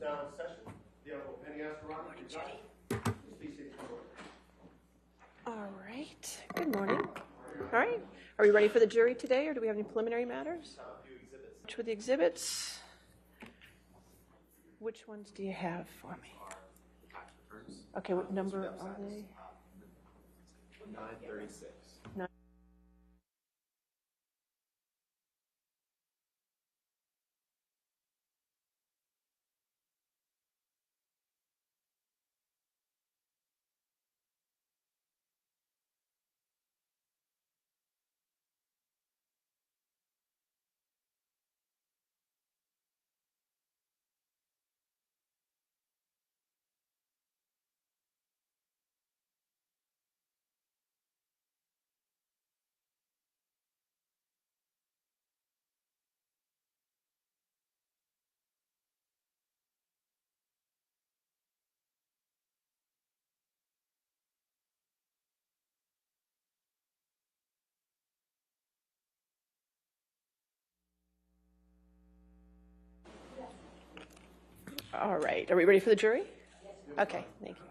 Now in session, the Honorable Penny Astorano, presiding. Please seat for order. All right. Good morning. All right. Are we ready for the jury today, or do we have any preliminary matters? A few exhibits. Which were the exhibits? Which ones do you have for me? Okay, what number are they? 936. All right. Are we ready for the jury? Okay, thank you.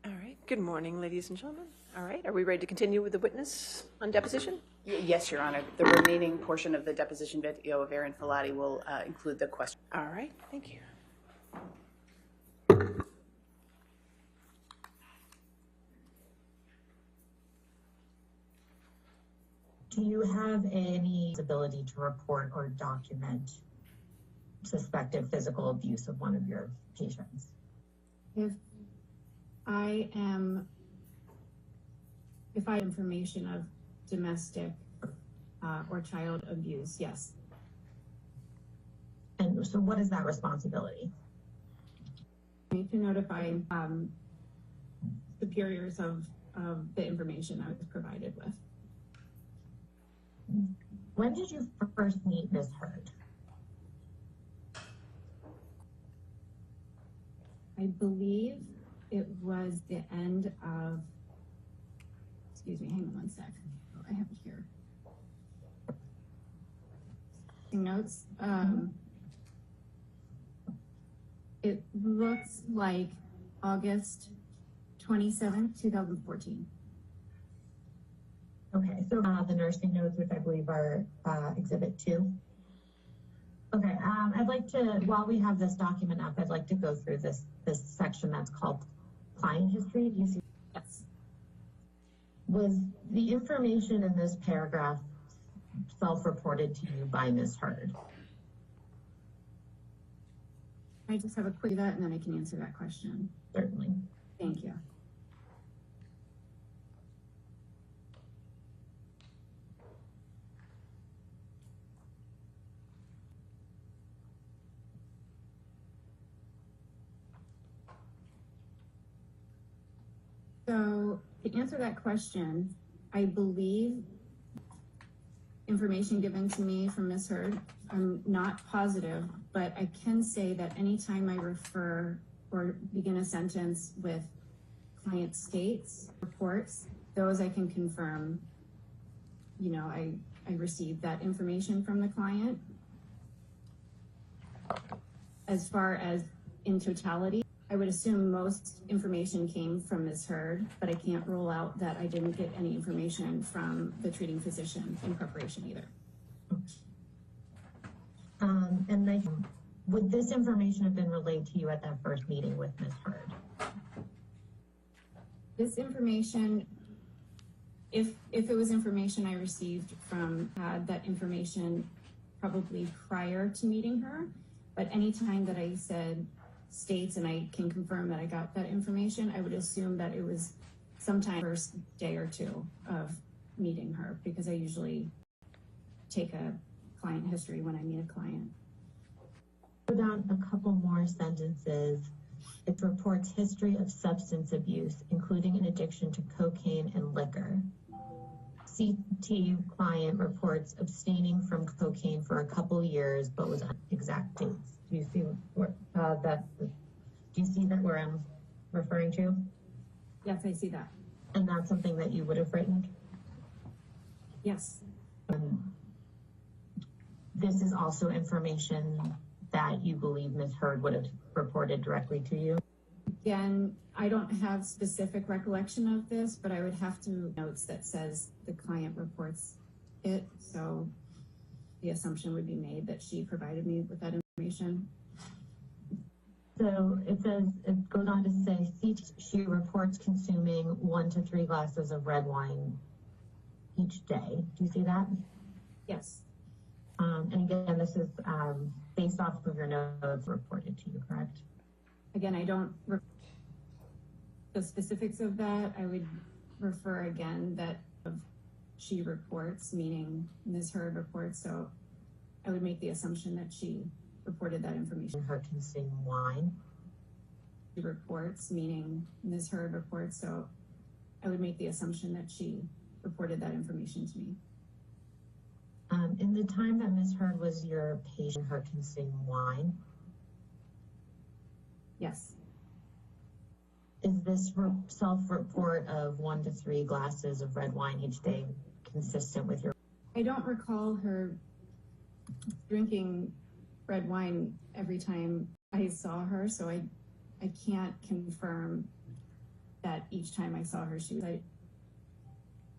All right. Good morning, ladies and gentlemen. All right. Are we ready to continue with the witness on deposition? Yes, Your Honor. The remaining portion of the deposition video of Aaron Filati will include the question. All right. Thank you. Do you have any ability to report or document suspected physical abuse of one of your patients? If I have information of domestic or child abuse, yes. And so what is that responsibility? I need to notify superiors of the information I was provided with. When did you first meet Ms. Heard? I believe it was the end of, excuse me, hang on one sec. Oh, I have it here. Notes. It looks like August 27th, 2014. Okay, so the nursing notes, which I believe are Exhibit 2. Okay, I'd like to, while we have this document up, I'd like to go through this section that's called client history. Do you see? Yes. Was the information in this paragraph self-reported to you by Ms. Heard? I just have a quick that and then I can answer that question. Certainly. Thank you. So to answer that question, I believe information given to me from Ms. Heard, I'm not positive, but I can say that anytime I refer or begin a sentence with client states, reports, those I can confirm, you know, I received that information from the client. As far as in totality, I would assume most information came from Ms. Heard, but I can't rule out that I didn't get any information from the treating physician in preparation either. And then, would this information have been relayed to you at that first meeting with Ms. Heard? This information, if it was information I received from, had that information probably prior to meeting her, but anytime that I said states and I can confirm that I got that information, I would assume that it was sometime first day or two of meeting her, because I usually take a client history when I meet a client. Go down a couple more sentences. It reports history of substance abuse, including an addiction to cocaine and liquor. CT client reports abstaining from cocaine for a couple years, but with exact dates. Do you see that? Do you see that where I'm referring to? Yes, I see that. And that's something that you would have written? Yes. This is also information that you believe Ms. Heard would have reported directly to you? Again, I don't have specific recollection of this, but I would have to notes that says the client reports it. So the assumption would be made that she provided me with that information. So it says, it goes on to say, she reports consuming 1 to 3 glasses of red wine each day. Do you see that? Yes. And again, this is based off of your notes reported to you, correct? Again, I don't the specifics of that. I would refer again that she reports, meaning Ms. Heard reports. So I would make the assumption that she reported that information. Her consuming wine. She reports, meaning Ms. Heard reports. So I would make the assumption that she reported that information to me. In the time that Ms. Heard was your patient, her consuming wine. Yes. Is this self-report of 1 to 3 glasses of red wine each day consistent with your? I don't recall her drinking red wine every time I saw her, so I can't confirm that each time I saw her.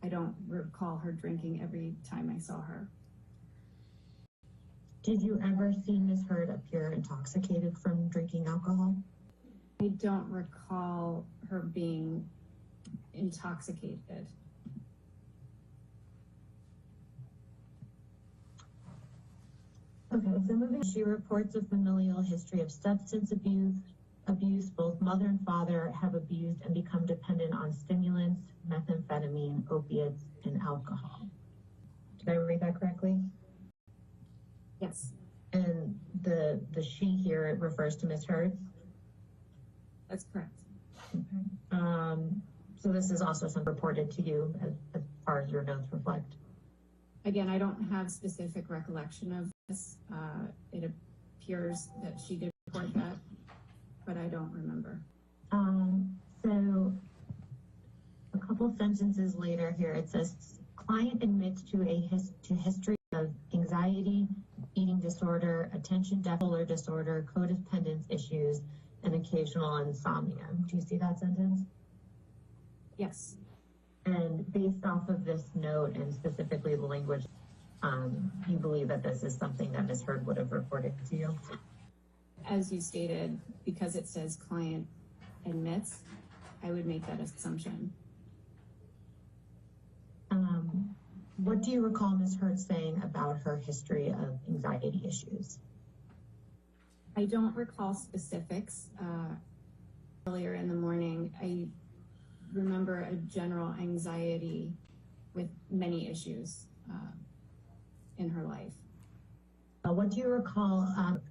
I don't recall her drinking every time I saw her. Did you ever see Ms. Heard appear intoxicated from drinking alcohol? I don't recall her being intoxicated. Okay, so moving, she reports a familial history of substance abuse. Both mother and father have abused and become dependent on stimulants, methamphetamine, opiates, and alcohol. Did I read that correctly? Yes. And the she here, it refers to Ms. Heard? That's correct. Okay. So this is also some reported to you as far as your notes reflect. Again, I don't have specific recollection of this. It appears that she did report that, but I don't remember. So a couple sentences later here, it says, client admits to history of anxiety, eating disorder, attention deficit disorder, codependence issues, and occasional insomnia. Do you see that sentence? Yes. And based off of this note and specifically the language, you believe that this is something that Ms. Heard would have reported to you? As you stated, because it says client admits, I would make that assumption. What do you recall Ms. Heard saying about her history of anxiety issues? I don't recall specifics. Earlier in the morning, I remember a general anxiety with many issues in her life. What do you recall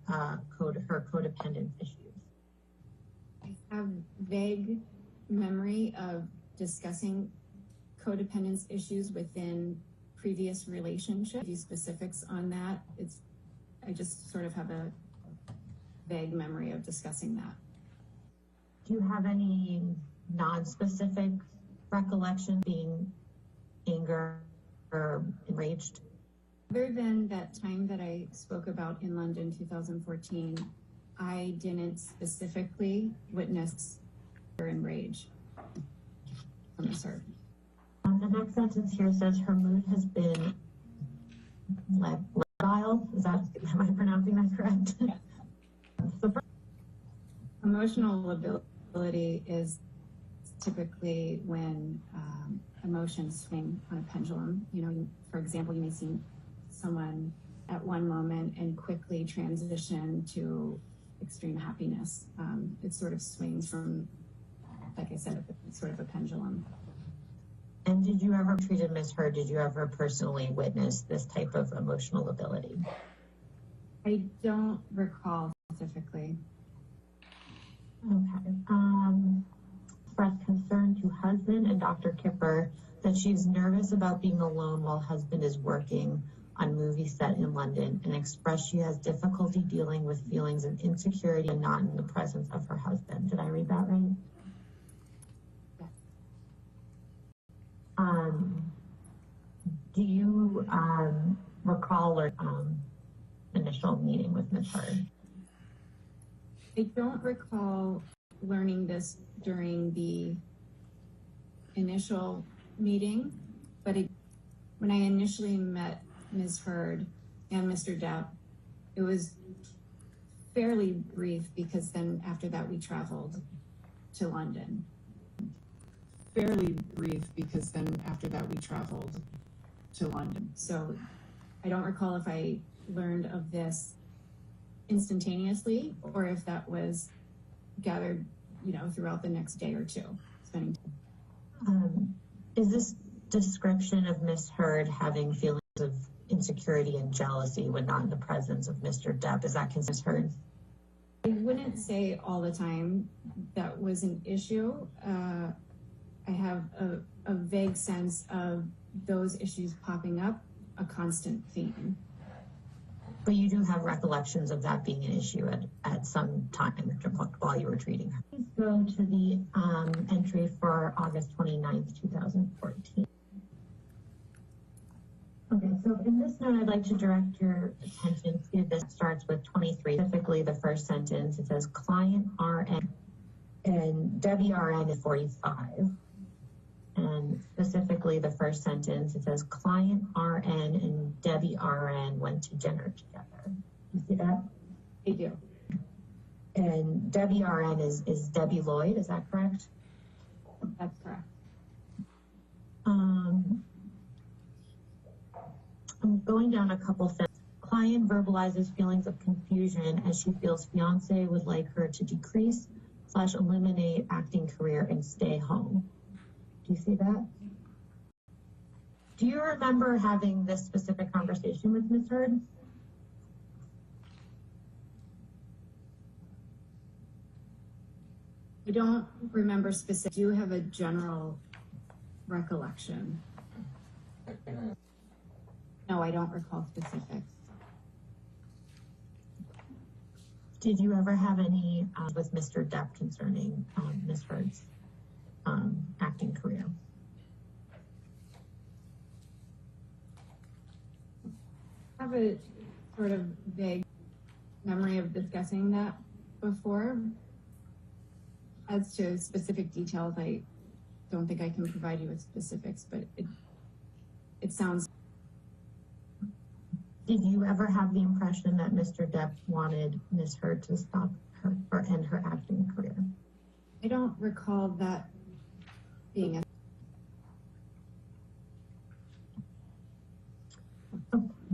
her codependence issues? I have vague memory of discussing codependence issues within previous relationships. These specifics on that, I just sort of have a vague memory of discussing that. Do you have any non-specific recollection being anger or enraged? Other than that time that I spoke about in London 2014, I didn't specifically witness her enrage from Ms. Heard. The next sentence here says her mood has been labile. Am I pronouncing that correct? Yes. Emotional ability is typically when emotions swing on a pendulum. You know, for example, you may see someone at one moment and quickly transition to extreme happiness. It sort of swings from, like I said, sort of a pendulum. And did you ever treated Ms. Heard? Did you ever personally witness this type of emotional ability? I don't recall specifically. Okay. Expressed concern to husband and Dr. Kipper that she's nervous about being alone while husband is working on movie set in London, and expressed she has difficulty dealing with feelings of insecurity and not in the presence of her husband. Did I read that right? Yes. Do you recall or initial meeting with Ms. Heard? I don't recall learning this during the initial meeting, but when I initially met Ms. Heard and Mr. Depp, it was fairly brief because then after that we traveled to London. So I don't recall if I learned of this instantaneously or if that was gathered, throughout the next day or two. Spending time. Is this description of Ms. Heard having feelings of insecurity and jealousy when not in the presence of Mr. Depp, is that considered Heard? I wouldn't say all the time that was an issue. I have a vague sense of those issues popping up, a constant theme. But you do have recollections of that being an issue at some time while you were treating her. Please go to the entry for August 29th, 2014. Okay, so in this note, I'd like to direct your attention to this. It starts with 23, specifically the first sentence. It says client RN and WRN is 45. And specifically the first sentence, it says client RN and Debbie RN went to dinner together. You see that? I do. And Debbie RN is Debbie Lloyd, is that correct? That's correct. I'm going down a couple sentences. Client verbalizes feelings of confusion as she feels fiance would like her to decrease/eliminate acting career and stay home. Do you see that? Do you remember having this specific conversation with Ms. Heard? I don't remember specific. I do have a general recollection. No, I don't recall specifics. Did you ever have any with Mr. Depp concerning Ms. Heard's acting career? I have a sort of vague memory of discussing that before. As to specific details, I don't think I can provide you with specifics, but it sounds. Did you ever have the impression that Mr. Depp wanted Ms. Heard to stop her or end her acting career? I don't recall that being a.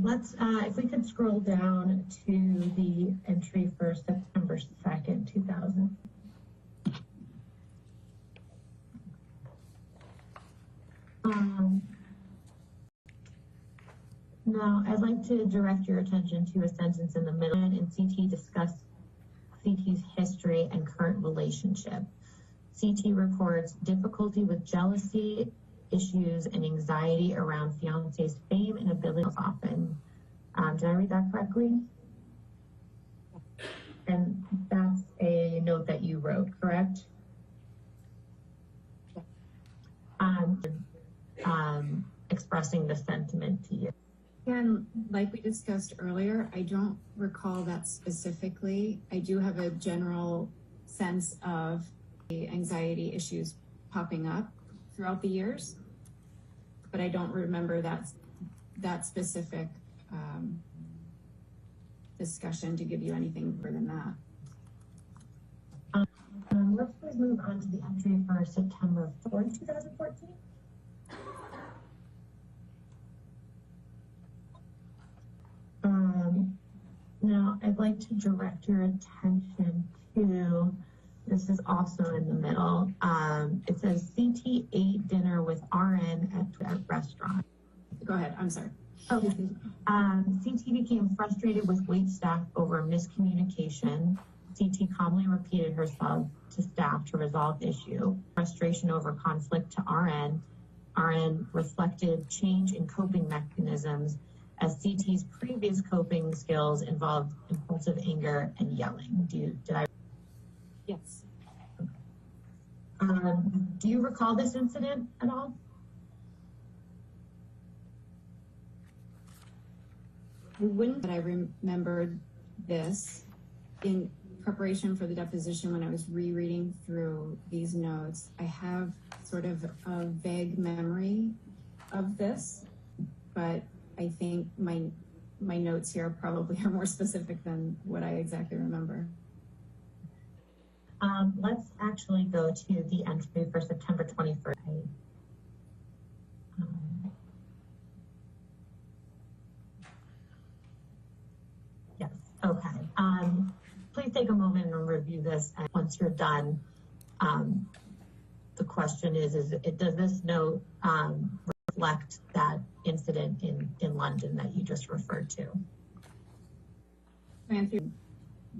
Let's, if we could scroll down to the entry for September 2nd, 2000. Now, I'd like to direct your attention to a sentence in the middle. And CT discussed CT's history and current relationship. CT reports difficulty with jealousy, issues, and anxiety around fiance's fame and ability often. Did I read that correctly? And that's a note that you wrote, correct? Expressing the sentiment to you. And like we discussed earlier, I don't recall that specifically. I do have a general sense of the anxiety issues popping up throughout the years, but I don't remember that specific discussion to give you anything more than that. Let's please move on to the entry for September 4th, 2014. Now, I'd like to direct your attention to, this is also in the middle. It says CT ate dinner with RN at restaurant. Go ahead, I'm sorry. Okay. CT became frustrated with wait staff over miscommunication. CT calmly repeated herself to staff to resolve issue. Frustration over conflict to RN. RN reflected change in coping mechanisms as CT's previous coping skills involved impulsive anger and yelling. Did I? Yes. Do you recall this incident at all? I wouldn't, but I remembered this in preparation for the deposition when I was rereading through these notes. I have sort of a vague memory of this, but I think my notes here probably are more specific than what I exactly remember. Let's actually go to the entry for September 21st. Yes, okay. Please take a moment and review this. And once you're done, the question is does this note reflect that incident in London that you just referred to? Answer,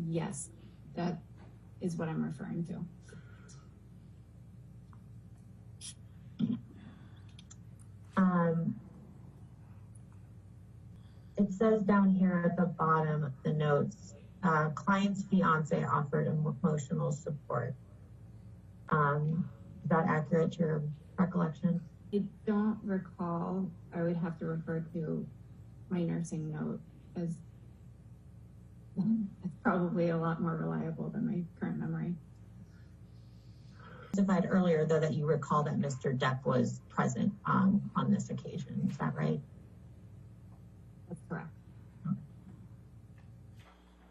yes, that is what I'm referring to. It says down here at the bottom of the notes, client's fiance offered emotional support. Is that accurate to your recollection? I don't recall. I would have to refer to my nursing note, as it's probably a lot more reliable than my current memory. You testified earlier, though, that you recall that Mr. Depp was present on this occasion. Is that right? That's correct.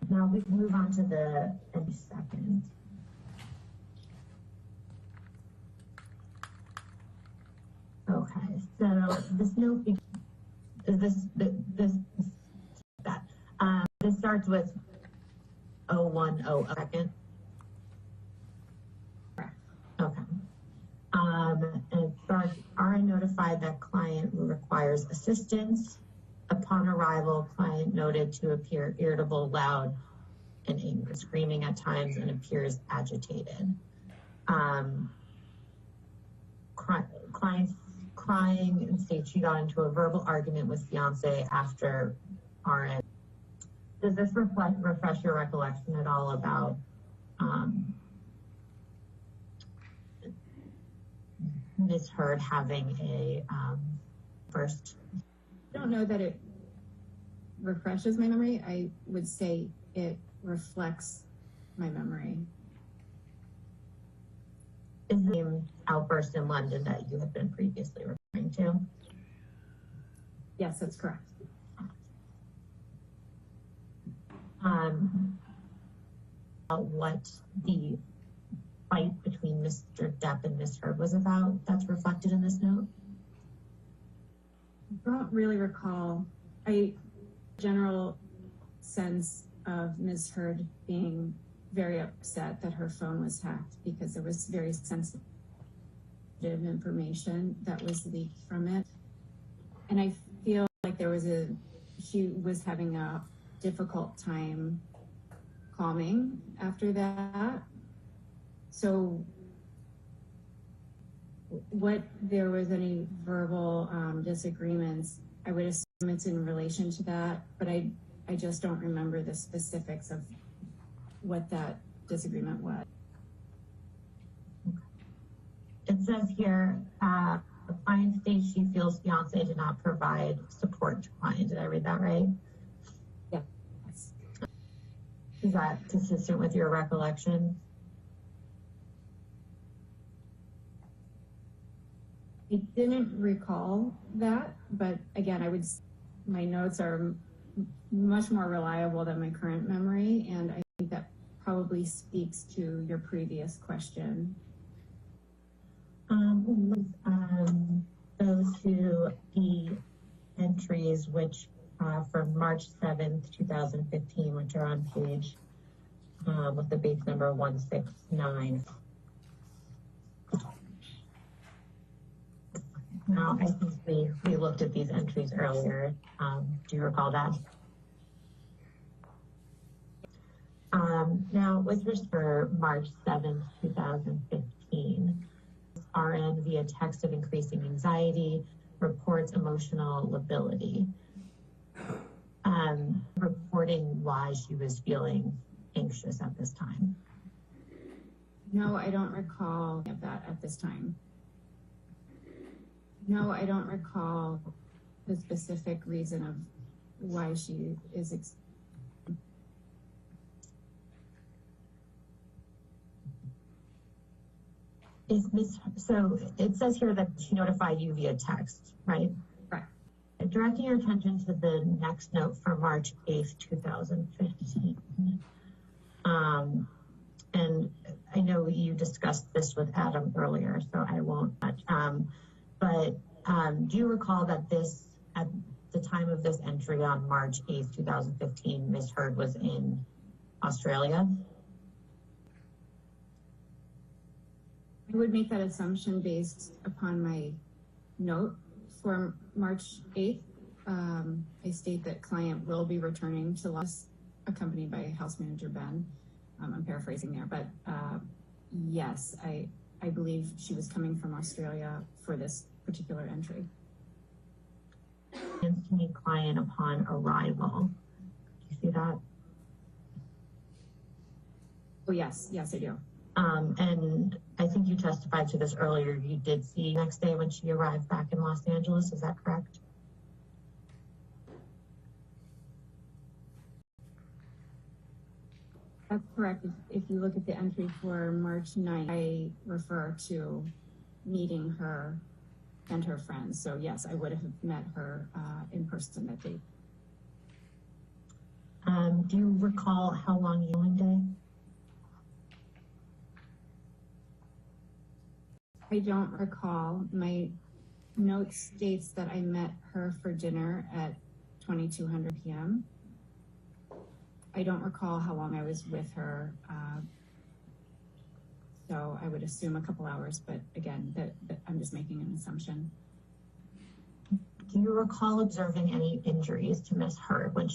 Now we can move on to the second. Okay, so this note this starts with 010 a second. Correct. Okay. And it starts, RN notified that client who requires assistance. Upon arrival, client noted to appear irritable, loud, and angry, screaming at times, and appears agitated. Client's crying and states she got into a verbal argument with fiance after RN. Does this refresh your recollection at all about Ms. Heard having a first? I don't know that it refreshes my memory. I would say it reflects my memory. Is the same outburst in London that you had been previously referring to? Yes, that's correct. What the fight between Mr. Depp and Ms. Heard was about that's reflected in this note? I don't really recall. General sense of Ms. Heard being very upset that her phone was hacked because there was very sensitive information that was leaked from it. And I feel like she was having a difficult time calming after that. So what there was any verbal disagreements, I would assume it's in relation to that, but I just don't remember the specifics of what that disagreement was. It says here, the client states she feels fiance did not provide support to client. Did I read that right? Yeah. Is that consistent with your recollection? I didn't recall that, but again, my notes are much more reliable than my current memory, and I think that probably speaks to your previous question. Let's go to the entries which from March 7th, 2015, which are on page with the base number 169. Now, I think we looked at these entries earlier. Do you recall that? Now, with respect to March 7th, 2015, RN via text of increasing anxiety, reports emotional lability, reporting why she was feeling anxious at this time. No, I don't recall of that at this time. No, I don't recall the specific reason of why she is. So it says here that she notified you via text, right? Right. Directing your attention to the next note for March 8th, 2015. And I know you discussed this with Adam earlier, so I won't touch. But do you recall that this, at the time of this entry on March 8th, 2015, Ms. Heard was in Australia? I would make that assumption based upon my note for March 8th. I state that client will be returning to Los, accompanied by house manager Ben. I'm paraphrasing there, but yes, I believe she was coming from Australia for this particular entry. And to meet client upon arrival. Do you see that? Oh, yes, I do. And I think you testified to this earlier. You did see next day when she arrived back in Los Angeles. Is that correct? That's correct. If you look at the entry for March 9th, I refer to meeting her and her friends. So yes, I would have met her in person that day. Do you recall how long you one day? I don't recall. My note states that I met her for dinner at 2200 p.m. I don't recall how long I was with her. So I would assume a couple hours, but again, I'm just making an assumption. Do you recall observing any injuries to Miss Heard when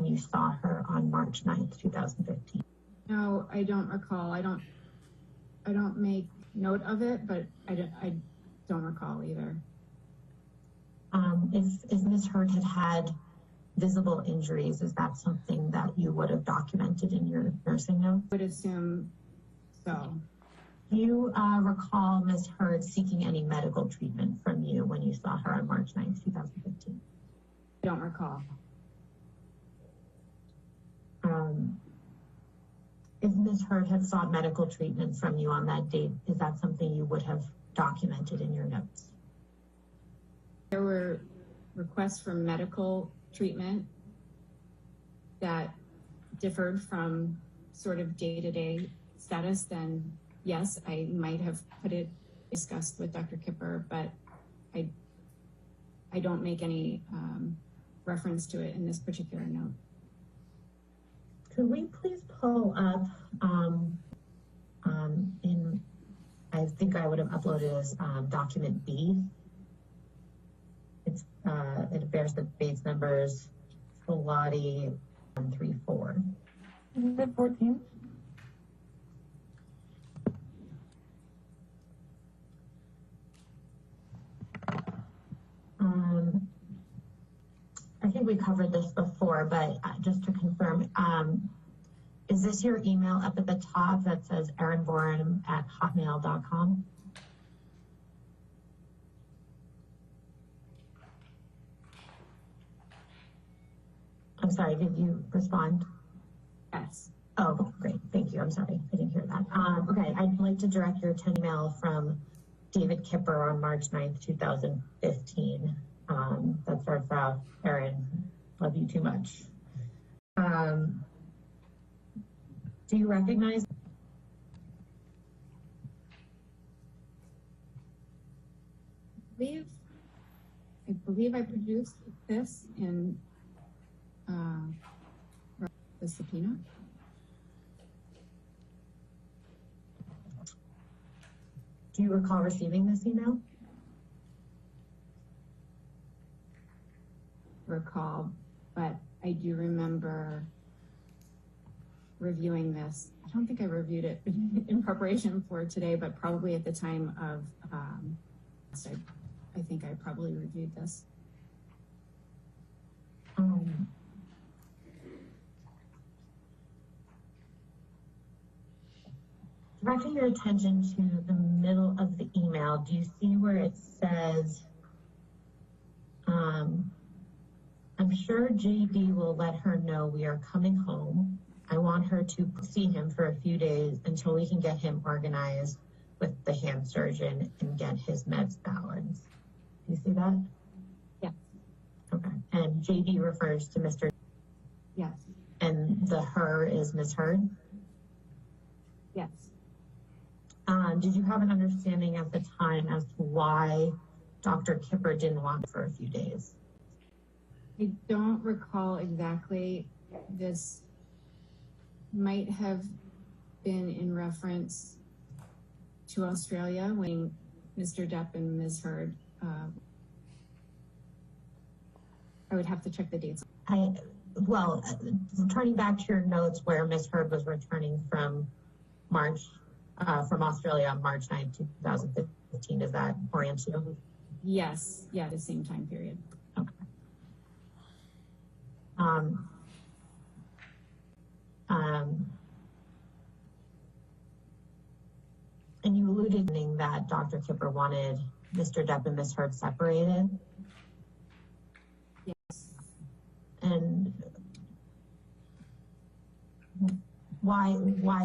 you saw her on March 9th, 2015? No, I don't recall. I don't make note of it, but I don't recall either. If Miss Heard had visible injuries, is that something that you would have documented in your nursing notes? I would assume so. Do you recall Ms. Heard seeking any medical treatment from you when you saw her on March 9th, 2015? I don't recall. If Ms. Heard had sought medical treatment from you on that date, is that something you would have documented in your notes? There were requests for medical treatment that differed from sort of day-to-day status, then yes, I might have put it discussed with Dr. Kipper, but I don't make any reference to it in this particular note. Could we please pull up I think I would have uploaded as document B. It bears the base numbers Filati 134. Is it 14? I think we covered this before, but just to confirm, is this your email up at the top that says erinbourne@hotmail.com? I'm sorry, did you respond? Yes. Oh, great. Thank you. I'm sorry. I didn't hear that. Okay. I'd like to direct your attention email from David Kipper on March 9th, 2015. That starts off, Erin, love you too much. Do you recognize? I believe I produced this in the subpoena. Do you recall receiving this email? Recall, but I do remember reviewing this. I don't think I reviewed it in preparation for today, but probably at the time of, I think I probably reviewed this. Directing your attention to the middle of the email, do you see where it says, I'm sure JD will let her know we are coming home. I want her to see him for a few days until we can get him organized with the hand surgeon and get his meds balanced. Do you see that? Yeah. Okay. And JD refers to Mr. Yes. And the her is Ms. Heard? Yes. Did you have an understanding at the time as to why Dr. Kipper didn't want it for a few days? I don't recall exactly. This might have been in reference to Australia when Mr. Depp and Ms. Heard. I would have to check the dates. Well, turning back to your notes where Ms. Heard was returning from Australia on March 9, 2015, does that orient you? Yes, yeah, the same time period. Okay. And you alluded to that Dr. Kipper wanted Mr. Depp and Ms. Heard separated. Yes. And why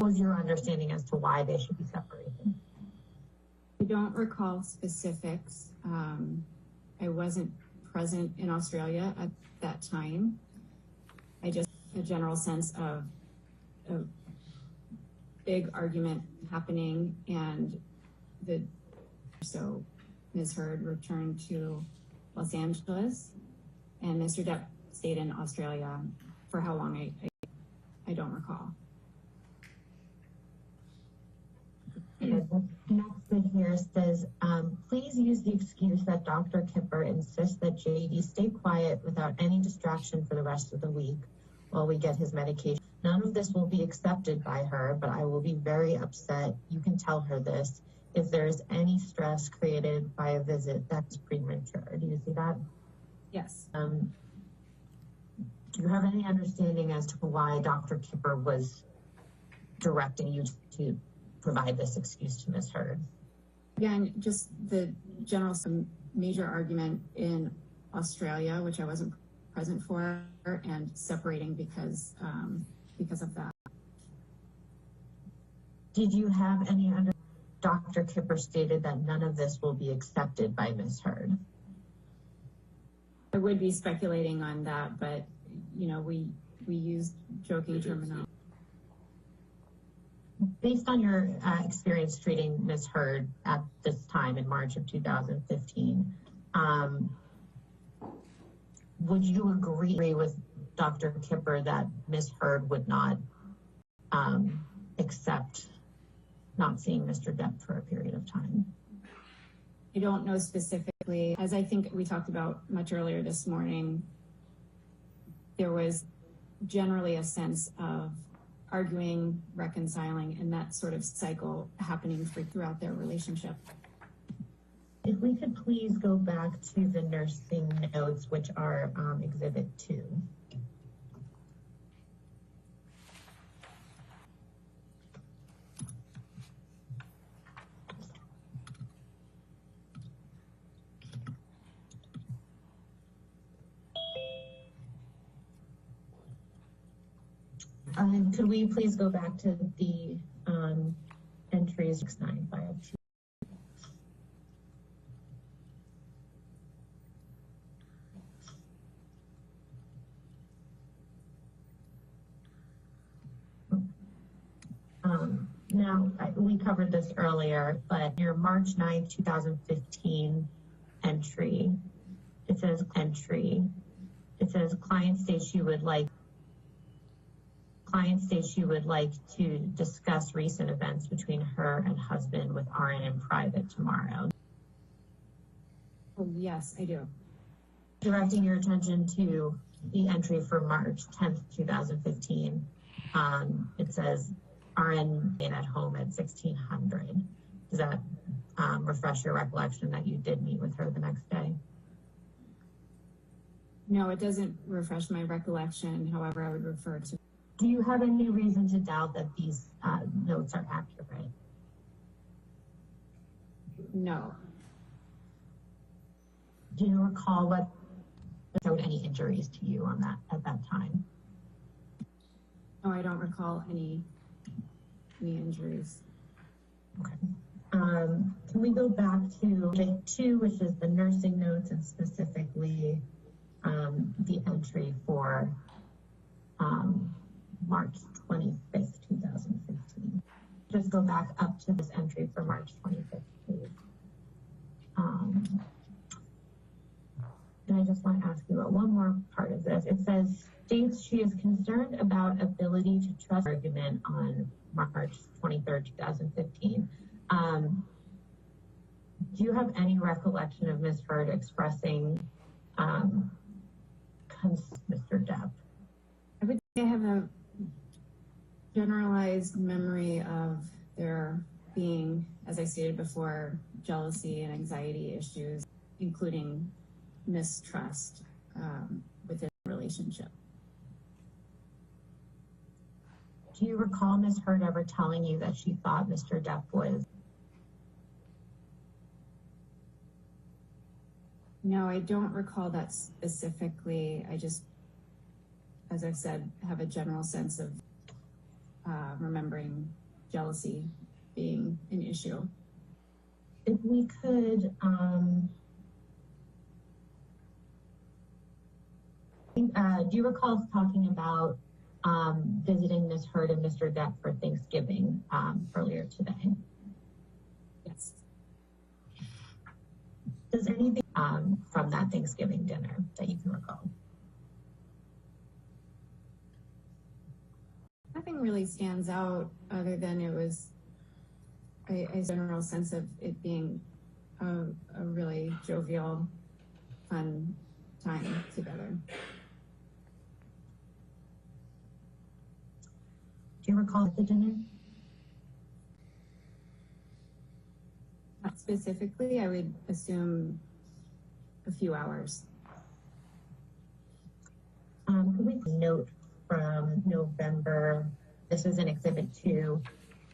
was your understanding as to why they should be separated? I don't recall specifics. I wasn't present in Australia at that time. I just had a general sense of a big argument happening, and so Ms. Heard returned to Los Angeles, and Mr. Depp stayed in Australia. For how long, I don't recall. Next bit here says, please use the excuse that Dr. Kipper insists that JD stay quiet without any distraction for the rest of the week while we get his medication. None of this will be accepted by her, but I will be very upset. You can tell her this. If there's any stress created by a visit, that's premature. Do you see that? Yes. Do you have any understanding as to why Dr. Kipper was directing you to provide this excuse to Ms. Heard? Again, just the general, some major argument in Australia, which I wasn't present for, and separating because of that. Did you have any Dr. Kipper stated that none of this will be accepted by Ms. Heard? I would be speculating on that, but we used joking terminology. Based on your experience treating Ms. Heard at this time in March of 2015, would you agree with Dr. Kipper that Ms. Heard would not accept not seeing Mr. Depp for a period of time? I don't know specifically. As I think we talked about much earlier this morning, there was generally a sense of arguing, reconciling, and that sort of cycle happening throughout their relationship. If we could please go back to the nursing notes, which are Exhibit 2. Could we please go back to the entries 6952? Now, we covered this earlier, but your March 9, 2015 entry, it says entry. it says client states she would like to discuss recent events between her and husband with RN in private tomorrow. Oh, yes, I do. Directing your attention to the entry for March 10th, 2015. It says RN at home at 1600. Does that refresh your recollection that you did meet with her the next day? No, it doesn't refresh my recollection. However, I would refer to. Do you have any reason to doubt that these notes are accurate? No. Do you recall what showed any injuries to you on that at that time? No, I don't recall any injuries. Okay. Can we go back to J2, which is the nursing notes, and specifically the entry for March 25th, 2015. Just go back up to this entry for March 25th, please. And I just want to ask you about one more part of this. It says, states she is concerned about ability to trust argument on March 23rd, 2015. Do you have any recollection of Ms. Hurd expressing Mr. Depp? I would say I have a generalized memory of there being, as I stated before, jealousy and anxiety issues, including mistrust within the relationship. Do you recall Ms. Hurd ever telling you that she thought Mr. Depp was? No, I don't recall that specifically. I just, as I've said, have a general sense of remembering jealousy being an issue. If we could, do you recall talking about visiting Ms. Hurd and Mr. Depp for Thanksgiving earlier today? Yes. Does anything from that Thanksgiving dinner that you can recall? Nothing really stands out other than it was a general sense of it being a really jovial, fun time together. Do you recall the dinner? Not specifically, I would assume a few hours. Could we note from November, this is in Exhibit 2,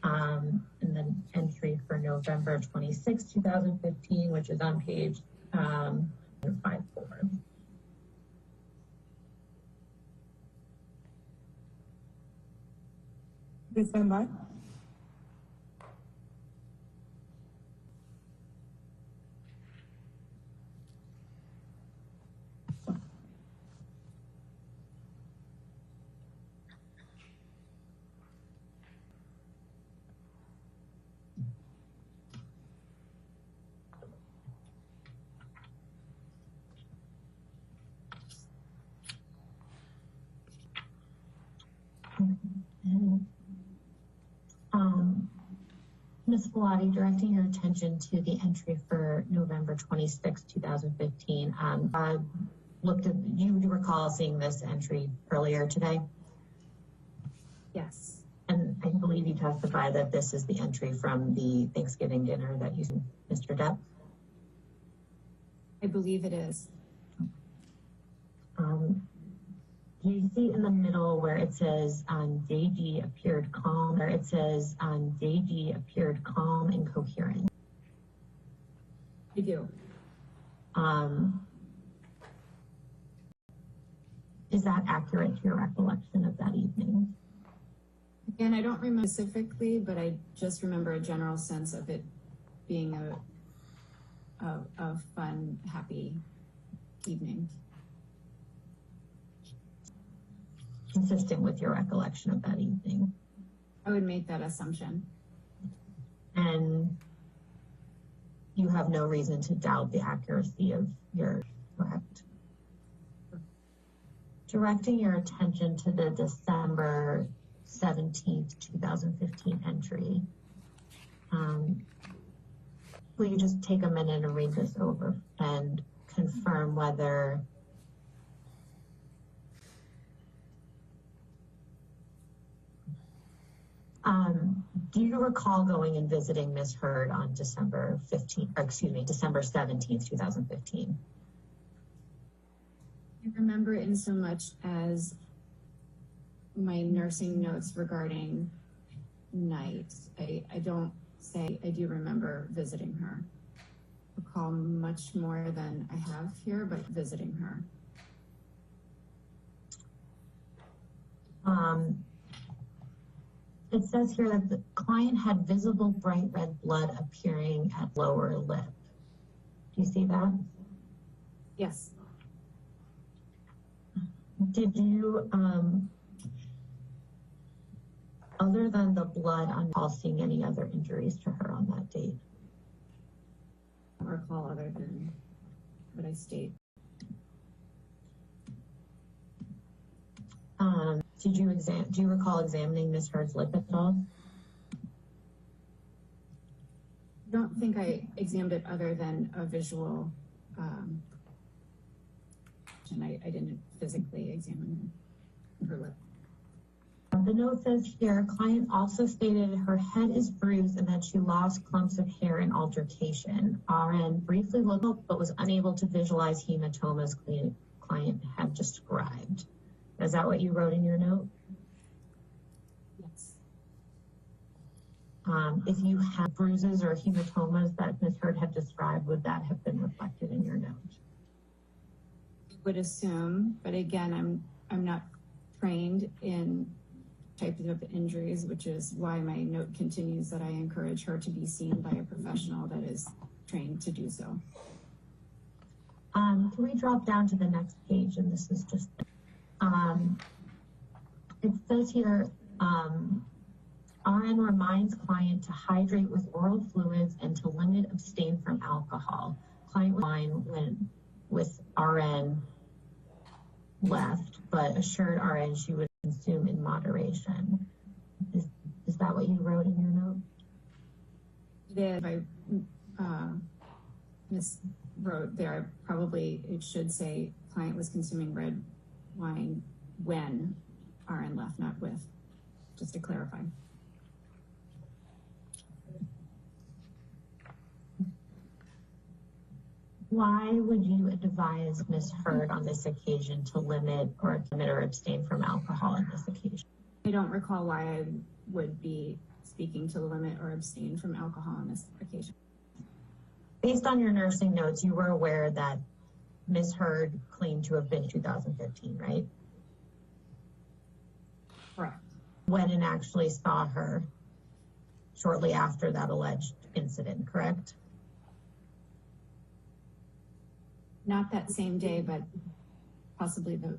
and then entry for November 26, 2015, which is on page 54. Please stand by. Ms. Filati, directing your attention to the entry for November 26, 2015. You recall seeing this entry earlier today? Yes. And I believe you testified that this is the entry from the Thanksgiving dinner that you saw Mr. Depp? I believe it is. Do you see in the middle where it says JD appeared calm, or it says JD appeared calm and coherent? I do. Is that accurate to your recollection of that evening? Again, I don't remember specifically, but I just remember a general sense of it being a fun, happy evening. Consistent with your recollection of that evening? I would make that assumption. And you have no reason to doubt the accuracy of your correct? directing your attention to the December 17th, 2015 entry. Will you just take a minute and read this over and confirm whether do you recall going and visiting Ms. Heard on December 17th, 2015? I remember in so much as my nursing notes regarding nights. I don't say I do remember visiting her. Recall much more than I have here, but visiting her. It says here that the client had visible bright red blood appearing at lower lip. Do you see that? Yes. Did you, other than the blood, recall seeing any other injuries to her on that date? I don't recall other than what I state. Do you recall examining Ms. Heard's lip at all? I don't think I examined it other than a visual, and I didn't physically examine her lip. The note says here, client also stated her head is bruised and that she lost clumps of hair in altercation. RN briefly looked but was unable to visualize hematomas client had described. Is that what you wrote in your note? Yes. If you have bruises or hematomas that Ms. Heard had described, would that have been reflected in your note? Would assume, but again, I'm not trained in types of injuries, which is why my note continues that I encourage her to be seen by a professional that is trained to do so. Can we drop down to the next page? And this is just, it says here, RN reminds client to hydrate with oral fluids and to limit abstain from alcohol. Client wine when with RN left, but assured RN she would consume in moderation. Is that what you wrote in your note? If I miswrote there, probably it should say client was consuming red wine when RN left, not with, just to clarify. Why would you advise Ms. Heard on this occasion to limit or abstain from alcohol on this occasion? I don't recall why I would be speaking to limit or abstain from alcohol on this occasion. Based on your nursing notes, you were aware that Ms. Heard claimed to have been 2015, right? Correct. Went and actually saw her shortly after that alleged incident, correct? Not that same day, but possibly the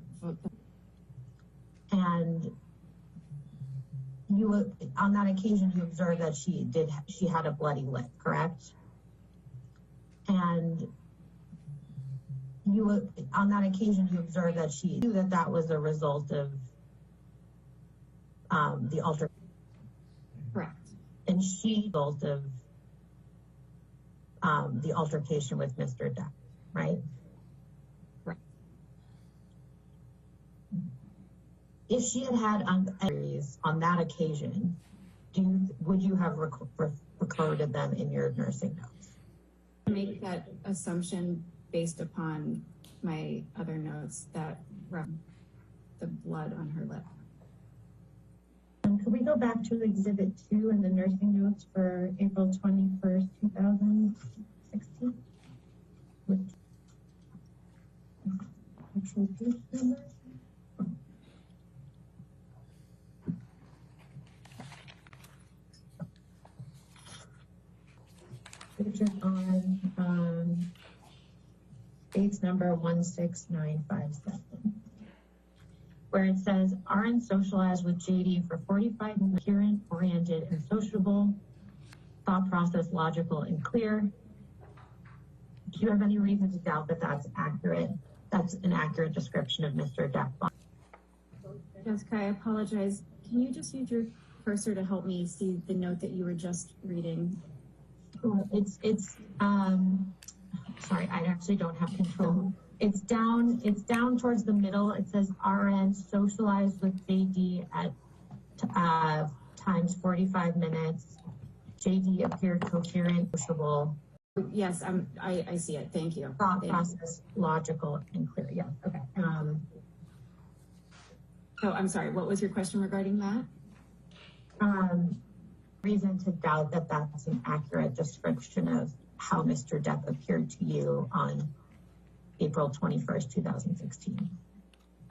and you, on that occasion, you observed that she had a bloody lip, correct? And you, on that occasion, you observed that she knew that that was a result of the altercation. correct. And she result of the altercation with Mr. Depp, right? Right. If she had had injuries on that occasion, would you have recorded them in your nursing notes? Make that assumption based upon my other notes that the blood on her lip. Could we go back to Exhibit 2 in the nursing notes for April 21st, 2016? Which page number? Which is on page number 16957. Where it says, RN socialized with JD for 45 minutes, coherent, oriented, and sociable, thought process logical and clear. Do you have any reason to doubt that that's accurate? That's an accurate description of Mr. Depp. Jessica, I apologize. Can you just use your cursor to help me see the note that you were just reading? Sorry, I actually don't have control. It's down towards the middle. It says RN socialized with JD at times 45 minutes. JD appeared coherent, sociable. Yes, I see it. Thank you. Thought process, logical, and clear. Yeah, okay. Oh, I'm sorry. What was your question regarding that? Reason to doubt that that's an accurate description of how Mr. Depp appeared to you on April 21st, 2016.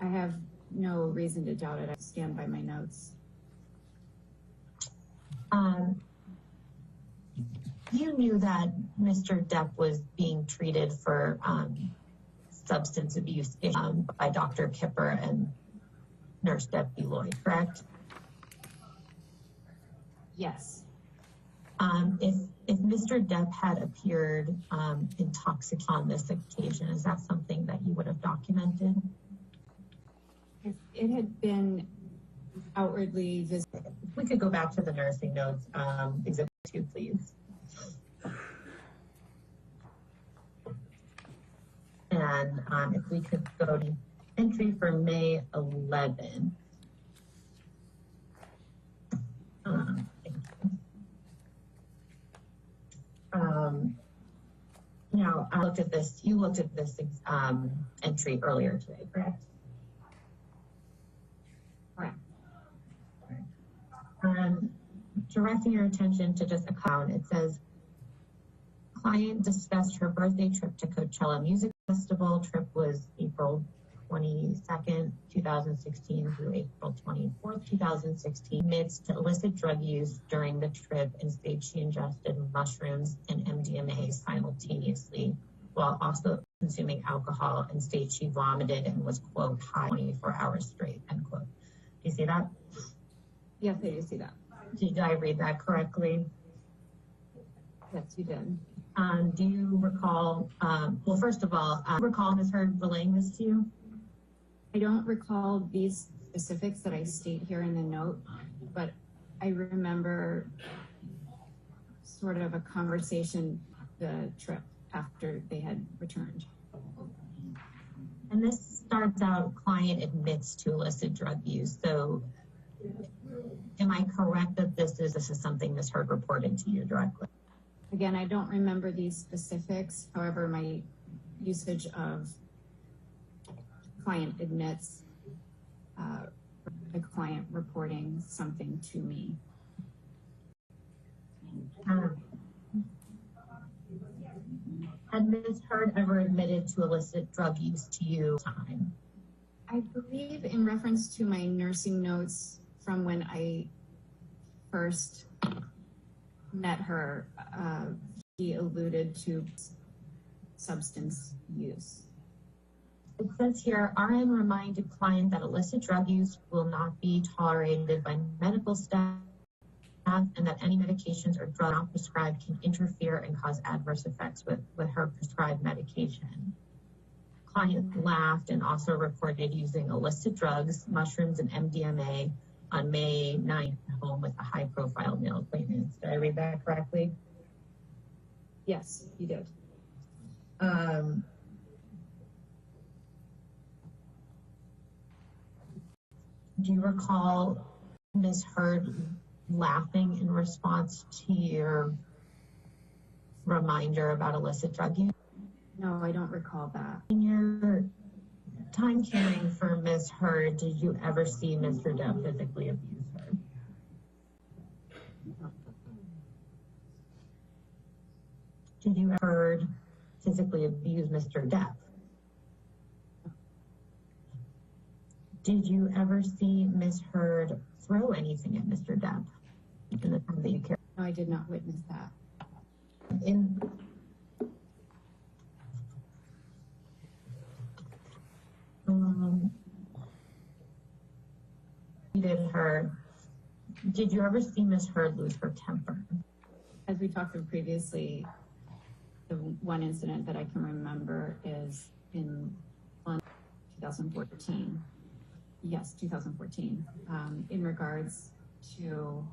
I have no reason to doubt it. I stand by my notes. You knew that Mr. Depp was being treated for substance abuse by Dr. Kipper and Nurse Debbie Lloyd, correct? Yes. If Mr. Depp had appeared intoxicated on this occasion, is that something that you would have documented? If it had been outwardly visible. If we could go back to the nursing notes, Exhibit 2, please. And if we could go to entry for May 11th. Now, I looked at this, you looked at this entry earlier today, correct? Correct. Directing your attention to just a count, it says, client discussed her birthday trip to Coachella Music Festival. Trip was April 22nd, 2016 through April 24th, 2016. Admits to illicit drug use during the trip and stated she ingested mushrooms and MDMA simultaneously while also consuming alcohol, and stated she vomited and was, quote, high 24 hours straight, end quote. Do you see that? Yes, I do see that. Did I read that correctly? Yes, you did. Do you recall, well, first of all, recall Ms. Heard relaying this to you? I don't recall these specifics that I state here in the note, but I remember sort of a conversation, the trip after they had returned. And this starts out, client admits to illicit drug use. So am I correct that this is something Ms. Heard reported to you directly? Again, I don't remember these specifics. However, my usage of client admits a client reporting something to me. Had Ms. Heard ever admitted to illicit drug use to you time? I believe in reference to my nursing notes from when I first met her, she alluded to substance use. It says here, RN reminded client that illicit drug use will not be tolerated by medical staff and that any medications or drugs not prescribed can interfere and cause adverse effects with her prescribed medication. Client laughed and also reported using illicit drugs, mushrooms, and MDMA on May 9th at home with a high-profile male acquaintance. Did I read that correctly? Yes, you did. Do you recall Ms. Heard laughing in response to your reminder about illicit drug use? No, I don't recall that. In your time caring for Ms. Heard, did you ever see Mr. Depp physically abuse her? Did you ever physically abuse Mr. Depp? Did you ever see Ms. Heard throw anything at Mr. Depp in the time that you cared? No, I did not witness that. Did you ever see Ms. Heard lose her temper? As we talked about previously, the one incident that I can remember is in 2014. Yes, 2014, in regards to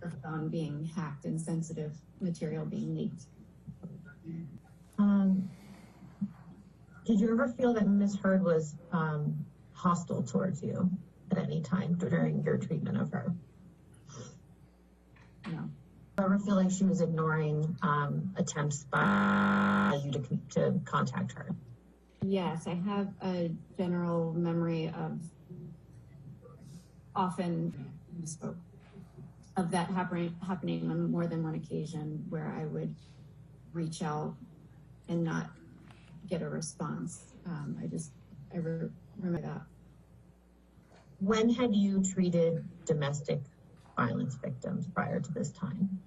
her phone being hacked and sensitive material being leaked. Did you ever feel that Ms. Heard was hostile towards you at any time during your treatment of her? No. Ever feel like she was ignoring attempts by you to contact her? Yes, I have a general memory of often of that happening on more than one occasion where I would reach out and not get a response. I remember that. When had you treated domestic violence victims prior to this time?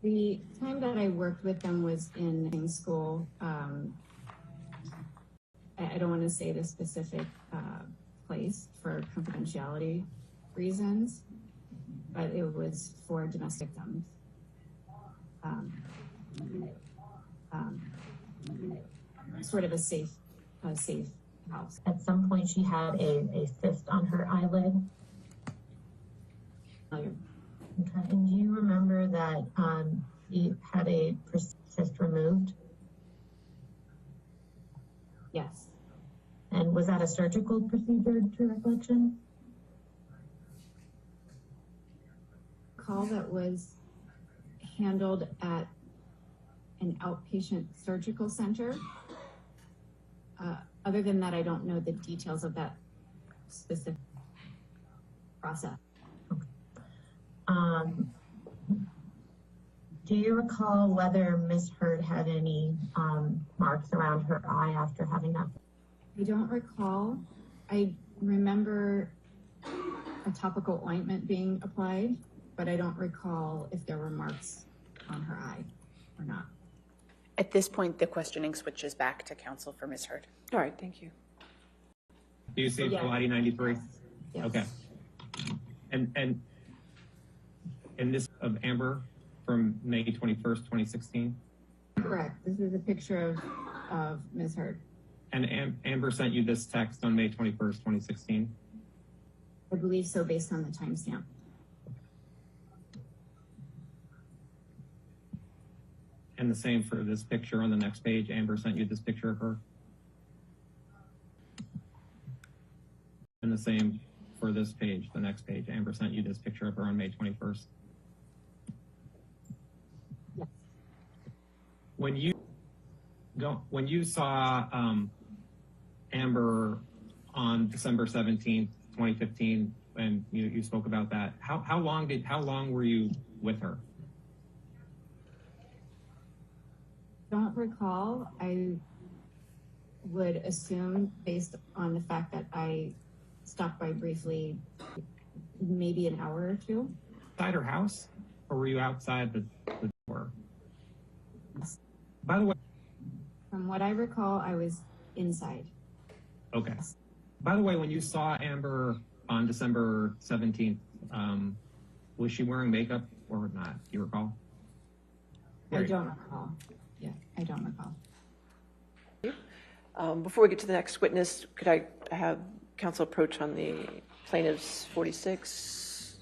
The time that I worked with them was in school. I don't want to say the specific place for confidentiality reasons, but it was for domestic victims. Sort of a safe house. At some point, she had a cyst on her eyelid. Okay. And do you remember that you had a cyst removed? Yes. And was that a surgical procedure to your recollection? Call that was handled at an outpatient surgical center. Other than that, I don't know the details of that specific process. Do you recall whether Ms. Heard had any marks around her eye after having that? I don't recall. I remember a topical ointment being applied, but I don't recall if there were marks on her eye or not. At this point, the questioning switches back to counsel for Ms. Heard. All right, thank you. Do you say Yeah. Pilati 93? Yes. Okay. And this of Amber from May 21st, 2016? Correct. This is a picture of Ms. Heard. And Amber sent you this text on May 21st, 2016? I believe so, based on the timestamp. And the same for this picture on the next page. Amber sent you this picture of her? And the same for this page, the next page. Amber sent you this picture of her on May 21st? Yes. When you saw Amber on December 17th, 2015, and you spoke about that, how long were you with her? Don't recall. I would assume, based on the fact that I stopped by briefly, maybe an hour or two. Inside her house, or were you outside the door? By the way, From what I recall, I was inside. okay. By the way, when you saw Amber on December 17th, was she wearing makeup or not? Do you recall? I don't recall. Yeah, I don't recall. Before we get to the next witness, could I have counsel approach on the plaintiff's 46?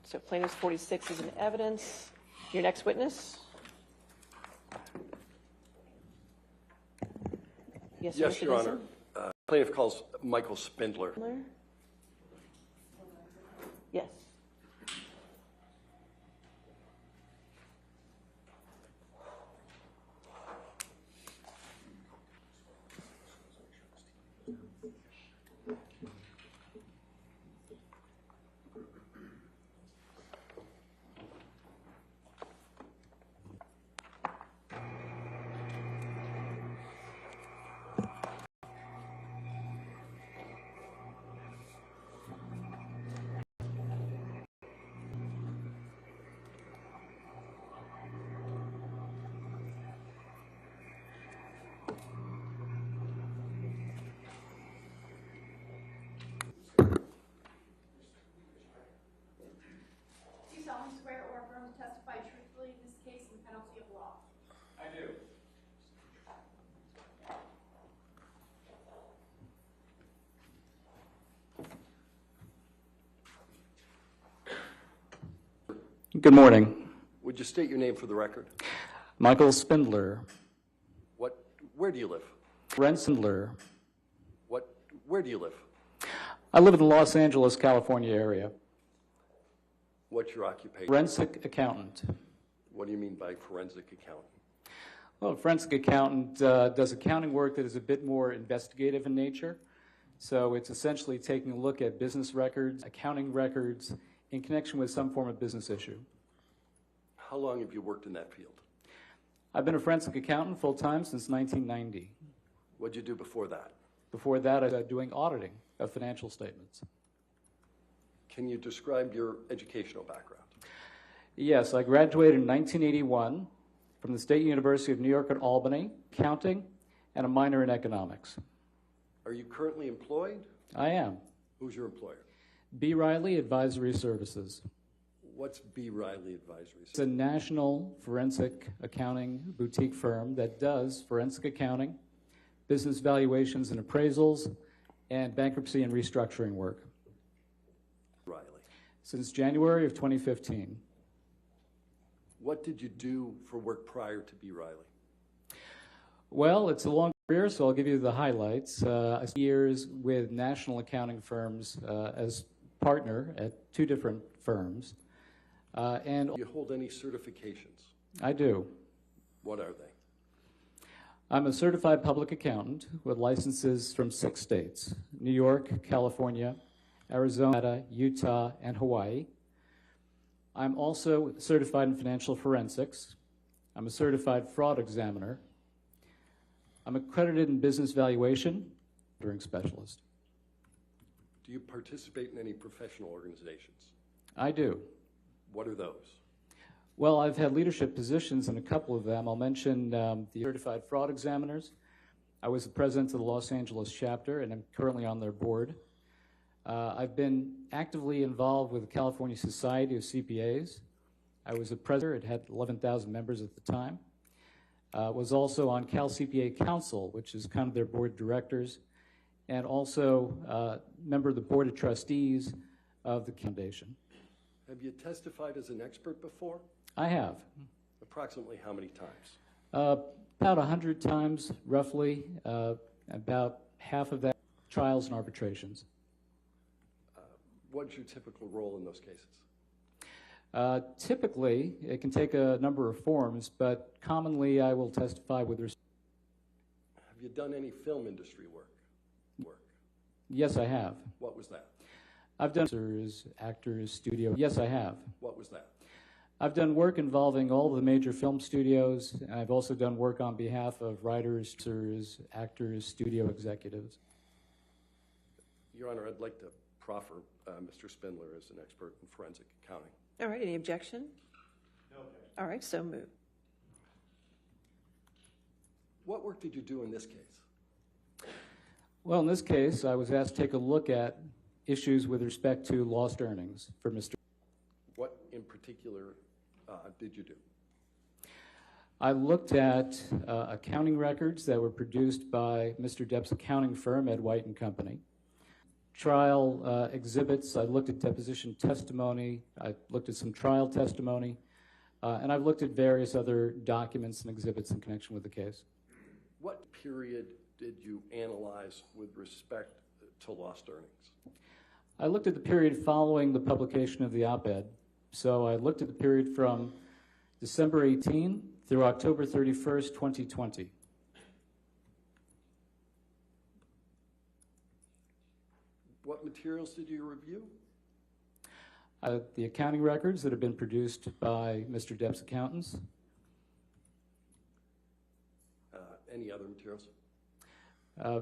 So plaintiff's 46 is in evidence. Your next witness? Yes, Yes, Mr. Your Vinson? Honor. Plaintiff calls Michael Spindler. Yes. Good morning. Would you state your name for the record? Michael Spindler. Where do you live? Ren Spindler. Where do you live? I live in the Los Angeles, California area. What's your occupation? Forensic accountant. What do you mean by forensic accountant? Well, a forensic accountant does accounting work that is a bit more investigative in nature. So it's essentially taking a look at business records, accounting records, in connection with some form of business issue. How long have you worked in that field? I've been a forensic accountant full-time since 1990. What did you do before that? Before that, I was doing auditing of financial statements. Can you describe your educational background? Yes, I graduated in 1981 from the State University of New York at Albany, accounting, and a minor in economics. Are you currently employed? I am. Who's your employer? B. Riley Advisory Services. What's B. Riley Advisory? It's a national forensic accounting boutique firm that does forensic accounting, business valuations and appraisals, and bankruptcy and restructuring work. Riley. Since January of 2015. What did you do for work prior to B. Riley? Well, it's a long career, so I'll give you the highlights. I spent years with national accounting firms as partner at 2 different firms. And Do you hold any certifications? I do. What are they? I'm a certified public accountant with licenses from 6 states: New York, California, Arizona, Utah, and Hawaii. I'm also certified in financial forensics. I'm a certified fraud examiner. I'm accredited in business valuation, during specialist. Do you participate in any professional organizations? I do. What are those? Well, I've had leadership positions in a couple of them. I'll mention the certified fraud examiners. I was the president of the Los Angeles chapter, and I'm currently on their board. I've been actively involved with the California Society of CPAs. I was a president. It had 11,000 members at the time. Was also on Cal CPA Council, which is kind of their board of directors, and also member of the board of trustees of the foundation. Have you testified as an expert before? I have. Approximately how many times? About 100 times, roughly. About half of that, trials and arbitrations. What's your typical role in those cases? Typically, it can take a number of forms, but commonly I will testify with respect. Have you done any film industry work? Yes, I have. What was that? I've done actors, studio. Yes, I have. What was that? I've done work involving all of the major film studios, and I've also done work on behalf of writers, actors, studio executives. Your Honor, I'd like to proffer Mr. Spindler as an expert in forensic accounting. All right, any objection? No objection. All right, so moved. What work did you do in this case? Well, in this case, I was asked to take a look at issues with respect to lost earnings for Mr. What in particular did you do? I looked at accounting records that were produced by Mr. Depp's accounting firm, Ed White and Company. Trial exhibits, I looked at deposition testimony, I looked at some trial testimony, and I've looked at various other documents and exhibits in connection with the case. What period did you analyze with respect to lost earnings? I looked at the period following the publication of the op-ed. So I looked at the period from December 18 through October 31st, 2020. What materials did you review? The accounting records that have been produced by Mr. Depp's accountants. Any other materials?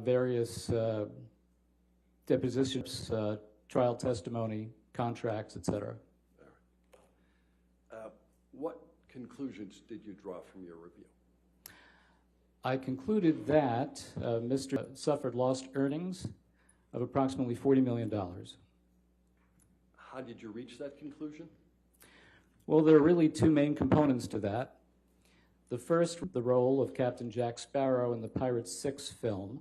Various depositions, trial testimony, contracts, etc. What conclusions did you draw from your review? I concluded that Mr. suffered lost earnings of approximately $40 million. How did you reach that conclusion? Well, there are really 2 main components to that. The first, the role of Captain Jack Sparrow in the Pirates 6 film.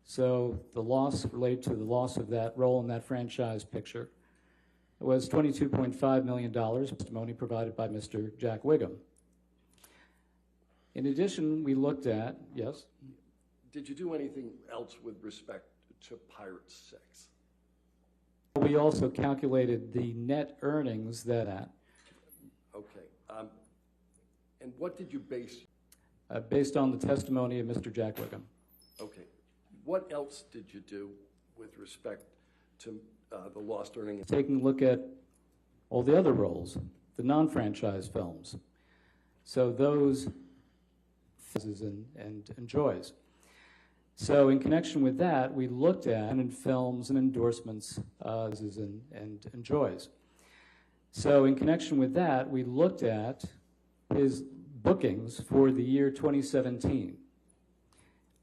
So the loss related to the loss of that role in that franchise picture. was $22.5 million, testimony provided by Mr. Jack Wiggum. In addition, we looked at, yes? Did you do anything else with respect to Pirate 6? We also calculated the net earnings that. Okay. And what did you base? Based on the testimony of Mr. Jack Wiggum. Okay. What else did you do with respect to the lost earnings? Taking a look at all the other roles, the non-franchise films. So those and enjoys. So in connection with that, we looked at in films and endorsements and enjoys. So in connection with that, we looked at his bookings for the year 2017.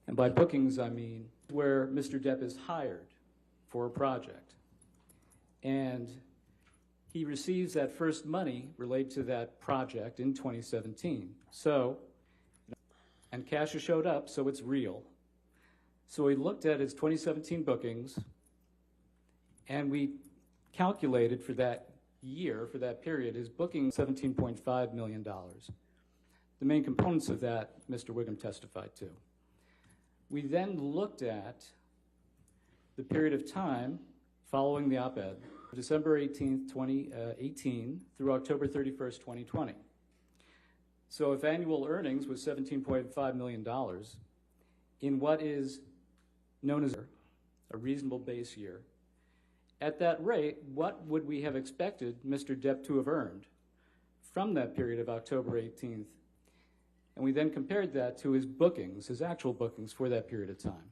And by bookings, I mean where Mr. Depp is hired for a project. And he receives that first money related to that project in 2017. So, and cash has showed up, so it's real. So we looked at his 2017 bookings, and we calculated for that year, for that period, his booking $17.5 million. The main components of that, Mr. Wiggum testified to. We then looked at the period of time following the op-ed, December 18th, 2018 through October 31st, 2020. So if annual earnings was $17.5 million, in what is known as a reasonable base year, at that rate, what would we have expected Mr. Depp to have earned from that period of October 18th? And we then compared that to his bookings, his actual bookings for that period of time.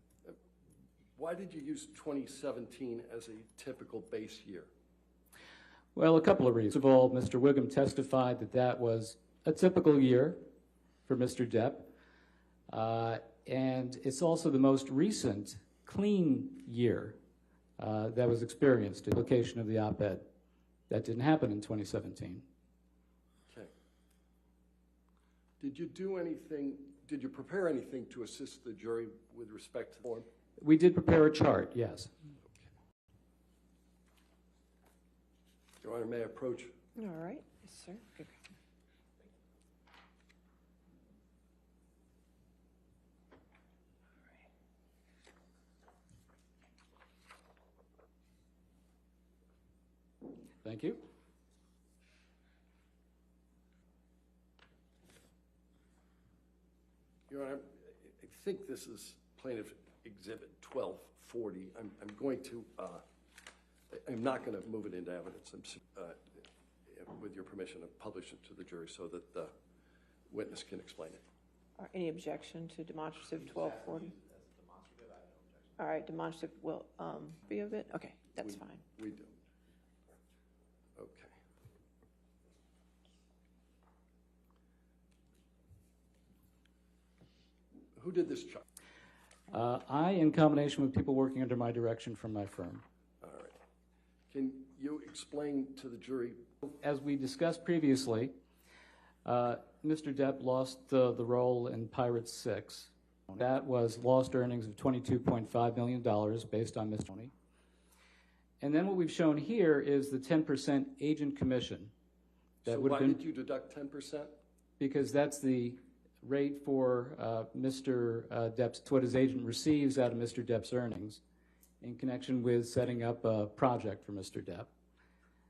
Why did you use 2017 as a typical base year? Well, a couple of reasons. First of all, Mr. Wiggum testified that that was a typical year for Mr. Depp. And it's also the most recent clean year that was experienced in the application of the op-ed. That didn't happen in 2017. Okay. Did you do anything, did you prepare anything to assist the jury with respect to the form? We did prepare a chart, yes. Okay. Your Honor, may I approach? All right. Yes, sir. Okay. Thank you. Your Honor, I think this is Plaintiff Exhibit 1240. I'm going to, I'm not going to move it into evidence. With your permission, I'll publish it to the jury so that the witness can explain it. Any objection to demonstrative 1240? All right, demonstrative will be of it? Okay, that's fine. We do. Okay. Who did this chart? I, in combination with people working under my direction from my firm. All right. Can you explain to the jury? As we discussed previously, Mr. Depp lost the role in Pirates 6. That was lost earnings of $22.5 million based on Mr. Tony. And then what we've shown here is the 10% agent commission. So why did you deduct 10%? Because that's the rate for Mr. Depp's, what his agent receives out of Mr. Depp's earnings in connection with setting up a project for Mr. Depp.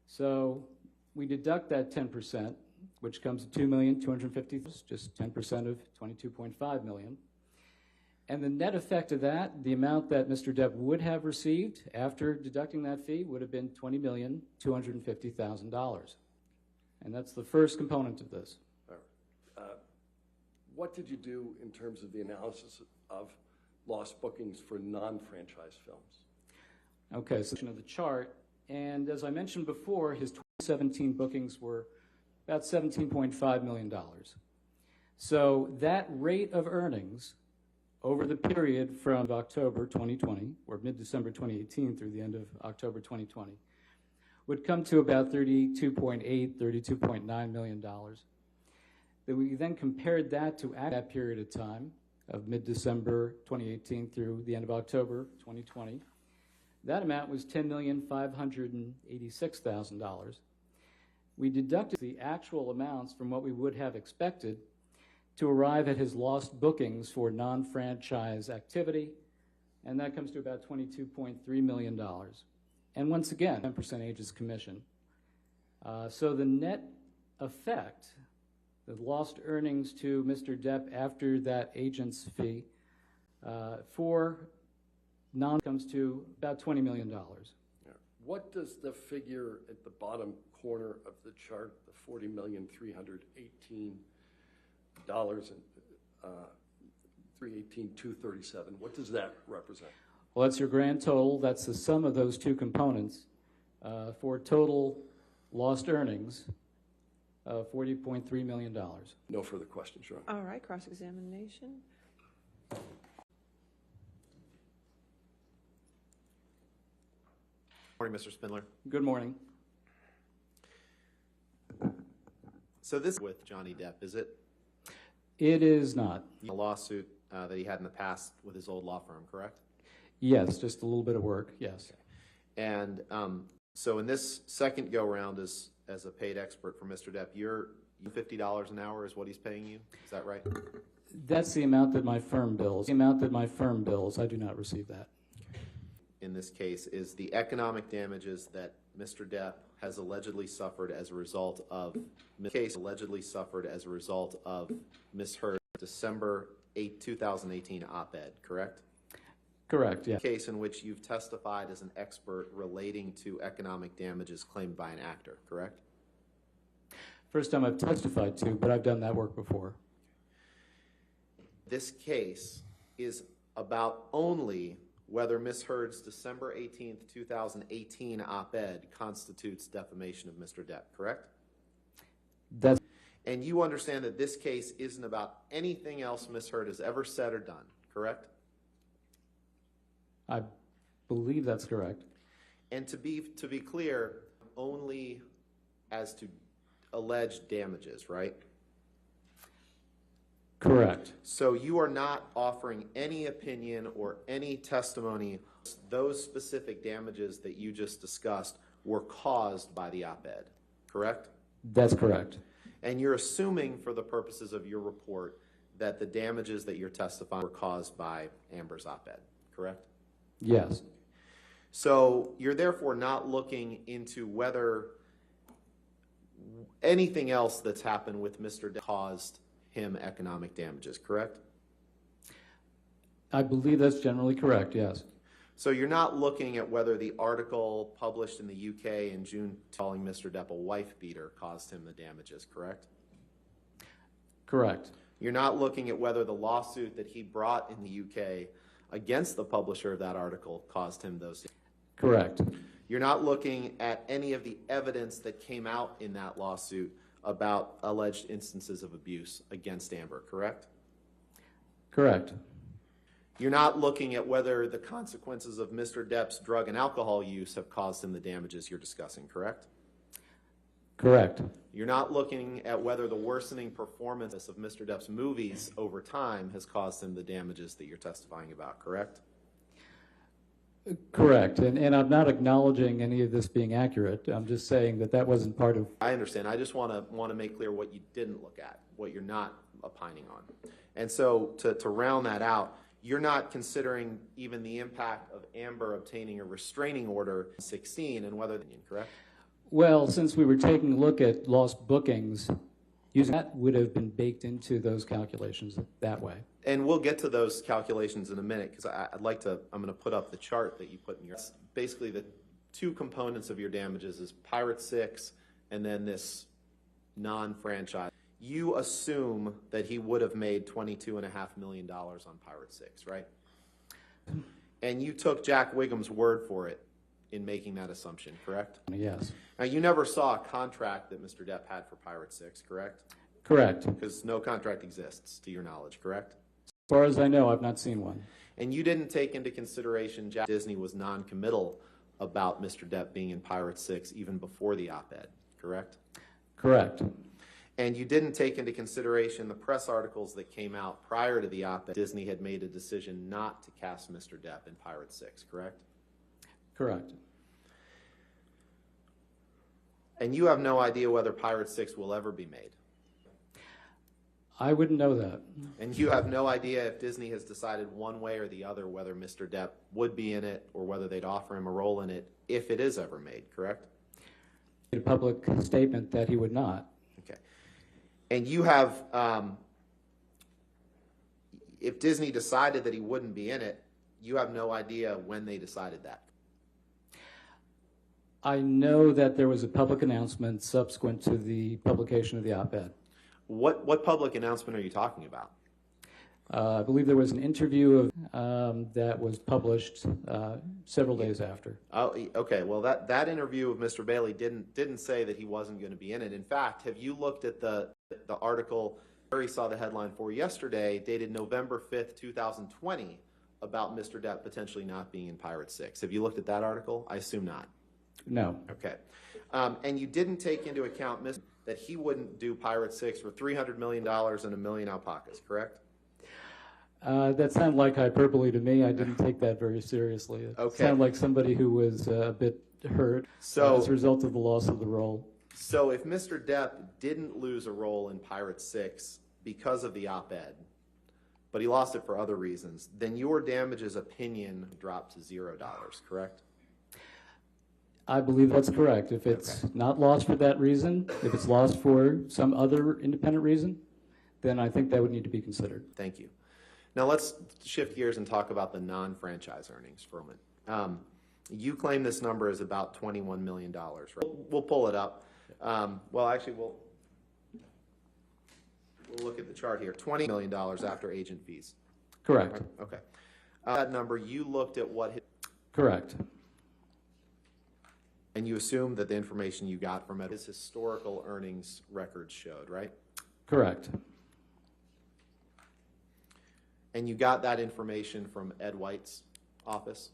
So we deduct that 10%, which comes to $2,250,000, just 10% of $22.5 million. And the net effect of that, the amount that Mr. Depp would have received after deducting that fee would have been $20,250,000. And that's the first component of this. All right. What did you do in terms of the analysis of lost bookings for non-franchise films? Okay, so of the chart, and as I mentioned before, his 2017 bookings were about $17.5 million. So that rate of earnings over the period from October 2020, or mid-December 2018 through the end of October 2020, would come to about $32.8, $32.9 million. Then we then compared that to that period of time of mid-December 2018 through the end of October 2020. That amount was $10,586,000. We deducted the actual amounts from what we would have expected to arrive at his lost bookings for non-franchise activity, and that comes to about $22.3 million. And once again, 10% agent's commission. So the net effect, the lost earnings to Mr. Depp after that agent's fee for comes to about $20 million. Yeah. What does the figure at the bottom corner of the chart, the $40,318 and $318,237, what does that represent? Well, that's your grand total. That's the sum of those two components for total lost earnings of $40.3 million. No further questions, Your Honor. All right, cross-examination. Morning, Mr. Spindler. Good morning. So this is with Johnny Depp, is it? It is not. A lawsuit that he had in the past with his old law firm, correct? Yes, just a little bit of work, yes. And so in this second go-round as a paid expert for Mr. Depp, you're $50 an hour is what he's paying you? Is that right? That's the amount that my firm bills. The amount that my firm bills, I do not receive that. In this case, is the economic damages that Mr. Depp has allegedly suffered as a result of Ms. Heard's December 8, 2018 op-ed, correct? Correct, yeah. Case in which you've testified as an expert relating to economic damages claimed by an actor, correct? First time I've testified to, but I've done that work before. This case is about only whether Ms. Heard's December 18, 2018 op-ed constitutes defamation of Mr. Depp, correct? That's And you understand that this case isn't about anything else Ms. Heard has ever said or done, correct? I believe that's correct. And to be clear, only as to alleged damages, right? Correct. So you are not offering any opinion or any testimony. Those specific damages that you just discussed were caused by the op-ed, correct? That's correct. And you're assuming for the purposes of your report that the damages that you're testifying were caused by Amber's op-ed, correct? Yes. So you're therefore not looking into whether anything else that's happened with Mr. Depp caused him economic damages, correct? I believe that's generally correct, yes. So you're not looking at whether the article published in the UK in June calling Mr. Depp a wife beater caused him the damages, correct? Correct. You're not looking at whether the lawsuit that he brought in the UK against the publisher of that article caused him those. Correct. You're not looking at any of the evidence that came out in that lawsuit about alleged instances of abuse against Amber, correct? Correct. You're not looking at whether the consequences of Mr. Depp's drug and alcohol use have caused him the damages you're discussing, correct? Correct. You're not looking at whether the worsening performance of Mr. Depp's movies over time has caused him the damages that you're testifying about, correct? Correct. And I'm not acknowledging any of this being accurate. I'm just saying that that wasn't part of. I understand. I just want to make clear what you didn't look at, what you're not opining on. And so to round that out, you're not considering even the impact of Amber obtaining a restraining order in 16 and whether, correct? Well, since we were taking a look at lost bookings, using that would have been baked into those calculations that way. And we'll get to those calculations in a minute because I'm going to put up the chart that you put in your, basically the two components of your damages is Pirate 6 and then this non-franchise. You assume that he would have made $22.5 million on Pirate 6, right? And you took Jack Wiggum's word for it in making that assumption, correct? Yes. Now, you never saw a contract that Mr. Depp had for Pirate 6, correct? Correct. Because no contract exists, to your knowledge, correct? As far as I know, I've not seen one. And you didn't take into consideration Disney was non-committal about Mr. Depp being in Pirate 6 even before the op-ed, correct? Correct. And you didn't take into consideration the press articles that came out prior to the op-ed. Disney had made a decision not to cast Mr. Depp in Pirate 6, correct? Correct. And you have no idea whether Pirate 6 will ever be made. I wouldn't know that. And you have no idea if Disney has decided one way or the other whether Mr. Depp would be in it or whether they'd offer him a role in it if it is ever made, correct? A public statement that he would not. Okay. And you have, if Disney decided that he wouldn't be in it, you have no idea when they decided that. I know that there was a public announcement subsequent to the publication of the op-ed. What public announcement are you talking about? I believe there was an interview that was published several days after. Oh, okay. Well, that interview of Mr. Bailey didn't say that he wasn't going to be in it. In fact, have you looked at the article Barry saw the headline for yesterday, dated November 5th, 2020, about Mr. Depp potentially not being in Pirate 6? Have you looked at that article? I assume not. No. Okay. And you didn't take into account that he wouldn't do Pirate 6 for $300 million and a million alpacas, correct? That sounded like hyperbole to me. I didn't take that very seriously. It Okay. sounded like somebody who was a bit hurt as a result of the loss of the role. So if Mr. Depp didn't lose a role in Pirate 6 because of the op-ed, but he lost it for other reasons, then your damages opinion dropped to $0, correct? I believe that's correct. If it's not lost for that reason, if it's lost for some other independent reason, then I think that would need to be considered. Thank you. Now let's shift gears and talk about the non-franchise earnings for a moment. You claim this number is about $21 million, right? We'll pull it up. Well, actually, we'll look at the chart here. $20 million after agent fees. Correct. Right? Okay. That number, you looked at what... Correct. And you assumed that the information you got from his historical earnings records showed, right? Correct. And you got that information from Ed White's office?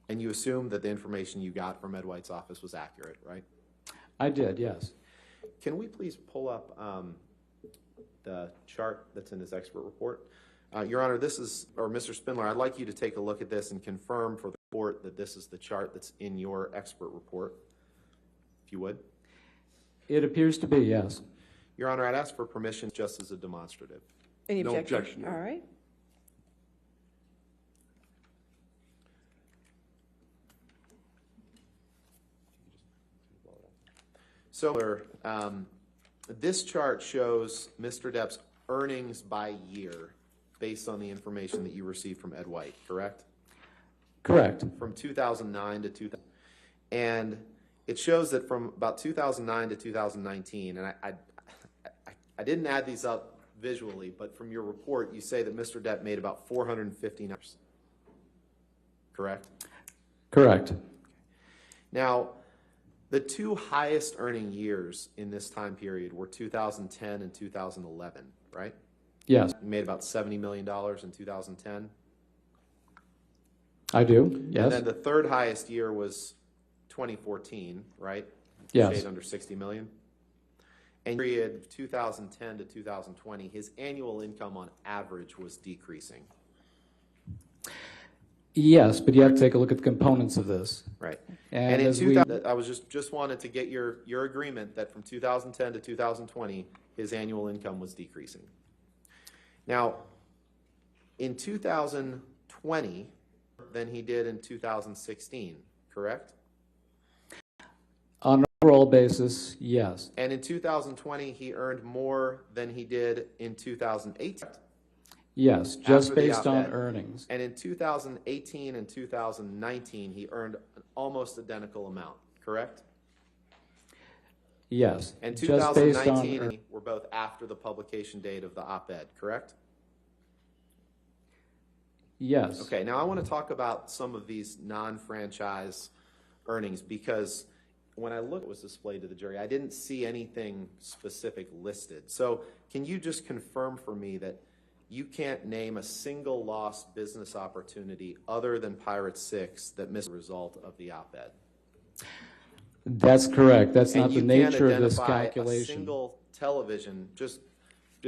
And you assumed that the information you got from Ed White's office was accurate, right? I did, yes. Can we please pull up the chart that's in this expert report? Your Honor, this is, or Mr. Spindler, I'd like you to take a look at this and confirm for the court that this is the chart that's in your expert report, if you would. It appears to be, yes. Your Honor, I'd ask for permission just as a demonstrative. Any No objection? objection. All right. So, this chart shows Mr. Depp's earnings by year based on the information that you received from Ed White, correct? Correct. From 2009 to 2000. And it shows that from about 2009 to 2019, and I didn't add these up visually, but from your report, you say that Mr. Depp made about $450, correct? Correct. Now, the two highest earning years in this time period were 2010 and 2011, right? Yes. You made about $70 million in 2010. I do, yes. And then the third highest year was 2014, right? Yes. Shade under 60 million. And period 2010 to 2020, his annual income on average was decreasing. Yes, but you have to take a look at the components of this. Right. And in as 2000, I was just wanted to get your agreement that from 2010 to 2020, his annual income was decreasing. Now, in 2020, than he did in 2016, correct? On an overall basis, yes. And in 2020, he earned more than he did in 2018. Yes, just After the based on op-ed. earnings. And in 2018 and 2019, he earned an almost identical amount, correct? Yes, And just based on 2019 were both after the publication date of the op-ed, correct? yes. Okay, now I want to talk about some of these non-franchise earnings because when I looked at what was displayed to the jury, I didn't see anything specific listed. So can you just confirm for me that you can't name a single lost business opportunity other than Pirate 6 that missed the result of the op-ed? That's correct. That's And not the you can't nature of this identify calculation. a single television, just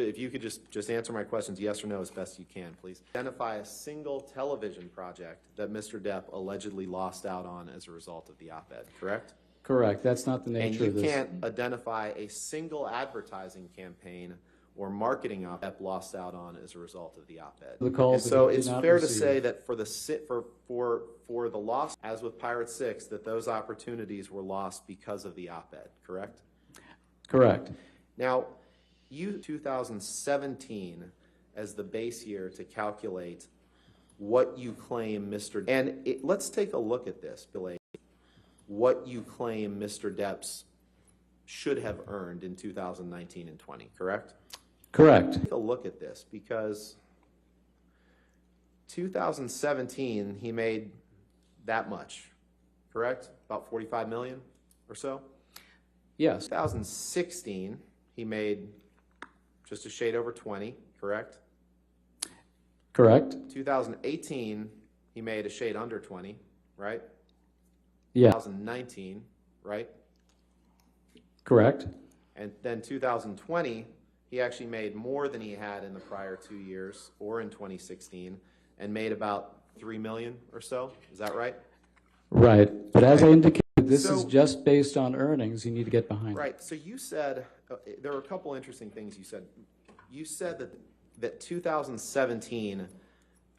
If you could just answer my questions, yes or no, as best you can, please. Identify a single television project that Mr. Depp allegedly lost out on as a result of the op-ed, correct? Correct. That's not the And nature you of this. can't identify a single advertising campaign or marketing op-ed lost out on as a result of the op-ed. The calls And that so he did it's not fair to receive. say that for the loss, as with Pirate 6, that those opportunities were lost because of the op-ed, correct? Correct. Now, you 2017 as the base year to calculate what you claim Mr. And let's take a look at this, Billy. What you claim Mr. Depp's should have earned in 2019 and 20, correct? Correct. Take a look at this because 2017 he made that much, correct? About 45 million or so? Yes. 2016 he made just a shade over 20, correct? Correct. 2018 he made a shade under 20, right? Yeah. 2019, right? Correct. And then 2020, he actually made more than he had in the prior 2 years or in 2016 and made about 3 million or so. Is that right? Right. But as I indicated, this So- is just based on earnings. You need to get behind it. Right. So you said, there were a couple interesting things you said. You said that 2017,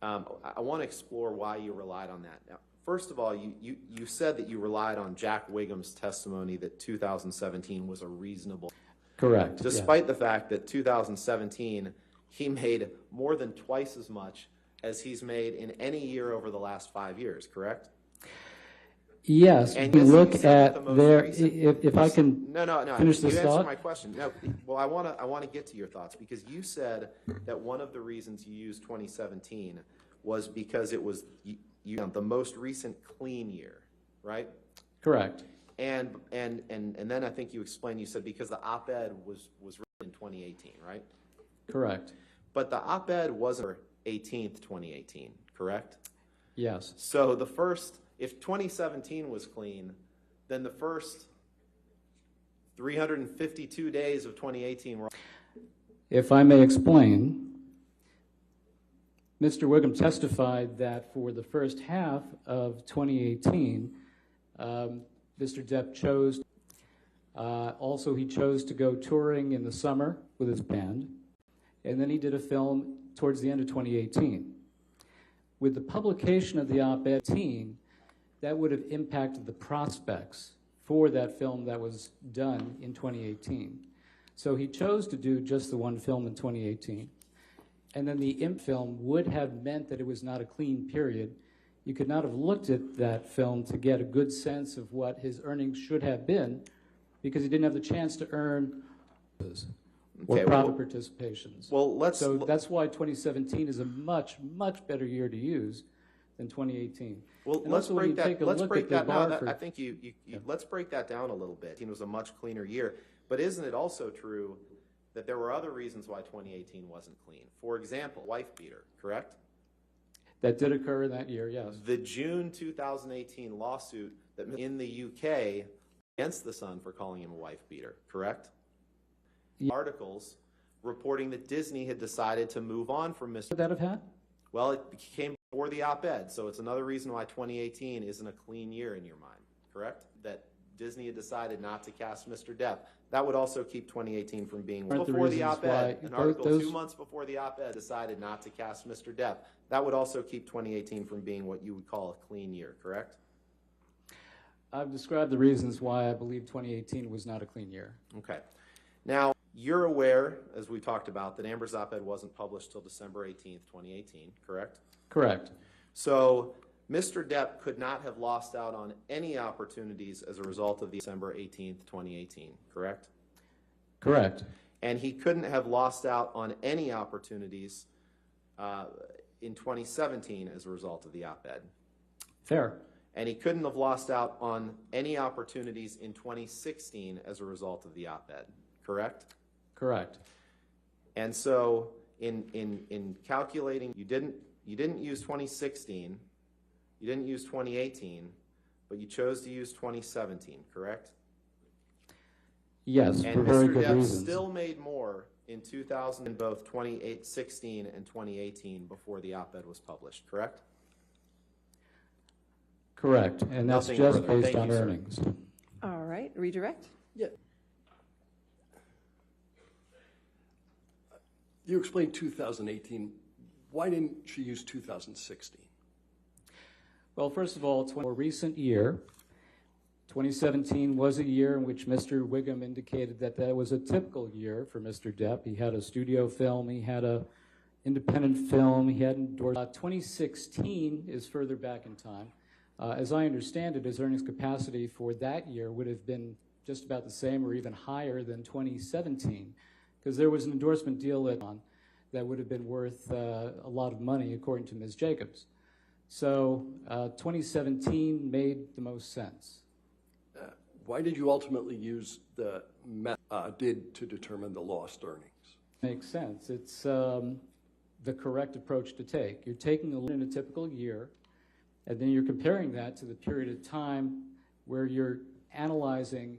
I want to explore why you relied on that. Now, first of all, you said that you relied on Jack Wiggum's testimony that 2017 was a reasonable. Correct. Despite the fact that 2017, he made more than twice as much as he's made in any year over the last 5 years, correct? Yes. And You yes, look you said that at the most their, recent- if I can No. finish You this answered thought. my question. No. Well, I want to get to your thoughts because you said that one of the reasons you used 2017 was because it was the most recent clean year, right? Correct. And then I think you explained. You said because the op-ed was written in 2018, right? Correct. But the op-ed wasn't 18th, 2018, correct? Yes. So the first, if 2017 was clean, then the first 352 days of 2018 were. If I may explain, Mr. Wiggum testified that for the first half of 2018, Mr. Depp chose, also he chose to go touring in the summer with his band, and then he did a film towards the end of 2018. With the publication of the op-ed, that would have impacted the prospects for that film that was done in 2018. So he chose to do just the one film in 2018. And then the imp film would have meant that it was not a clean period. You could not have looked at that film to get a good sense of what his earnings should have been because he didn't have the chance to earn or Okay, profit well- participations. Well, So that's why 2017 is a much, much better year to use than 2018. Well, And let's also when break you that. take a Let's look break at the that down. bar for- I think let's break that down a little bit. It was a much cleaner year, but isn't it also true that there were other reasons why 2018 wasn't clean? For example, wife beater, correct? That did occur in that year, yes. The June 2018 lawsuit that in the UK against the Sun for calling him a wife beater, correct? Yeah. Articles reporting that Disney had decided to move on from Mr. Would that have had? Well, it came before the op-ed, so it's another reason why 2018 isn't a clean year in your mind, correct? That Disney had decided not to cast Mr. Depp. That would also keep 2018 from being Aren't the before the reasons op-ed. why- An article those- 2 months before the op-ed decided not to cast Mr. Depp. That would also keep 2018 from being what you would call a clean year, correct? I've described the reasons why I believe 2018 was not a clean year. Okay. Now, you're aware, as we talked about, that Amber's op-ed wasn't published till December 18th, 2018, correct? Correct. So Mr. Depp could not have lost out on any opportunities as a result of the December 18th, 2018, correct? Correct. And he couldn't have lost out on any opportunities in 2017 as a result of the op-ed. Fair. And he couldn't have lost out on any opportunities in 2016 as a result of the op-ed, correct? Correct. And so in calculating, you didn't use 2016, you didn't use 2018, but you chose to use 2017, correct? Yes, And for very Mr. good Depp reasons. still made more in 2000 in both 2016 and 2018 before the op-ed was published, correct? Correct, and that's Nothing just further. based Thank on you, sir. earnings. All right, redirect. Yeah. You explained 2018. Why didn't you use 2016? Well, first of all, it's a more recent year. 2017 was a year in which Mr. Wiggum indicated that that was a typical year for Mr. Depp. He had a studio film, he had a independent film, he had endorsed. 2016 is further back in time. As I understand it, his earnings capacity for that year would have been just about the same or even higher than 2017, because there was an endorsement deal that would have been worth a lot of money, according to Ms. Jacobs. So 2017 made the most sense. Why did you ultimately use the method to determine the lost earnings? Makes sense. It's the correct approach to take. You're taking a look in a typical year, and then you're comparing that to the period of time where you're analyzing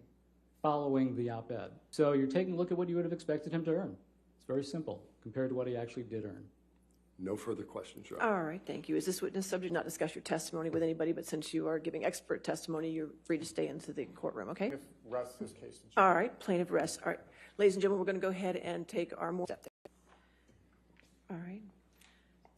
following the op-ed. So you're taking a look at what you would have expected him to earn. It's very simple compared to what he actually did earn. No further questions, Your Honor. All right, thank you. Is this witness subject to not discuss your testimony with anybody, but since you are giving expert testimony, you're free to stay into the courtroom, okay? If rests this case. All right, plaintiff rests. All right, ladies and gentlemen, we're going to go ahead and take our more step there. All right.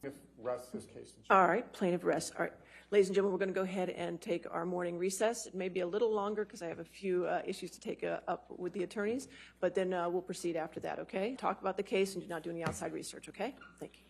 If rests this case. All right, plaintiff rests. All right, ladies and gentlemen, we're going to go ahead and take our morning recess. It may be a little longer because I have a few issues to take up with the attorneys, but then we'll proceed after that, okay? Talk about the case and do not do any outside research, okay? Thank you.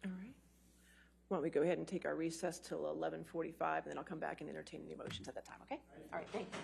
All right. Why don't we go ahead and take our recess till 11:45, and then I'll come back and entertain any motions at that time, okay? All right, thank you.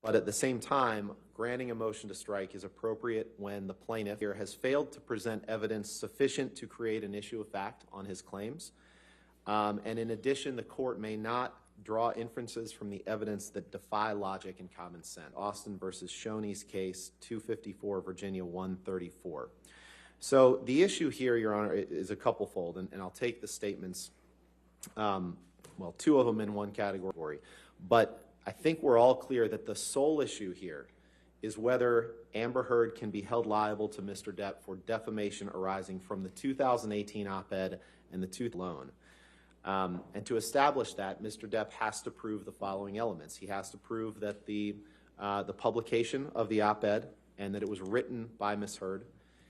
But at the same time, granting a motion to strike is appropriate when the plaintiff here has failed to present evidence sufficient to create an issue of fact on his claims. And in addition, the court may not draw inferences from the evidence that defy logic and common sense. Austin versus Shoney's case, 254, Virginia 134. So the issue here, Your Honor, is a couple-fold, and I'll take the statements, well, two of them in one category. But I think we're all clear that the sole issue here is whether Amber Heard can be held liable to Mr. Depp for defamation arising from the 2018 op-ed and the loan. And to establish that, Mr. Depp has to prove the following elements. He has to prove that the publication of the op-ed and that it was written by Ms. Heard.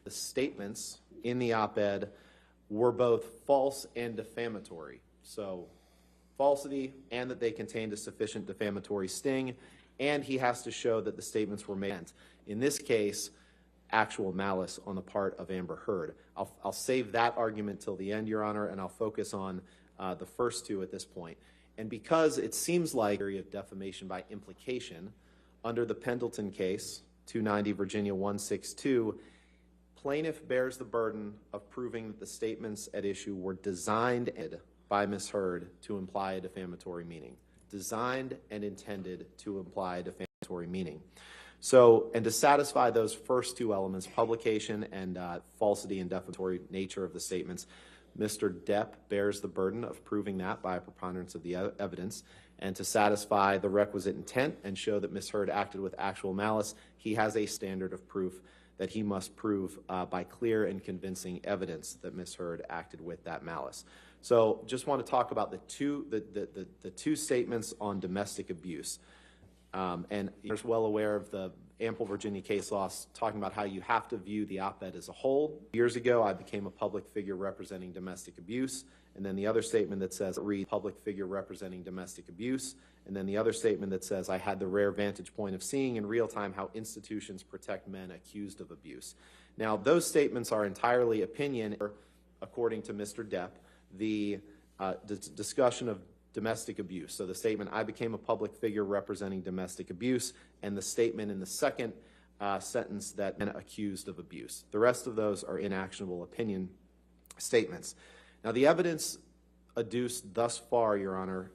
The statements in the op-ed were both false and defamatory. So falsity and that they contained a sufficient defamatory sting, and he has to show that the statements were made. In this case, actual malice on the part of Amber Heard. I'll save that argument till the end, Your Honor, and I'll focus on the first two at this point. And because it seems like area of defamation by implication, under the Pendleton case, 290 Virginia 162, plaintiff bears the burden of proving that the statements at issue were designed by Ms. Heard to imply a defamatory meaning. Designed and intended to imply a defamatory meaning. So, and to satisfy those first two elements, publication and falsity and defamatory nature of the statements, Mr. Depp bears the burden of proving that by a preponderance of the evidence. And to satisfy the requisite intent and show that Ms. Heard acted with actual malice, he has a standard of proof that he must prove by clear and convincing evidence that Ms. Heard acted with that malice. So just want to talk about the two statements on domestic abuse. And you're well aware of the ample Virginia case law talking about how you have to view the op-ed as a whole. Years ago, I became a public figure representing domestic abuse. And then the other statement that says, read public figure representing domestic abuse. And then the other statement that says, I had the rare vantage point of seeing in real time how institutions protect men accused of abuse. Now, those statements are entirely opinion, according to Mr. Depp, the discussion of domestic abuse. So the statement, I became a public figure representing domestic abuse, and the statement in the second sentence that men accused of abuse. The rest of those are inactionable opinion statements. Now, the evidence adduced thus far, Your Honor,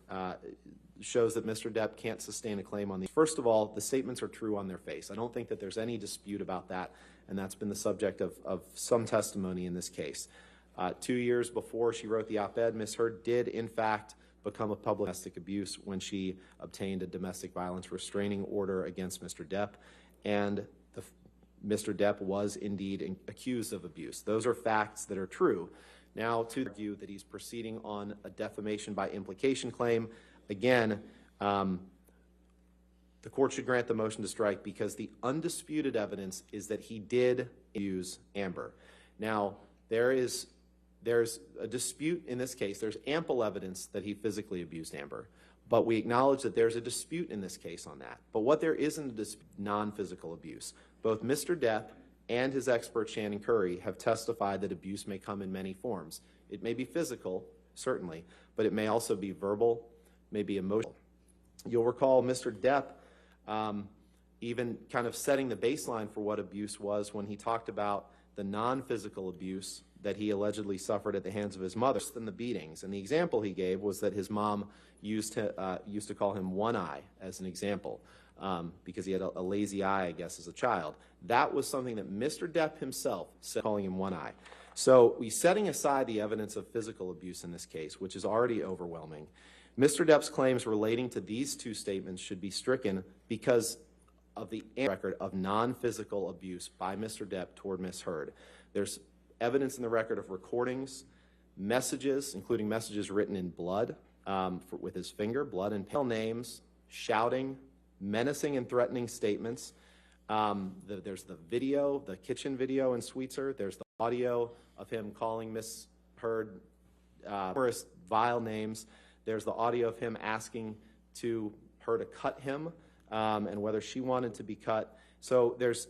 shows that Mr. Depp can't sustain a claim on these. First of all, the statements are true on their face. I don't think that there's any dispute about that, and that's been the subject of some testimony in this case. 2 years before she wrote the op-ed, Ms. Heard did, in fact, become a public domestic abuse when she obtained a domestic violence restraining order against Mr. Depp, and Mr. Depp was indeed accused of abuse. Those are facts that are true. Now, to argue that he's proceeding on a defamation by implication claim, again, the court should grant the motion to strike because the undisputed evidence is that he did abuse Amber. Now, there's a dispute in this case. There's ample evidence that he physically abused Amber, but we acknowledge that there's a dispute in this case on that. But what there isn't is non-physical abuse. Both Mr. Depp and his expert Shannon Curry have testified that abuse may come in many forms. It may be physical, certainly, but it may also be verbal, may be emotional. You'll recall Mr. Depp even kind of setting the baseline for what abuse was when he talked about the non-physical abuse that he allegedly suffered at the hands of his mother than the beatings. And the example he gave was that his mom used to call him One Eye as an example because he had a lazy eye, I guess, as a child. That was something that Mr. Depp himself said, calling him One Eye. So we setting aside the evidence of physical abuse in this case, which is already overwhelming, Mr. Depp's claims relating to these two statements should be stricken because of the record of non-physical abuse by Mr. Depp toward Ms. Heard. There's evidence in the record of recordings, messages, including messages written in blood with his finger, blood and pale names, shouting, menacing and threatening statements. There's the video, the kitchen video in Sweetser. There's the audio of him calling Ms. Heard numerous vile names. There's the audio of him asking her to cut him and whether she wanted to be cut. So there's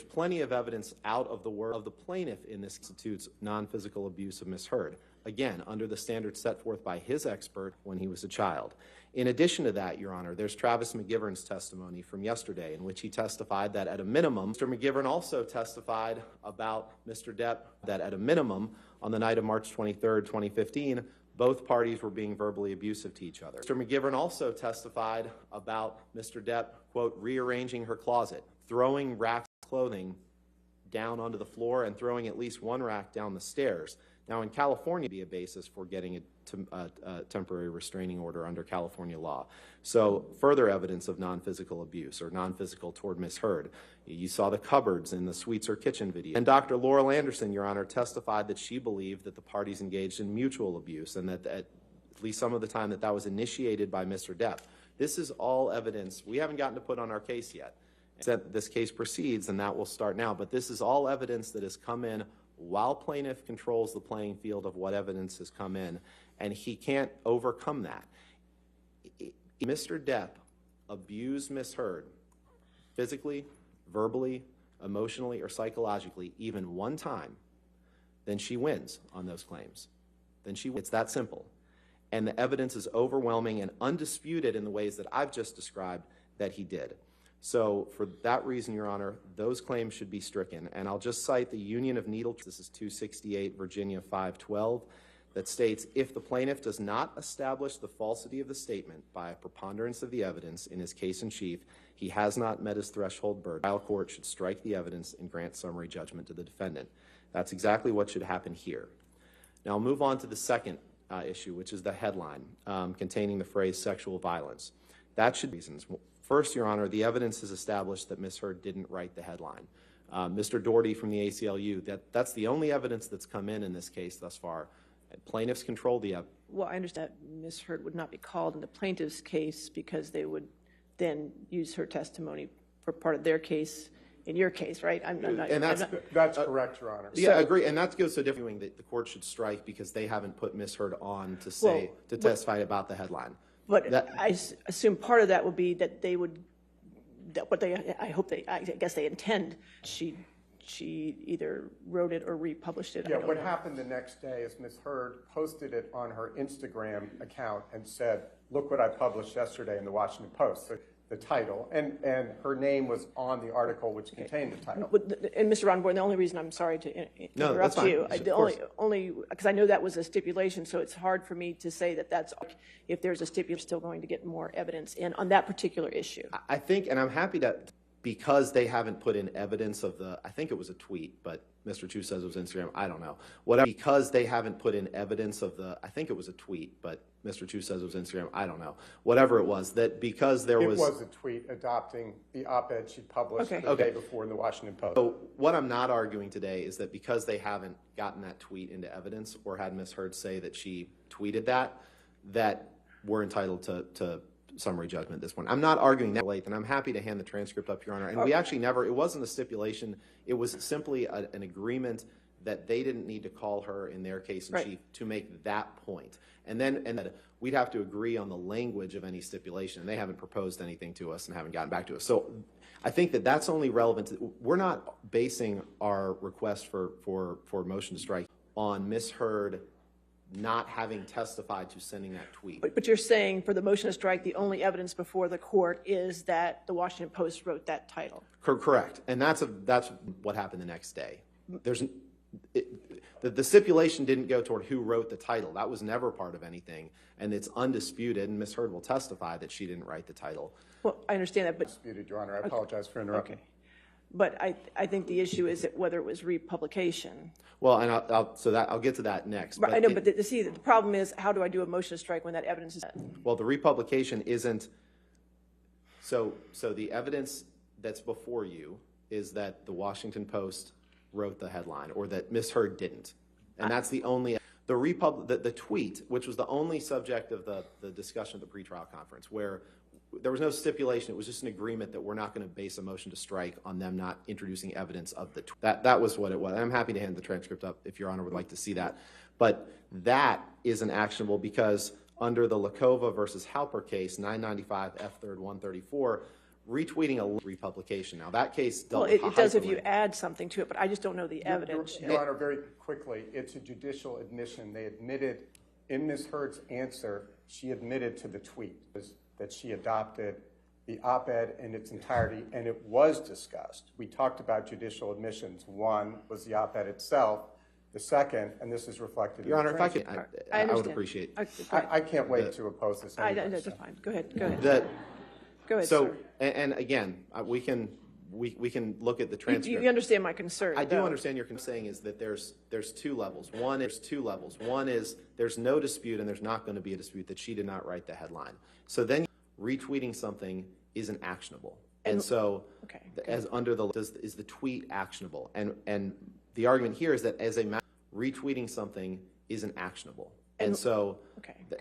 plenty of evidence out of the work of the plaintiff in this constitutes non-physical abuse of Ms. Heard. again, under the standards set forth by his expert when he was a child. In addition to that, Your Honor, there's Travis McGivern's testimony from yesterday in which he testified that at a minimum, Mr. McGivern also testified about Mr. Depp that at a minimum, on the night of March 23rd, 2015, both parties were being verbally abusive to each other. Mr. McGivern also testified about Mr. Depp, quote, rearranging her closet, throwing racks of clothing down onto the floor and throwing at least one rack down the stairs. Now, in California, be a basis for getting a temporary restraining order under California law. So, further evidence of non-physical abuse or non-physical toward Ms. Heard. You saw the cupboards in the suites or kitchen video. And Dr. Laurel Anderson, Your Honor, testified that she believed that the parties engaged in mutual abuse and that at least some of the time that was initiated by Mr. Depp. This is all evidence. We haven't gotten to put on our case yet. Except this case proceeds, and that will start now. But this is all evidence that has come in while plaintiff controls the playing field of what evidence has come in, and he can't overcome that. Mr. Depp abused Ms. Heard physically, verbally, emotionally, or psychologically even one time, then she wins on those claims. It's that simple. And the evidence is overwhelming and undisputed in the ways that I've just described that he did. So for that reason, Your Honor, those claims should be stricken. And I'll just cite the Union of Needle, this is 268 Virginia 512, that states, if the plaintiff does not establish the falsity of the statement by a preponderance of the evidence in his case in chief, he has not met his threshold burden. The trial court should strike the evidence and grant summary judgment to the defendant. That's exactly what should happen here. Now I'll move on to the second issue, which is the headline containing the phrase sexual violence. That should be reasons. First, Your Honor, the evidence has established that Ms. Heard didn't write the headline. Mr. Doherty from the ACLU, that's the only evidence that's come in this case thus far. Plaintiffs control the evidence. Well, I understand Ms. Heard would not be called in the plaintiff's case because they would then use her testimony for part of their case in your case, right? That's correct, Your Honor. Yeah, I agree, and that goes so different that the court should strike because they haven't put Ms. Heard on to say, to testify about the headline. But I assume part of that would be that they would, I guess they intend she either wrote it or republished it. Yeah, what happened the next day is Ms. Heard posted it on her Instagram account and said, look what I published yesterday in the Washington Post, the title, and her name was on the article which contained the title. And Mr. Ronborn, the only reason I'm sorry to interrupt you, only because I know that was a stipulation, so it's hard for me to say that that's, if there's a stipulation, still going to get more evidence in on that particular issue. I think, and I'm happy to, because they haven't put in evidence of the, I think it was a tweet, but Mr. Chu says it was Instagram, I don't know. Whatever, because they haven't put in evidence of the, I think it was a tweet, but Mr. Chu says it was Instagram, I don't know. Whatever it was, that because there was... It was a tweet adopting the op-ed she published the day before in the Washington Post. So what I'm not arguing today is that because they haven't gotten that tweet into evidence or had Ms. Heard say that she tweeted that we're entitled to summary judgment at this point. I'm not arguing that late, and I'm happy to hand the transcript up, Your Honor. And we actually never, it wasn't a stipulation, it was simply an agreement that they didn't need to call her in their case in chief to make that point. And then we'd have to agree on the language of any stipulation, and they haven't proposed anything to us and haven't gotten back to us. So I think that that's only relevant to, we're not basing our request for motion to strike on Ms. Heard not having testified to sending that tweet. But you're saying for the motion to strike, the only evidence before the court is that the Washington Post wrote that title. Correct. And that's what happened the next day. The stipulation didn't go toward who wrote the title. That was never part of anything. And it's undisputed, and Ms. Heard will testify that she didn't write the title. Well, I understand that, but... Disputed, Your Honor. I apologize for interrupting. Okay. But I think the issue is that whether it was republication. Well, and I'll get to that next. But I know, but see, the problem is, how do I do a motion to strike when that evidence is... Well, the republication isn't... So the evidence that's before you is that the Washington Post wrote the headline, or that Ms. Heard didn't. And that's the only... The tweet, which was the only subject of the discussion at the pretrial conference, where there was no stipulation, it was just an agreement that we're not going to base a motion to strike on them not introducing evidence of the tweet. That was what it was. I'm happy to hand the transcript up if Your Honor would like to see that. But that isn't actionable because under the Lakova versus Halper case, 995 F3rd 134, retweeting a republication. Now, that case dealt Well, with it does if you hyperlink. add something to it, but I just don't know the evidence. Your Honor, very quickly, it's a judicial admission. They admitted in Ms. Heard's answer, she admitted to the tweet that she adopted the op-ed in its entirety, and it was discussed. We talked about judicial admissions. One was the op-ed itself. The second, and this is reflected Your in Honor, the if I could, transcript. I would appreciate. I can't wait to oppose this. anyway, That's so. fine. Go ahead. Go ahead. That, Go ahead, so, sir. and again, we can look at the transcript. You understand my concern. I do though. understand your saying is that there's two levels. One is there's no dispute and there's not going to be a dispute that she did not write the headline. So then retweeting something isn't actionable. And so okay, as under the is the tweet actionable? And the argument here is that as a matter, retweeting something isn't actionable. And so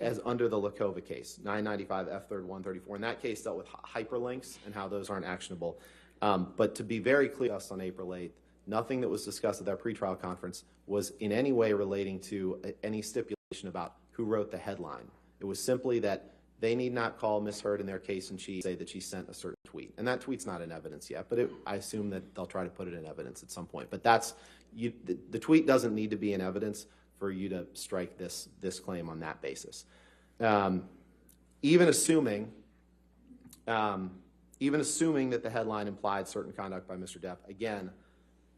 as under the Lakova case, 995 F3rd 134, in that case dealt with hyperlinks and how those aren't actionable. But to be very clear, on April 8th, nothing that was discussed at that pretrial conference was in any way relating to any stipulation about who wrote the headline. It was simply that they need not call Ms. Heard in their case and she say that she sent a certain tweet. And that tweet's not in evidence yet, but I assume that they'll try to put it in evidence at some point. But the tweet doesn't need to be in evidence for you to strike this claim on that basis. Even assuming that the headline implied certain conduct by Mr. Depp, again,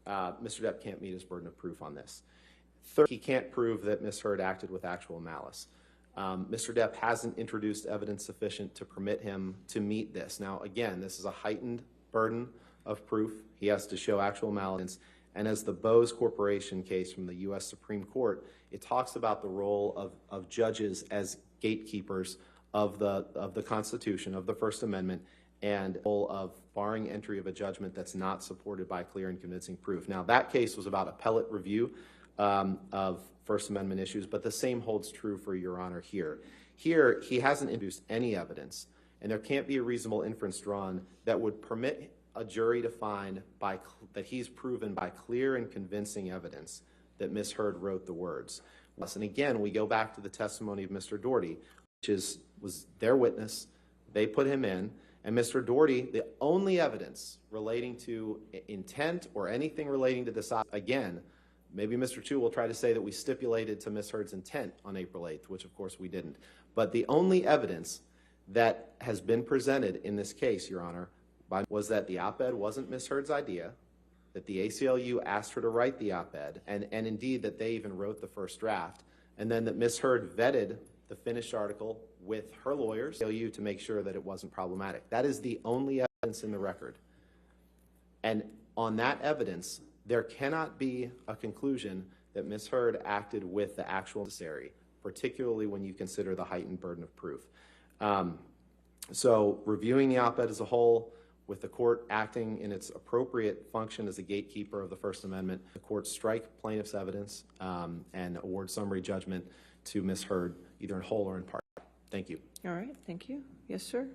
Mr. Depp can't meet his burden of proof on this. Third, he can't prove that Ms. Heard acted with actual malice. Mr. Depp hasn't introduced evidence sufficient to permit him to meet this. Now, again, this is a heightened burden of proof. He has to show actual malice. And as the Bose Corporation case from the U.S. Supreme Court, it talks about the role of judges as gatekeepers of the Constitution, of the First Amendment, and the role of barring entry of a judgment that's not supported by clear and convincing proof. Now, that case was about appellate review of First Amendment issues, but the same holds true for Your Honor here. Here, he hasn't introduced any evidence, and there can't be a reasonable inference drawn that would permit a jury to find that he's proven by clear and convincing evidence that Ms. Heard wrote the words. And again, we go back to the testimony of Mr. Doherty, which was their witness. They put him in, and Mr. Doherty, the only evidence relating to intent or anything relating to this, again, maybe Mr. Chu will try to say that we stipulated to Ms. Heard's intent on April 8th, which of course we didn't. But the only evidence that has been presented in this case, Your Honor, was that the op-ed wasn't Ms. Heard's idea, that the ACLU asked her to write the op-ed, and indeed that they even wrote the first draft, and then that Ms. Heard vetted the finished article with her lawyers, ACLU, to make sure that it wasn't problematic. That is the only evidence in the record. And on that evidence, there cannot be a conclusion that Ms. Heard acted with the actual necessary, particularly when you consider the heightened burden of proof. So reviewing the op-ed as a whole, with the court acting in its appropriate function as a gatekeeper of the First Amendment, the court strike plaintiff's evidence and award summary judgment to Ms. Heard, either in whole or in part. Thank you. All right, thank you. Yes, sir.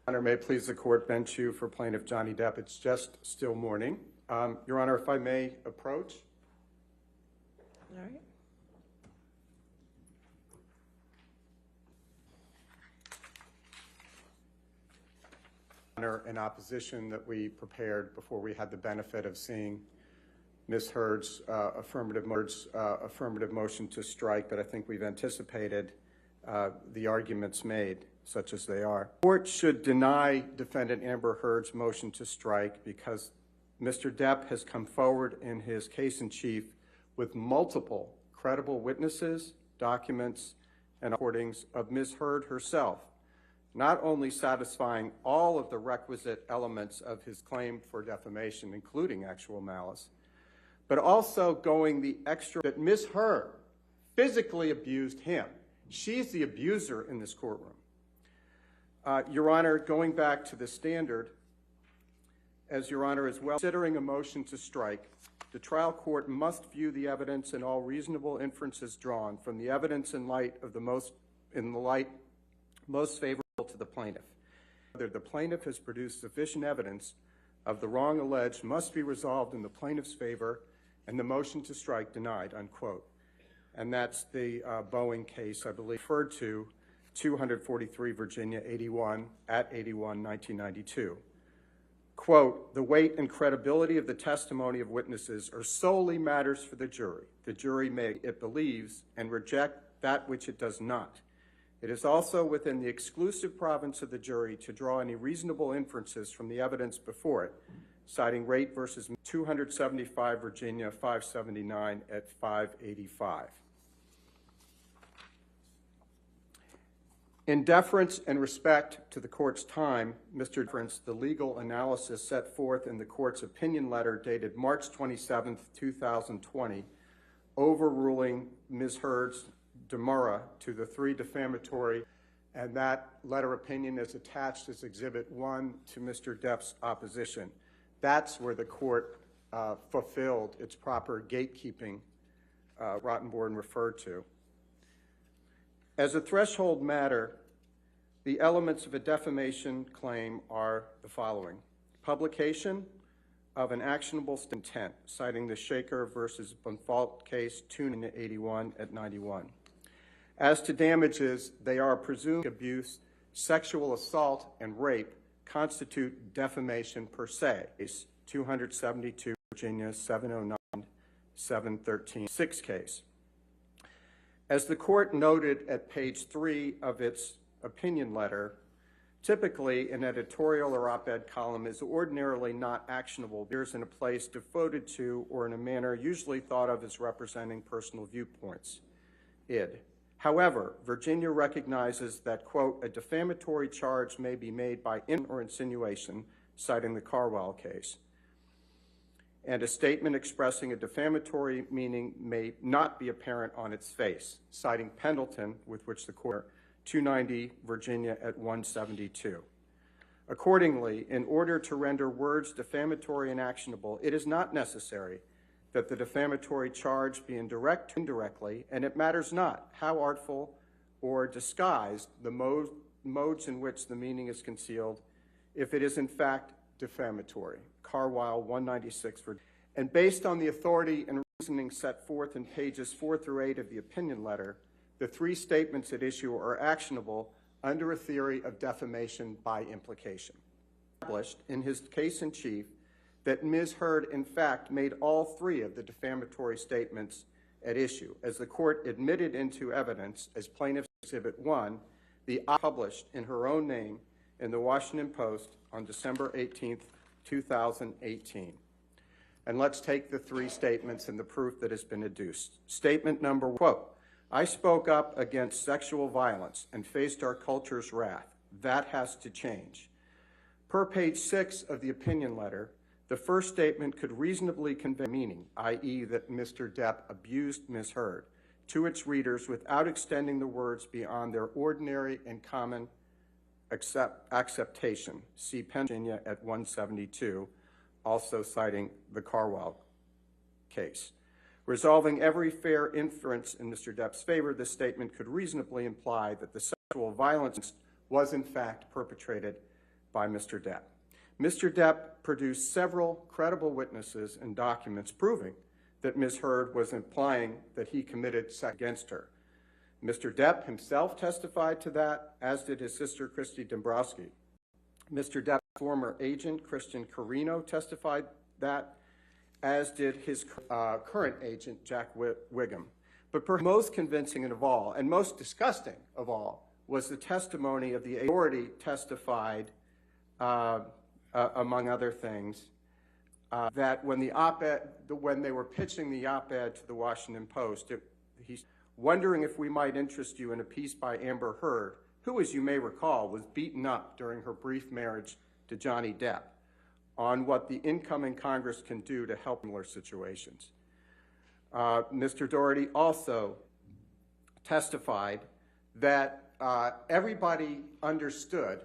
Honor, may it please the court, Ben Chu for plaintiff Johnny Depp. It's just still morning. Your Honor, if I may approach. All right. An opposition that we prepared before we had the benefit of seeing Ms. Heard's affirmative motion to strike, but I think we've anticipated the arguments made, such as they are. The court should deny defendant Amber Heard's motion to strike because Mr. Depp has come forward in his case in chief with multiple credible witnesses, documents, and recordings of Ms. Heard herself, not only satisfying all of the requisite elements of his claim for defamation, including actual malice, but also going the extra that Ms. Heard physically abused him. She's the abuser in this courtroom. Your Honor, going back to the standard, as Your Honor is well, considering a motion to strike, the trial court must view the evidence and all reasonable inferences drawn from the evidence in light most favorable to the plaintiff. Whether the plaintiff has produced sufficient evidence of the wrong alleged must be resolved in the plaintiff's favor and the motion to strike denied, unquote. And that's the Boeing case, I believe, referred to 243 Virginia 81 at 81, 1992. Quote, the weight and credibility of the testimony of witnesses are solely matters for the jury. The jury may, it believes, and reject that which it does not. It is also within the exclusive province of the jury to draw any reasonable inferences from the evidence before it, citing Rate versus 275 Virginia 579 at 585. In deference and respect to the court's time, Mr. Deference, the legal analysis set forth in the court's opinion letter dated March 27, 2020, overruling Ms. Heard's demurrer to the 3 defamatory, and that letter opinion is attached as Exhibit 1 to Mr. Depp's opposition. That's where the court fulfilled its proper gatekeeping Rottenborn referred to. As a threshold matter, the elements of a defamation claim are the following. Publication of an actionable intent, citing the Shaker versus Bonfault case 281 at 91. As to damages, they are presumed abuse, sexual assault, and rape constitute defamation per se. 272 Virginia 709 713 6 case. As the court noted at page 3 of its opinion letter, typically an editorial or op-ed column is ordinarily not actionable. Appears in a place devoted to or in a manner usually thought of as representing personal viewpoints. However, Virginia recognizes that, quote, a defamatory charge may be made by or insinuation, citing the Carwell case, and a statement expressing a defamatory meaning may not be apparent on its face, citing Pendleton, with which the court 290 Virginia at 172. Accordingly, in order to render words defamatory and actionable, it is not necessary that the defamatory charge be indirectly, and it matters not how artful or disguised the modes in which the meaning is concealed, if it is in fact defamatory. Carwell 196. And based on the authority and reasoning set forth in pages 4 through 8 of the opinion letter, the 3 statements at issue are actionable under a theory of defamation by implication. Established in his case in chief that Ms. Heard in fact made all 3 of the defamatory statements at issue. As the court admitted into evidence as Plaintiff's Exhibit 1, the published in her own name in the Washington Post on December 18th, 2018. And let's take the 3 statements and the proof that has been adduced. Statement number 1, quote, I spoke up against sexual violence and faced our culture's wrath. That has to change. Per page 6 of the opinion letter, the first statement could reasonably convey meaning, i.e. that Mr. Depp abused Ms. Heard, to its readers without extending the words beyond their ordinary and common acceptation. See Virginia at 172, also citing the Carwell case. Resolving every fair inference in Mr. Depp's favor, this statement could reasonably imply that the sexual violence was in fact perpetrated by Mr. Depp. Mr. Depp produced several credible witnesses and documents proving that Ms. Heard was implying that he committed sex against her. Mr. Depp himself testified to that, as did his sister, Christy Dombrowski. Mr. Depp's former agent, Christian Carino, testified that, as did his current agent, Jack Wiggum. But perhaps most convincing of all, and most disgusting of all, was the testimony of the authority testified, among other things, that when the op-ed, when they were pitching the op-ed to the Washington Post, he's wondering if we might interest you in a piece by Amber Heard, who, as you may recall, was beaten up during her brief marriage to Johnny Depp, on what the incoming Congress can do to help similar situations. Mr. Doherty also testified that everybody understood,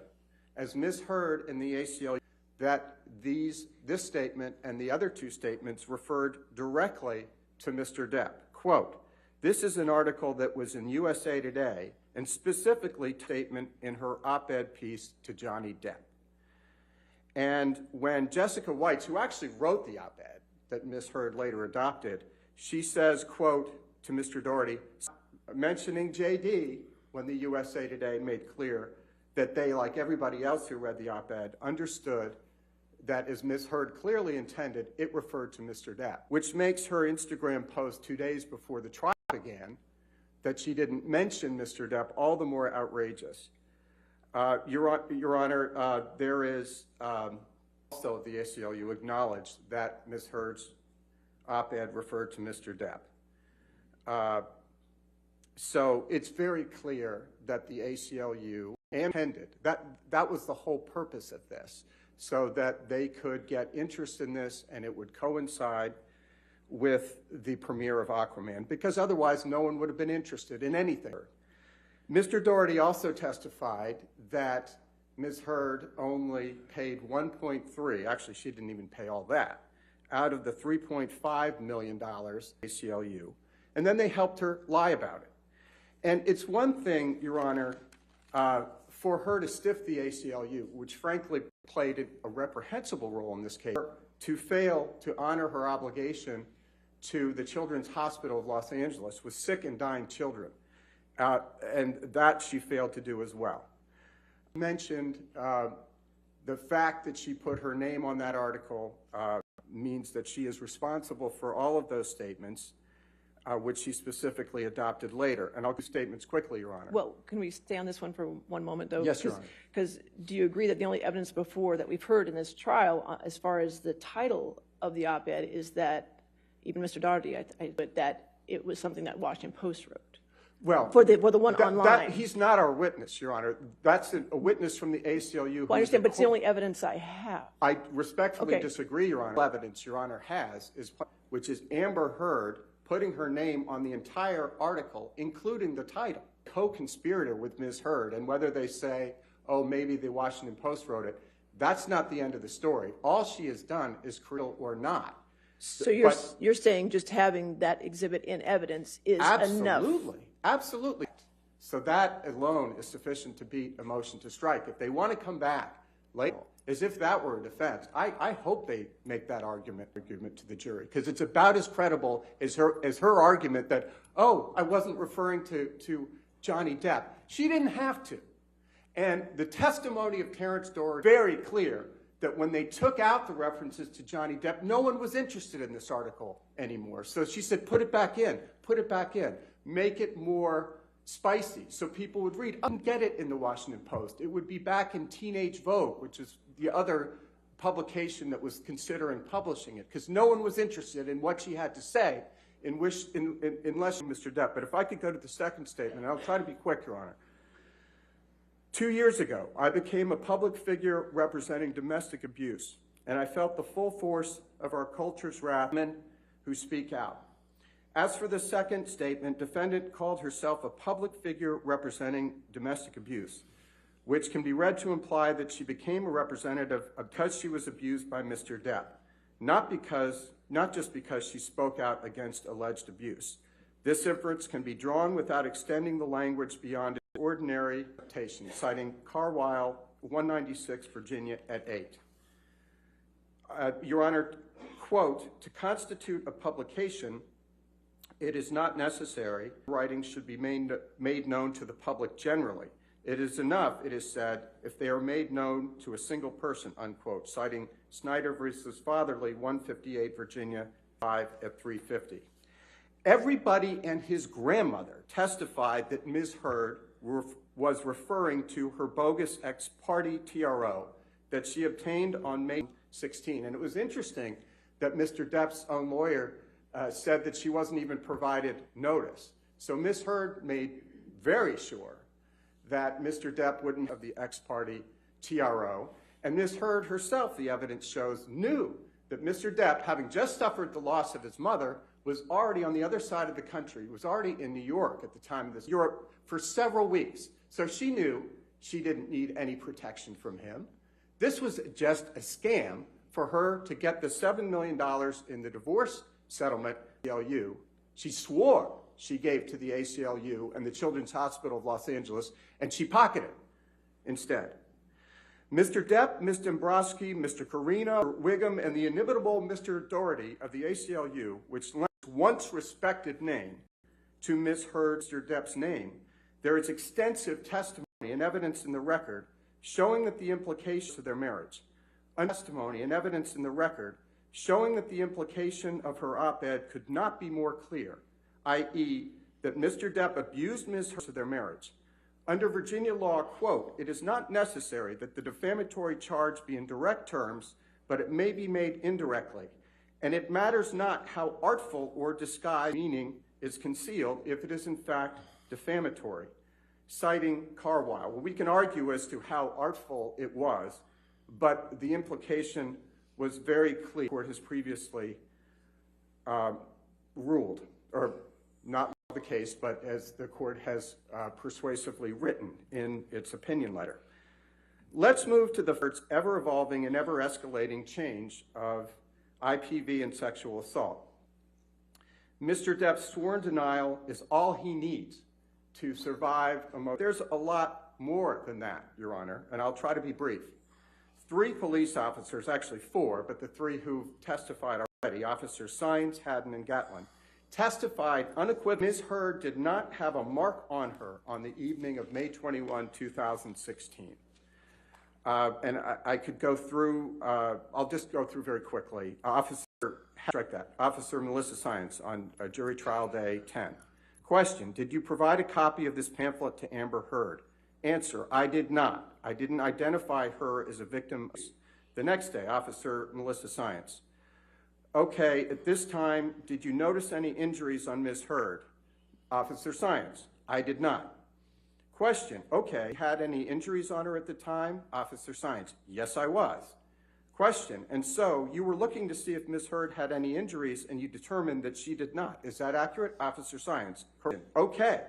as Ms. Heard in the ACLU, that this statement and the other 2 statements referred directly to Mr. Depp. Quote, this is an article that was in USA Today, and specifically a statement in her op-ed piece to Johnny Depp. And when Jessica Weitz, who actually wrote the op-ed that Ms. Heard later adopted, she says, quote, to Mr. Doherty, mentioning JD, when the USA Today made clear that they, like everybody else who read the op-ed, understood that as Ms. Heard clearly intended, it referred to Mr. Depp, which makes her Instagram post 2 days before the trial began, that she didn't mention Mr. Depp, all the more outrageous. Your Honor, there is also the ACLU acknowledged that Ms. Heard's op-ed referred to Mr. Depp. So it's very clear that the ACLU intended, that was the whole purpose of this, so that they could get interest in this and it would coincide with the premiere of Aquaman, because otherwise no one would have been interested in anything. Mr. Doherty also testified that Ms. Heard only paid 1.3, actually she didn't even pay all that, out of the $3.5 million ACLU, and then they helped her lie about it. And it's one thing, Your Honor, for her to stiff the ACLU, which frankly played a reprehensible role in this case, to fail to honor her obligation to the Children's Hospital of Los Angeles with sick and dying children, and that she failed to do as well. You mentioned the fact that she put her name on that article means that she is responsible for all of those statements, which she specifically adopted later. And I'll do statements quickly, Your Honor. Well, can we stay on this one for one moment, though? Yes, Your Honor. Because do you agree that the only evidence before that we've heard in this trial, as far as the title of the op-ed, is that even Mr. Doherty, but that it was something that Washington Post wrote? Well, for the one online. He's not our witness, Your Honor. That's a witness from the ACLU. Well, I understand, but it's the only evidence I have. I respectfully disagree, Your Honor. Evidence Your Honor has, which is Amber Heard putting her name on the entire article, including the title, co-conspirator with Ms. Heard, and whether they say, oh, maybe the Washington Post wrote it, that's not the end of the story. All she has done is criminal or not. So you're saying just having that exhibit in evidence is enough? Absolutely, absolutely. So that alone is sufficient to beat a motion to strike. If they want to come back later, as if that were a defense, I hope they make that argument to the jury, because it's about as credible as her argument that, oh, I wasn't referring to Johnny Depp. She didn't have to. And the testimony of Terrence Doherty is very clear that when they took out the references to Johnny Depp, no one was interested in this article anymore. So she said, put it back in, make it more spicy so people would read. I didn't get it in the Washington Post. It would be back in Teenage Vogue, which is the other publication that was considering publishing it, because no one was interested in what she had to say unless Mr. Depp. But if I could go to the second statement, and I'll try to be quick, Your Honor. 2 years ago, I became a public figure representing domestic abuse, and I felt the full force of our culture's wrath men who speak out. As for the second statement, defendant called herself a public figure representing domestic abuse, which can be read to imply that she became a representative because she was abused by Mr. Depp, not just because she spoke out against alleged abuse. This inference can be drawn without extending the language beyond its ordinary interpretation, citing Carlisle, 196, Virginia, at 8. Your Honor, quote, to constitute a publication, it is not necessary writings should be made known to the public generally. It is enough, it is said, if they are made known to a single person, unquote, citing Snyder versus Fatherly, 158, Virginia, 5 at 350. Everybody and his grandmother testified that Ms. Heard was referring to her bogus ex parte TRO that she obtained on May 16. And it was interesting that Mr. Depp's own lawyer said that she wasn't even provided notice. So Ms. Heard made very sure that Mr. Depp wouldn't have the ex parte TRO. And Ms. Heard herself, the evidence shows, knew that Mr. Depp, having just suffered the loss of his mother, was already on the other side of the country, was already in New York at the time of this, Europe for several weeks. So she knew she didn't need any protection from him. This was just a scam for her to get the $7 million in the divorce settlement, ACLU. She swore she gave to the ACLU and the Children's Hospital of Los Angeles, and she pocketed instead. Mr. Depp, Ms. Dombrowski, Mr. Carina, Wiggum, and the inimitable Mr. Doherty of the ACLU, which lent once respected name to Ms. Heard, Mr. Depp's name, There is extensive testimony and evidence in the record showing that the implications of their marriage. Testimony and evidence in the record showing that the implication of her op-ed could not be more clear, i.e., that Mr. Depp abused Ms. Heard of their marriage. Under Virginia law, quote, it is not necessary that the defamatory charge be in direct terms, but it may be made indirectly. And it matters not how artful or disguised meaning is concealed if it is in fact defamatory. Citing Carwile. Well, we can argue as to how artful it was, but the implication was very clear. The court has previously ruled, or not the case, but as the court has persuasively written in its opinion letter. Let's move to the first ever-evolving and ever-escalating change of IPV and sexual assault. Mr. Depp's sworn denial is all he needs to survive a There's a lot more than that, Your Honor, and I'll try to be brief. 3 police officers, actually 4, but the 3 who testified already, Officers Sines, Haddon, and Gatlin, testified unequivocally Ms. Heard did not have a mark on her on the evening of May 21, 2016. And I could go through, I'll just go through very quickly. Officer Melissa Sines on jury trial day 10. Question, did you provide a copy of this pamphlet to Amber Heard? Answer, I did not. I didn't identify her as a victim. The next day, Officer Melissa Sines. Okay, at this time, did you notice any injuries on Ms. Heard? Officer Sines, I did not. Question, okay, had any injuries on her at the time? Officer Sines, yes, I was. Question, and so you were looking to see if Ms. Heard had any injuries and you determined that she did not. Is that accurate? Officer Sines, correct. Okay,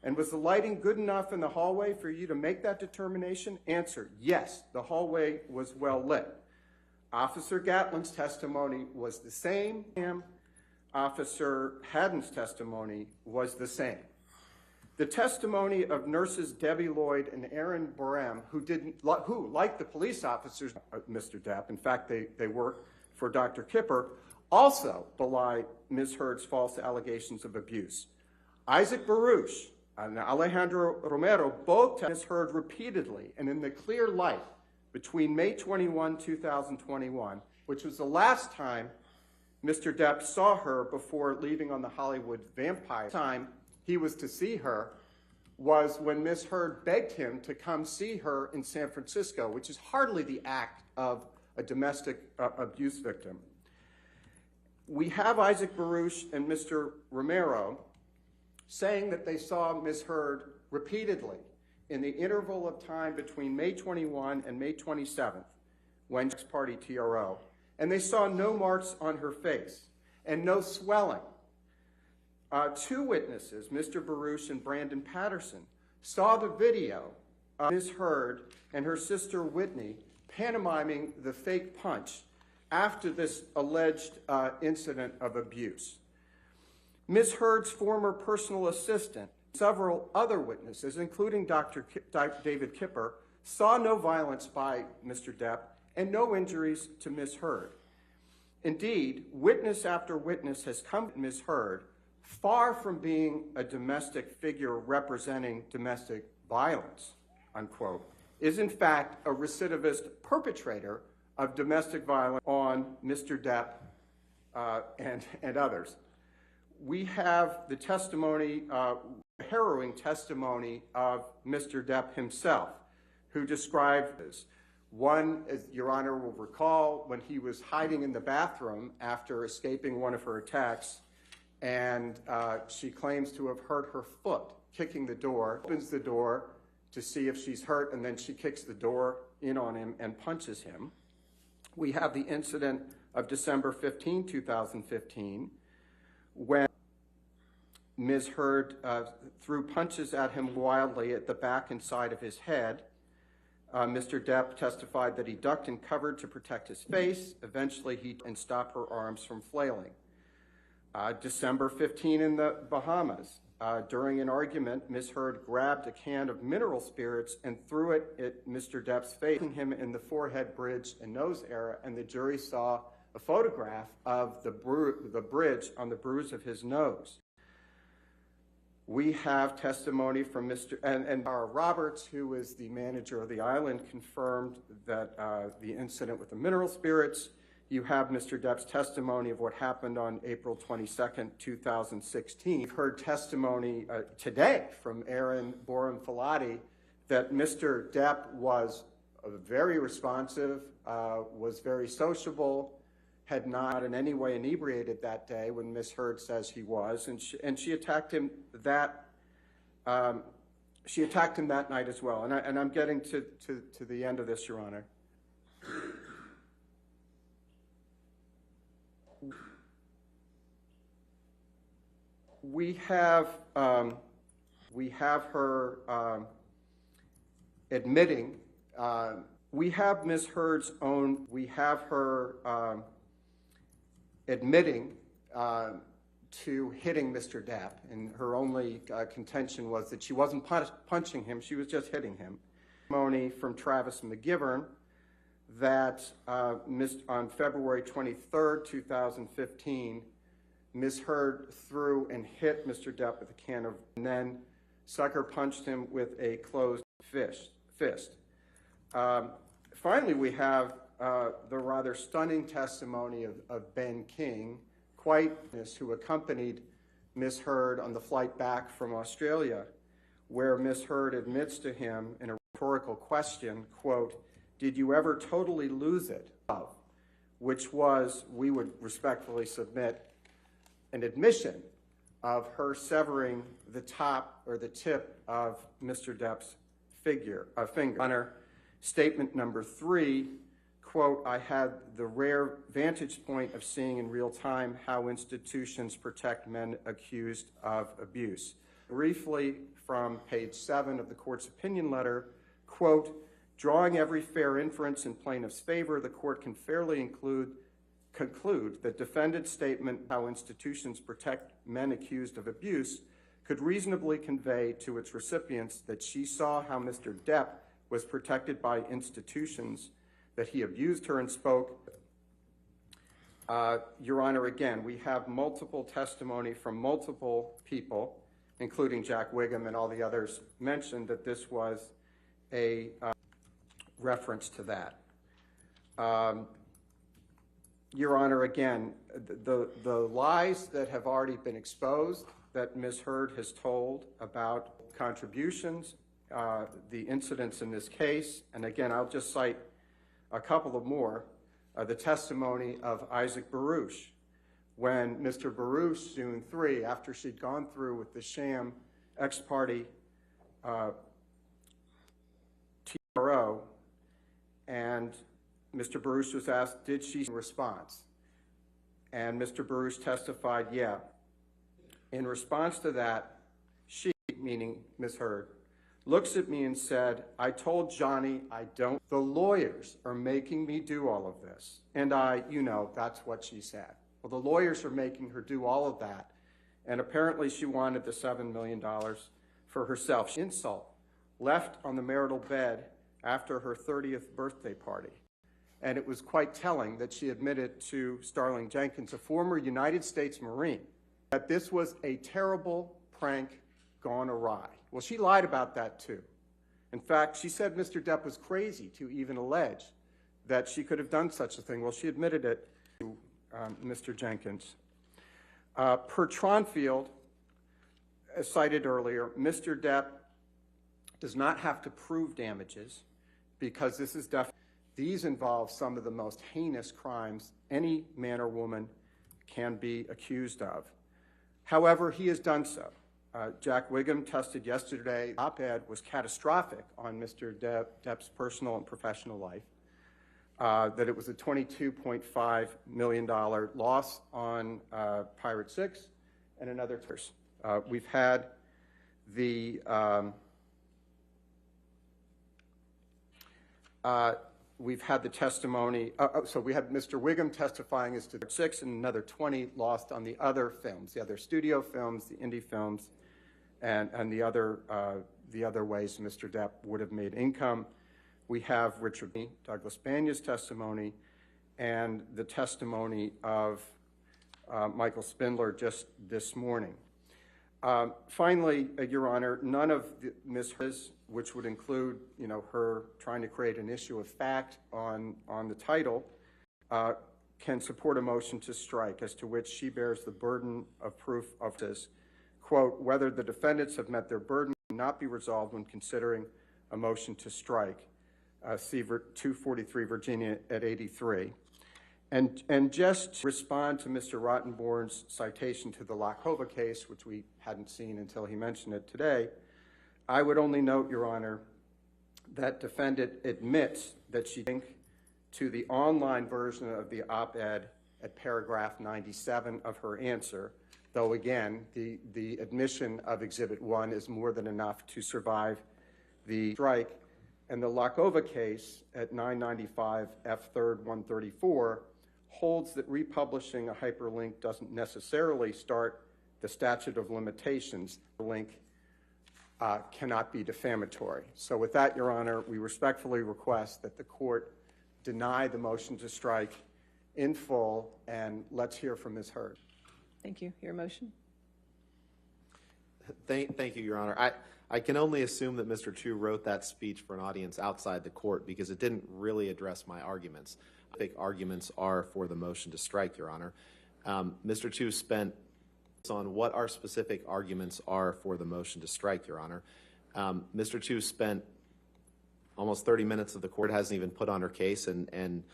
and was the lighting good enough in the hallway for you to make that determination? Answer, yes, the hallway was well lit. Officer Gatlin's testimony was the same. Officer Haddon's testimony was the same. The testimony of nurses Debbie Lloyd and Erin Barham, who, like the police officers, Mr. Depp, in fact, they worked for Dr. Kipper, also belie Ms. Heard's false allegations of abuse. Isaac Baruch and Alejandro Romero both tested Ms. Heard repeatedly and in the clear light between May 21, 2021, which was the last time Mr. Depp saw her before leaving on the Hollywood vampire. Time he was to see her was when Ms. Heard begged him to come see her in San Francisco, which is hardly the act of a domestic abuse victim. We have Isaac Baruch and Mr. Romero saying that they saw Ms. Heard repeatedly in the interval of time between May 21 and May 27th, when party TRO, and they saw no marks on her face and no swelling. 2 witnesses, Mr. Baruch and Brandon Patterson, saw the video of Ms. Heard and her sister Whitney pantomiming the fake punch after this alleged incident of abuse. Ms. Heard's former personal assistant, several other witnesses, including Dr. David Kipper, saw no violence by Mr. Depp and no injuries to Ms. Heard. Indeed, witness after witness has come to Ms. Heard, far from being a domestic figure representing domestic violence, unquote, is in fact a recidivist perpetrator of domestic violence on Mr. Depp and others. We have the testimony, harrowing testimony of Mr. Depp himself, who described this. One, as Your Honor will recall, when he was hiding in the bathroom after escaping one of her attacks, and she claims to have hurt her foot, kicking the door, opens the door to see if she's hurt, and then she kicks the door in on him and punches him. We have the incident of December 15, 2015, when Ms. Heard threw punches at him wildly at the back and side of his head. Mr. Depp testified that he ducked and covered to protect his face. Eventually, he and stopped her arms from flailing. December 15 in the Bahamas. During an argument, Ms. Heard grabbed a can of mineral spirits and threw it at Mr. Depp's face, hitting him in the forehead, bridge, and nose area, and the jury saw a photograph of the bridge on the bruise of his nose. We have testimony from Mr. and Roberts, who is the manager of the island, confirmed that the incident with the mineral spirits. You have Mr. Depp's testimony of what happened on April 22nd, 2016. We've heard testimony today from Aaron Borum-Filati that Mr. Depp was very responsive, was very sociable, had not in any way inebriated that day when Ms. Heard says he was, and she attacked him that night as well. And I'm getting to the end of this, Your Honor. We have her admitting. We have Ms. Heard's own. We have her admitting to hitting Mr. Depp, and her only contention was that she wasn't punching him; she was just hitting him. Testimony from Travis McGivern that on February 23rd, 2015. Ms. Heard threw and hit Mr. Depp with a can of, and then sucker punched him with a closed fist. Finally, we have the rather stunning testimony of Ben King, who accompanied Ms. Heard on the flight back from Australia, where Ms. Heard admits to him in a rhetorical question, quote, "Did you ever totally lose it?" Which was, we would respectfully submit, an admission of her severing the top or the tip of Mr. Depp's finger. Honor, statement number 3, quote, "I had the rare vantage point of seeing in real time how institutions protect men accused of abuse." Briefly from page 7 of the court's opinion letter, quote, "Drawing every fair inference in plaintiff's favor, the court can fairly conclude that defendant's statement how institutions protect men accused of abuse could reasonably convey to its recipients that she saw how Mr. Depp was protected by institutions, that he abused her and spoke." Your Honor, again, we have multiple testimony from multiple people, including Jack Wiggum and all the others mentioned, that this was a reference to that. Your Honor, again, the lies that have already been exposed that Ms. Heard has told about contributions, the incidents in this case, and again, I'll just cite a couple of more, the testimony of Isaac Baruch, when Mr. Baruch, June 3, after she'd gone through with the sham ex-party TRO, and Mr. Baruch was asked, did she respond? And Mr. Baruch testified, yeah. In response to that, she, meaning Ms. Heard, looks at me and said, "I told Johnny I don't. The lawyers are making me do all of this." And that's what she said. Well, the lawyers are making her do all of that. And apparently she wanted the $7 million for herself. Insult left on the marital bed after her 30th birthday party. And it was quite telling that she admitted to Starling Jenkins, a former United States Marine, that this was a terrible prank gone awry. Well, she lied about that too. In fact, she said Mr. Depp was crazy to even allege that she could have done such a thing. Well, she admitted it to Mr. Jenkins. Per Tronfield, as cited earlier, Mr. Depp does not have to prove damages because this is definitely. These involve some of the most heinous crimes any man or woman can be accused of. However, he has done so. Jack Wiggum tested yesterday. The op-ed was catastrophic on Mr. Depp's personal and professional life, that it was a $22.5 million loss on Pirate 6 and another. We've had the testimony, so we had Mr. Wiggum testifying as to 6 and another 20 lost on the other films, the other studio films, the indie films, and the other ways Mr. Depp would have made income. We have Richard Douglas Banya's testimony and the testimony of Michael Spindler just this morning. Finally, Your Honor, none of Ms. Hers, which would include, her trying to create an issue of fact on the title, can support a motion to strike, as to which she bears the burden of proof of this. Quote, whether the defendants have met their burden cannot be resolved when considering a motion to strike. See 243 Virginia at 83. And just respond to Mr. Rottenborn's citation to the Lakova case, which we hadn't seen until he mentioned it today, I would only note, Your Honor, that defendant admits that she linked to the online version of the op-ed at paragraph 97 of her answer, though again, the admission of Exhibit 1 is more than enough to survive the strike. And the Lakova case at 995 F. 3rd 134 holds that republishing a hyperlink doesn't necessarily start the statute of limitations. The link cannot be defamatory. So with that, Your Honor, we respectfully request that the court deny the motion to strike in full, and let's hear from Ms. Hurd. Thank you. Your motion? Thank you, Your Honor. I can only assume that Mr. Chu wrote that speech for an audience outside the court because it didn't really address my arguments. I think arguments are for the motion to strike, Your Honor. Mr. Chu spent on what our specific arguments are for the motion to strike, Your Honor. Mr. Chu spent almost 30 minutes of the court, hasn't even put on her case, and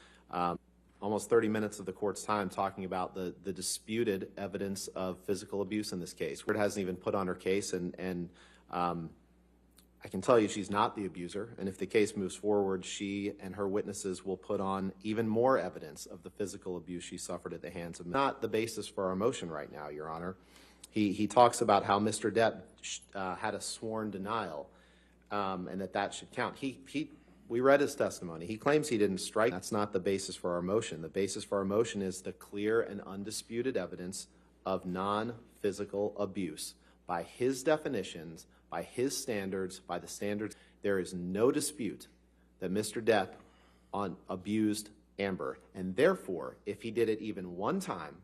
almost 30 minutes of the court's time talking about the disputed evidence of physical abuse in this case. The court hasn't even put on her case, and I can tell you she's not the abuser, and if the case moves forward, she and her witnesses will put on even more evidence of the physical abuse she suffered at the hands of. Not the basis for our motion right now, Your Honor. He talks about how Mr. Depp had a sworn denial, and that should count. We read his testimony. He claims he didn't strike. That's not the basis for our motion. The basis for our motion is the clear and undisputed evidence of non-physical abuse. By his definitions, by his standards, by the standards, there is no dispute that Mr. Depp abused Amber. And therefore, if he did it even one time,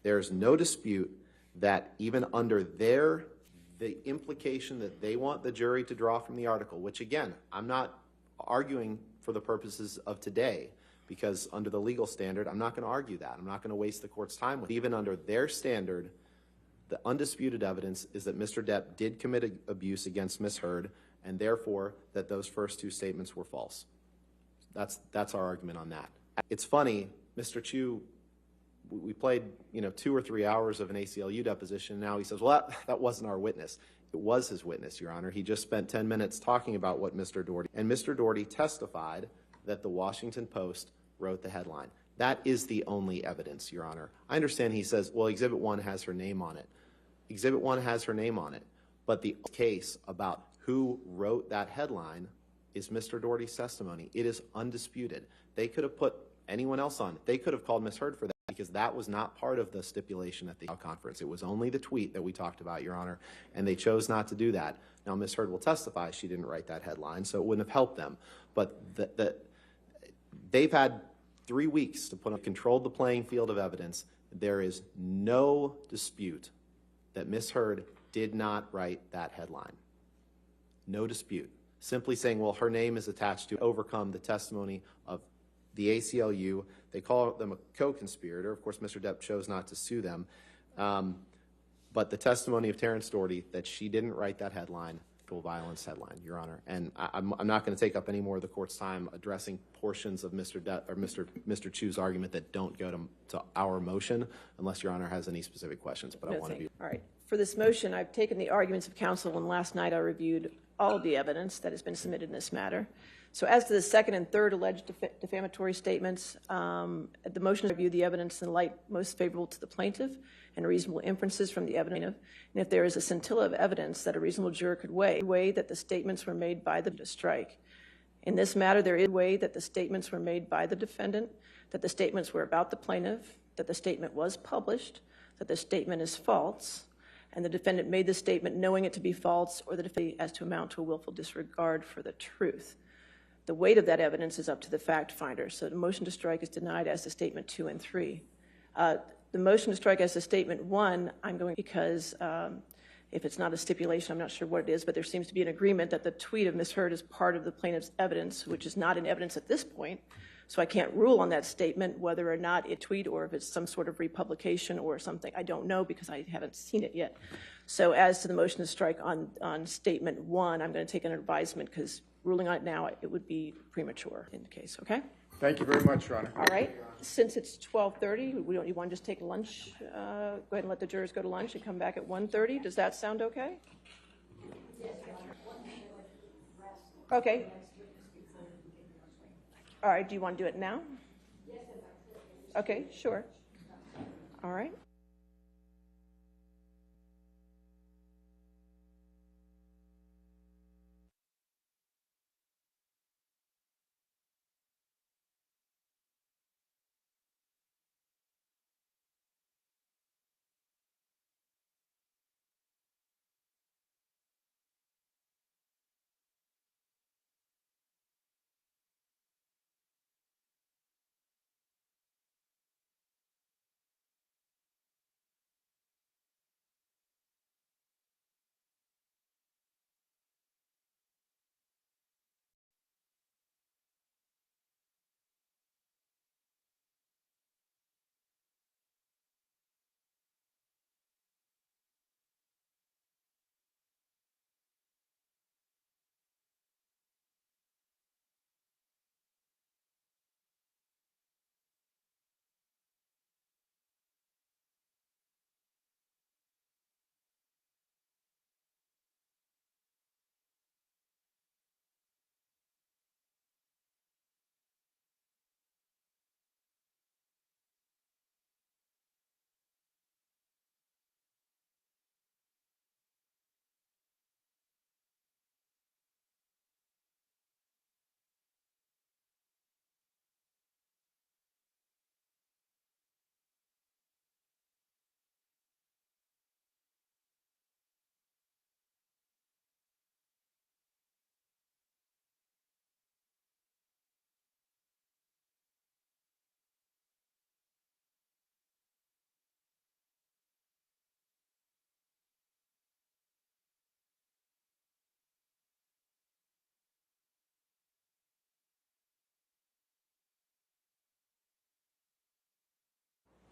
there is no dispute that even under the implication that they want the jury to draw from the article, which again, I'm not arguing for the purposes of today, because under the legal standard, I'm not going to argue that. I'm not going to waste the court's time with it. Even under their standard, the undisputed evidence is that Mr. Depp did commit abuse against Ms. Hurd, and therefore that those first two statements were false. That's our argument on that. It's funny, Mr. Chu, we played 2 or 3 hours of an ACLU deposition. Now he says, well, that wasn't our witness. It was his witness, Your Honor. He just spent 10 minutes talking about what Mr. Doherty, and Mr. Doherty testified that the Washington Post wrote the headline. That is the only evidence, Your Honor. I understand he says, well, Exhibit 1 has her name on it. Exhibit 1 has her name on it, but the case about who wrote that headline is Mr. Doherty's testimony. It is undisputed. They could have put anyone else on. They could have called Ms. Hurd for that, because that was not part of the stipulation at the conference. It was only the tweet that we talked about, Your Honor, and they chose not to do that. Now, Ms. Hurd will testify she didn't write that headline, so it wouldn't have helped them. But they've had 3 weeks to control the playing field of evidence. There is no dispute that Ms. Hurd did not write that headline. No dispute. Simply saying, well, her name is attached to overcome the testimony of the ACLU. They call them a co-conspirator. Of course, Mr. Depp chose not to sue them. But the testimony of Terrence Doherty that she didn't write that headline, violence headline, Your Honor. And I'm not going to take up any more of the court's time addressing portions of Mr. Chu's argument that don't go to our motion, unless Your Honor has any specific questions. But I want to be. All right. For this motion, I've taken the arguments of counsel, and last night I reviewed all of the evidence that has been submitted in this matter. So as to the second and third alleged defamatory statements, the motion to review the evidence in the light most favorable to the plaintiff and reasonable inferences from the evidence. And if there is a scintilla of evidence that a reasonable juror could weigh that the statements were made by the strike. In this matter, there is a way that the statements were made by the defendant, that the statements were about the plaintiff, that the statement was published, that the statement is false, and the defendant made the statement knowing it to be false, or the defendant as to amount to a willful disregard for the truth. The weight of that evidence is up to the fact finder. So the motion to strike is denied as to statement 2 and 3. The motion to strike as to statement 1, I'm going because If it's not a stipulation, I'm not sure what it is, but there seems to be an agreement that the tweet of Ms. Heard is part of the plaintiff's evidence, which is not in evidence at this point. So I can't rule on that statement, whether or not it tweet or if it's some sort of republication or something. I don't know because I haven't seen it yet. So as to the motion to strike on statement 1, I'm going to take an advisement because ruling on it now, it would be premature in the case, okay? Thank you very much, Your Honor. All right. Since it's 12:30, you want to just take lunch? Go ahead and let the jurors go to lunch and come back at 1:30. Does that sound okay? Okay. All right. Do you want to do it now? Okay, sure. All right.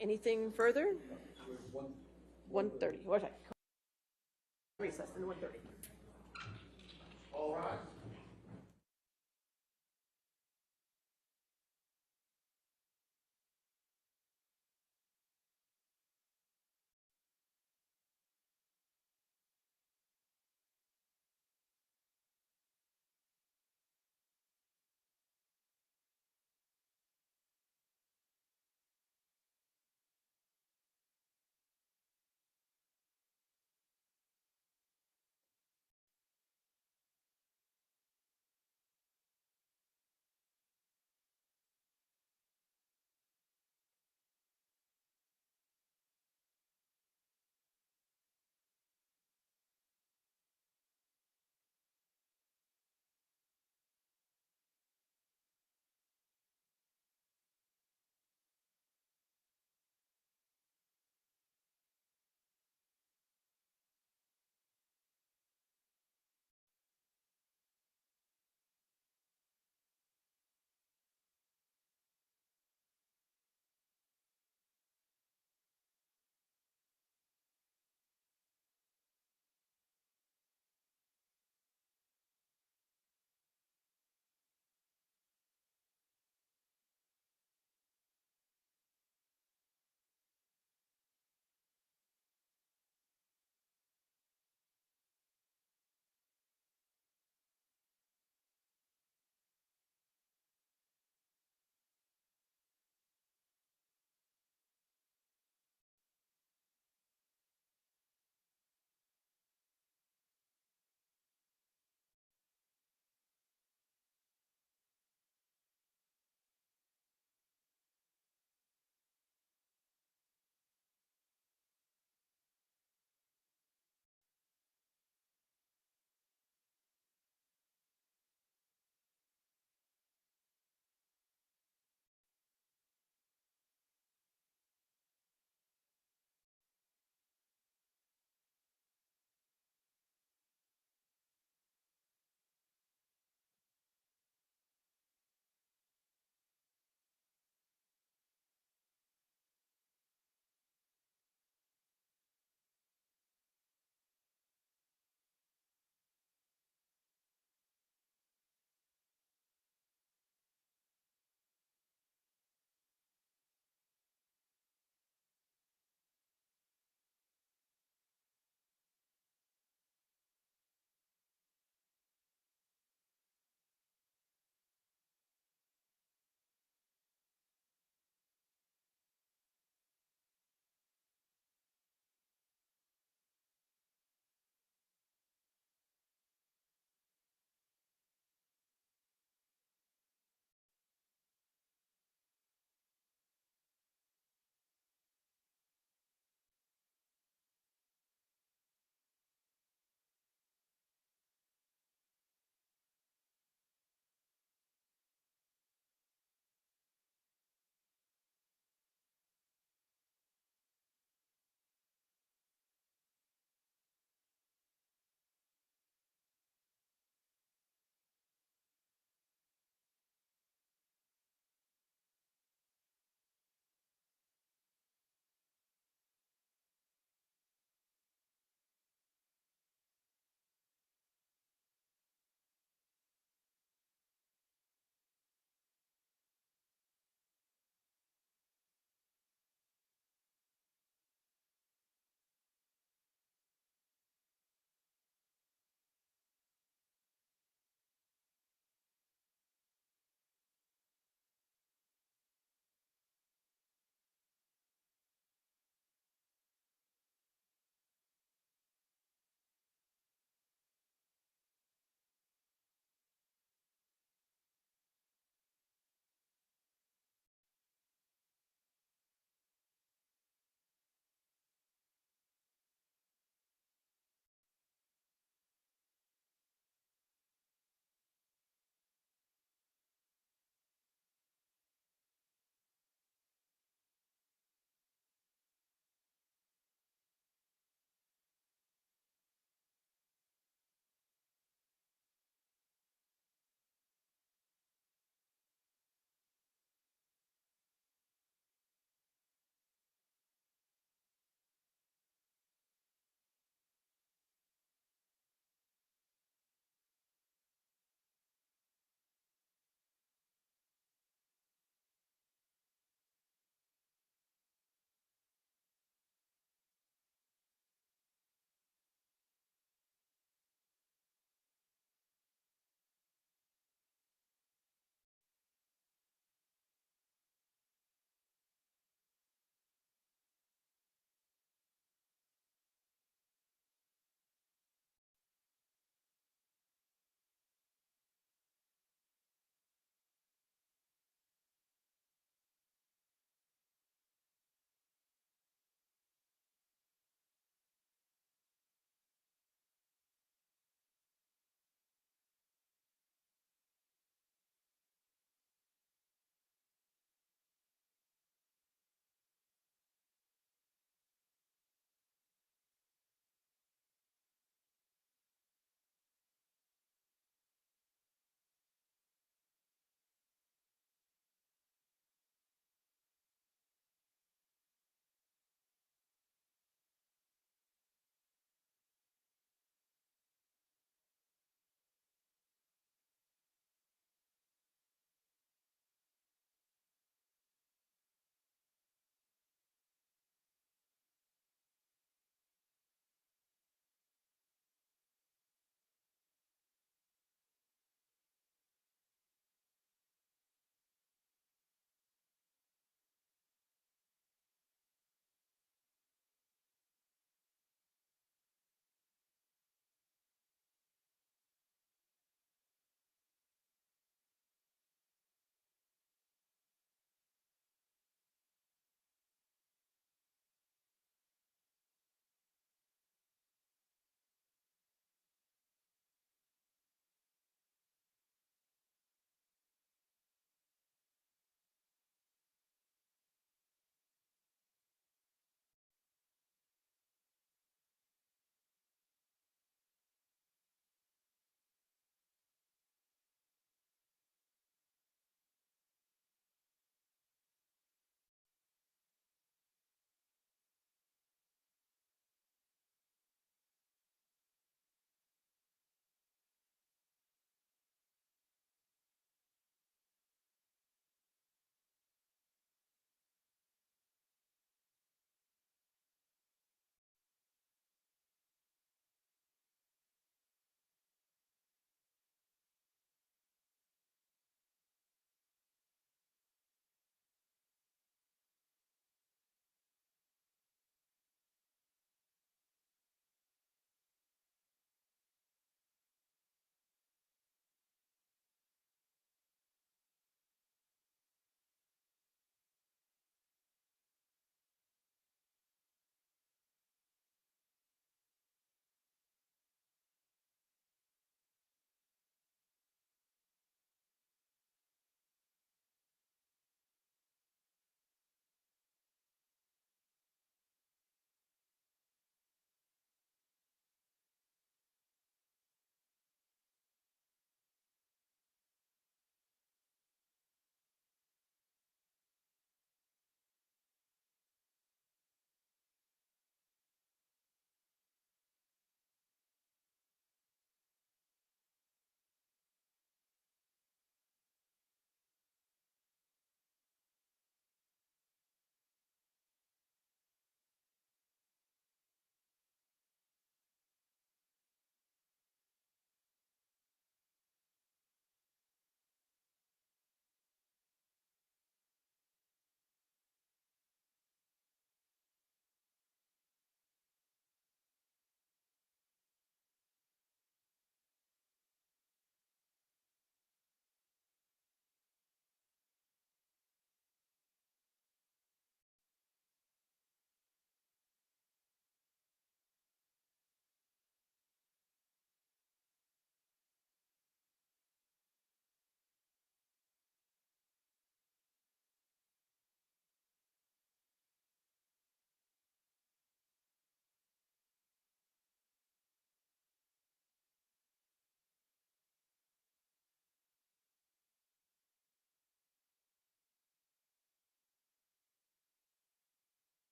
Anything further? 1:30. Okay. Recess in 1:30. All right.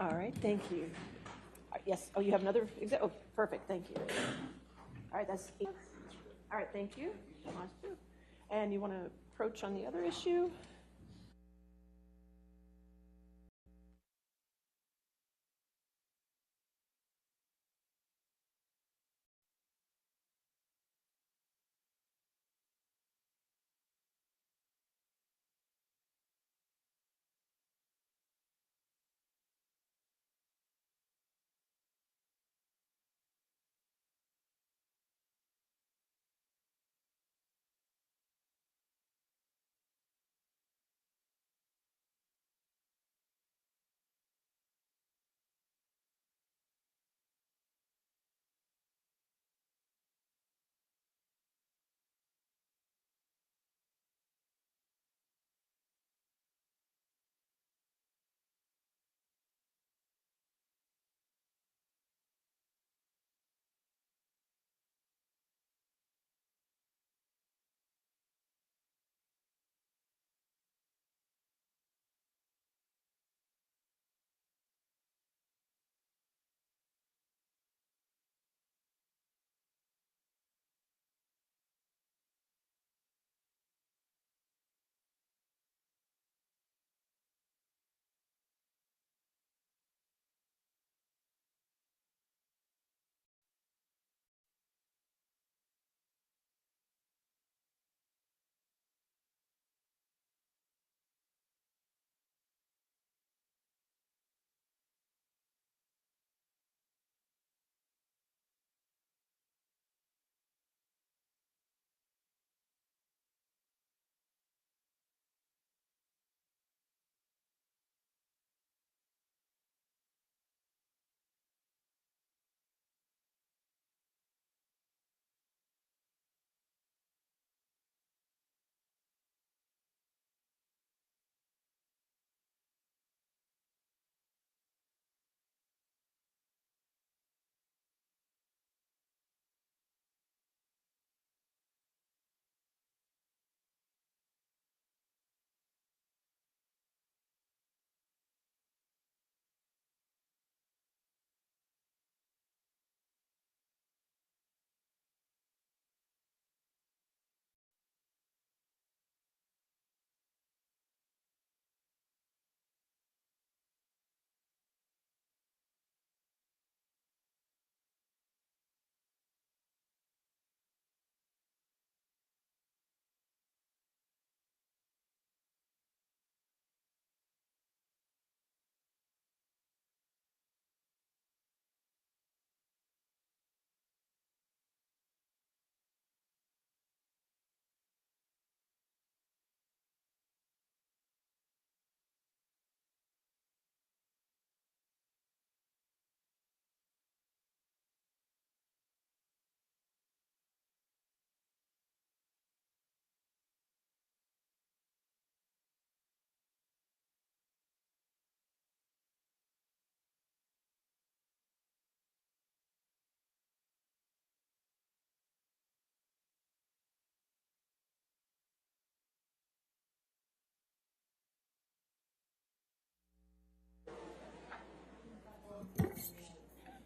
All right, thank you. Yes, oh, you have another, oh, perfect, thank you. All right, that's 8. All right, thank you. And you want to approach on the other issue?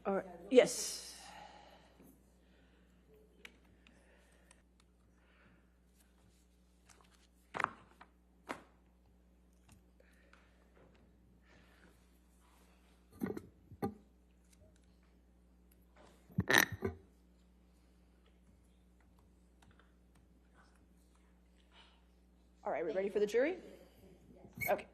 All right, yes. All right, we ready for the jury? Okay.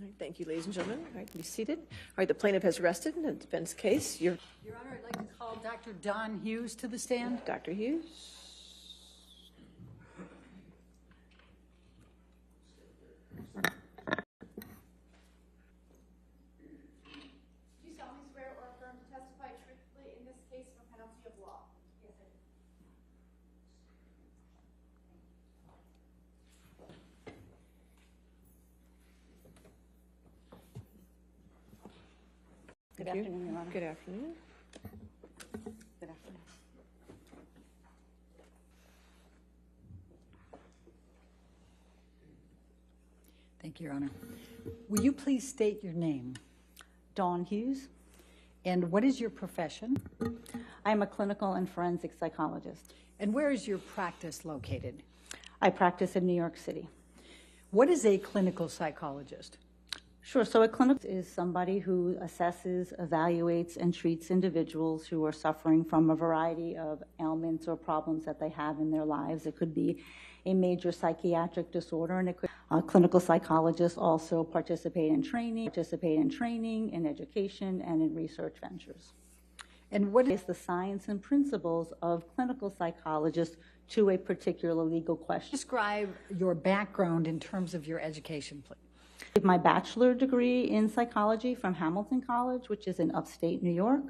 All right, thank you, ladies and gentlemen. All right, be seated. All right, the plaintiff has rested in the defense case. Your Honor, I'd like to call Dr. Don Hughes to the stand. Dr. Hughes. Do you solemnly swear or affirm to testify truthfully in this case for penalty of law? Yes, I do. Good afternoon, Your Honor. Good afternoon. Good afternoon. Thank you, Your Honor. Will you please state your name? Dawn Hughes. And what is your profession? I'm a clinical and forensic psychologist. And where is your practice located? I practice in New York City. What is a clinical psychologist? Sure. So a clinic is somebody who assesses, evaluates, and treats individuals who are suffering from a variety of ailments or problems that they have in their lives. It could be a major psychiatric disorder, and it could. Clinical psychologists also participate in training, in education, and in research ventures. And what is the science and principles of clinical psychologists to a particular legal question? Describe your background in terms of your education, please. My bachelor degree in psychology from Hamilton College, which is in upstate New York.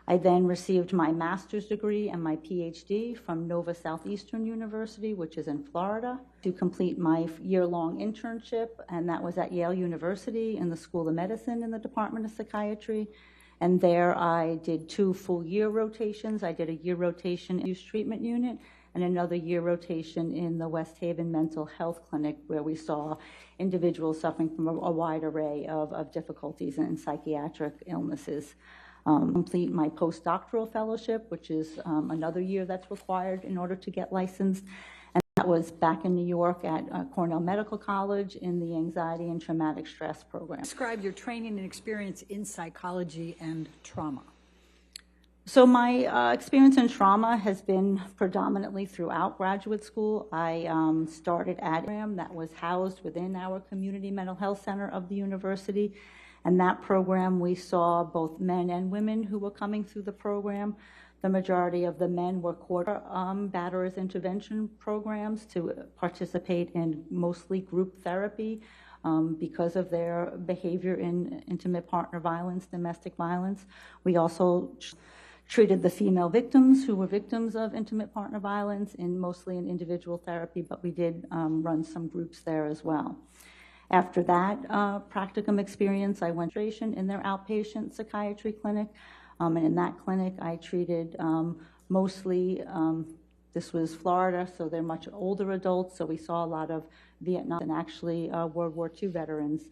I then received my master's degree and my PhD from Nova Southeastern University, which is in Florida, to complete my year-long internship, and that was at Yale University in the School of Medicine in the Department of Psychiatry. And there I did 2 full-year rotations. I did a year rotation in the youth treatment unit and another year rotation in the West Haven Mental Health Clinic, where we saw individuals suffering from a wide array of difficulties and psychiatric illnesses. Complete my postdoctoral fellowship, which is another year that's required in order to get licensed. And that was back in New York at Cornell Medical College in the Anxiety and Traumatic Stress Program. Describe your training and experience in psychology and trauma. So my experience in trauma has been predominantly throughout graduate school. I started at a program that was housed within our community mental health center of the university. And that program, we saw both men and women who were coming through the program. The majority of the men were batterers intervention programs to participate in mostly group therapy because of their behavior in intimate partner violence, domestic violence. We also treated the female victims who were victims of intimate partner violence mostly in individual therapy, but we did run some groups there as well. After that practicum experience, I went in their outpatient psychiatry clinic, and in that clinic I treated mostly, this was Florida, so they're much older adults, so we saw a lot of Vietnam and actually World War II veterans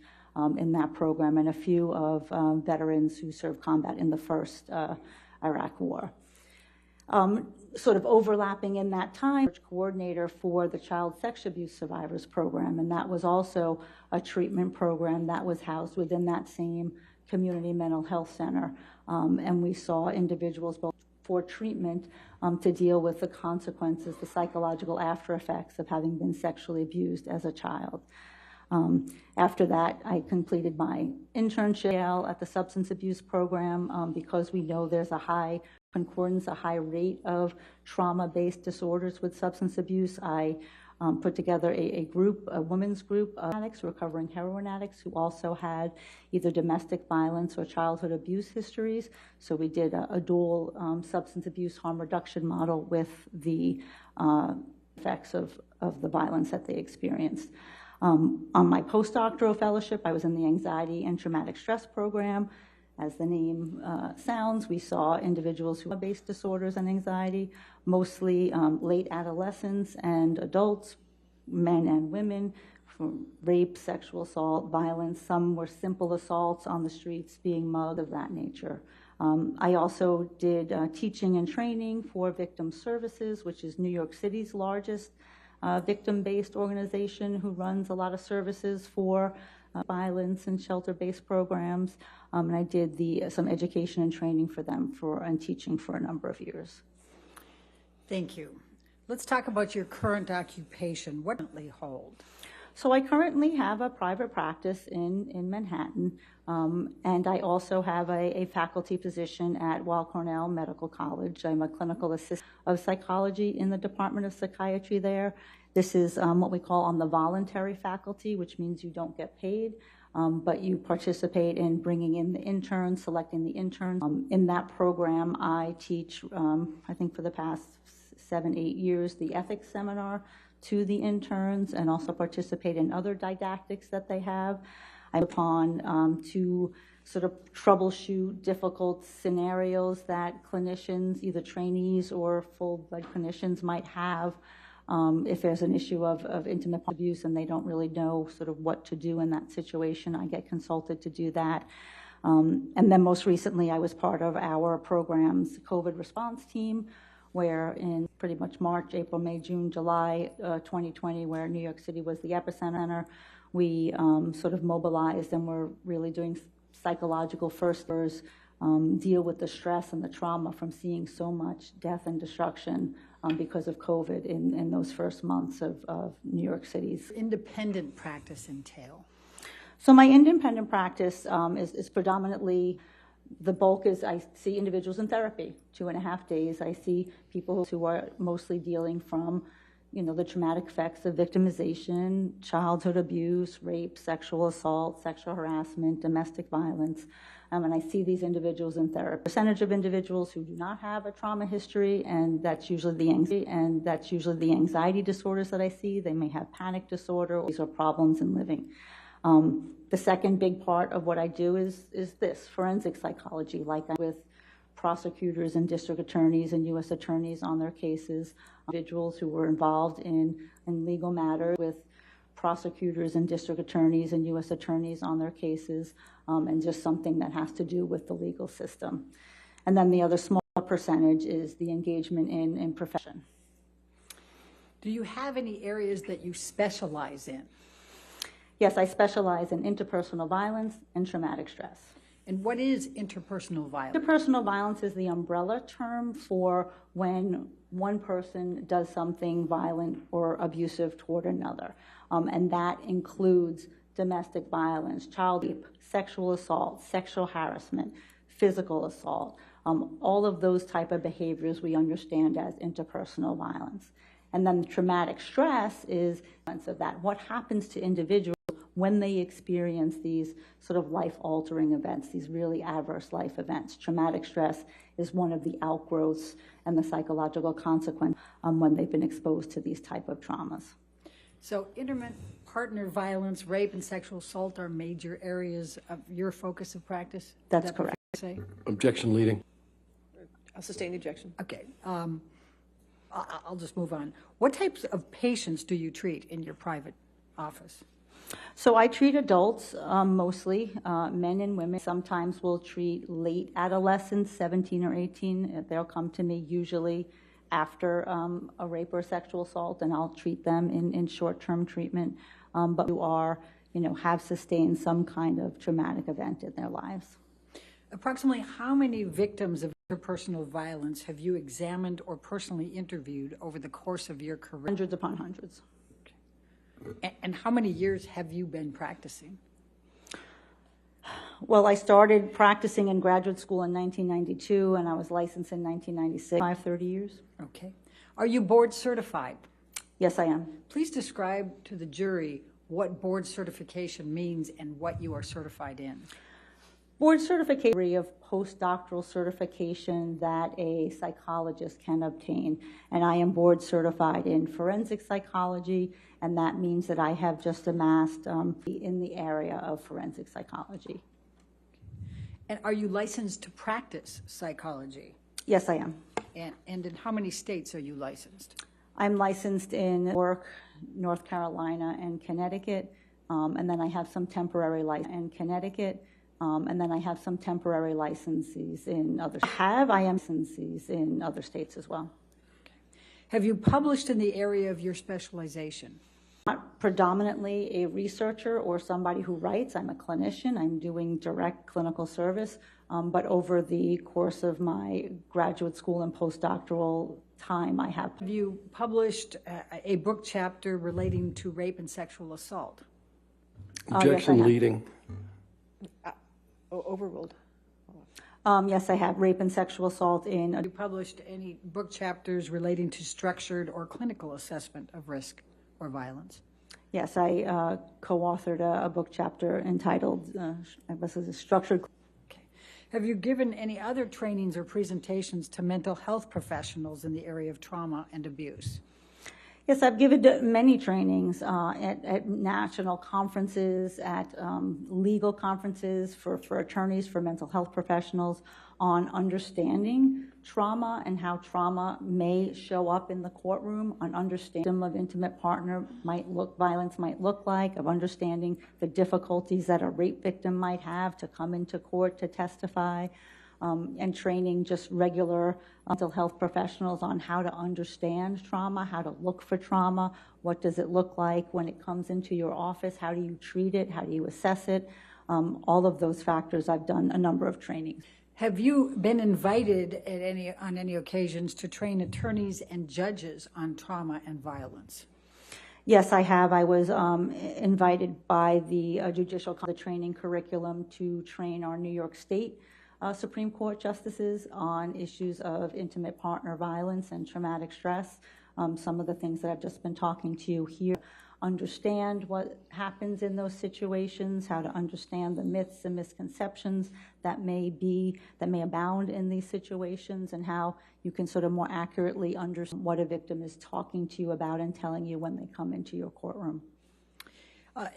in that program, and a few of veterans who served combat in the first Iraq War. Sort of overlapping in that time, coordinator for the Child Sex Abuse Survivors Program, and that was also a treatment program that was housed within that same community mental health center. And we saw individuals both for treatment to deal with the consequences, the psychological after effects of having been sexually abused as a child. After that, I completed my internship at the substance abuse program because we know there's a high concordance, a high rate of trauma-based disorders with substance abuse. I put together a group, a women's group of addicts, recovering heroin addicts who also had either domestic violence or childhood abuse histories. So we did a dual substance abuse harm reduction model with the effects of the violence that they experienced. On my postdoctoral fellowship, I was in the Anxiety and Traumatic Stress Program. As the name sounds, we saw individuals who have based disorders and anxiety, mostly late adolescents and adults, men and women, from rape, sexual assault, violence. Some were simple assaults on the streets, being mugged, of that nature. I also did teaching and training for Victim Services, which is New York City's largest victim-based organization who runs a lot of services for violence and shelter-based programs. And I did some education and training for them and teaching for a number of years. Thank you. Let's talk about your current occupation. What do you hold? So I currently have a private practice in Manhattan, and I also have a faculty position at Weill Cornell Medical College. I'm a clinical assistant of psychology in the Department of Psychiatry there. This is what we call on the voluntary faculty, which means you don't get paid, but you participate in bringing in the interns, selecting the interns. In that program, I teach, I think for the past 7-8 years, the ethics seminar to the interns, and also participate in other didactics that they have. I'm upon to sort of troubleshoot difficult scenarios that clinicians, either trainees or full-blood clinicians, might have if there's an issue of intimate abuse and they don't really know sort of what to do in that situation. I get consulted to do that. And then most recently, I was part of our program's COVID response team, where in pretty much March, April, May, June, July 2020, where New York City was the epicenter, we sort of mobilized and were really doing psychological first-ers, deal with the stress and the trauma from seeing so much death and destruction because of COVID in those first months of New York City's. Independent practice entail? So my independent practice is predominantly, the bulk is I see individuals in therapy, 2.5 days. I see people who are mostly dealing from, the traumatic effects of victimization, childhood abuse, rape, sexual assault, sexual harassment, domestic violence. And I see these individuals in therapy. Percentage of individuals who do not have a trauma history, and that's usually the anxiety disorders that I see. They may have panic disorder. These are problems in living. The second big part of what I do is this, forensic psychology, like I'm with prosecutors and district attorneys and U.S. attorneys on their cases, individuals who were involved in legal matters with prosecutors and district attorneys and U.S. attorneys on their cases, and just something that has to do with the legal system. And then the other small percentage is the engagement in profession. Do you have any areas that you specialize in? Yes, I specialize in interpersonal violence and traumatic stress. And what is interpersonal violence? Interpersonal violence is the umbrella term for when one person does something violent or abusive toward another. And that includes domestic violence, child rape, sexual assault, sexual harassment, physical assault. All of those type of behaviors we understand as interpersonal violence. And then the traumatic stress is of that. What happens to individuals when they experience these sort of life-altering events, these really adverse life events? Traumatic stress is one of the outgrowths and the psychological consequence when they've been exposed to these type of traumas. So intimate partner violence, rape, and sexual assault are major areas of your focus of practice? That's correct. Say? Objection leading. I'll sustain the objection. Okay. I'll just move on. What types of patients do you treat in your private office? So I treat adults, mostly, men and women. Sometimes we'll treat late adolescents, 17 or 18. They'll come to me usually after a rape or sexual assault, and I'll treat them in short-term treatment, but who are, have sustained some kind of traumatic event in their lives. Approximately how many victims of interpersonal violence have you examined or personally interviewed over the course of your career? Hundreds upon hundreds. And how many years have you been practicing? Well, I started practicing in graduate school in 1992, and I was licensed in 1996. 30 years. Okay. Are you board certified? Yes, I am. Please describe to the jury what board certification means and what you are certified in. Board certification of postdoctoral certification that a psychologist can obtain. And I am board certified in forensic psychology, and that means that I have just amassed in the area of forensic psychology. And are you licensed to practice psychology? Yes, I am. And in how many states are you licensed? I'm licensed in New York, North Carolina, and Connecticut, and then I have some temporary license in Connecticut. And then I have some temporary licenses in other states. I am licensees in other states as well. Okay. Have you published in the area of your specialization? Not predominantly a researcher or somebody who writes. I'm a clinician. I'm doing direct clinical service. But over the course of my graduate school and postdoctoral time I have. Have you published a book chapter relating to rape and sexual assault? Objection yes, leading. Overruled. Yes, I have rape and sexual assault in. Have you published any book chapters relating to structured or clinical assessment of risk or violence? Yes, I co-authored a book chapter entitled, I guess it's Structured. Okay. Have you given any other trainings or presentations to mental health professionals in the area of trauma and abuse? Yes, I've given many trainings at national conferences, at legal conferences for attorneys, for mental health professionals, on understanding trauma and how trauma may show up in the courtroom, on understanding of intimate partner violence might look like, of understanding the difficulties that a rape victim might have to come into court to testify. And training just regular mental health professionals on how to understand trauma, how to look for trauma, what does it look like when it comes into your office, how do you treat it, how do you assess it, all of those factors. I've done a number of trainings. Have you been invited on any occasions to train attorneys and judges on trauma and violence? Yes, I have. I was invited by the judicial training curriculum to train our New York State Supreme Court justices on issues of intimate partner violence and traumatic stress. Some of the things that I've just been talking to you here, understand what happens in those situations, how to understand the myths and misconceptions that may abound in these situations, and how you can sort of more accurately understand what a victim is talking to you about and telling you when they come into your courtroom.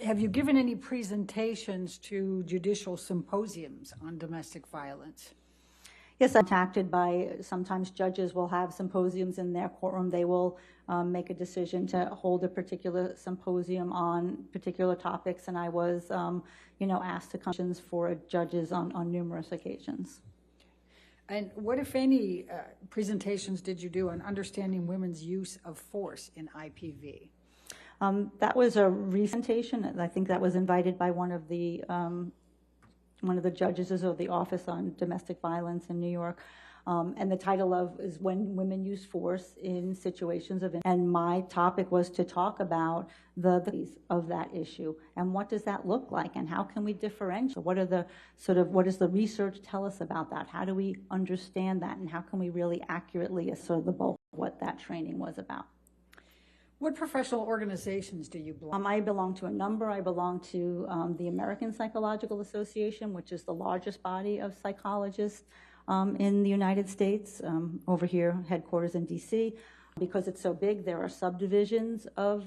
Have you given any presentations to judicial symposiums on domestic violence? Yes, I'm contacted by, sometimes judges will have symposiums in their courtroom. They will make a decision to hold a particular symposium on particular topics, and I was, asked to come for judges on numerous occasions. And what, if any, presentations did you do on understanding women's use of force in IPV? That was a presentation. I think that was invited by one of the judges of the Office on Domestic Violence in New York. And the title is When Women Use Force in Situations of... And my topic was to talk about the of that issue and what does that look like and how can we differentiate? What does the research tell us about that? How do we understand that, and how can we really accurately assert the bulk of what that training was about? What professional organizations do you belong? I belong to a number. I belong to the American Psychological Association, which is the largest body of psychologists in the United States, over here, headquarters in D.C. Because it's so big, there are subdivisions of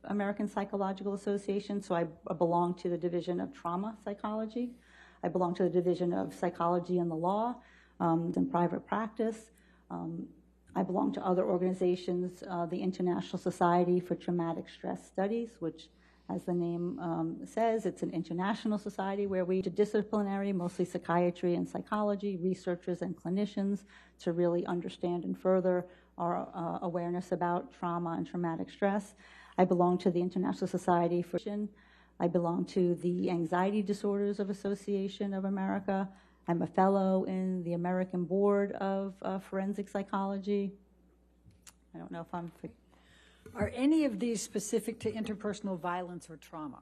American Psychological Association. So I belong to the Division of Trauma Psychology. I belong to the Division of Psychology and the Law and Private Practice. I belong to other organizations, the International Society for Traumatic Stress Studies, which, as the name says, it's an international society where we interdisciplinary, mostly psychiatry and psychology, researchers and clinicians, to really understand and further our awareness about trauma and traumatic stress. I belong to the International Society for... I belong to the Anxiety Disorders of Association of America. I'm a fellow in the American Board of Forensic Psychology. I don't know if I'm... Are any of these specific to interpersonal violence or trauma?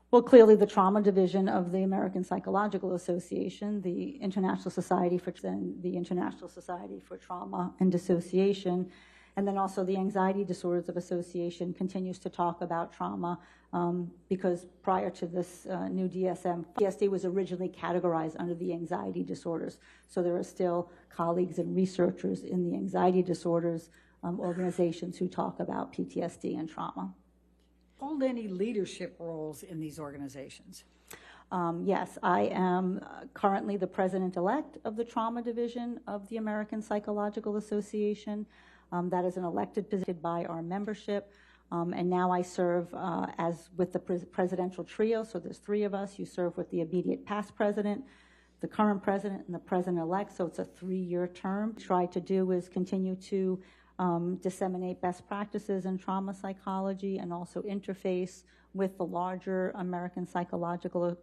Well, clearly the trauma division of the American Psychological Association, the International Society for Trauma and Dissociation, and then also the Anxiety Disorders of Association continues to talk about trauma because prior to this new DSM, PTSD was originally categorized under the anxiety disorders. So there are still colleagues and researchers in the anxiety disorders organizations who talk about PTSD and trauma. Hold any leadership roles in these organizations? Yes, I am currently the president-elect of the Trauma Division of the American Psychological Association. That is an elected position by our membership. And now I serve as with the presidential trio. So there's three of us. You serve with the immediate past president, the current president, and the president-elect. So it's a 3-year term. What we try to do is continue to disseminate best practices in trauma psychology and also interface with the larger American Psychological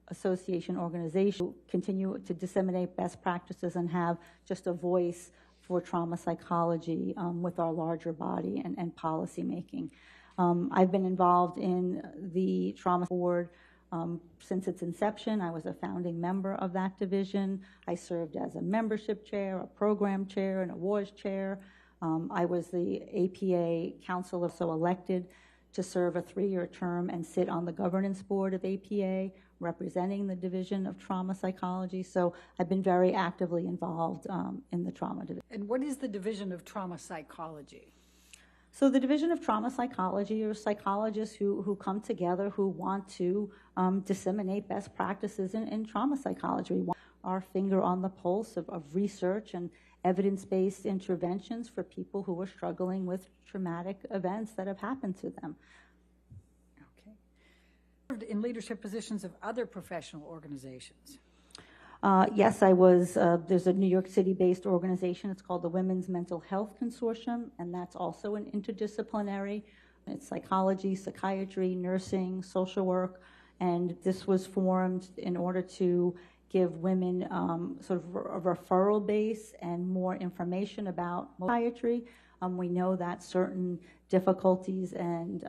Association organization, continue to disseminate best practices and have just a voice for trauma psychology with our larger body and policy making. I've been involved in the trauma board since its inception. I was a founding member of that division. I served as a membership chair, a program chair, an awards chair. I was the APA counselor, so elected to serve a 3-year term and sit on the governance board of APA, representing the Division of Trauma Psychology. So I've been very actively involved in the trauma division. And what is the Division of Trauma Psychology? So the Division of Trauma Psychology are psychologists who come together who want to disseminate best practices in trauma psychology. We want our finger on the pulse of research and evidence-based interventions for people who are struggling with traumatic events that have happened to them. Okay. Served in leadership positions of other professional organizations. Yes, I was. There's a New York City-based organization. It's called the Women's Mental Health Consortium, and that's also an interdisciplinary. It's psychology, psychiatry, nursing, social work, and this was formed in order to give women sort of a referral base and more information about psychiatry. We know that certain difficulties and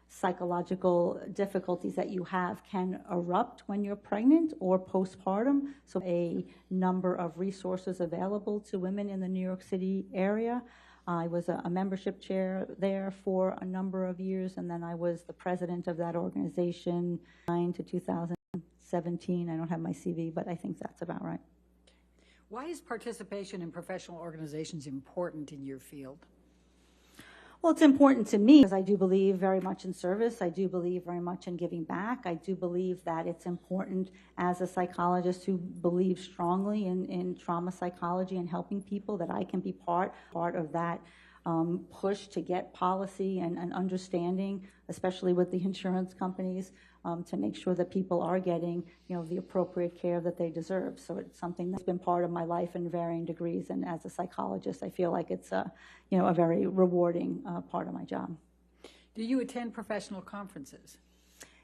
psychological difficulties that you have can erupt when you're pregnant or postpartum. So a number of resources available to women in the New York City area. I was a membership chair there for a number of years, and then I was the president of that organization 2009 to 2017. I don't have my CV, but I think that's about right. Why is participation in professional organizations important in your field? Well, it's important to me because I do believe very much in service. I do believe very much in giving back. I do believe that it's important as a psychologist who believes strongly in trauma psychology and helping people that I can be part of that push to get policy and understanding, especially with the insurance companies, to make sure that people are getting, the appropriate care that they deserve. So it's something that's been part of my life in varying degrees. And as a psychologist, I feel like it's a very rewarding part of my job. Do you attend professional conferences?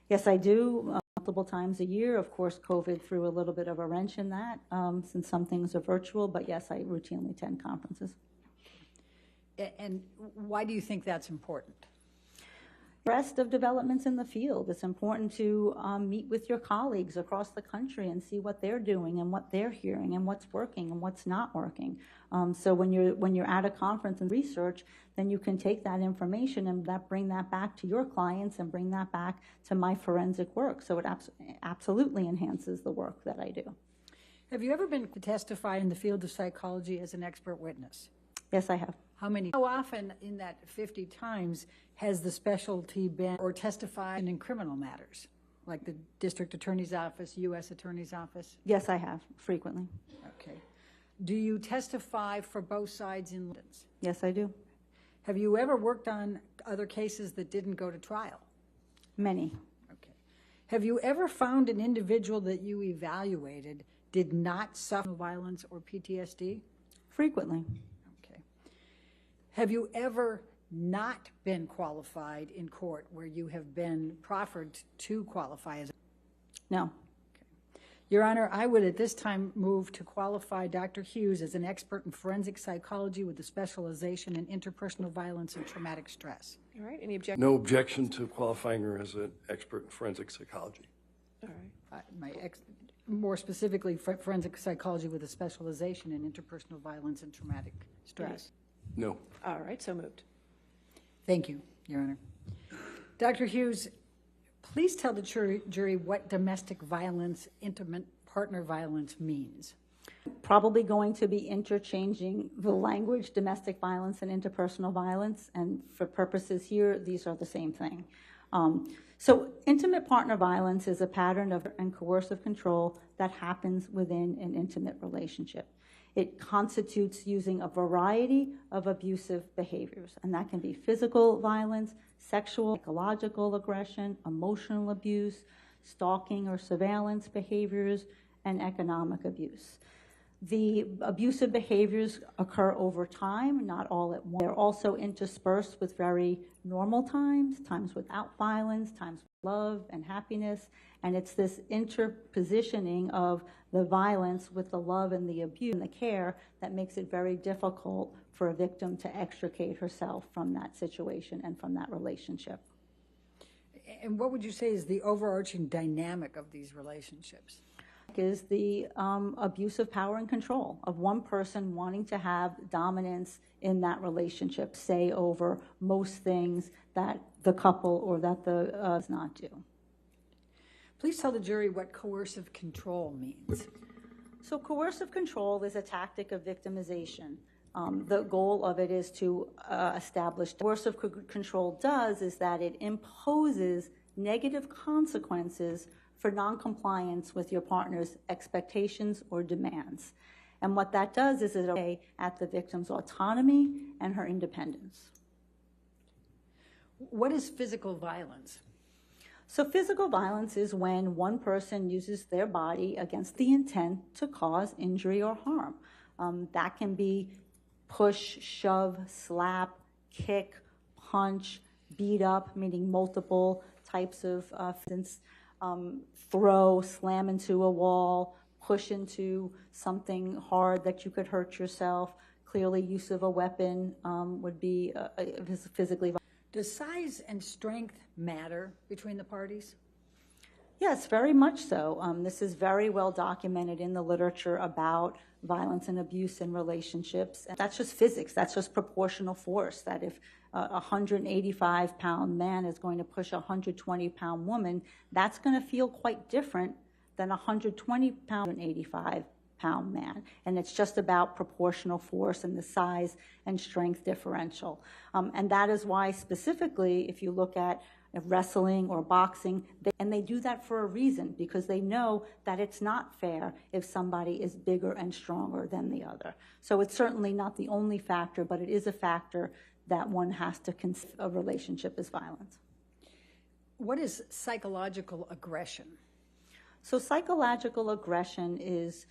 Yes, I do. Multiple times a year. Of course, COVID threw a little bit of a wrench in that since some things are virtual. But yes, I routinely attend conferences. And why do you think that's important? Rest of developments in the field. It's important to meet with your colleagues across the country and see what they're doing and what they're hearing and what's working and what's not working. So when you're at a conference and research, then you can take that information and bring that back to your clients and bring that back to my forensic work. So it absolutely enhances the work that I do. Have you ever been to testify in the field of psychology as an expert witness? Yes, I have. How often in that 50 times has the specialty been or testified in criminal matters, like the district attorney's office, U.S. attorney's office? Yes, I have, frequently. Okay. Do you testify for both sides in London's? Yes, I do. Have you ever worked on other cases that didn't go to trial? Many. Okay. Have you ever found an individual that you evaluated did not suffer violence or PTSD? Frequently. Have you ever not been qualified in court where you have been proffered to qualify as a... No. Okay. Your Honor, I would at this time move to qualify Dr. Hughes as an expert in forensic psychology with a specialization in interpersonal violence and traumatic stress. All right, any objection? No objection to qualifying her as an expert in forensic psychology. All right. More specifically, forensic psychology with a specialization in interpersonal violence and traumatic stress. No. All right, so moved. Thank you, Your Honor. Dr. Hughes, please tell the jury what domestic violence, intimate partner violence means. Probably going to be interchanging the language, domestic violence and interpersonal violence, and for purposes here, these are the same thing. So intimate partner violence is a pattern of and coercive control that happens within an intimate relationship. It constitutes using a variety of abusive behaviors, and that can be physical violence, sexual, psychological aggression, emotional abuse, stalking or surveillance behaviors, and economic abuse. The abusive behaviors occur over time, not all at once. They're also interspersed with very normal times, times without violence, times with love and happiness, and it's this interpositioning of the violence with the love and the abuse and the care that makes it very difficult for a victim to extricate herself from that situation and from that relationship. And what would you say is the overarching dynamic of these relationships? Is the abuse of power and control of one person wanting to have dominance in that relationship, say over most things that the couple or that the does not do. Please tell the jury what coercive control means. So coercive control is a tactic of victimization. The goal of it is to establish coercive control does is that it imposes negative consequences for noncompliance with your partner's expectations or demands. And what that does is it at the victim's autonomy and her independence. What is physical violence? So physical violence is when one person uses their body against the intent to cause injury or harm. That can be push, shove, slap, kick, punch, beat up, meaning multiple types of throw, slam into a wall, push into something hard that you could hurt yourself. Clearly, use of a weapon would be physically violent. Does size and strength matter between the parties? Yes, very much so. This is very well documented in the literature about violence and abuse in relationships. And that's just physics. That's just proportional force, that if a 185-pound man is going to push a 120-pound woman, that's going to feel quite different than a 120-pound, 185-pound man. And it's just about proportional force and the size and strength differential. And that is why specifically, if you look at wrestling or boxing, they do that for a reason, because they know that it's not fair if somebody is bigger and stronger than the other. So it's certainly not the only factor, but it is a factor that one has to consider a relationship as violent. What is psychological aggression? So psychological aggression is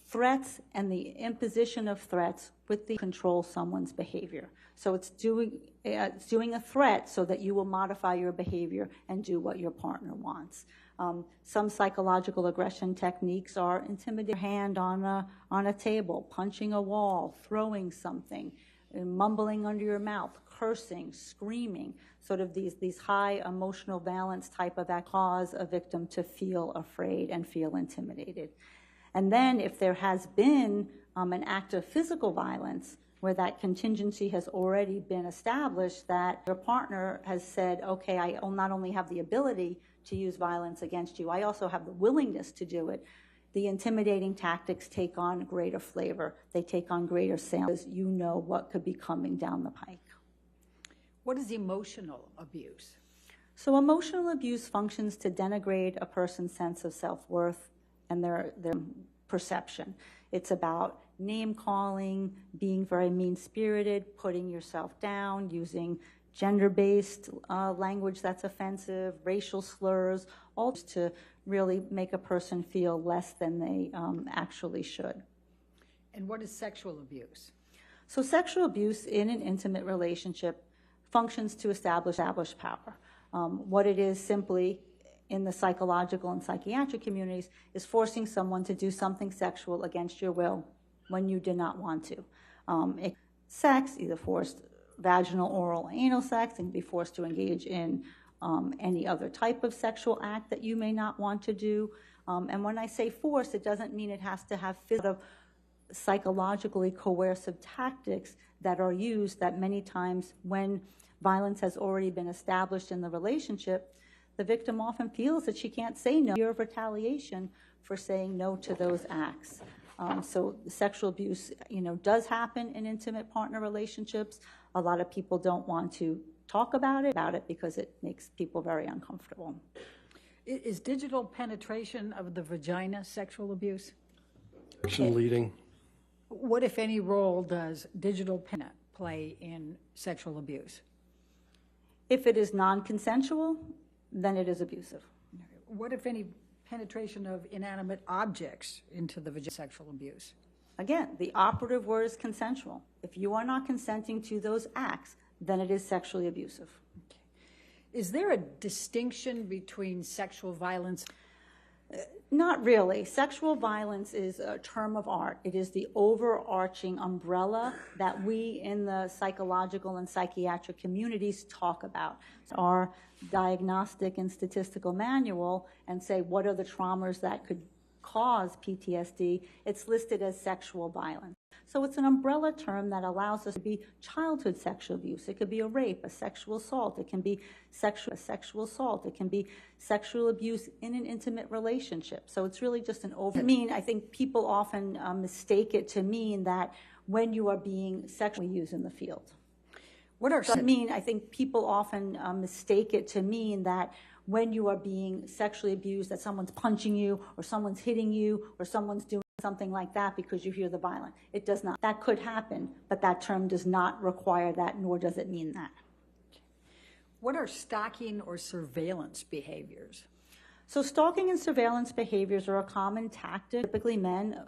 threats and the imposition of threats with the control someone's behavior. So it's doing a threat so that you will modify your behavior and do what your partner wants. Some psychological aggression techniques are intimidating your hand on a table, punching a wall, throwing something, mumbling under your mouth, cursing, screaming, sort of these high emotional balance type of that cause a victim to feel afraid and feel intimidated. And then if there has been an act of physical violence where that contingency has already been established, that your partner has said, okay, I will not only have the ability to use violence against you, I also have the willingness to do it, the intimidating tactics take on greater flavor. They take on greater sound, because you know what could be coming down the pike. What is emotional abuse? So emotional abuse functions to denigrate a person's sense of self-worth and their perception. It's about name-calling, being very mean-spirited, putting yourself down, using gender-based language that's offensive, racial slurs, all to really make a person feel less than they actually should. And what is sexual abuse? So sexual abuse in an intimate relationship functions to establish power. What it is simply in the psychological and psychiatric communities is forcing someone to do something sexual against your will when you did not want to. Sex, either forced vaginal, oral, anal sex, and be forced to engage in any other type of sexual act that you may not want to do. And when I say force, it doesn't mean it has to have physical, psychologically coercive tactics that are used that many times when violence has already been established in the relationship, the victim often feels that she can't say no, fear of retaliation for saying no to those acts. So sexual abuse, does happen in intimate partner relationships. A lot of people don't want to talk about it because it makes people very uncomfortable. Is digital penetration of the vagina sexual abuse? Action leading. What, if any, role does digital play in sexual abuse? If it is non-consensual, then it is abusive. What, if any, penetration of inanimate objects into the vagina sexual abuse? Again, the operative word is consensual. If you are not consenting to those acts, then it is sexually abusive. Is there a distinction between sexual violence? Not really. Sexual violence is a term of art. It is the overarching umbrella that we in the psychological and psychiatric communities talk about. Our diagnostic and statistical manual and say what are the traumas that could cause PTSD, it's listed as sexual violence. So it's an umbrella term that allows us to be childhood sexual abuse. It could be a rape, a sexual assault. It can be sexual assault. It can be sexual abuse in an intimate relationship. So it's really just an I think people often mistake it to mean that when you are being sexually used in the field. I think people often mistake it to mean that when you are being sexually abused, that someone's punching you or someone's hitting you or someone's doing something like that because you hear the violence. It does not. That could happen, but that term does not require that, nor does it mean that. What are stalking or surveillance behaviors? So stalking and surveillance behaviors are a common tactic, typically men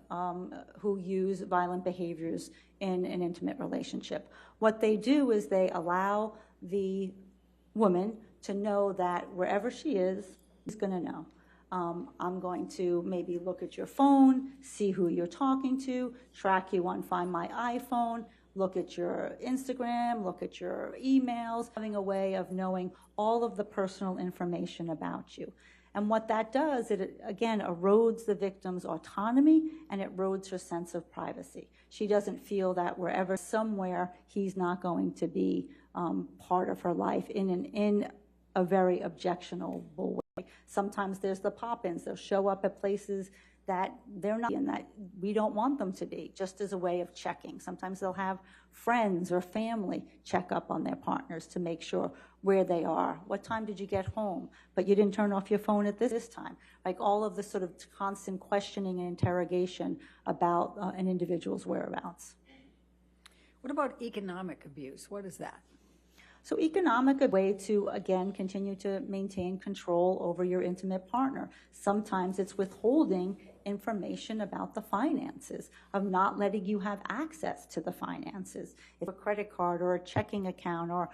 who use violent behaviors in an intimate relationship. What they do is they allow the woman to know that wherever she is, he's going to know. I'm going to maybe look at your phone, see who you're talking to, track you on Find My iPhone, look at your Instagram, look at your emails, having a way of knowing all of the personal information about you. And what that does, it again erodes the victim's autonomy and it erodes her sense of privacy. She doesn't feel that wherever, somewhere, he's not going to be part of her life in a very objectionable way. Sometimes there's the pop-ins. They'll show up at places that they're not in, that we don't want them to be, just as a way of checking. Sometimes they'll have friends or family check up on their partners to make sure where they are. What time did you get home? But you didn't turn off your phone at this time. Like all of the sort of constant questioning and interrogation about an individual's whereabouts. What about economic abuse? What is that? So economic, a way to, again, continue to maintain control over your intimate partner. Sometimes it's withholding information about the finances, of not letting you have access to the finances. If a credit card or a checking account or,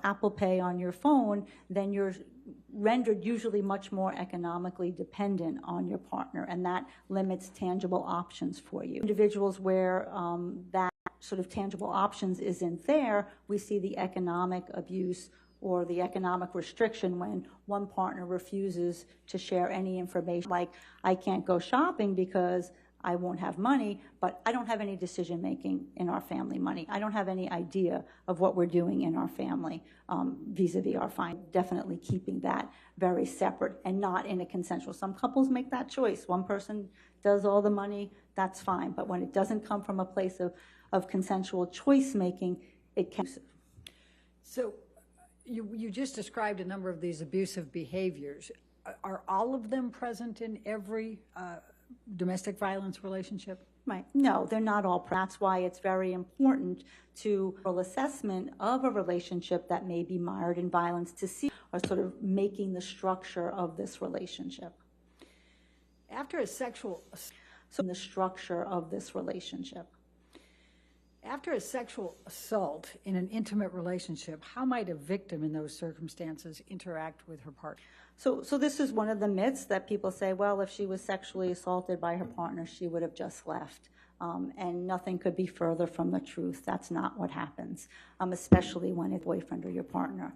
Apple Pay on your phone, then you're rendered usually much more economically dependent on your partner, and that limits tangible options for you. Individuals where that sort of tangible options isn't there, we see the economic abuse or the economic restriction when one partner refuses to share any information, like I can't go shopping because I won't have money, but I don't have any decision making in our family money. I don't have any idea of what we're doing in our family vis-a-vis our fine. Definitely keeping that very separate and not in a consensual. Some couples make that choice. One person does all the money, that's fine. But when it doesn't come from a place of consensual choice making, it can. So you just described a number of these abusive behaviors. Are all of them present in every domestic violence relationship? Right. No, they're not all. That's why it's very important to assessment of a relationship that may be mired in violence to see or sort of making the structure of this relationship. After a sexual After a sexual assault in an intimate relationship, how might a victim in those circumstances interact with her partner? So this is one of the myths that people say, well, if she was sexually assaulted by her partner, she would have just left. And nothing could be further from the truth. That's not what happens, especially when it's boyfriend or your partner.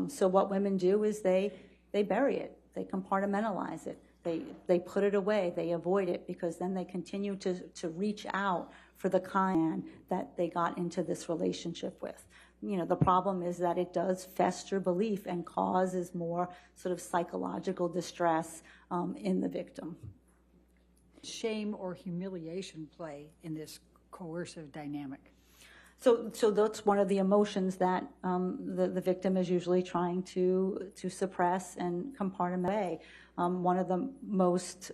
So what women do is they bury it. They compartmentalize it. They put it away. They avoid it because then they continue to reach out for the kind that they got into this relationship with. The problem is that it does fester belief and causes more sort of psychological distress in the victim. Shame or humiliation play in this coercive dynamic? So that's one of the emotions that the victim is usually trying to suppress and compartmentalize. One of the most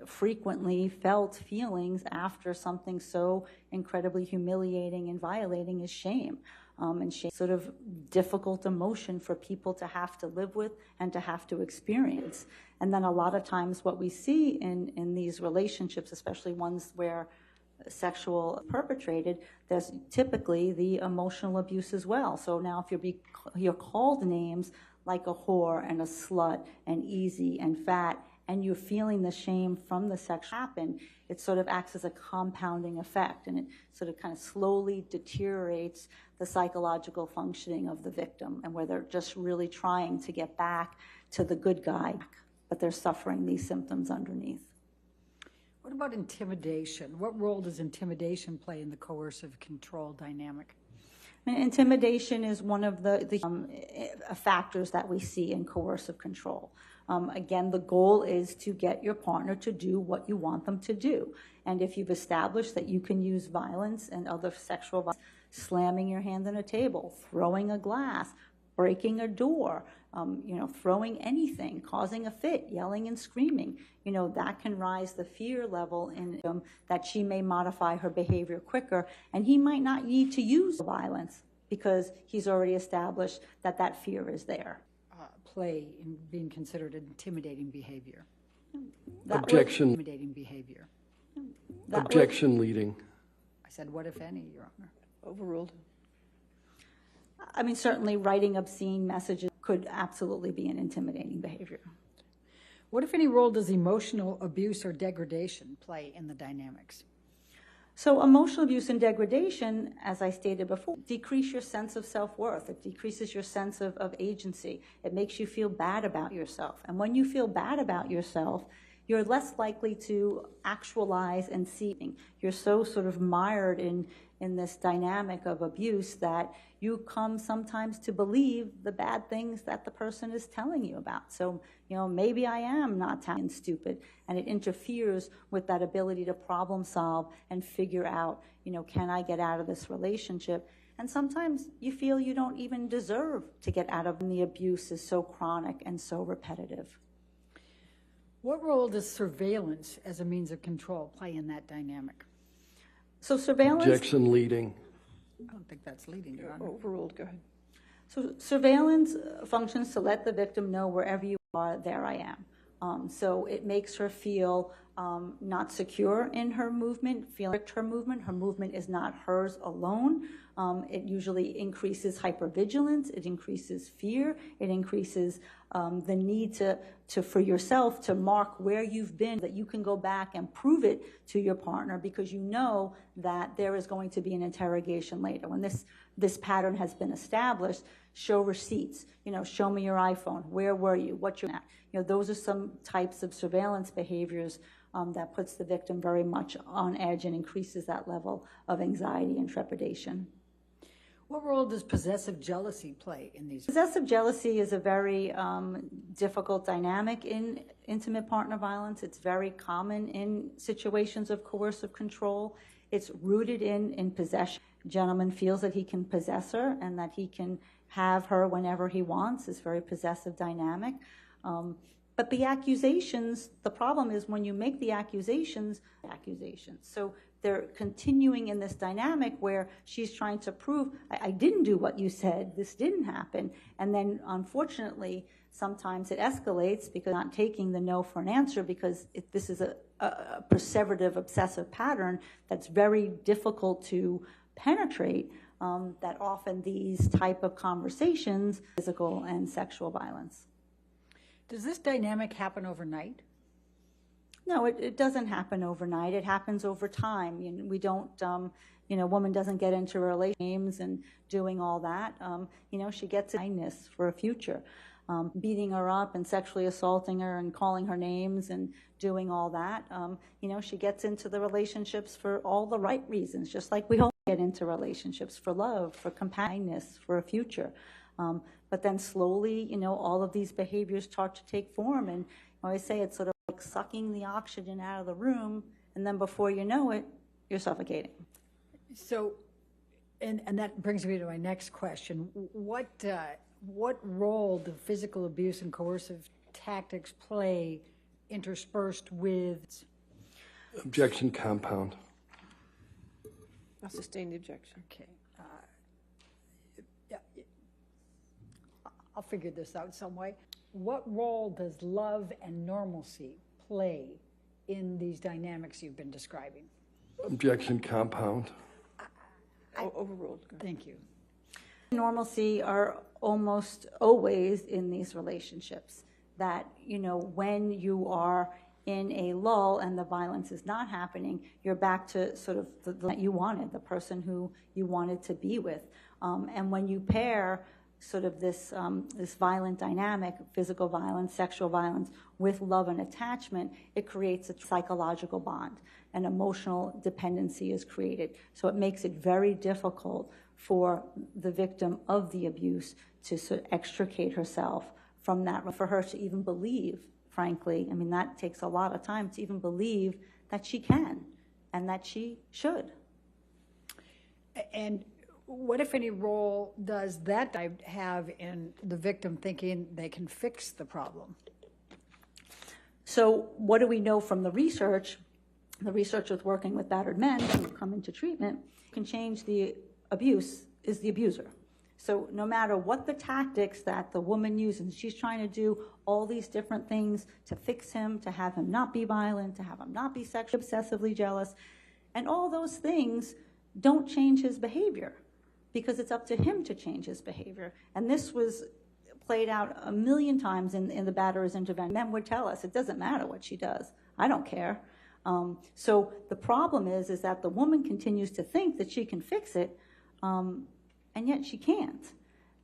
frequently felt feelings after something so incredibly humiliating and violating as shame. And shame is sort of difficult emotion for people to have to live with and to have to experience. And then a lot of times what we see in these relationships, especially ones where sexual perpetrated, there's typically the emotional abuse as well. So now if you're called names like a whore and a slut and easy and fat, and you're feeling the shame from the sex happen, it sort of acts as a compounding effect, and it sort of kind of slowly deteriorates the psychological functioning of the victim, and where they're just really trying to get back to the good guy, but they're suffering these symptoms underneath. What about intimidation? What role does intimidation play in the coercive control dynamic? Intimidation is one of the factors that we see in coercive control. Again, the goal is to get your partner to do what you want them to do. And if you've established that you can use violence and other sexual violence, slamming your hand on a table, throwing a glass, breaking a door, throwing anything, causing a fit, yelling and screaming, that can rise the fear level in that she may modify her behavior quicker, and he might not need to use violence because he's already established that that fear is there. Play in being considered intimidating behavior. Objection. Intimidating behavior. Objection leading. I said, what if any, Your Honor? Overruled. I mean, certainly writing obscene messages could absolutely be an intimidating behavior. What, if any, role does emotional abuse or degradation play in the dynamics? So emotional abuse and degradation, as I stated before, decrease your sense of self-worth. It decreases your sense of agency. It makes you feel bad about yourself. And when you feel bad about yourself, you're less likely to actualize and see. You're so sort of mired in this dynamic of abuse that you come sometimes to believe the bad things that the person is telling you about. So, maybe I am not talented and stupid, and it interferes with that ability to problem solve and figure out, can I get out of this relationship? And sometimes you feel you don't even deserve to get out of, and the abuse is so chronic and so repetitive. What role does surveillance as a means of control play in that dynamic? So surveillance... Objection leading. I don't think that's leading, Your Honor. Overruled. Go ahead. So surveillance functions to let the victim know wherever you are, there I am. So it makes her feel not secure in her movement, feeling her movement. Her movement is not hers alone. It usually increases hypervigilance. It increases fear. It increases the need for yourself to mark where you've been, that you can go back and prove it to your partner because you know that there is going to be an interrogation later. When this pattern has been established, show receipts, show me your iPhone, where were you, what you're at. Those are some types of surveillance behaviors that puts the victim very much on edge and increases that level of anxiety and trepidation. What role does possessive jealousy play in these? Possessive jealousy is a very difficult dynamic in intimate partner violence. It's very common in situations of coercive control. It's rooted in possession. The gentleman feels that he can possess her and that he can have her whenever he wants. It's very possessive dynamic. But the accusations, the problem is when you make the accusations. So they're continuing in this dynamic where she's trying to prove, I didn't do what you said, this didn't happen. And then unfortunately, sometimes it escalates because not taking the no for an answer because this is a perseverative, obsessive pattern that's very difficult to penetrate, that often these type of conversations, physical and sexual violence. Does this dynamic happen overnight? No, it doesn't happen overnight. It happens over time. We don't, a woman doesn't get into relationships and doing all that. She gets kindness for a future. Beating her up and sexually assaulting her and calling her names and doing all that. She gets into the relationships for all the right reasons, just like we all get into relationships for love, for kindness, for a future. But then slowly, all of these behaviors start to take form. And I say it's sort of like sucking the oxygen out of the room, and then before you know it, you're suffocating. So, and that brings me to my next question. What role do physical abuse and coercive tactics play interspersed with? Objection compound. I'll sustain the objection. Okay. Yeah, I'll figure this out some way. What role does love and normalcy play in these dynamics you've been describing? Objection compound. Overruled. Thank you. Normalcy are almost always in these relationships. That, when you are in a lull and the violence is not happening, you're back to sort of the that you wanted, the person who you wanted to be with. And when you pair sort of this violent dynamic, physical violence, sexual violence, with love and attachment, it creates a psychological bond. An emotional dependency is created. So it makes it very difficult for the victim of the abuse to sort of extricate herself from that, for her to even believe, frankly, that takes a lot of time to even believe that she can and that she should. And what, if any, role does that have in the victim thinking they can fix the problem? So what do we know from the research? The research with working with battered men who come into treatment can change the abuse is the abuser. So no matter what the tactics that the woman uses, she's trying to do all these different things to fix him, to have him not be violent, to have him not be sexually obsessively jealous. And all those things don't change his behavior because it's up to him to change his behavior. And this was played out a million times in the batterer's intervention. Men would tell us, it doesn't matter what she does. I don't care. So the problem is that the woman continues to think that she can fix it, and yet she can't.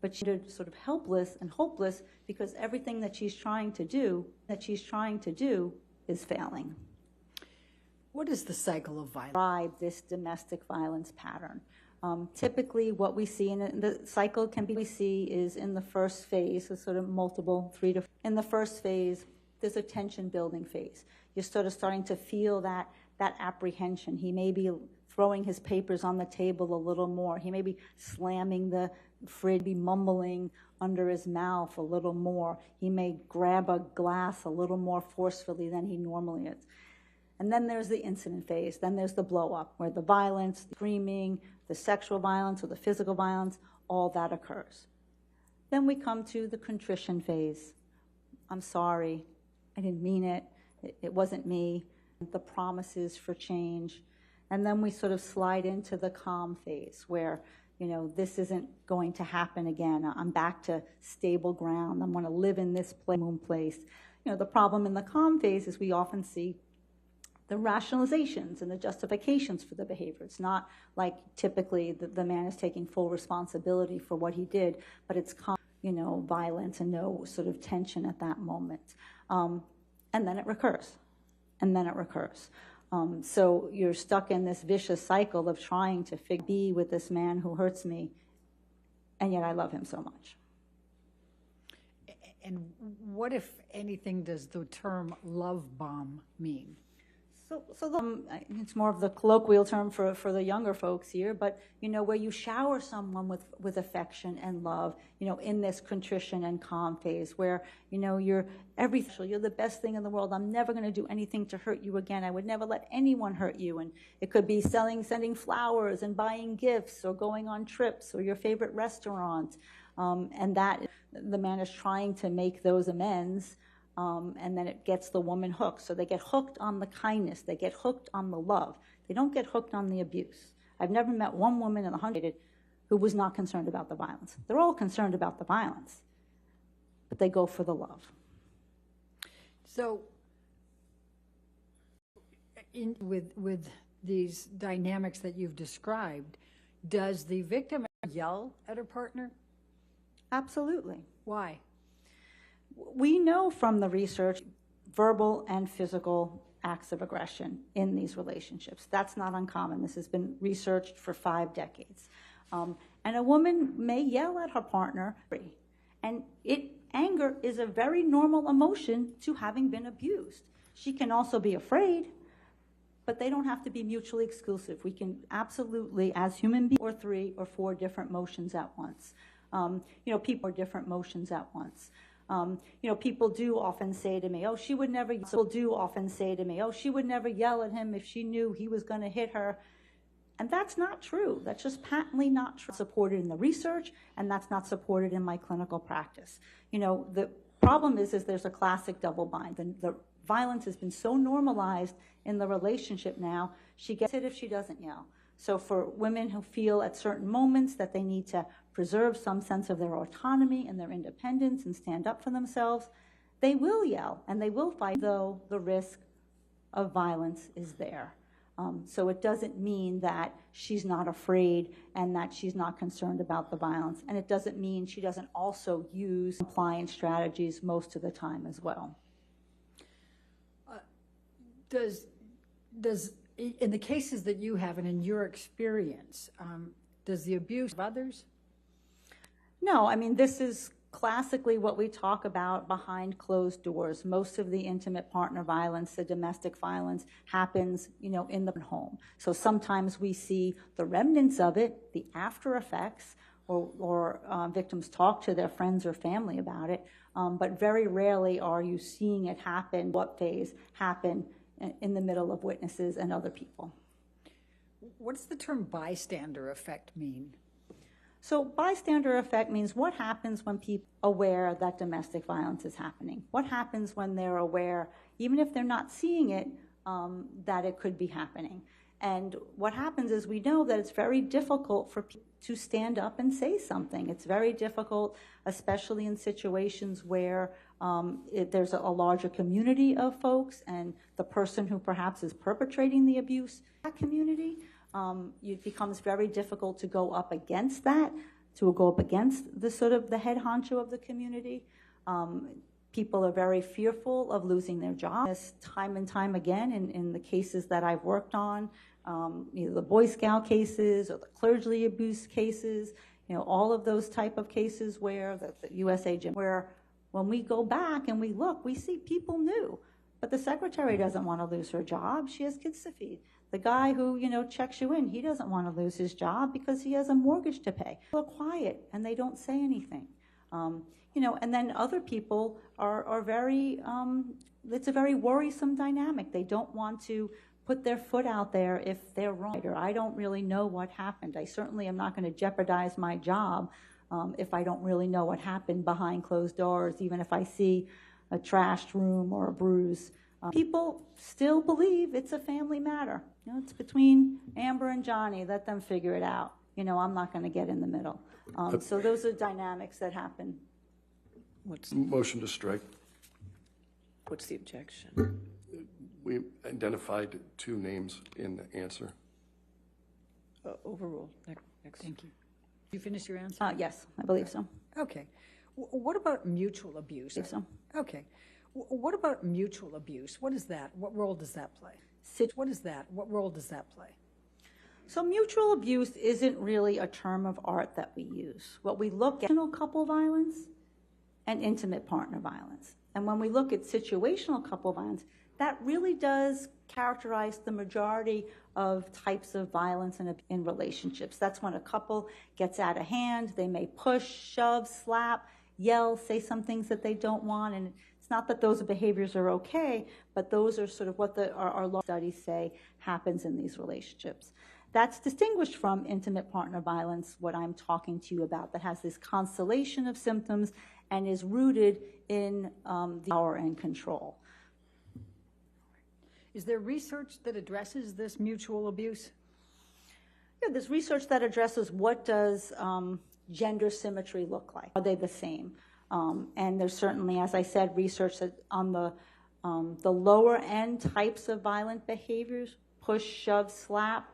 But she's sort of helpless and hopeless because everything that she's trying to do is failing. What is the cycle of violence? This domestic violence pattern. Typically what we see, and the cycle can be, we see is in the first phase, so sort of multiple, in the first phase, there's a tension building phase. You're sort of starting to feel that apprehension. He may be throwing his papers on the table a little more. He may be slamming the fridge, be mumbling under his mouth a little more. He may grab a glass a little more forcefully than he normally is. And then there's the incident phase. Then there's the blow up, where the violence, the screaming, the sexual violence or the physical violence, all that occurs. Then we come to the contrition phase. I'm sorry, I didn't mean it. It wasn't me. The promises for change. And then we sort of slide into the calm phase where, this isn't going to happen again. I'm back to stable ground. I'm going to live in this place. The problem in the calm phase is we often see the rationalizations and the justifications for the behavior. It's not like typically the man is taking full responsibility for what he did, but it's calm, violence and no sort of tension at that moment. And then it recurs. And then it recurs. So you're stuck in this vicious cycle of trying to be with this man who hurts me, and yet I love him so much. And what, if anything, does the term love bomb mean? So it's more of the colloquial term for the younger folks here, but, where you shower someone with affection and love, in this contrition and calm phase where, you're everything, you're the best thing in the world. I'm never going to do anything to hurt you again. I would never let anyone hurt you. And it could be sending flowers and buying gifts or going on trips or your favorite restaurant. And that the man is trying to make those amends. And then it gets the woman hooked. So they get hooked on the kindness. They get hooked on the love. They don't get hooked on the abuse. I've never met one woman in 100 who was not concerned about the violence. They're all concerned about the violence, but they go for the love. So with these dynamics that you've described, does the victim yell at her partner? Absolutely. Why? We know from the research verbal and physical acts of aggression in these relationships. That's not uncommon. This has been researched for 5 decades. And a woman may yell at her partner, and anger is a very normal emotion to having been abused. She can also be afraid, but they don't have to be mutually exclusive. We can absolutely, as human beings, or 3 or 4 different emotions at once. People are different emotions at once. People do often say to me, oh, she would never, people do often say to me, oh, she would never yell at him if she knew he was going to hit her. And that's not true. That's just patently not true. Supported in the research, and that's not supported in my clinical practice. The problem is there's a classic double bind. The violence has been so normalized in the relationship now, she gets hit if she doesn't yell. So for women who feel at certain moments that they need to preserve some sense of their autonomy and their independence and stand up for themselves, they will yell and they will fight, though the risk of violence is there. So it doesn't mean that she's not afraid and that she's not concerned about the violence. And it doesn't mean she doesn't also use compliance strategies most of the time as well. Does in the cases that you have and in your experience, does the abuse of others? No, I mean, this is classically what we talk about behind closed doors. Most of the intimate partner violence, the domestic violence, happens, in the home. So sometimes we see the remnants of it, the after effects, or victims talk to their friends or family about it, but very rarely are you seeing it happen, what phase happen in the middle of witnesses and other people. What does the term bystander effect mean? So bystander effect means what happens when people are aware that domestic violence is happening. What happens when they're aware, even if they're not seeing it, that it could be happening. And what happens is we know that it's very difficult for people to stand up and say something. It's very difficult, especially in situations where there's a larger community of folks and the person who perhaps is perpetrating the abuse, that community, it becomes very difficult to go up against that, to go up against the sort of the head honcho of the community. People are very fearful of losing their jobs. Time and time again in the cases that I've worked on, either the Boy Scout cases or the clergy abuse cases, all of those type of cases where the USA Gym, where when we go back and we look, we see people knew, but the secretary doesn't want to lose her job. She has kids to feed. The guy who, checks you in, he doesn't want to lose his job because he has a mortgage to pay. They're quiet and they don't say anything. And then other people are very, it's a very worrisome dynamic. They don't want to put their foot out there if they're wrong. Or I don't really know what happened. I certainly am not going to jeopardize my job if I don't really know what happened behind closed doors, even if I see a trashed room or a bruise. People still believe it's a family matter. It's between Amber and Johnny. Let them figure it out. I'm not going to get in the middle. So those are dynamics that happen. Motion to strike. What's the objection? We identified two names in the answer. Overruled. Next. Thank you. You finish your answer? Yes, I believe so. Okay. What about mutual abuse? I believe so. Okay. What about mutual abuse? What is that? What role does that play? What is that? What role does that play? So mutual abuse isn't really a term of art that we use. What we look at is couple violence and intimate partner violence. And when we look at situational couple violence, that really does characterize the majority of types of violence in relationships. That's when a couple gets out of hand. They may push, shove, slap, yell, say some things that they don't want. And it's not that those behaviors are okay, but those are sort of what our law studies say happens in these relationships. That's distinguished from intimate partner violence, what I'm talking to you about, that has this constellation of symptoms and is rooted in the power and control. Is there research that addresses this mutual abuse? Yeah, there's research that addresses what does gender symmetry look like. Are they the same? And there's certainly, as I said, research that on the lower end types of violent behaviors, push, shove, slap,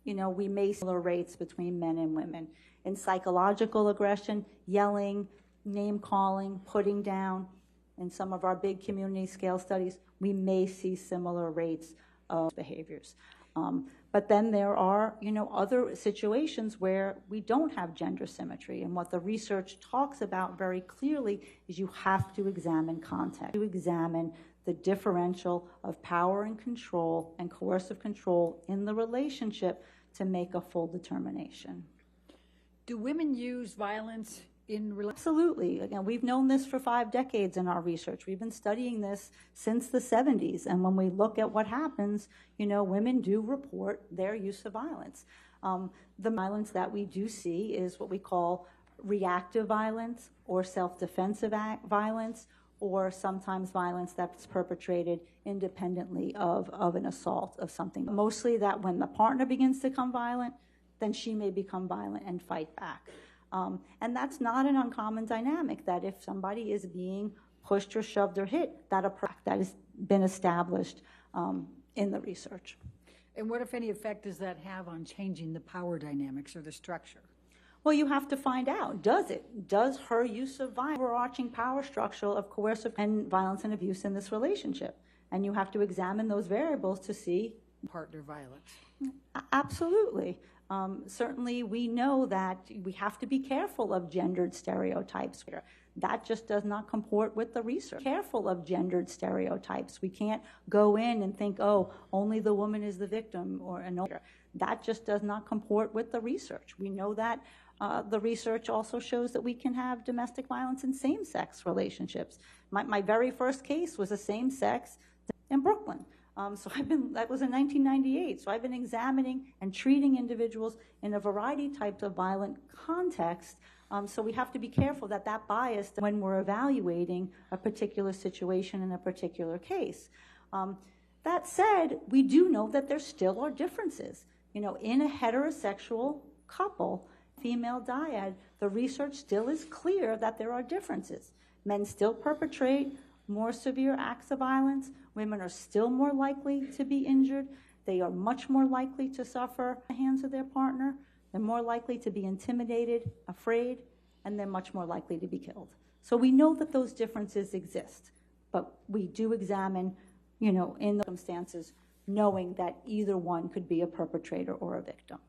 we may see similar rates between men and women. In psychological aggression, yelling, name calling, putting down, in some of our big community scale studies, we may see similar rates of behaviors. But then there are, other situations where we don't have gender symmetry. And what the research talks about very clearly is you have to examine context, to examine the differential of power and control and coercive control in the relationship to make a full determination. Do women use violence in Absolutely. Again, we've known this for 5 decades in our research. We've been studying this since the 70s. And when we look at what happens, women do report their use of violence. The violence that we do see is what we call reactive violence or self-defensive violence, or sometimes violence that's perpetrated independently of an assault of something. Mostly that when the partner begins to become violent, then she may become violent and fight back. And that's not an uncommon dynamic, that if somebody is being pushed or shoved or hit, that has been established in the research. And what, if any, effect does that have on changing the power dynamics or the structure? Well, you have to find out, does her use of violence, overarching power structure of coercive and violence and abuse in this relationship? And you have to examine those variables to see. Partner violence. Absolutely. Certainly, we know that we have to be careful of gendered stereotypes. That just does not comport with the research. Careful of gendered stereotypes. We can't go in and think, oh, only the woman is the victim, or another. That just does not comport with the research. We know that the research also shows that we can have domestic violence in same-sex relationships. My very first case was a same-sex in Brooklyn. That was in 1998. So I've been examining and treating individuals in a variety of types of violent contexts. So we have to be careful that bias when we're evaluating a particular situation in a particular case. That said, we do know that there still are differences. In a heterosexual couple, female dyad, the research still is clear that there are differences. Men still perpetrate more severe acts of violence. Women are still more likely to be injured. They are much more likely to suffer at the hands of their partner. They're more likely to be intimidated, afraid, and they're much more likely to be killed. So we know that those differences exist, but we do examine, in the circumstances, knowing that either one could be a perpetrator or a victim.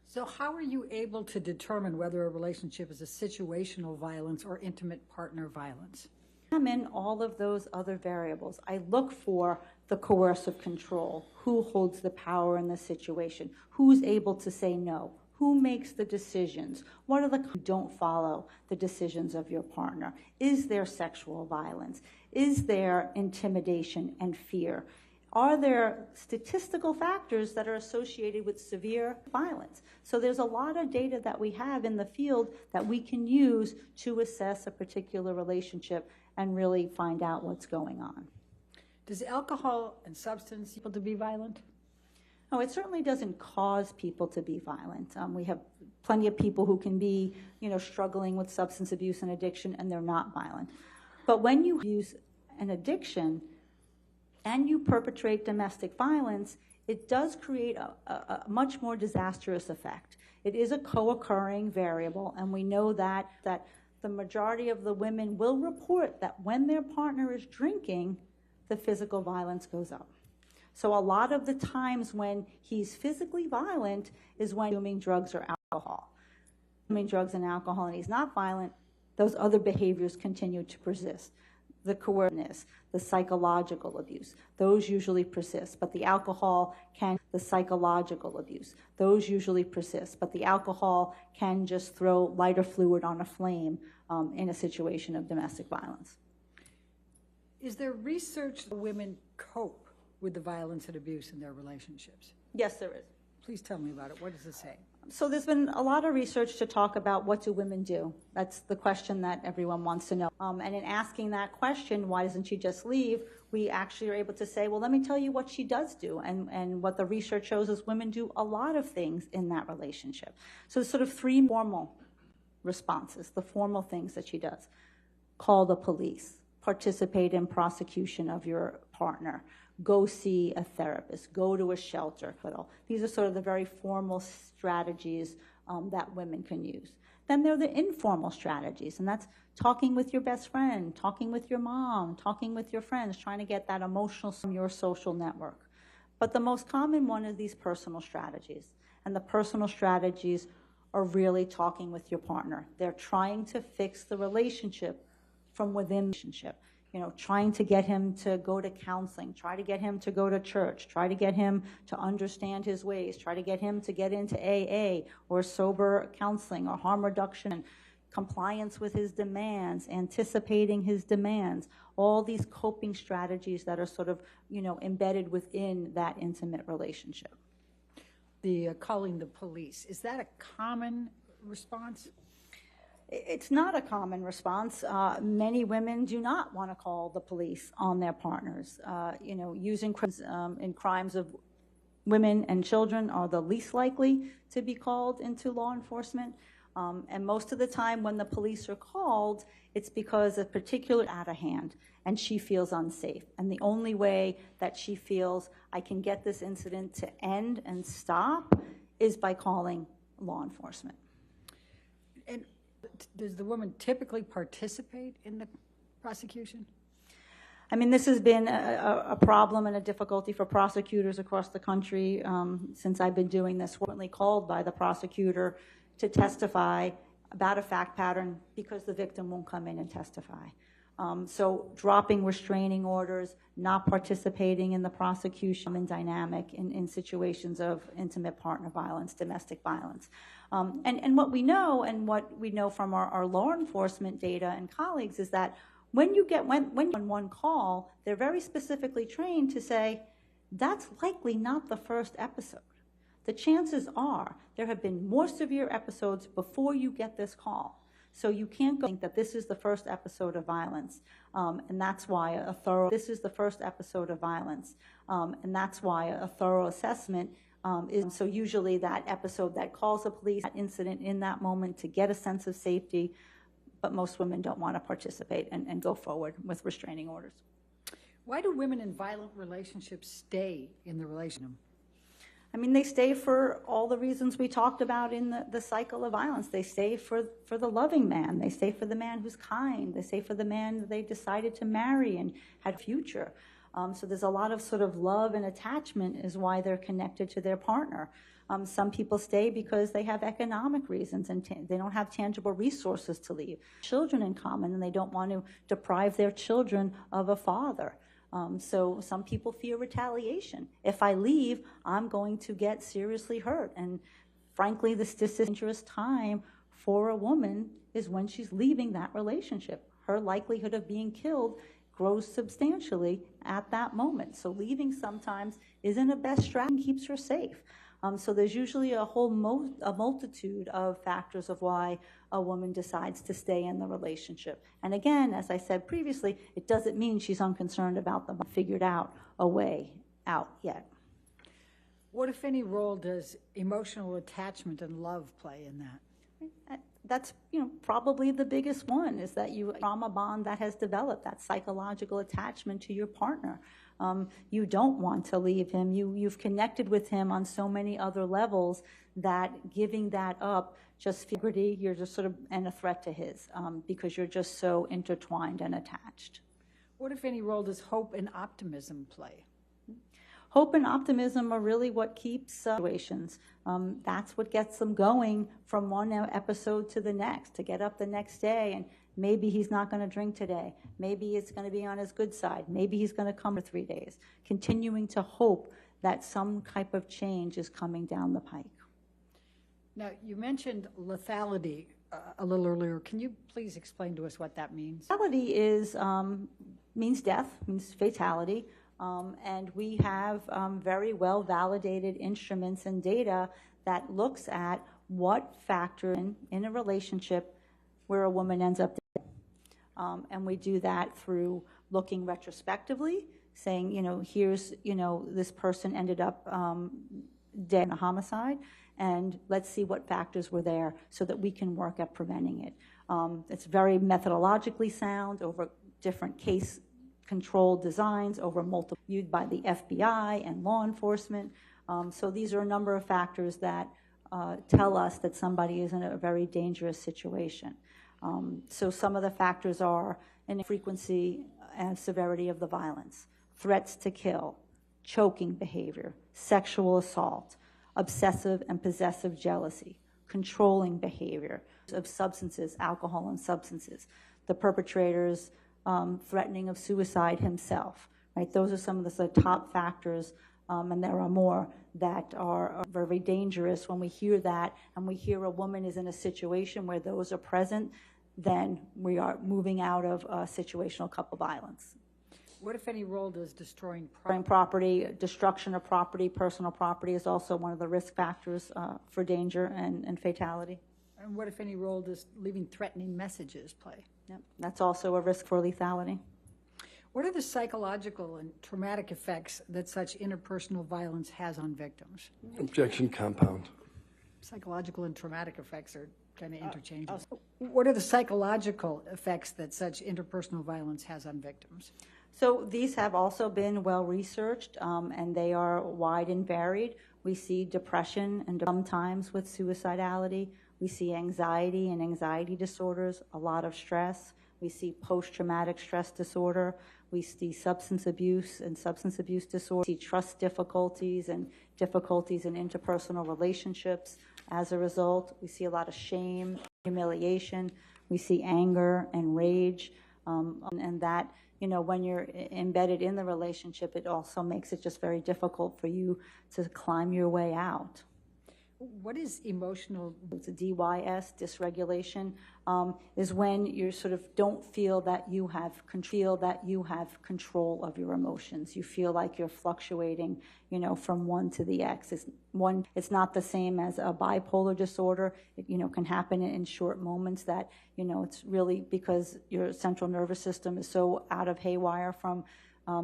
So how are you able to determine whether a relationship is a situational violence or intimate partner violence? In all of those other variables, I look for the coercive control, who holds the power in the situation, who's able to say no, who makes the decisions, what are the who don't follow the decisions of your partner, is there sexual violence, is there intimidation and fear, are there statistical factors that are associated with severe violence? So there's a lot of data that we have in the field that we can use to assess a particular relationship and really find out what's going on. Does alcohol and substance people to be violent? No, it certainly doesn't cause people to be violent. We have plenty of people who can be, struggling with substance abuse and addiction, and they're not violent. But when you use an addiction and you perpetrate domestic violence, it does create a much more disastrous effect. It is a co-occurring variable, and we know that the majority of the women will report that when their partner is drinking, the physical violence goes up. So a lot of the times when he's physically violent is when consuming drugs or alcohol. Consuming drugs and alcohol and he's not violent, those other behaviors continue to persist. The coerciveness, the psychological abuse, those usually persist, but the alcohol the psychological abuse, those usually persist, but the alcohol can just throw lighter fluid on a flame in a situation of domestic violence. Is there research that women cope with the violence and abuse in their relationships? Yes, there is. Please tell me about it. What does it say? So there's been a lot of research to talk about what do women do. That's the question that everyone wants to know. And in asking that question, why doesn't she just leave, we actually are able to say, well, let me tell you what she does do. And what the research shows is women do a lot of things in that relationship. So there's sort of 3 formal responses, the formal things that she does. Call the police, participate in prosecution of your partner, go see a therapist, go to a shelter. These are sort of the very formal strategies that women can use. Then there are the informal strategies, and that's talking with your best friend, talking with your mom, talking with your friends, trying to get that emotional from your social network. But the most common one is these personal strategies. And the personal strategies are really talking with your partner. They're trying to fix the relationship from within the relationship. Trying to get him to go to counseling, try to get him to go to church, try to get him to understand his ways, try to get him to get into AA or sober counseling or harm reduction, compliance with his demands, anticipating his demands, all these coping strategies that are sort of, embedded within that intimate relationship. The calling the police, is that a common response? It's not a common response. Many women do not want to call the police on their partners. Using in crimes of women and children are the least likely to be called into law enforcement. And most of the time when the police are called, it's because a particular out of hand and she feels unsafe. And the only way that she feels I can get this incident to end and stop is by calling law enforcement. And does the woman typically participate in the prosecution? I mean, this has been a problem and a difficulty for prosecutors across the country since I've been doing this. Frequently called by the prosecutor to testify about a fact pattern because the victim won't come in and testify. So dropping restraining orders, not participating in the prosecution and dynamic in situations of intimate partner violence, domestic violence. And what we know from our law enforcement data and colleagues is that when you get one call, they're very specifically trained to say, that's likely not the first episode. The chances are there have been more severe episodes before you get this call. So you can't think that this is the first episode of violence, and that's why this is the first episode of violence, and that's why a thorough assessment is. So usually that episode that calls the police, that incident in that moment to get a sense of safety, but most women don't want to participate and go forward with restraining orders. Why do women in violent relationships stay in the relationship? I mean, they stay for all the reasons we talked about in the cycle of violence. They stay for the loving man. They stay for the man who's kind. They stay for the man that they decided to marry and had a future. So there's a lot of sort of love and attachment is why they're connected to their partner. Some people stay because they have economic reasons and they don't have tangible resources to leave. Children in common, and they don't want to deprive their children of a father. So some people fear retaliation. If I leave, I'm going to get seriously hurt. And frankly, the dangerous time for a woman is when she's leaving that relationship. Her likelihood of being killed grows substantially at that moment. So leaving sometimes isn't a best strategy and keeps her safe. So there's usually a multitude of factors of why a woman decides to stay in the relationship. And again, as I said previously, it doesn't mean she's unconcerned about them, figured out a way out yet. What, if any, role does emotional attachment and love play in that? That's probably the biggest one, is that trauma bond that has developed, that psychological attachment to your partner. You don't want to leave him. You've connected with him on so many other levels that giving that up just you're just sort of and a threat to his because you're just so intertwined and attached. What, if any, role does hope and optimism play? Hope and optimism are really what keeps situations. That's what gets them going from one episode to the next, to get up the next day and maybe he's not going to drink today. Maybe it's going to be on his good side. Maybe he's going to come for 3 days. Continuing to hope that some type of change is coming down the pike. Now, you mentioned lethality a little earlier. Can you please explain to us what that means? Lethality means death, means fatality. And we have very well validated instruments and data that looks at what factor in a relationship where a woman ends up dead. And we do that through looking retrospectively, saying, here's, this person ended up dead in a homicide, and let's see what factors were there so that we can work at preventing it. It's very methodologically sound over different case controlled designs over multiple viewed by the FBI and law enforcement. So these are a number of factors that tell us that somebody is in a very dangerous situation. So some of the factors are in frequency and severity of the violence, threats to kill, choking behavior, sexual assault, obsessive and possessive jealousy, controlling behavior of substances, alcohol and substances, the perpetrator's threatening of suicide himself, right? Those are some of the top factors, and there are more that are very dangerous. When we hear that and we hear a woman is in a situation where those are present, then we are moving out of situational couple violence. What, if any, role does destroying property, destruction of property, personal property is also one of the risk factors for danger and fatality. And what, if any, role does leaving threatening messages play? Yep. That's also a risk for lethality. What are the psychological and traumatic effects that such interpersonal violence has on victims? Objection compound. Psychological and traumatic effects are kind of interchangeable. What are the psychological effects that such interpersonal violence has on victims? So these have also been well researched, and they are wide and varied. We see depression and sometimes with suicidality. We see anxiety and anxiety disorders, a lot of stress. We see post-traumatic stress disorder. We see substance abuse and substance abuse disorder. We see trust difficulties and difficulties in interpersonal relationships. As a result, we see a lot of shame, humiliation. We see anger and rage, and that, you know, when you're embedded in the relationship, it also makes it just very difficult for you to climb your way out. What is emotional? It's a DYS, dysregulation, is when you sort of don't feel that you have control of your emotions. You feel like you're fluctuating, you know, from one to the X. It's not the same as a bipolar disorder. It, you know, can happen in short moments that, you know, it's really because your central nervous system is so out of haywire from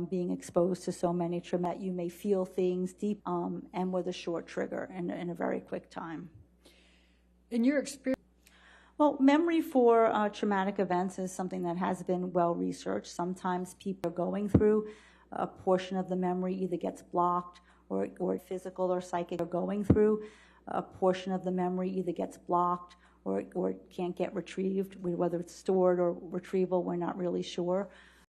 being exposed to so many trauma that you may feel things deep and with a short trigger in a very quick time. In your experience? Well, memory for traumatic events is something that has been well researched. Sometimes people are going through a portion of the memory either gets blocked or physical or psychic are going through a portion of the memory either gets blocked or can't get retrieved, whether it's stored or retrieval, we're not really sure.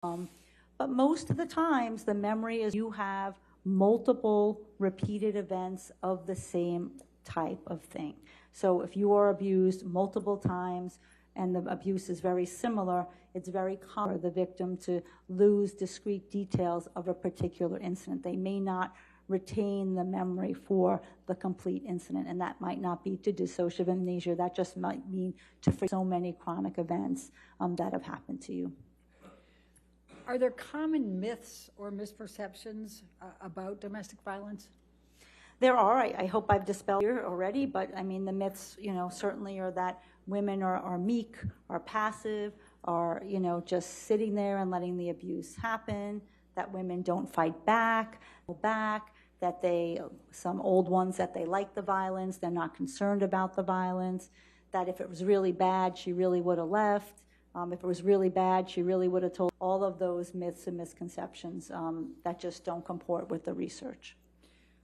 But most of the times, the memory is you have multiple repeated events of the same type of thing. So if you are abused multiple times and the abuse is very similar, it's very common for the victim to lose discrete details of a particular incident. They may not retain the memory for the complete incident, and that might not be to dissociative amnesia. That just might mean to forget so many chronic events that have happened to you. Are there common myths or misperceptions about domestic violence? There are. I hope I've dispelled here already, but I mean, the myths, you know, certainly are that women are meek, are passive, are, you know, just sitting there and letting the abuse happen, that women don't fight back, that some old ones, that they like the violence, they're not concerned about the violence, that if it was really bad, she really would have left. If it was really bad, she really would have told. All of those myths and misconceptions that just don't comport with the research.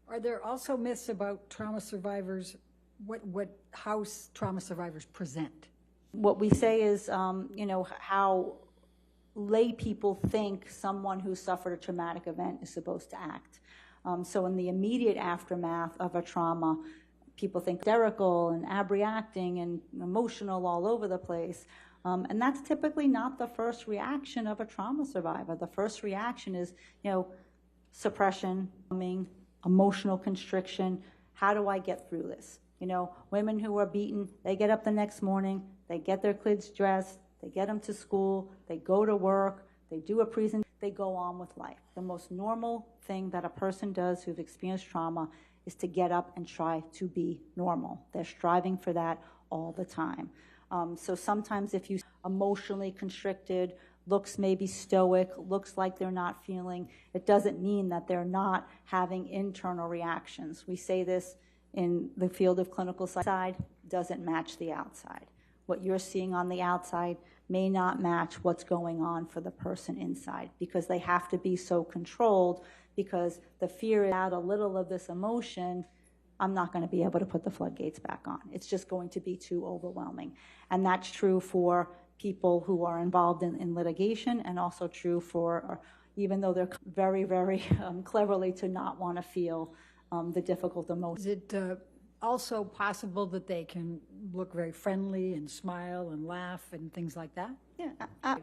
Are there also myths about trauma survivors? How trauma survivors present? What we say is, you know, how lay people think someone who suffered a traumatic event is supposed to act. So in the immediate aftermath of a trauma, people think hysterical and abreacting and emotional all over the place. And that's typically not the first reaction of a trauma survivor. The first reaction is, you know, suppression, emotional constriction. How do I get through this? You know, women who are beaten, they get up the next morning, they get their kids dressed, they get them to school, they go to work, they do a presentation, they go on with life. The most normal thing that a person does who's experienced trauma is to get up and try to be normal. They're striving for that all the time. So sometimes if you emotionally constricted, looks maybe stoic, looks like they're not feeling, it doesn't mean that they're not having internal reactions. We say this in the field of clinical psych, doesn't match the outside. What you're seeing on the outside may not match what's going on for the person inside, because they have to be so controlled, because the fear is out a little of this emotion, I'm not going to be able to put the floodgates back on. It's just going to be too overwhelming. And that's true for people who are involved in litigation, and also true for, even though they're very, very cleverly to not want to feel the difficult emotions. Is it also possible that they can look very friendly and smile and laugh and things like that? Yeah.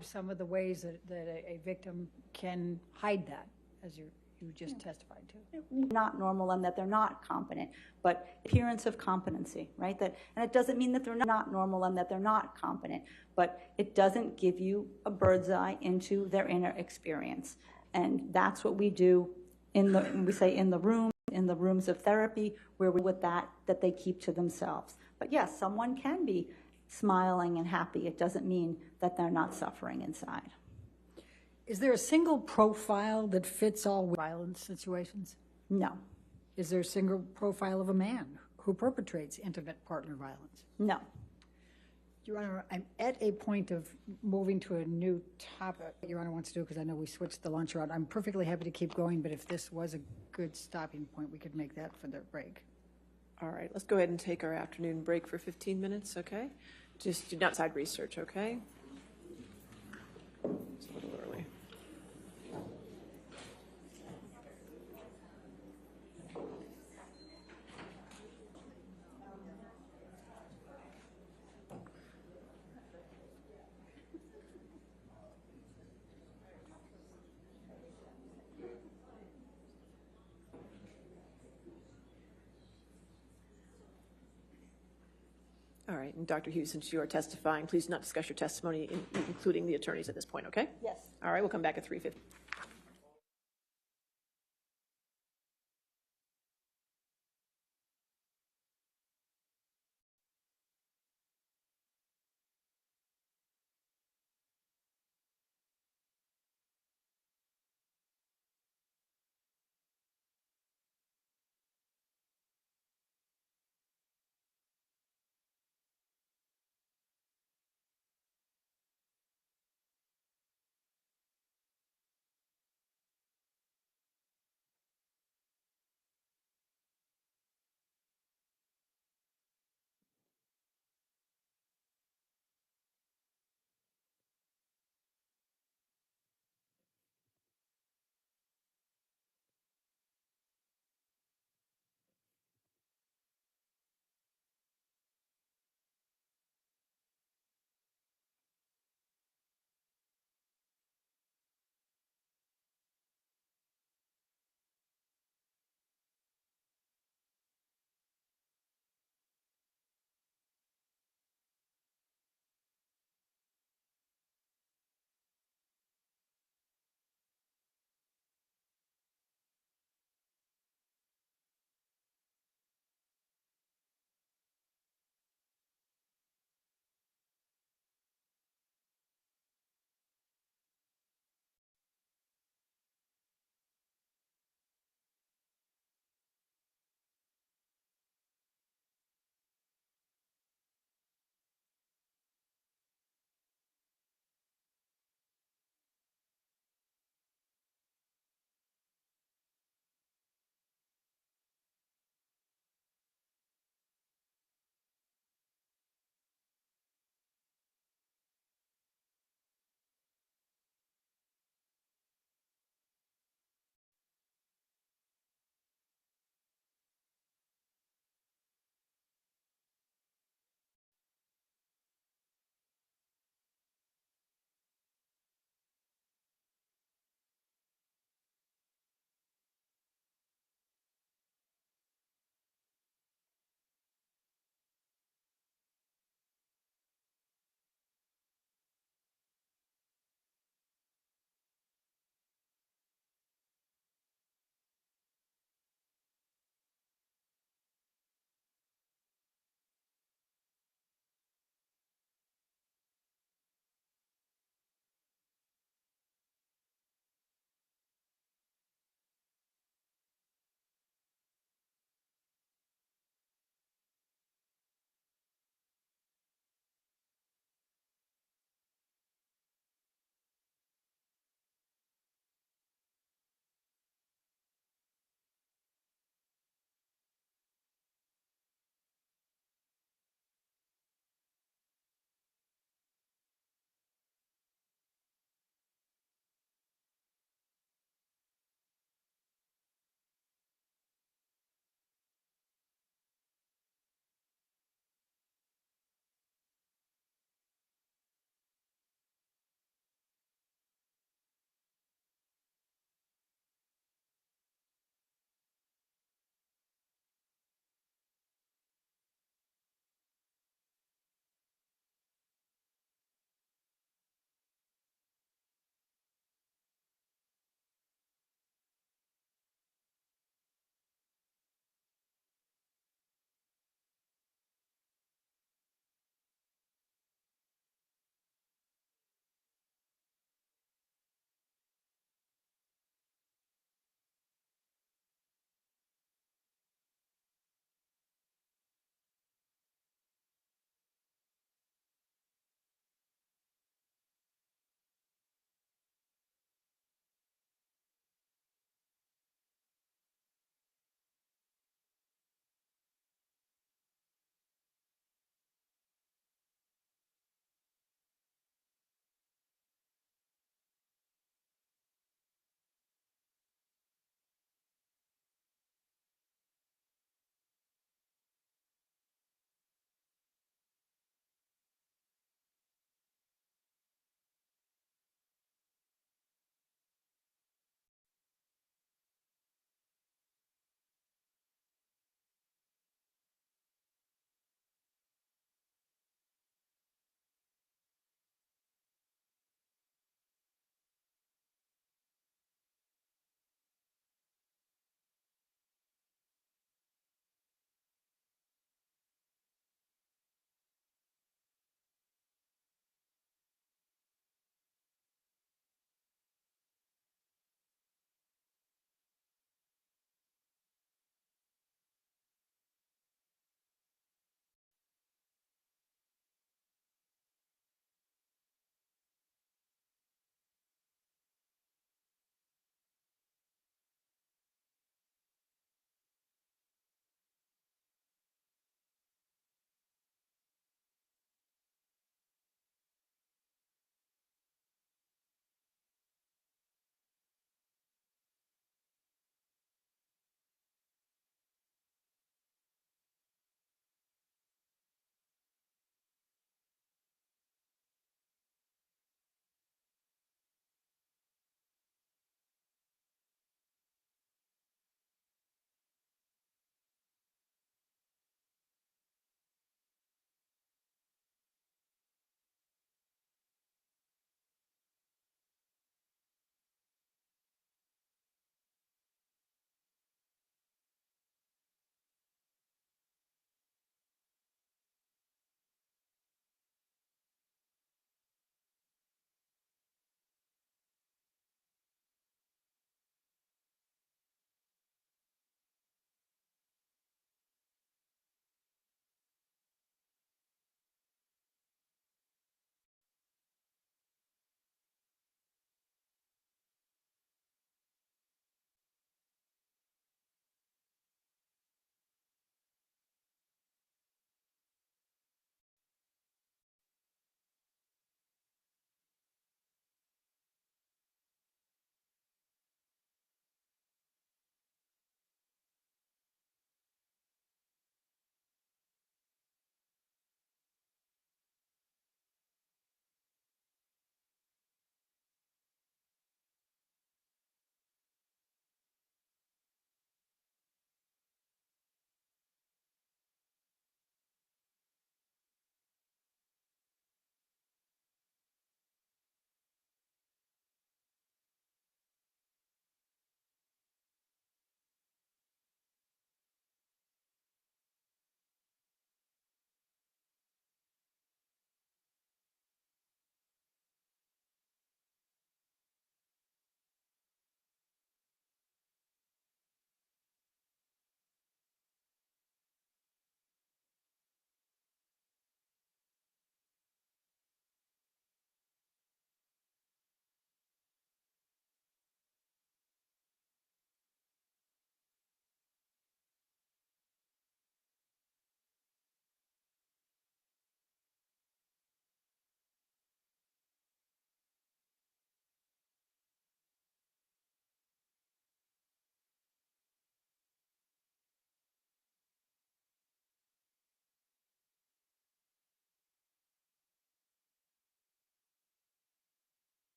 Some of the ways that a victim can hide that as you're you just testified to. Not normal and that they're not competent, but appearance of competency, right? And it doesn't mean that they're not normal and that they're not competent, but it doesn't give you a bird's eye into their inner experience. And that's what we do in the rooms of therapy, where we with that they keep to themselves. But yes, someone can be smiling and happy. It doesn't mean that they're not suffering inside. Is there a single profile that fits all violence situations? No. Is there a single profile of a man who perpetrates intimate partner violence? No. Your Honor, I'm at a point of moving to a new topic Your Honor wants to do, because I know we switched the lunch around. I'm perfectly happy to keep going, but if this was a good stopping point, we could make that for the break. All right, let's go ahead and take our afternoon break for 15 minutes, okay? Just do not side research, okay? It's a little early. All right, and Dr. Hughes, since you are testifying, please not discuss your testimony, including the attorneys at this point, okay? Yes. All right, we'll come back at 3:50.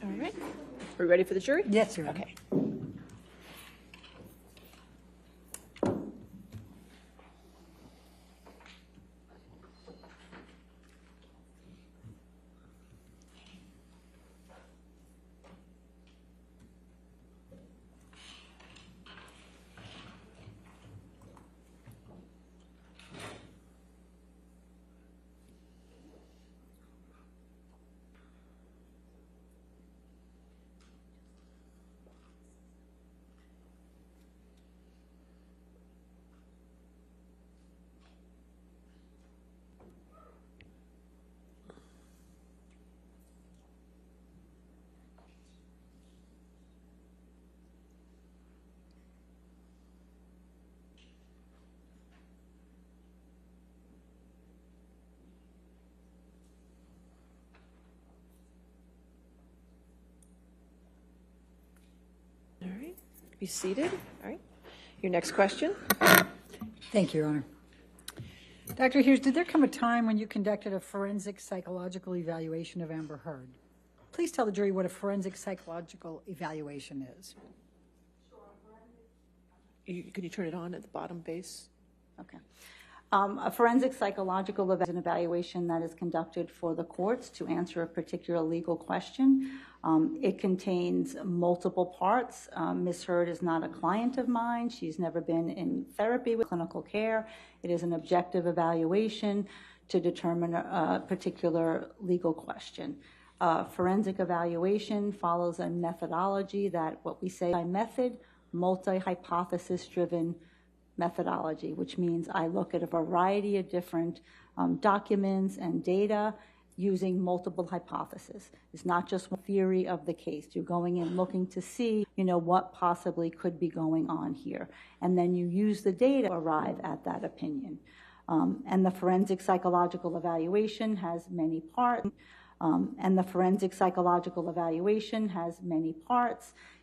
All right. Are we ready for the jury? Yes, Your Honor. Okay. All right. Be seated. All right. Your next question. Thank you, Your Honor. Dr. Hughes, did there come a time when you conducted a forensic psychological evaluation of Amber Heard? Please tell the jury what a forensic psychological evaluation is. Can you turn it on at the bottom base? Okay. A forensic psychological evaluation that is conducted for the courts to answer a particular legal question. It contains multiple parts. Ms. Heard is not a client of mine. She's never been in therapy with clinical care. It is an objective evaluation to determine a particular legal question. Forensic evaluation follows a methodology that what we say by method, multi-hypothesis driven methodology, which means I look at a variety of different documents and data using multiple hypotheses. It's not just one theory of the case. You're going in looking to see, what possibly could be going on here. And then you use the data to arrive at that opinion. And the forensic psychological evaluation has many parts.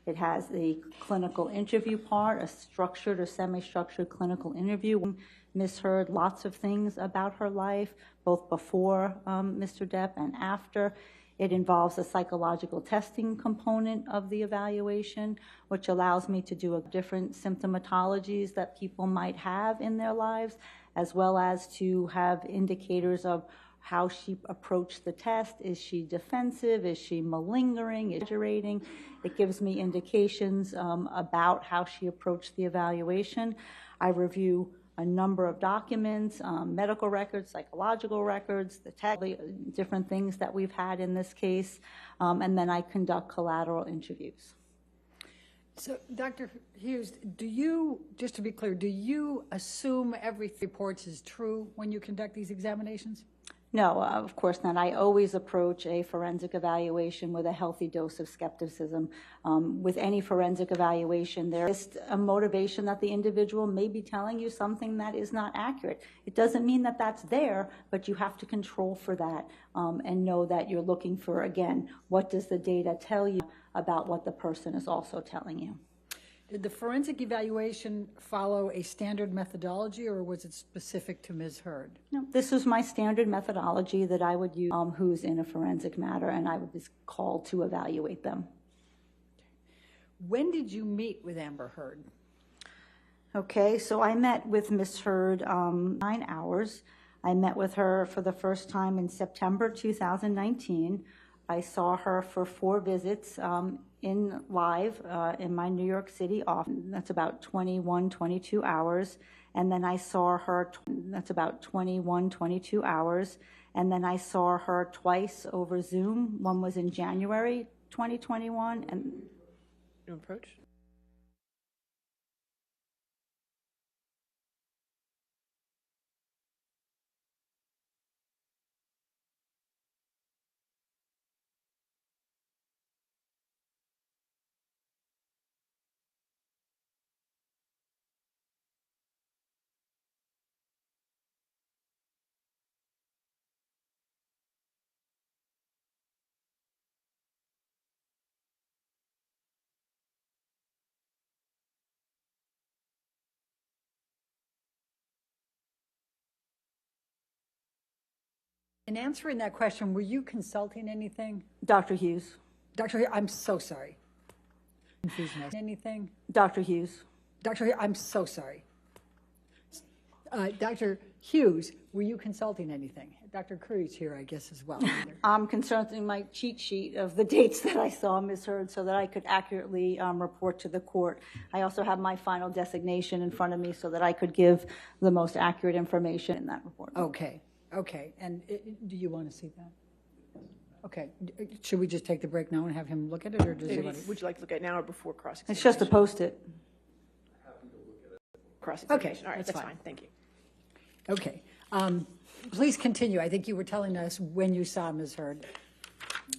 It has the clinical interview part, a structured or semi-structured clinical interview. Ms. Heard lots of things about her life, both before Mr. Depp and after. It involves a psychological testing component of the evaluation, which allows me to do different symptomatologies that people might have in their lives, as well as to have indicators of how she approached the test. Is she defensive? Is she malingering? Exaggerating? It gives me indications about how she approached the evaluation. I review a number of documents, medical records, psychological records, the different things that we've had in this case, and then I conduct collateral interviews. So, Dr. Hughes, just to be clear, do you assume every report is true when you conduct these examinations? No, of course not. I always approach a forensic evaluation with a healthy dose of skepticism. With any forensic evaluation, there is a motivation that the individual may be telling you something that is not accurate. It doesn't mean that that's there, but you have to control for that and know that you're looking for, again, what does the data tell you about what the person is also telling you. Did the forensic evaluation follow a standard methodology, or was it specific to Ms. Heard? No, this is my standard methodology that I would use who's in a forensic matter, and I would be called to evaluate them. When did you meet with Amber Heard? Okay, so I met with Ms. Heard 9 hours. I met with her for the first time in September 2019. I saw her for 4 visits in live in my New York City office. That's about 22 hours. And then I saw her, that's about 22 hours. And then I saw her twice over Zoom. One was in January 2021 and New approach. In answering that question, were you consulting anything? Dr. Hughes. Dr. I'm so sorry. Confusion. Anything? Dr. Hughes. Dr. I'm so sorry. Dr. Hughes, were you consulting anything? Dr. Curry's here, I guess, as well. I'm consulting my cheat sheet of the dates that I saw misheard so that I could accurately report to the court. I also have my final designation in front of me so that I could give the most accurate information in that report. Okay, okay. And do you want to see that? Okay. Should we just take the break now and have him look at it, or does he want to? Would you like to look at it now or before cross-examination? It's just to post it. Cross-examination. Okay, All right, that's that's fine. fine. Thank you. Okay. Please continue. I think you were telling us when you saw Ms. Heard.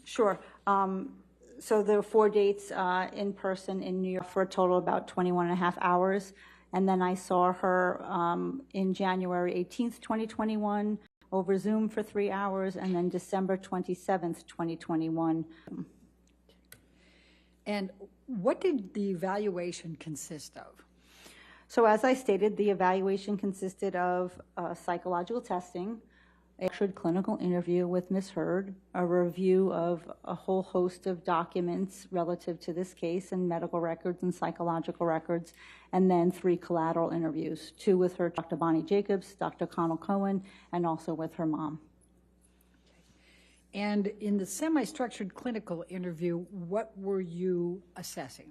Sure. So there were 4 dates in person in New York for a total of about 21 and a half hours. And then I saw her in January 18th, 2021, over Zoom for 3 hours, and then December 27th, 2021. And what did the evaluation consist of? So as I stated, the evaluation consisted of psychological testing, a structured clinical interview with Ms. Heard, a review of a whole host of documents relative to this case and medical records and psychological records, and then 3 collateral interviews, 2 with her, Dr. Bonnie Jacobs, Dr. Connell Cohen, and also with her mom. And in the semi-structured clinical interview, what were you assessing?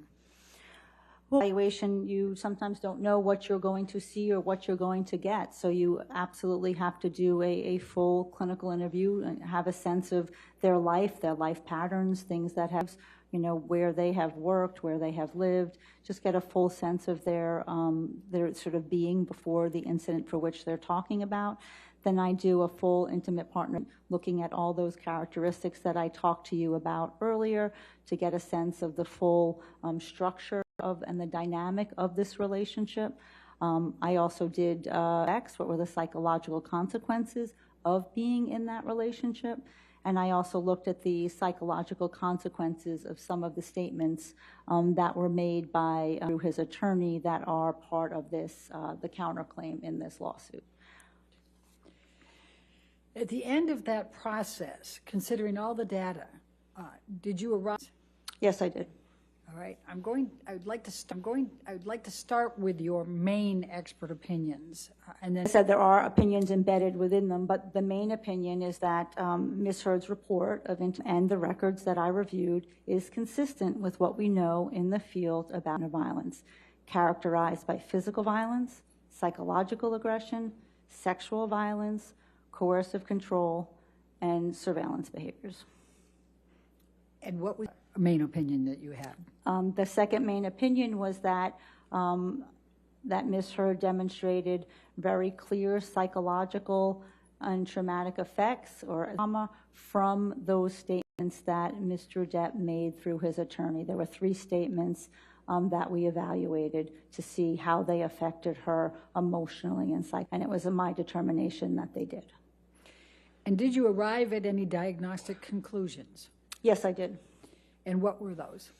Evaluation, you sometimes don't know what you're going to see or what you're going to get. So you absolutely have to do a full clinical interview and have a sense of their life patterns, things that have, where they have worked, where they have lived, just get a full sense of their sort of being before the incident for which they're talking about. Then I do a full intimate partner, looking at all those characteristics that I talked to you about earlier to get a sense of the full structure of and the dynamic of this relationship. I also did what were the psychological consequences of being in that relationship. And I also looked at the psychological consequences of some of the statements that were made by his attorney that are part of this, the counterclaim in this lawsuit. At the end of that process, considering all the data, did you arrive? Yes, I did. All right. I would like to start with your main expert opinions, and then. I said there are opinions embedded within them, but the main opinion is that Ms. Heard's report and the records that I reviewed is consistent with what we know in the field about violence, characterized by physical violence, psychological aggression, sexual violence, coercive control, and surveillance behaviors. And what was the main opinion that you had? The second main opinion was that that Ms. Heard demonstrated very clear psychological and traumatic effects or trauma from those statements that Mr. Depp made through his attorney. There were 3 statements that we evaluated to see how they affected her emotionally and it was my determination that they did. And did you arrive at any diagnostic conclusions? Yes, I did. And what were those?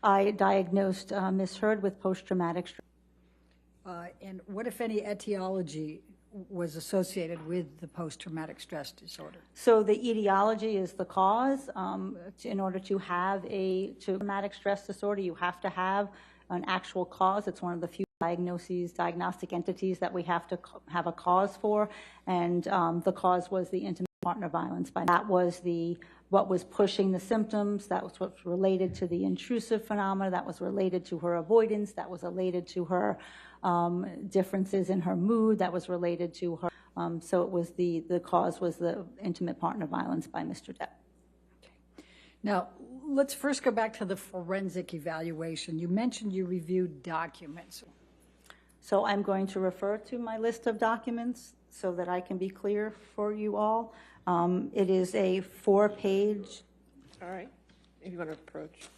I diagnosed Ms. Heard with post-traumatic stress. And what, if any, etiology was associated with the post-traumatic stress disorder? So the etiology is the cause. In order to have a traumatic stress disorder, you have to have an actual cause. It's one of the few diagnostic entities that we have to have a cause for, and the cause was the intimate partner violence. That was what was pushing the symptoms. That was what was related to the intrusive phenomena. That was related to her avoidance. That was related to her differences in her mood. That was related to her. So it was the cause was the intimate partner violence by Mr. Depp. Okay. Now, let's first go back to the forensic evaluation. You mentioned you reviewed documents. So I'm going to refer to my list of documents so that I can be clear for you all. It is a 4-page. All right. If you want to approach.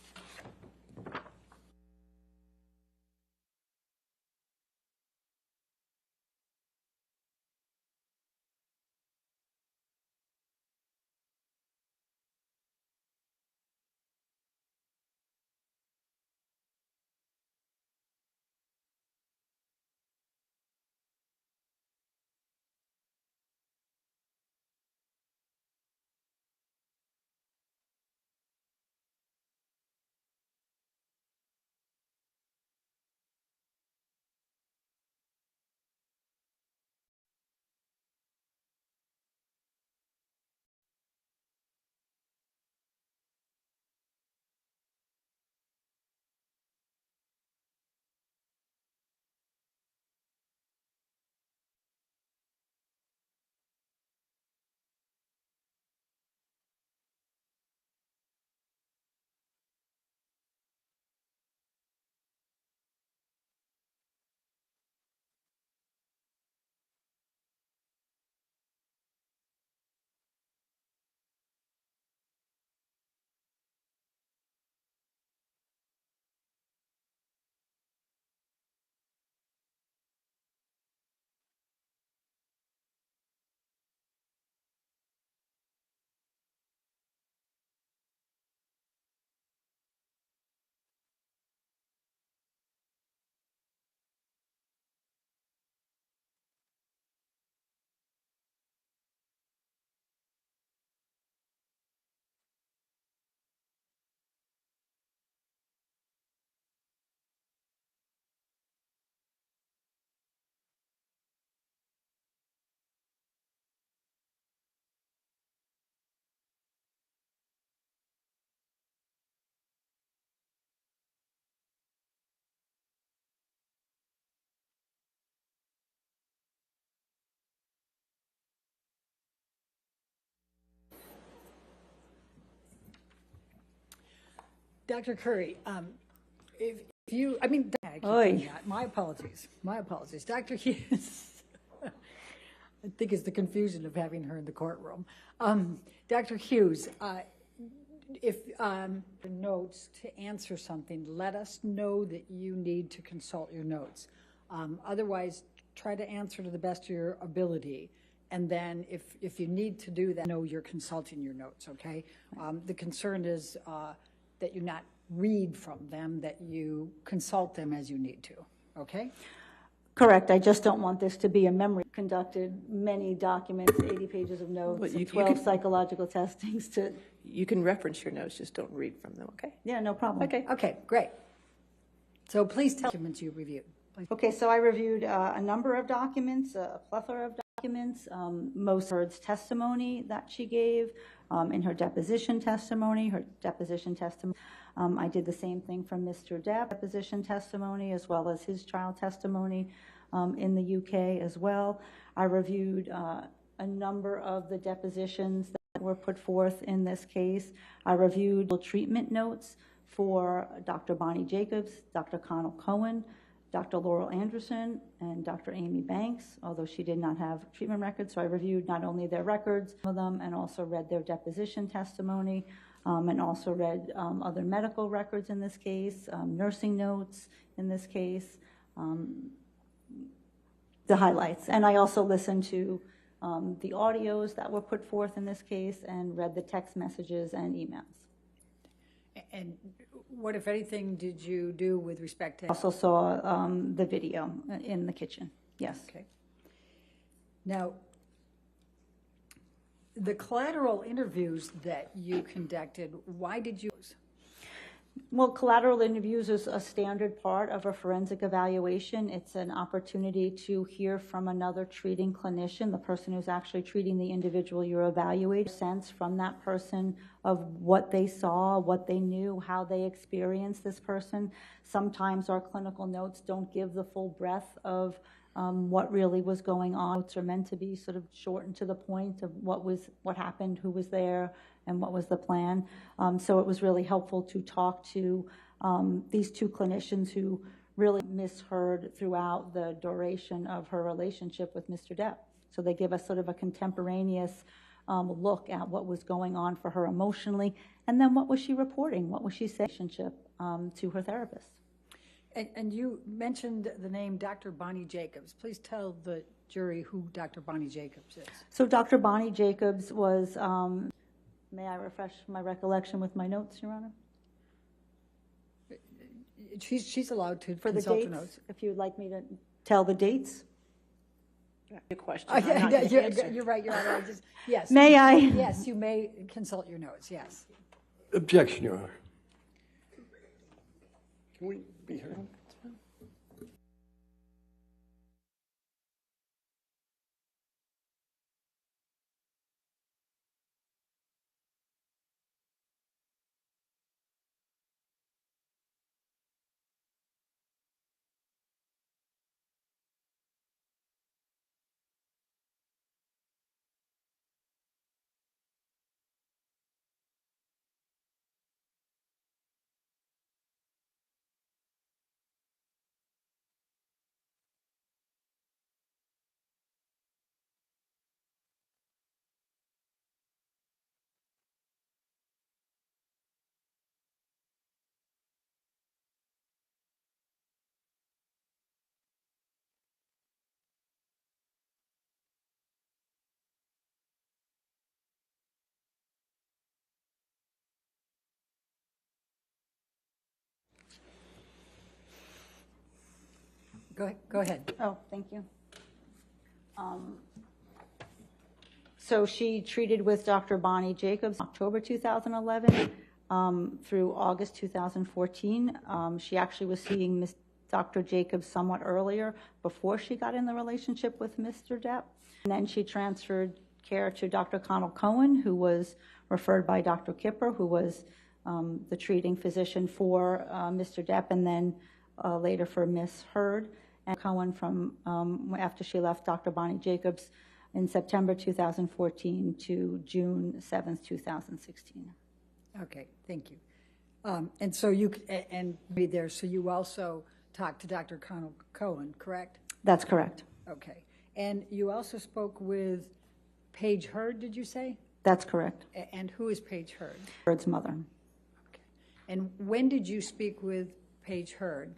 Dr. Curry, if you, I mean, I keep doing that. My apologies. My apologies. Dr. Hughes, I think it's the confusion of having her in the courtroom. Dr. Hughes, if notes to answer something, let us know that you need to consult your notes. Otherwise, try to answer to the best of your ability. And then if you need to do that, know you're consulting your notes, okay? The concern is that you not read from them, that you consult them as you need to, okay? Correct. I just don't want this to be a memory. Conducted many documents, 80 pages of notes, and 12 psychological testings to... You can reference your notes, just don't read from them, okay? Yeah, no problem. Okay. Okay, great. So please tell documents you reviewed. Please. Okay, so I reviewed a number of documents, a plethora of documents, most of her testimony that she gave, in her deposition testimony, I did the same thing from Mr. Depp, deposition testimony, as well as his trial testimony in the UK as well. I reviewed a number of the depositions that were put forth in this case. I reviewed treatment notes for Dr. Bonnie Jacobs, Dr. Connell Cohen, Dr. Laurel Anderson, and Dr. Amy Banks, although she did not have treatment records. So I reviewed not only their records of them and also read their deposition testimony, and also read other medical records in this case, nursing notes in this case, the highlights. And I also listened to the audios that were put forth in this case and read the text messages and emails. And what, if anything, did you do with respect to... Also saw the video in the kitchen, yes. Okay. Now, the collateral interviews that you conducted, why did you... Well, collateral interviews is a standard part of a forensic evaluation. It's an opportunity to hear from another treating clinician, the person who's actually treating the individual you're evaluating, sense from that person of what they saw, what they knew, how they experienced this person. Sometimes our clinical notes don't give the full breadth of what really was going on. Notes are meant to be sort of short and to the point of what happened, who was there, and what was the plan. So it was really helpful to talk to these two clinicians who really misheard throughout the duration of her relationship with Mr. Depp. So they give us sort of a contemporaneous look at what was going on for her emotionally, and then what was she reporting, what was she saying relationship to her therapist. And you mentioned the name Dr. Bonnie Jacobs. Please tell the jury who Dr. Bonnie Jacobs is. So Dr. Bonnie Jacobs was, may I refresh my recollection with my notes, Your Honor? She's allowed to For the consult dates, her notes. if you'd like me to tell the dates. Your question. You're right, Your Honor. Yes. May I? Yes, you may consult your notes, yes. Objection, Your Honor. Can we be heard? Go ahead. Oh, thank you. So she treated with Dr. Bonnie Jacobs October 2011 through August 2014. She actually was seeing Dr. Jacobs somewhat earlier before she got in the relationship with Mr. Depp. And then she transferred care to Dr. Connell Cohen, who was referred by Dr. Kipper, who was the treating physician for Mr. Depp, and then later for Ms. Heard. And Cohen from after she left Dr. Bonnie Jacobs in September 2014 to June 7th, 2016. Okay, thank you. And so you, and be there, so you also talked to Dr. Connell Cohen, correct? That's correct. Okay. And you also spoke with Paige Hurd, did you say? That's correct. And who is Paige Hurd? Hurd's mother. Okay. And when did you speak with Paige Hurd?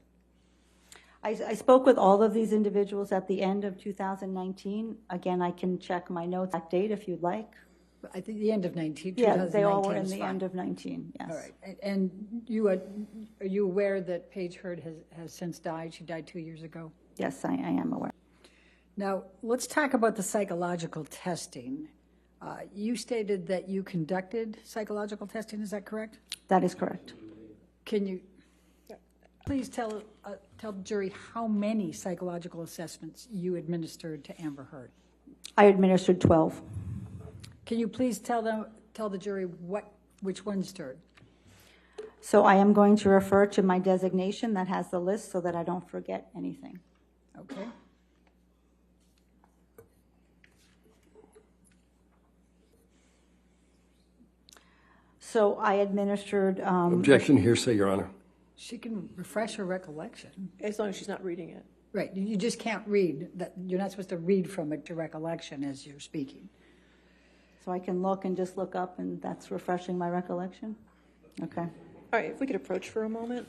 I spoke with all of these individuals at the end of 2019. Again, I can check my notes, that date if you'd like. I think the end of 19. Yeah, they all were in is the fine. end of 19, yes. All right. And you are you aware that Paige Hurd has since died? She died 2 years ago. Yes, I am aware. Now, let's talk about the psychological testing. You stated that you conducted psychological testing, is that correct? That is correct. Can you please tell the jury how many psychological assessments you administered to Amber Heard? I administered 12. Can you please tell the jury which one stirred? So I am going to refer to my designation that has the list so that I don't forget anything. Okay. So I administered... Objection, hearsay, Your Honor. She can refresh her recollection. As long as she's not reading it. Right. You just can't read. You're not supposed to read from it to recollection as you're speaking. So I can look and just look up, and that's refreshing my recollection? Okay. All right, if we could approach for a moment.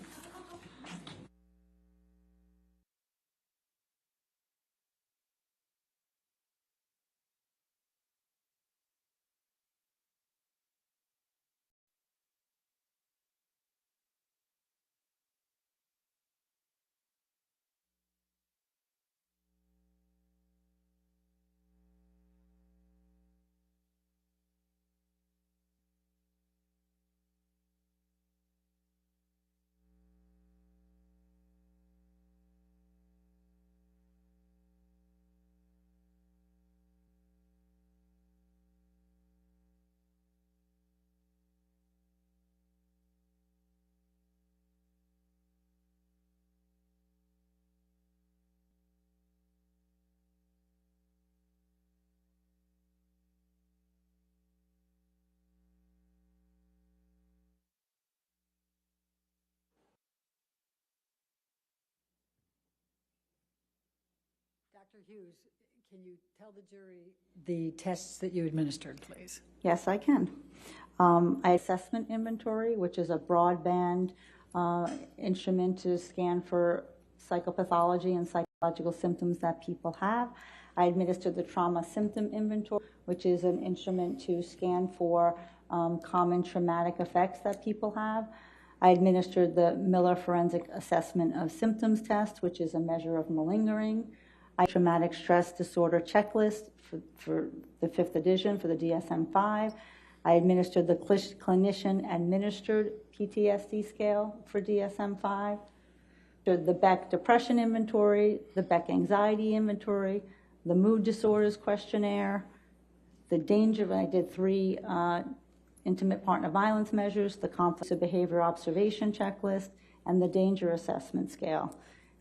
Dr. Hughes, can you tell the jury the tests that you administered, please? Yes, I can. I assessment inventory, which is a broadband instrument to scan for psychopathology and psychological symptoms that people have. I administered the trauma symptom inventory, which is an instrument to scan for common traumatic effects that people have. I administered the Miller Forensic Assessment of Symptoms test, which is a measure of malingering. I traumatic stress disorder checklist for the 5th edition for the DSM-5. I administered the clinician-administered PTSD scale for DSM-5. The Beck Depression Inventory, the Beck Anxiety Inventory, the Mood Disorders Questionnaire, the danger, I did 3 intimate partner violence measures, the Conflict of Behavior Observation Checklist, and the Danger Assessment Scale.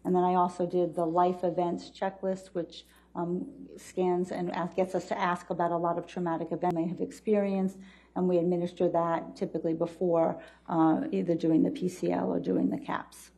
And then I also did the Life Events Checklist, which scans and gets us to ask about a lot of traumatic events we may have experienced, and we administer that typically before either doing the PCL or doing the CAPS.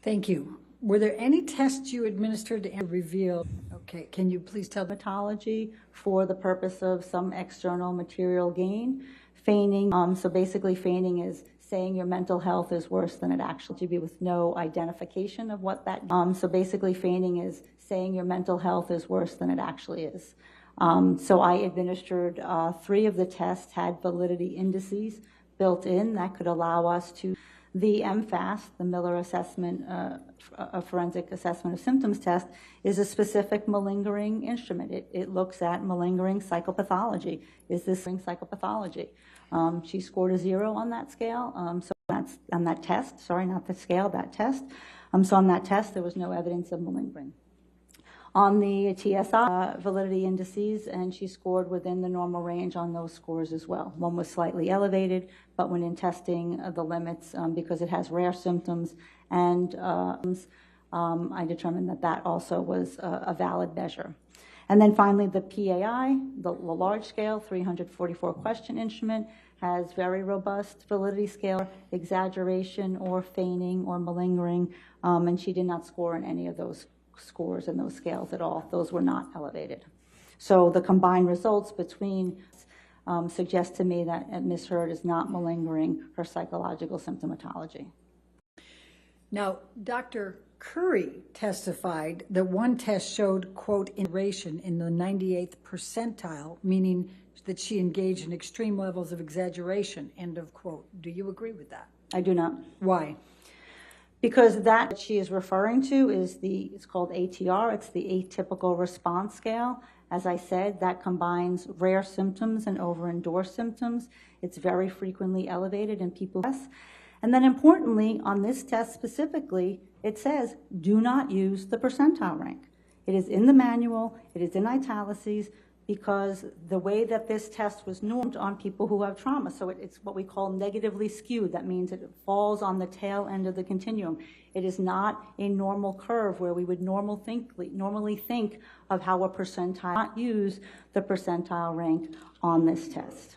Thank you. Were there any tests you administered to reveal? Okay, can you please tell the Dermatology for the purpose of some external material gain. Feigning, so basically feigning is saying your mental health is worse than it actually be with no identification of what that, so basically feigning is saying your mental health is worse than it actually is. So I administered 3 of the tests had validity indices built in that could allow us to, the MFAS, the Miller Assessment, a Forensic Assessment of Symptoms test, is a specific malingering instrument. It looks at malingering psychopathology. Is this psychopathology? She scored a 0 on that scale. So that's on that test. Sorry, not the scale, that test. So on that test, there was no evidence of malingering. On the TSI validity indices, and she scored within the normal range on those scores as well. One was slightly elevated, but when in testing the limits, because it has rare symptoms, and I determined that that also was a valid measure. And then finally, the PAI, the large scale 344 question instrument, has very robust validity scale, exaggeration or feigning or malingering, and she did not score in any of those scores and those scales at all. Those were not elevated. So the combined results between suggest to me that Ms. Heard is not malingering her psychological symptomatology. Now, Dr. Curry testified that one test showed, quote, integration in the 98th percentile, meaning that she engaged in extreme levels of exaggeration, end of quote. Do you agree with that? I do not. Why? Because that she is referring to is it's called ATR, it's the atypical response scale. As I said, that combines rare symptoms and over-endorsed symptoms. It's very frequently elevated in people. And then importantly, on this test specifically, it says, do not use the percentile rank. It is in the manual, it is in italices, because the way that this test was normed on people who have trauma, so it's what we call negatively skewed. That means it falls on the tail end of the continuum. It is not a normal curve where we would normally think of how a percentile, not use the percentile rank on this test.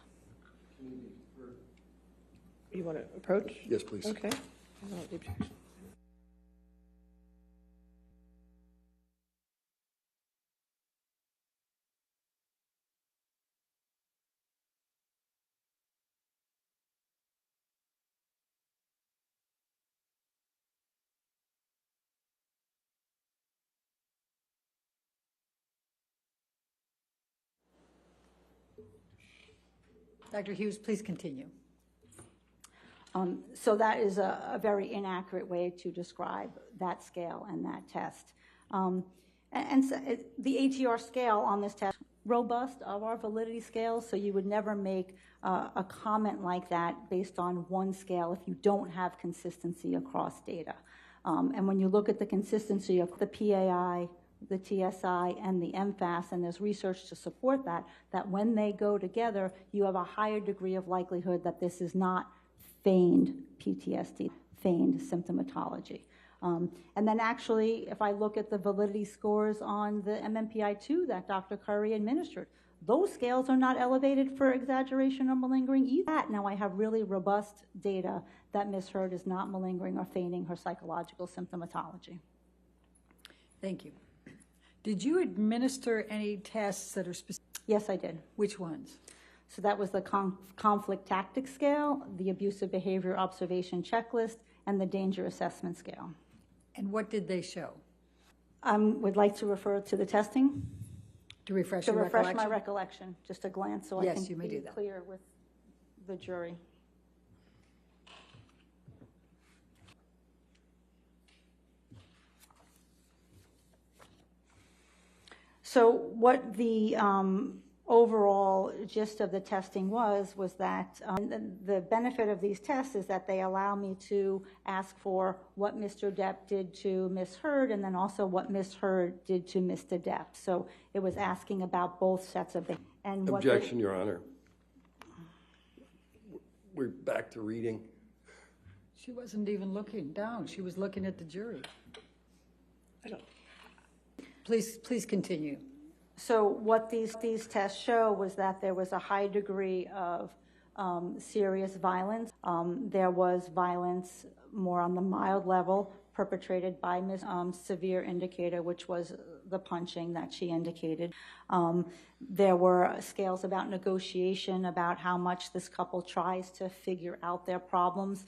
You want to approach? Yes, please. Okay. I won't object. Dr. Hughes, please continue. So that is a very inaccurate way to describe that scale and that test. And so the ATR scale on this test, robust of our validity scales, so you would never make a comment like that based on one scale if you don't have consistency across data. And when you look at the consistency of the PAI, the TSI, and the MFAS, and there's research to support that when they go together, you have a higher degree of likelihood that this is not feigned PTSD, feigned symptomatology. And then actually, if I look at the validity scores on the MMPI-2 that Dr. Curry administered, those scales are not elevated for exaggeration or malingering either. Now I have really robust data that Ms. Heard is not malingering or feigning her psychological symptomatology. Thank you. Did you administer any tests that are specific? Yes, I did. Which ones? So that was the conflict tactics scale, the abusive behavior observation checklist, and the danger assessment scale. And what did they show? Would like to refer to the testing. To refresh your recollection? To refresh my recollection, just a glance so yes, I you can may be do that. clear with the jury. So what the overall gist of the testing was that the benefit of these tests is that they allow me to ask for what Mr. Depp did to Ms. Heard and then also what Ms. Heard did to Mr. Depp. So it was asking about both sets of behavior. And Objection, Your Honor. We're back to reading. She wasn't even looking down. She was looking at the jury. I don't. Please continue. So what these tests show was that there was a high degree of serious violence. There was violence more on the mild level perpetrated by Ms. Severe indicator, which was the punching that she indicated. There were scales about negotiation, about how much this couple tries to figure out their problems.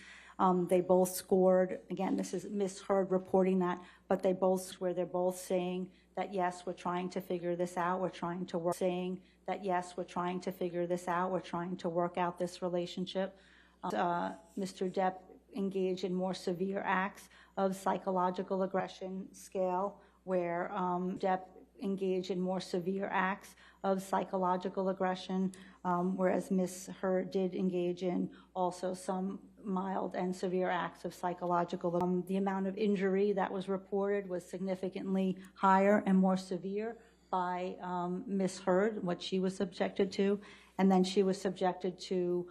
They both scored, again, this is Ms. Heard reporting that, but they're both saying that yes, we're trying to figure this out, we're trying to work, saying that yes, we're trying to figure this out, we're trying to work out this relationship. Mr. Depp engaged in more severe acts of psychological aggression scale, where Depp engaged in more severe acts of psychological aggression, whereas Ms. Heard did engage in also some mild and severe acts of psychological. The amount of injury that was reported was significantly higher and more severe by Ms. Heard, what she was subjected to, and then she was subjected to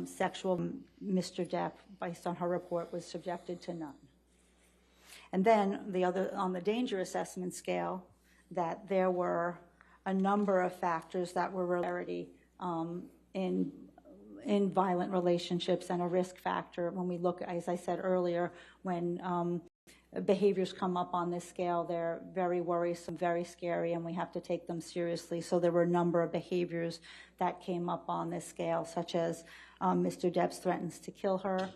sexual. Mr. Depp, based on her report, was subjected to none. And then on the danger assessment scale, that there were a number of factors that were related in in violent relationships and a risk factor. When we look, as I said earlier, when behaviors come up on this scale, they're very worrisome, very scary, and we have to take them seriously. So there were a number of behaviors that came up on this scale, such as Mr. Depp threatens to kill her,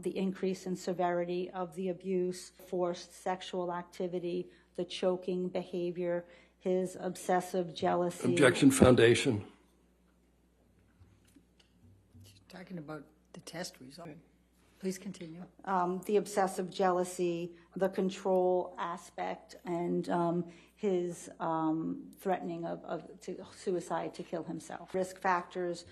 the increase in severity of the abuse, forced sexual activity, the choking behavior, his obsessive jealousy. Objection, foundation. Talking about the test result. Please continue. The obsessive jealousy, the control aspect, and his threatening of suicide to kill himself. Risk factors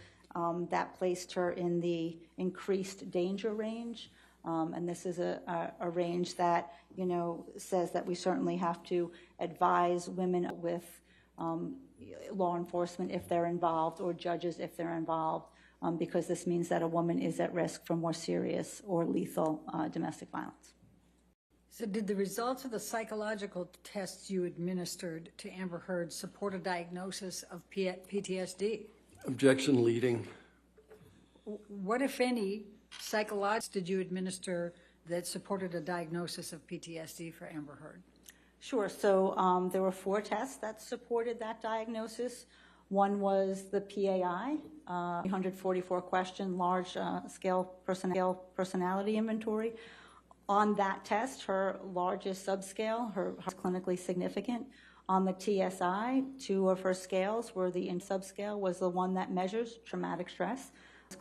that placed her in the increased danger range. And this is a range that, says that we certainly have to advise women with law enforcement if they're involved, or judges if they're involved, because this means that a woman is at risk for more serious or lethal domestic violence. So did the results of the psychological tests you administered to Amber Heard support a diagnosis of PTSD? Objection, leading. What, if any, psychological did you administer that supported a diagnosis of PTSD for Amber Heard? Sure. So there were 4 tests that supported that diagnosis. One was the PAI, 144 question, large scale personality inventory. On that test, her largest subscale, her clinically significant. On the TSI, 2 of her scales were the subscale was the one that measures traumatic stress,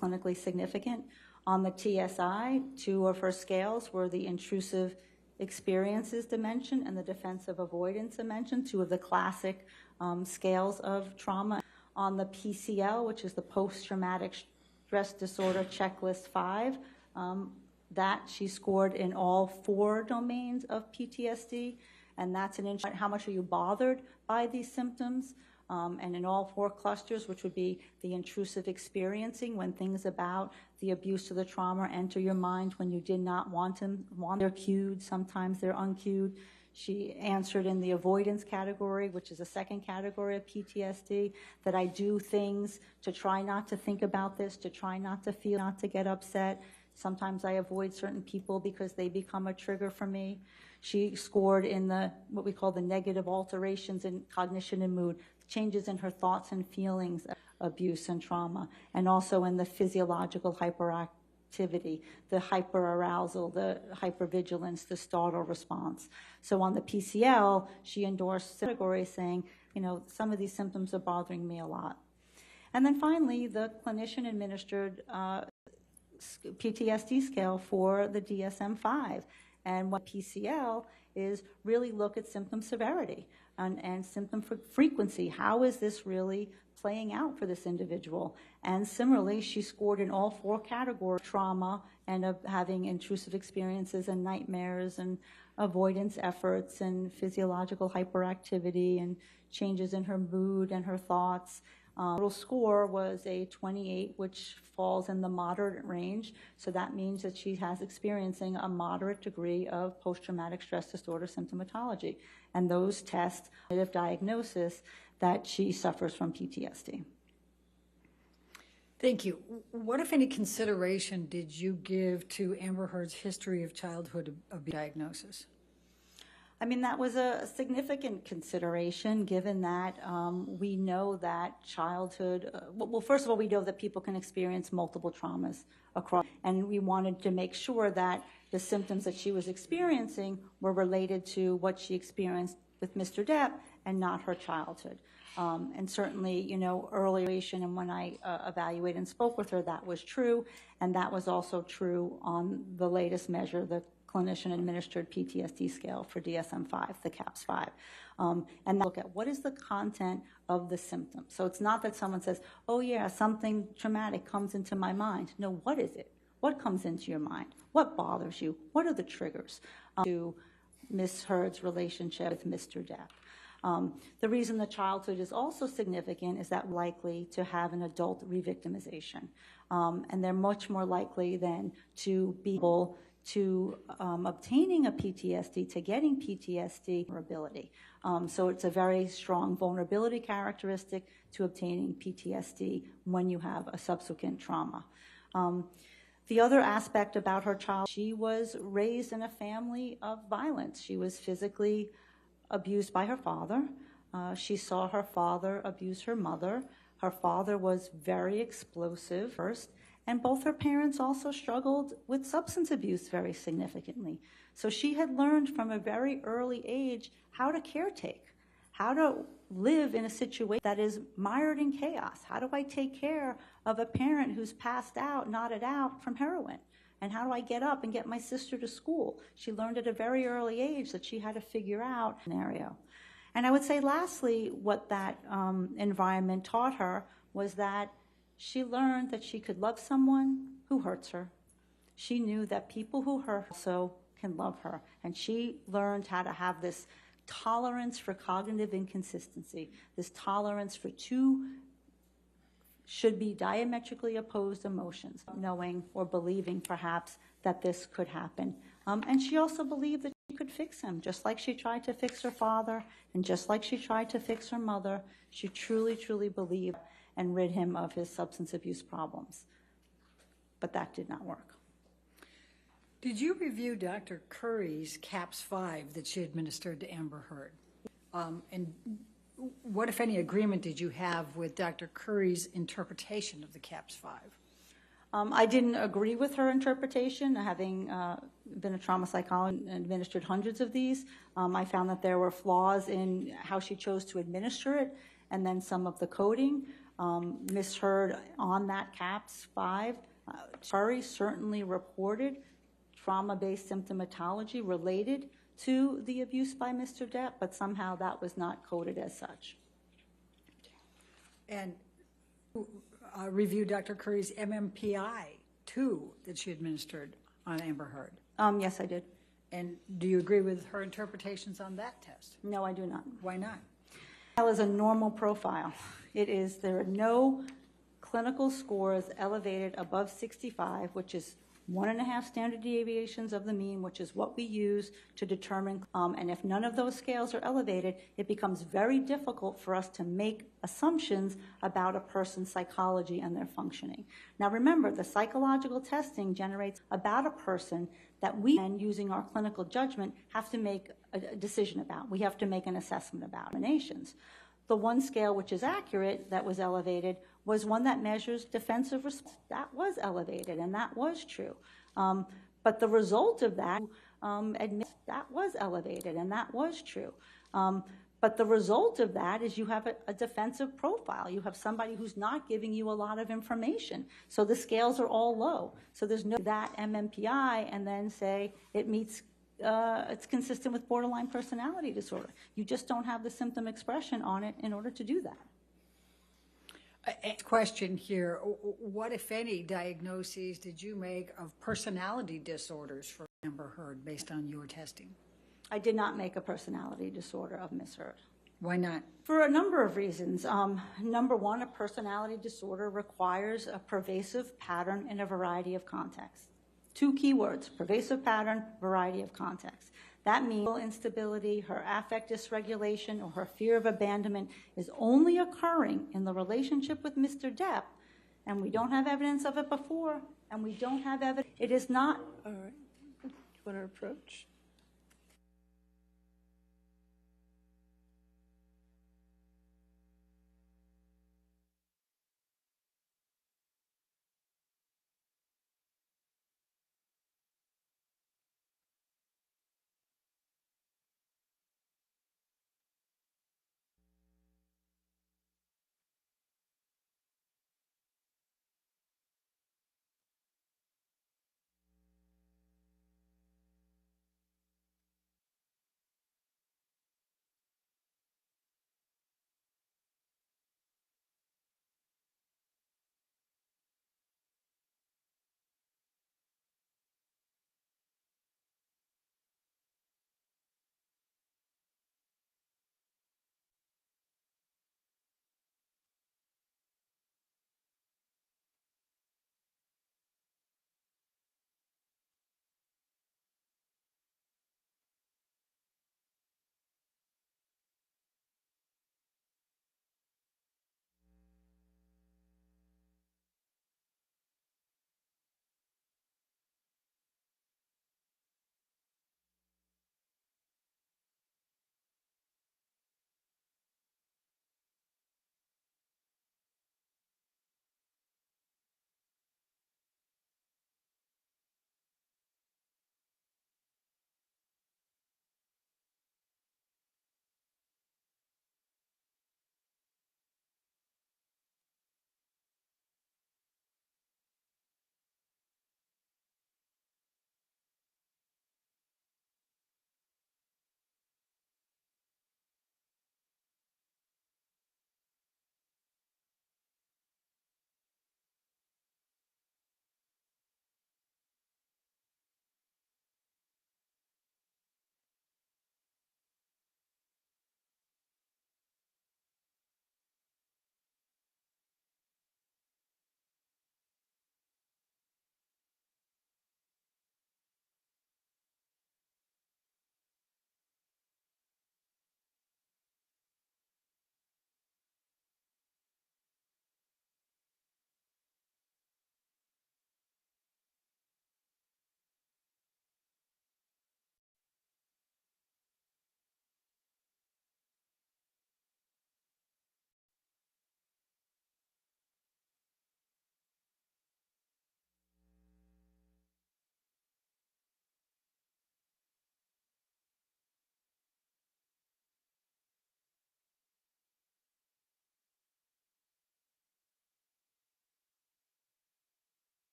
clinically significant. On the TSI, 2 of her scales were the intrusive experiences dimension and the defensive avoidance dimension, 2 of the classic scales of trauma. On the PCL, which is the post-traumatic stress disorder checklist 5, that she scored in all 4 domains of PTSD, and that's an insight. How much are you bothered by these symptoms? And in all 4 clusters, which would be the intrusive experiencing, when things about the abuse or the trauma enter your mind when you did not want them, they're cued, sometimes they're uncued. She answered in the avoidance category, which is a second category of PTSD, that I do things to try not to think about this, to try not to feel, not to get upset. Sometimes I avoid certain people because they become a trigger for me. She scored in the what we call the negative alterations in cognition and mood, changes in her thoughts and feelings, abuse and trauma, and also in the physiological hyperactivity, the hyperarousal, the hypervigilance, the startle response. So on the PCL, she endorsed categories saying, some of these symptoms are bothering me a lot. And then finally, the clinician administered PTSD scale for the DSM-5. And what PCL is really look at symptom severity and symptom frequency. How is this really playing out for this individual? And similarly, she scored in all 4 categories: trauma and of having intrusive experiences and nightmares and avoidance efforts and physiological hyperactivity and changes in her mood and her thoughts. Total score was a 28, which falls in the moderate range. So that means that she has experiencing a moderate degree of post-traumatic stress disorder symptomatology. And those tests diagnosis that she suffers from PTSD. Thank you. What, if any, consideration did you give to Amber Heard's history of childhood abuse diagnosis? That was a significant consideration, given that we know that childhood, well, first of all, we know that people can experience multiple traumas across, and we wanted to make sure that the symptoms that she was experiencing were related to what she experienced with Mr. Depp and not her childhood. And certainly, earlier, and when I evaluated and spoke with her, that was true, and that was also true on the latest measure, the clinician-administered PTSD scale for DSM-5, the CAPS-5. And look at what is the content of the symptom. So it's not that someone says, oh yeah, something traumatic comes into my mind. No, what is it? What comes into your mind? What bothers you? What are the triggers to Ms. Heard's relationship with Mr. Depp? The reason the childhood is also significant is that likely to have an adult re-victimization. And they're much more likely than to be able to obtaining a PTSD, to getting PTSD vulnerability. So it's a very strong vulnerability characteristic to obtaining PTSD when you have a subsequent trauma. The other aspect about her child, she was raised in a family of violence. She was physically abused by her father. She saw her father abuse her mother. Her father was very explosive first, and both her parents also struggled with substance abuse very significantly. So she had learned from a very early age how to caretake, how to live in a situation that is mired in chaos. How do I take care of a parent who's passed out, knotted out from heroin? And how do I get up and get my sister to school? She learned at a very early age that she had to figure out a scenario. And I would say lastly, what that environment taught her was that she learned that she could love someone who hurts her. She knew that people who hurt her also can love her. And she learned how to have this tolerance for cognitive inconsistency, this tolerance for two should be diametrically opposed emotions, knowing or believing perhaps that this could happen. And she also believed that she could fix him, just like she tried to fix her father, and just like she tried to fix her mother. She truly, truly believed and rid him of his substance abuse problems. But that did not work. Did you review Dr. Curry's CAPS 5 that she administered to Amber Heard? And what, if any, agreement did you have with Dr. Curry's interpretation of the CAPS 5? I didn't agree with her interpretation, having been a trauma psychologist and administered hundreds of these. I found that there were flaws in how she chose to administer it, and then some of the coding. Ms. Heard on that CAPS 5, Curry certainly reported trauma-based symptomatology related to the abuse by Mr. Depp, but somehow that was not coded as such. And review Dr. Curry's MMPI 2 that she administered on Amber Heard? Yes, I did. And do you agree with her interpretations on that test? No, I do not. Why not? That is a normal profile. There are no clinical scores elevated above 65, which is 1.5 standard deviations of the mean, which is what we use to determine, and if none of those scales are elevated, it becomes very difficult for us to make assumptions about a person's psychology and their functioning. Now remember, the psychological testing generates about a person that we, then using our clinical judgment, have to make a decision about. We have to make an assessment about nominations. The one scale which is accurate that was elevated was one that measures defensive response. That was elevated, and that was true. But the result of that, that was elevated, and that was true. But the result of that is you have a defensive profile. You have somebody who's not giving you a lot of information. So the scales are all low. So there's no that MMPI and then say it meets it's consistent with borderline personality disorder. You just don't have the symptom expression on it in order to do that. A question here, what, if any, diagnoses did you make of personality disorders for Amber Heard based on your testing? I did not make a personality disorder of Ms. Heard. Why not? For a number of reasons. Number one, a personality disorder requires a pervasive pattern in a variety of contexts. Two key words, pervasive pattern, variety of contexts. That means instability, her affect dysregulation, or her fear of abandonment is only occurring in the relationship with Mr. Depp, and we don't have evidence of it before, and we don't have evidence. It is not. All right. Do you want to approach?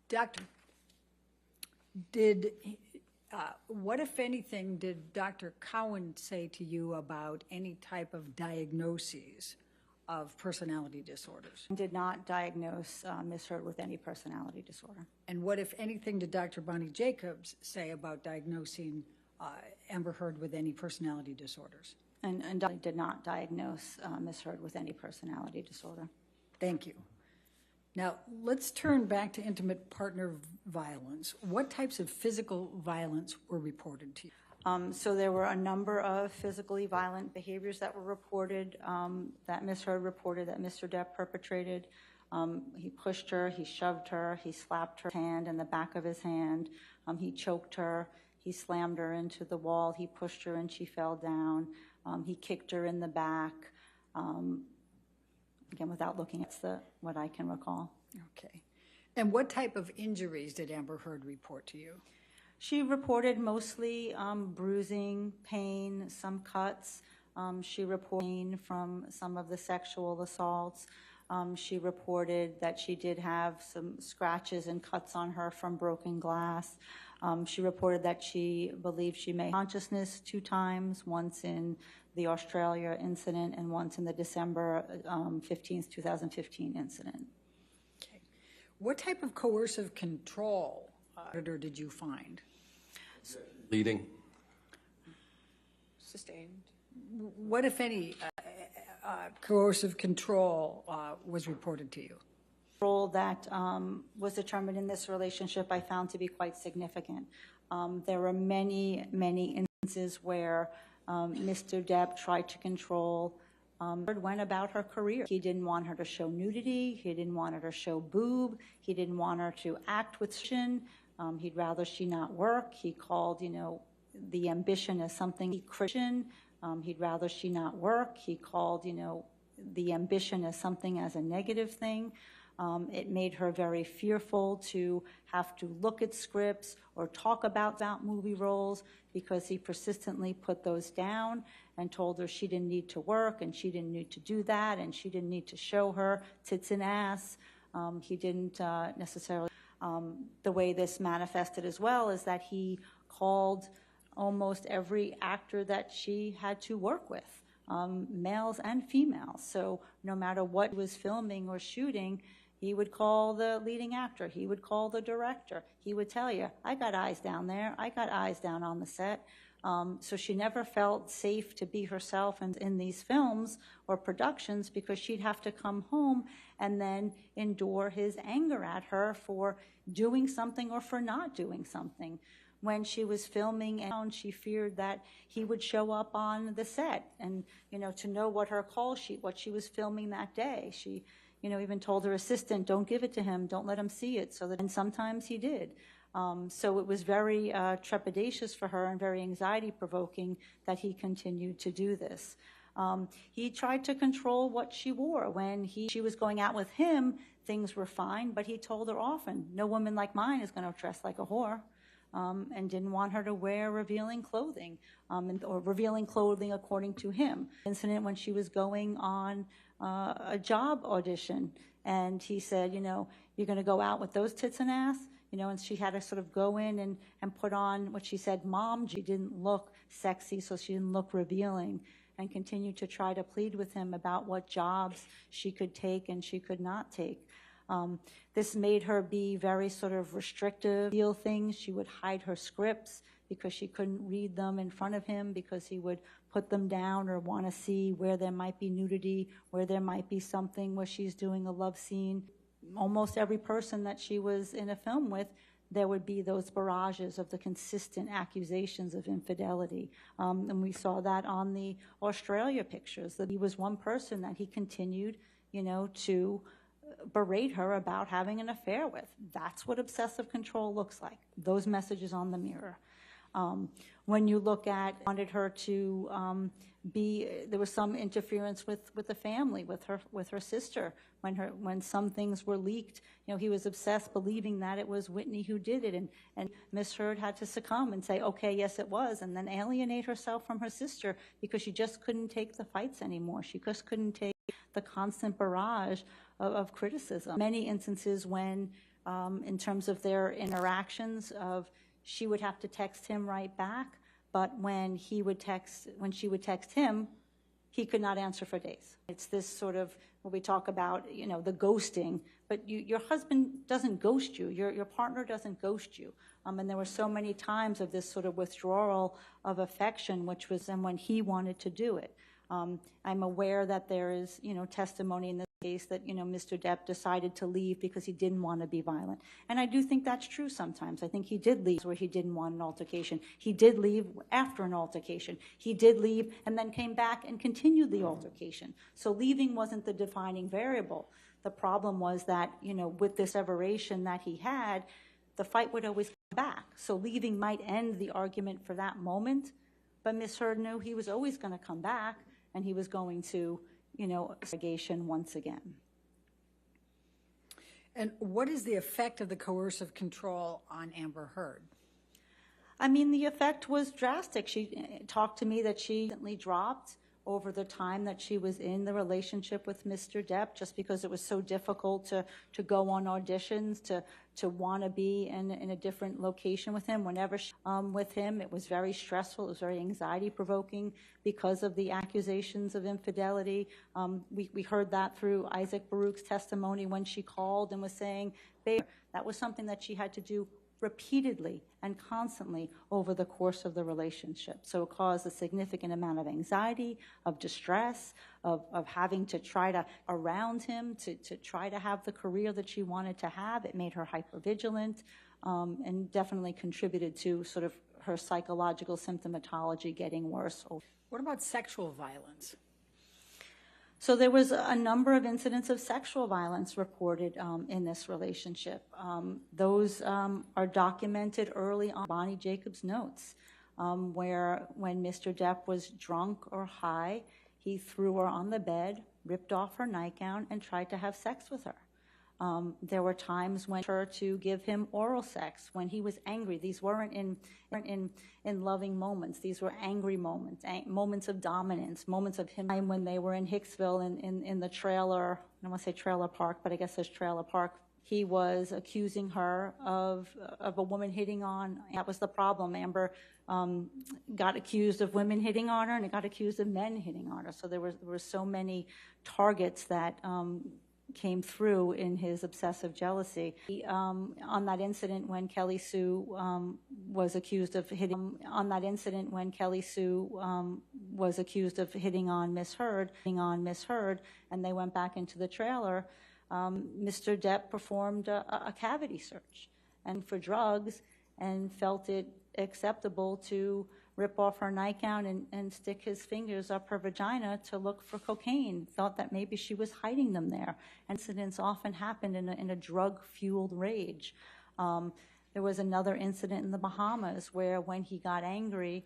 Doctor, what, if anything, did Dr. Cowan say to you about any type of diagnoses of personality disorders? Did not diagnose Ms. Heard with any personality disorder. And what, if anything, did Dr. Bonnie Jacobs say about diagnosing Amber Heard with any personality disorders? And did not diagnose Ms. Heard with any personality disorder. Thank you. Now, let's turn back to intimate partner violence. What types of physical violence were reported to you? So there were a number of physically violent behaviors that were reported, that Ms. Heard reported that Mr. Depp perpetrated. He pushed her, he shoved her, he slapped her hand in the back of his hand, he choked her, he slammed her into the wall, he pushed her and she fell down, he kicked her in the back. Again, without looking at what I can recall. Okay. And what type of injuries did Amber Heard report to you? She reported mostly bruising, pain, some cuts. She reported pain from some of the sexual assaults. She reported that she did have some scratches and cuts on her from broken glass. She reported that she believed she made consciousness 2 times, once in the Australia incident and once in the December 15th, 2015 incident. Okay. What type of coercive control did you find? Leading. Sustained. What, if any, coercive control was reported to you? Role that was determined in this relationship I found to be quite significant. There were many instances where Mr. Depp tried to control went about her career. He didn't want her to show nudity. He didn't want her to show boob. He didn't want her to act with sin. He'd rather she not work. He called, the ambition as something Christian. He'd rather she not work. He called, the ambition as something as a negative thing. It made her very fearful to have to look at scripts or talk about movie roles because he persistently put those down and told her she didn't need to work and she didn't need to do that and she didn't need to show her tits and ass. He didn't necessarily. The way this manifested as well is that he called almost every actor that she had to work with, males and females. So no matter what he was filming or shooting, he would call the leading actor. He would call the director. He would tell you, I got eyes down there. I got eyes down on the set. So she never felt safe to be herself in these films or productions because she'd have to come home and then endure his anger at her for doing something or for not doing something. When she was filming, and she feared that he would show up on the set and, to know what her call sheet, what she was filming that day. She even told her assistant, don't give it to him, don't let him see it. And sometimes he did. So it was very trepidatious for her and very anxiety-provoking that he continued to do this. He tried to control what she wore. When she was going out with him, things were fine, but he told her often, no woman like mine is going to dress like a whore. And didn't want her to wear revealing clothing, or revealing clothing according to him. Incident when she was going on a job audition, and he said, you're going to go out with those tits and ass, and she had to sort of go in and put on what she said, mom. She didn't look sexy, so she didn't look revealing, and continued to try to plead with him about what jobs she could take and she could not take. This made her be very sort of restrictive, feel things. She would hide her scripts because she couldn't read them in front of him because he would put them down or want to see where there might be nudity, where there might be something where she's doing a love scene. Almost every person that she was in a film with, there would be those barrages of the consistent accusations of infidelity. And we saw that on the Australia pictures, that he was one person that he continued, to berate her about having an affair with. That's what obsessive control looks like, those messages on the mirror. When you look at, wanted her to there was some interference with the family, with her sister. When some things were leaked, he was obsessed believing that it was Whitney who did it, and Miss Heard had to succumb and say, okay, yes, it was, and then alienate herself from her sister because she just couldn't take the fights anymore. She just couldn't take the constant barrage of criticism. Many instances when in terms of their interactions of she would have to text him right back, but when she would text him, he could not answer for days. It's this sort of, when we talk about, you know, the ghosting, but your husband doesn't ghost you, your partner doesn't ghost you. And there were so many times of this sort of withdrawal of affection, which was then when he wanted to do it. I'm aware that there is, you know, testimony in this case that, you know, Mr. Depp decided to leave because he didn't want to be violent. And I do think that's true sometimes. I think he did leave where he didn't want an altercation. He did leave after an altercation. He did leave and then came back and continued the altercation. So leaving wasn't the defining variable. The problem was that, you know, with this separation that he had, the fight would always come back. So leaving might end the argument for that moment, but Ms. Heard knew he was always going to come back and he was going to, you know, segregation once again. And what is the effect of the coercive control on Amber Heard? I mean, the effect was drastic. She talked to me that she recently dropped over the time that she was in the relationship with Mr. Depp, just because it was so difficult to go on auditions, to want to be in a different location with him. Whenever she, with him, it was very stressful. It was very anxiety-provoking because of the accusations of infidelity. We heard that through Isaac Baruch's testimony when she called and was saying, babe, that was something that she had to do repeatedly and constantly over the course of the relationship. So it caused a significant amount of anxiety, of distress, of having to try to around him, to try to have the career that she wanted to have. It made her hypervigilant, and definitely contributed to sort of her psychological symptomatology getting worse. What about sexual violence? So there was a number of incidents of sexual violence reported in this relationship. Those are documented early on Bonnie Jacobs' notes, where when Mr. Depp was drunk or high, he threw her on the bed, ripped off her nightgown, and tried to have sex with her. There were times when her to give him oral sex when he was angry. These weren't in loving moments. These were angry moments, moments of dominance, moments of him when they were in Hicksville in the trailer. I don't want to say trailer park, but I guess there's trailer park. He was accusing her of a woman hitting on. That was the problem. Amber got accused of women hitting on her, and it got accused of men hitting on her. So there were so many targets that came through in his obsessive jealousy. On that incident when Kelly Sue was accused of hitting on Miss Heard, and they went back into the trailer, Mr. Depp performed a cavity search and for drugs, and felt it acceptable to rip off her nightgown and stick his fingers up her vagina to look for cocaine. Thought that maybe she was hiding them there. Incidents often happened in a drug-fueled rage. There was another incident in the Bahamas where when he got angry,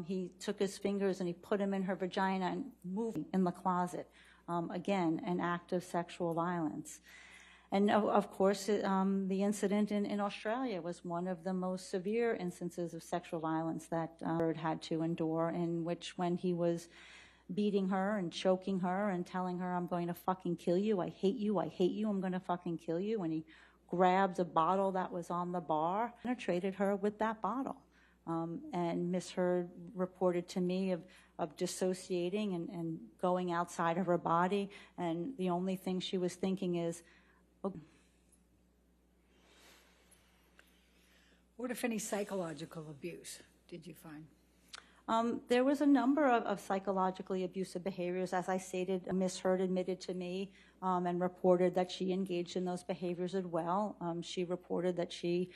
he took his fingers and he put them in her vagina and moved in the closet. Again, an act of sexual violence. And of course, the incident in Australia was one of the most severe instances of sexual violence that Heard had to endure, in which when he was beating her and choking her and telling her, I'm going to fucking kill you, I hate you, I'm going to fucking kill you, and he grabbed a bottle that was on the bar, penetrated her with that bottle. And Miss Heard reported to me of dissociating and going outside of her body, and the only thing she was thinking is, what, if any, psychological abuse did you find? There was a number of psychologically abusive behaviors. As I stated, Ms. Heard admitted to me and reported that she engaged in those behaviors as well. She reported that she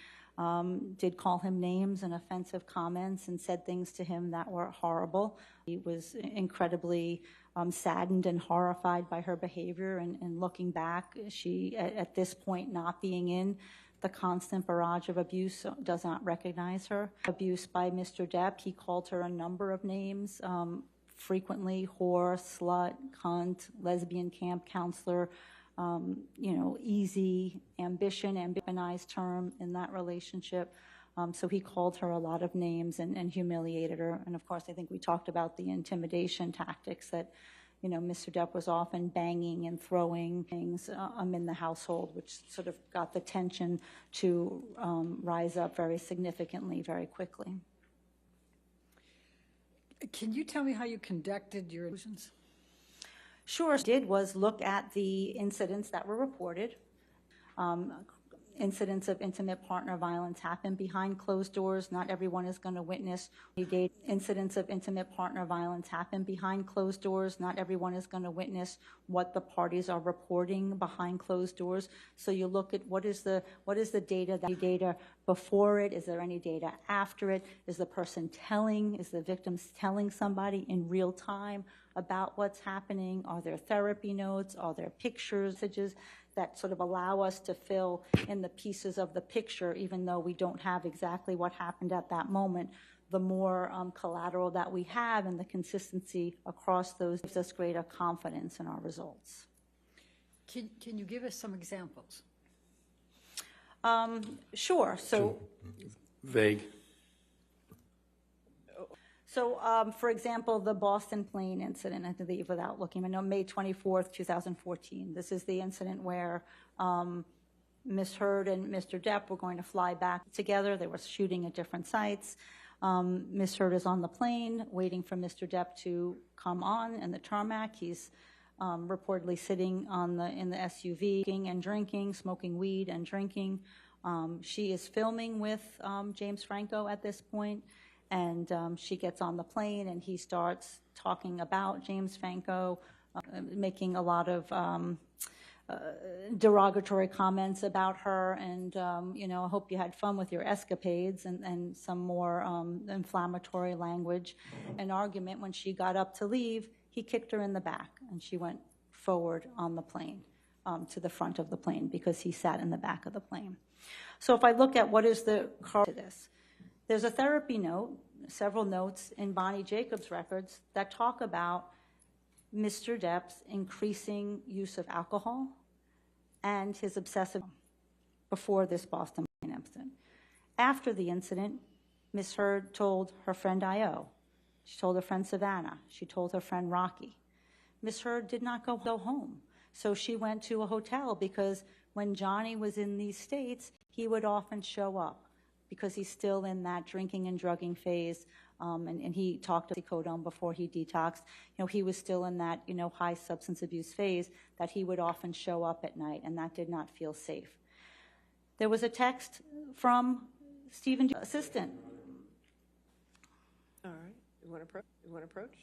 did call him names and offensive comments and said things to him that were horrible. He was incredibly saddened and horrified by her behavior, and looking back, she, at this point, not being in the constant barrage of abuse, does not recognize her. Abuse by Mr. Depp, he called her a number of names, frequently whore, slut, cunt, lesbian camp counselor, easy, ambitionized term in that relationship. So he called her a lot of names and humiliated her. And of course, I think we talked about the intimidation tactics that, Mr. Depp was often banging and throwing things in the household, which sort of got the tension to rise up very significantly, very quickly. Can you tell me how you conducted your illusions? Sure. What I did was look at the incidents that were reported. Incidents of intimate partner violence happen behind closed doors. Not everyone is going to witness. Incidents of intimate partner violence happen behind closed doors. Not everyone is going to witness what the parties are reporting behind closed doors. So you look at what is the data before it? Is there any data after it? Is the victim telling somebody in real time about what's happening? Are there therapy notes? Are there pictures, messages that sort of allow us to fill in the pieces of the picture, even though we don't have exactly what happened at that moment? The more collateral that we have and the consistency across those gives us greater confidence in our results. Can you give us some examples? Sure. So Vague. So, for example, the Boston plane incident, I believe, without looking, I know May 24th, 2014. This is the incident where Ms. Heard and Mr. Depp were going to fly back together. They were shooting at different sites. Ms. Heard is on the plane waiting for Mr. Depp to come on in the tarmac. He's reportedly sitting in the SUV and drinking, smoking weed and drinking. She is filming with James Franco at this point. And she gets on the plane, and he starts talking about James Franco, making a lot of derogatory comments about her. And, I hope you had fun with your escapades, and some more inflammatory language. An argument, when she got up to leave, he kicked her in the back, and she went forward on the plane, to the front of the plane, because he sat in the back of the plane. So if I look at what is the car to this, there's a therapy note, several notes in Bonnie Jacobs' records that talk about Mr. Depp's increasing use of alcohol and his obsessive before this Boston incident. After the incident, Ms. Heard told her friend Io. She told her friend Savannah. She told her friend Rocky. Ms. Heard did not go home. So she went to a hotel, because when Johnny was in these states, he would often show up, because he's still in that drinking and drugging phase, and he talked to oxycodone before he detoxed. He was still in that, high substance abuse phase, that he would often show up at night, and that did not feel safe. There was a text from Stephen's assistant. All right. You want to approach?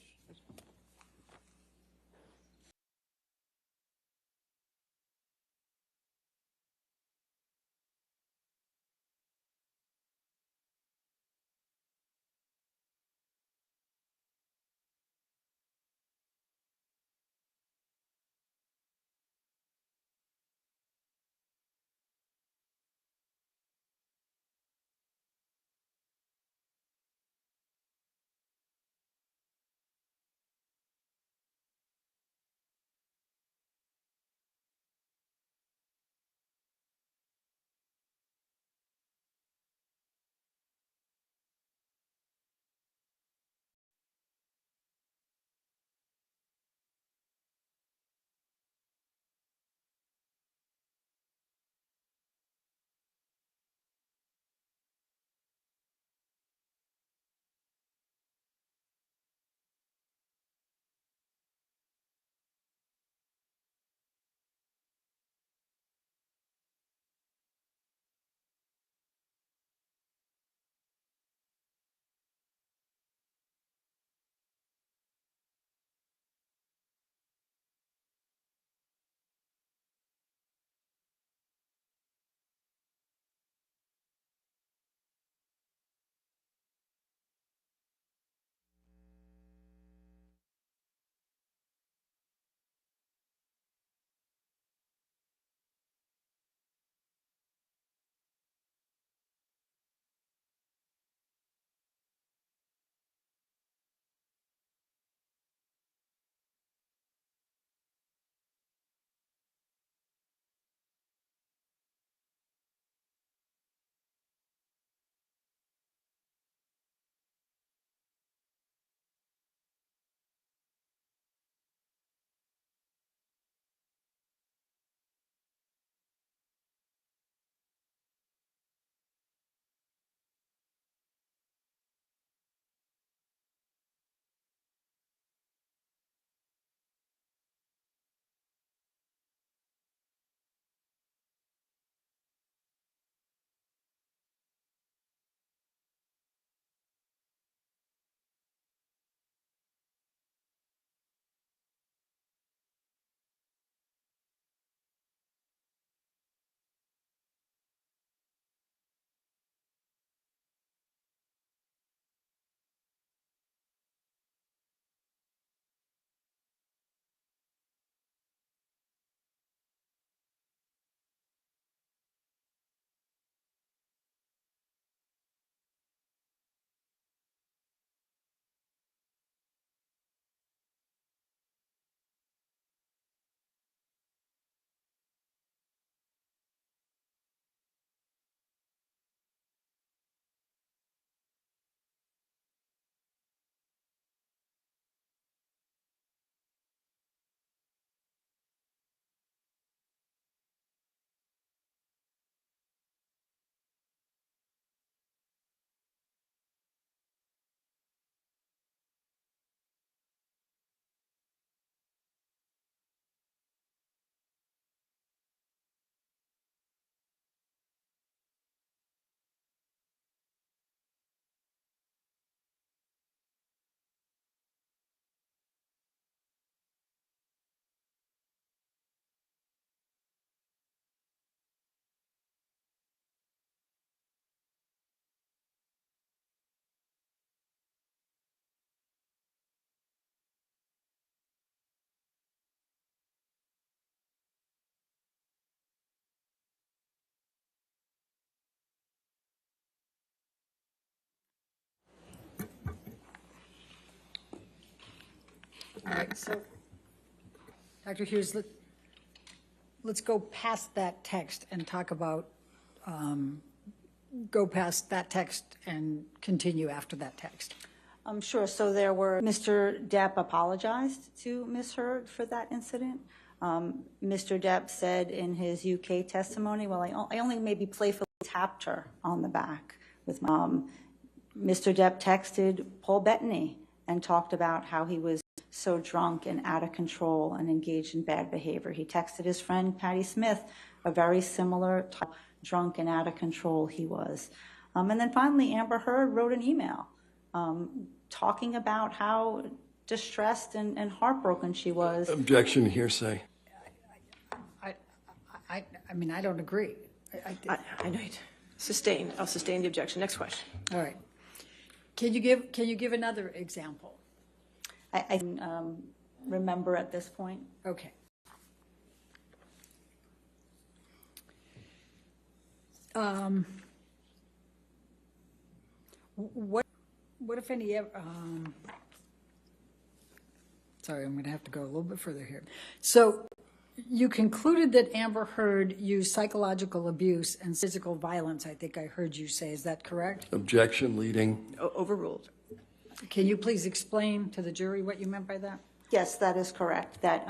All right, so, Dr. Hughes, let's go past that text and talk about, go past that text and continue after that text. Sure. So there were, Mr. Depp apologized to Ms. Heard for that incident. Mr. Depp said in his UK testimony, well, I only maybe playfully tapped her on the back with my, Mr. Depp texted Paul Bettany and talked about how he was so drunk and out of control and engaged in bad behavior. He texted his friend Patty Smith, a very similar type, drunk and out of control he was. And then finally, Amber Heard wrote an email talking about how distressed and heartbroken she was. Objection, hearsay. I mean, I don't agree. I know. Sustained. I'll sustain the objection. Next question. All right. Can you give another example? I remember at this point. Okay. What if any, sorry, I'm going to have to go a little bit further here. So you concluded that Amber Heard used psychological abuse and physical violence, I think I heard you say. Is that correct? Objection, leading. Overruled. Can you please explain to the jury what you meant by that? Yes, that is correct. That,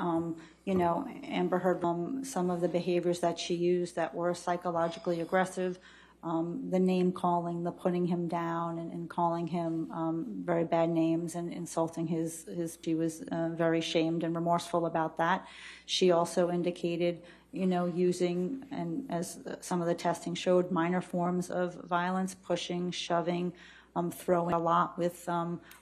you know, Amber Heard, some of the behaviors that she used that were psychologically aggressive, the name calling, the putting him down and calling him very bad names and insulting she was very shamed and remorseful about that. She also indicated, you know, using, and as some of the testing showed, minor forms of violence, pushing, shoving, throwing a lot with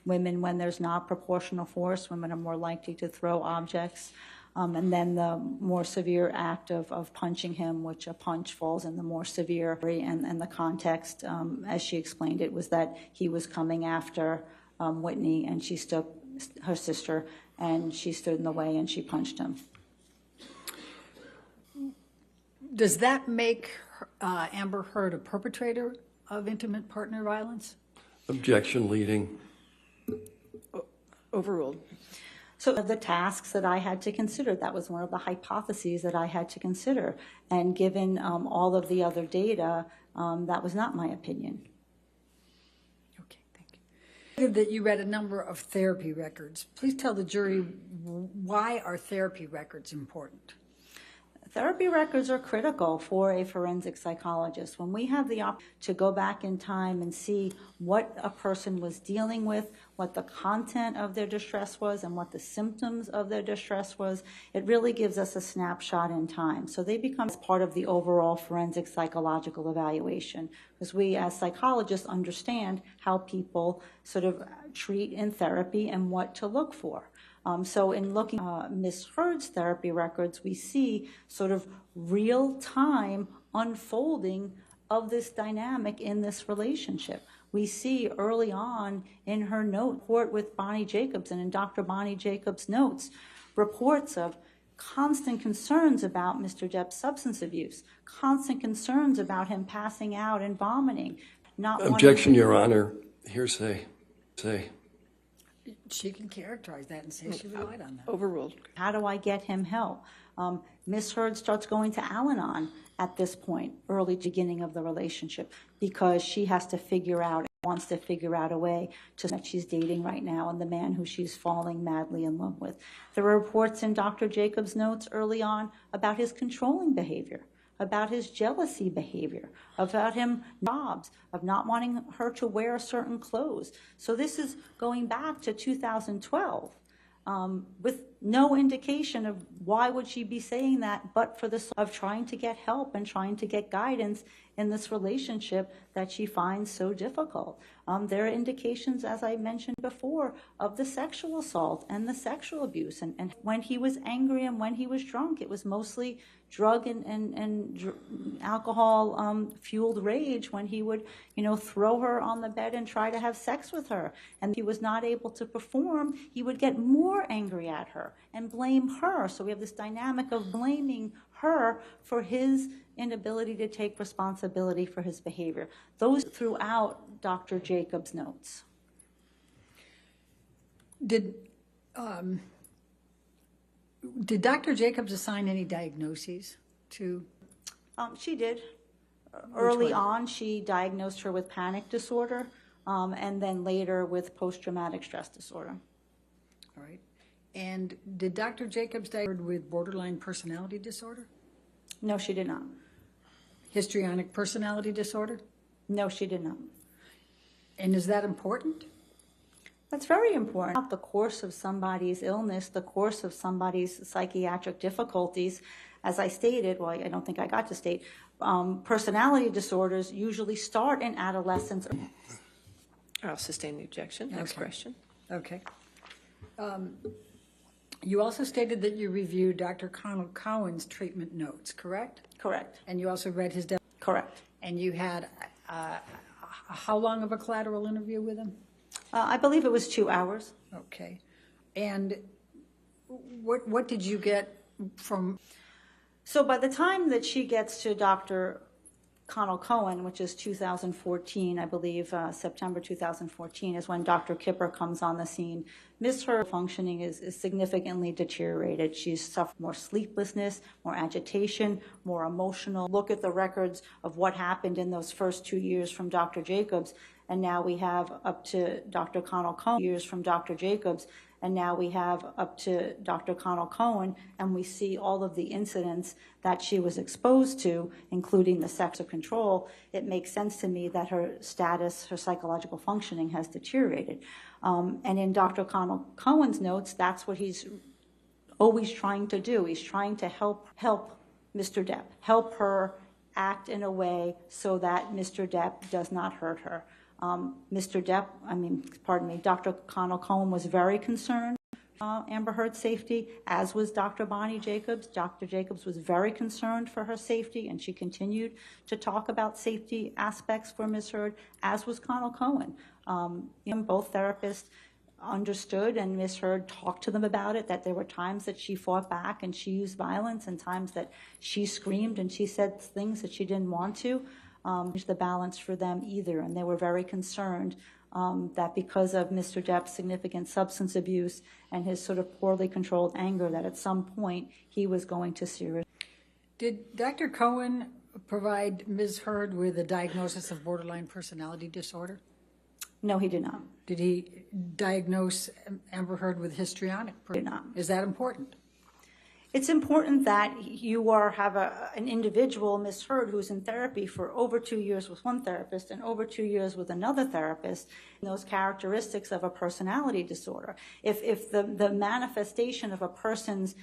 women when there's not proportional force. Women are more likely to throw objects. And then the more severe act of punching him, which a punch falls in the more severe, and the context, as she explained it, was that he was coming after Whitney, and she stood, her sister, and she stood in the way and she punched him. Does that make Amber Heard a perpetrator of intimate partner violence? Objection, leading. Overruled. So the tasks that I had to consider, that was one of the hypotheses that I had to consider. And given all of the other data, that was not my opinion. Okay, thank you. That you read a number of therapy records. Please tell the jury, why are therapy records important? Therapy records are critical for a forensic psychologist. When we have the opportunity to go back in time and see what a person was dealing with, what the content of their distress was, and what the symptoms of their distress was, it really gives us a snapshot in time. So they become part of the overall forensic psychological evaluation, because we as psychologists understand how people sort of treat in therapy and what to look for. So in looking at Ms. Heard's therapy records, we see sort of real-time unfolding of this dynamic in this relationship. We see early on in her report with Bonnie Jacobs and in Dr. Bonnie Jacobs' notes, reports of constant concerns about Mr. Depp's substance abuse, constant concerns about him passing out and vomiting. Objection, Your Honor. Hearsay. Say. She can characterize that and say she relied on that. Overruled. How do I get him help? Ms. Heard starts going to Al-Anon at this point, early beginning of the relationship, because she has to figure out, wants to figure out a way to that she's dating right now and the man who she's falling madly in love with. There are reports in Dr. Jacobs' notes early on about his controlling behavior, about his jealousy behavior, about him jobs, of not wanting her to wear certain clothes. So this is going back to 2012 with no indication of why would she be saying that, but for this of trying to get help and trying to get guidance in this relationship that she finds so difficult. There are indications, as I mentioned before, of the sexual assault and the sexual abuse. And when he was angry and when he was drunk, it was mostly drug and alcohol fueled rage when he would, you know, throw her on the bed and try to have sex with her. And if he was not able to perform, he would get more angry at her and blame her. So we have this dynamic of blaming her for his inability to take responsibility for his behavior. Those throughout Dr. Jacobs' notes. Did Did Dr. Jacobs assign any diagnoses to? She did. Early one? on, she diagnosed her with panic disorder, and then later with post-traumatic stress disorder. All right. And did Dr. Jacobs diagnose her with borderline personality disorder? No, she did not. Histrionic personality disorder? No, she did not. And is that important? That's very important. The course of somebody's illness, the course of somebody's psychiatric difficulties, as I stated, well, I don't think I got to state, personality disorders usually start in adolescence. I'll sustain the objection. Next question. Okay. You also stated that you reviewed Dr. Connell Cowan's treatment notes, correct? Correct. And you also read his... Correct. And you had how long of a collateral interview with him? I believe it was 2 hours. Okay. And what did you get from... So by the time that she gets to Dr. Connell Cowan, which is 2014, I believe, September 2014 is when Dr. Kipper comes on the scene. Ms. Her functioning is significantly deteriorated. She's suffered more sleeplessness, more agitation, more emotional. Look at the records of what happened in those first 2 years from Dr. Jacobs, and now we have up to Dr. Connell Cowan, years from Dr. Jacobs, and now we have up to Dr. Connell Cowan, and we see all of the incidents that she was exposed to, including the sex of control. It makes sense to me that her status, her psychological functioning has deteriorated. And in Dr. Connell Cowan's notes, that's what he's always trying to do. He's trying to help Mr. Depp, help her act in a way so that Mr. Depp does not hurt her. Dr. Connell Cowan was very concerned Amber Heard's safety, as was Dr. Bonnie Jacobs. Dr. Jacobs was very concerned for her safety, and she continued to talk about safety aspects for Ms. Heard, as was Connell Cowan. Both therapists understood, and Ms. Heard talked to them about it, that there were times that she fought back and she used violence, and times that she screamed and she said things that she didn't want to. The balance for them either, and they were very concerned that because of Mr. Depp's significant substance abuse and his sort of poorly controlled anger, that at some point he was going to seriously. Did Dr. Cowan provide Ms. Heard with a diagnosis of borderline personality disorder? No, he did not. Did he diagnose Amber Heard with histrionic? Did not. Is that important? It's important that you have an individual, Ms. Heard, who's in therapy for over 2 years with one therapist and over 2 years with another therapist, those characteristics of a personality disorder. If the manifestation of a person's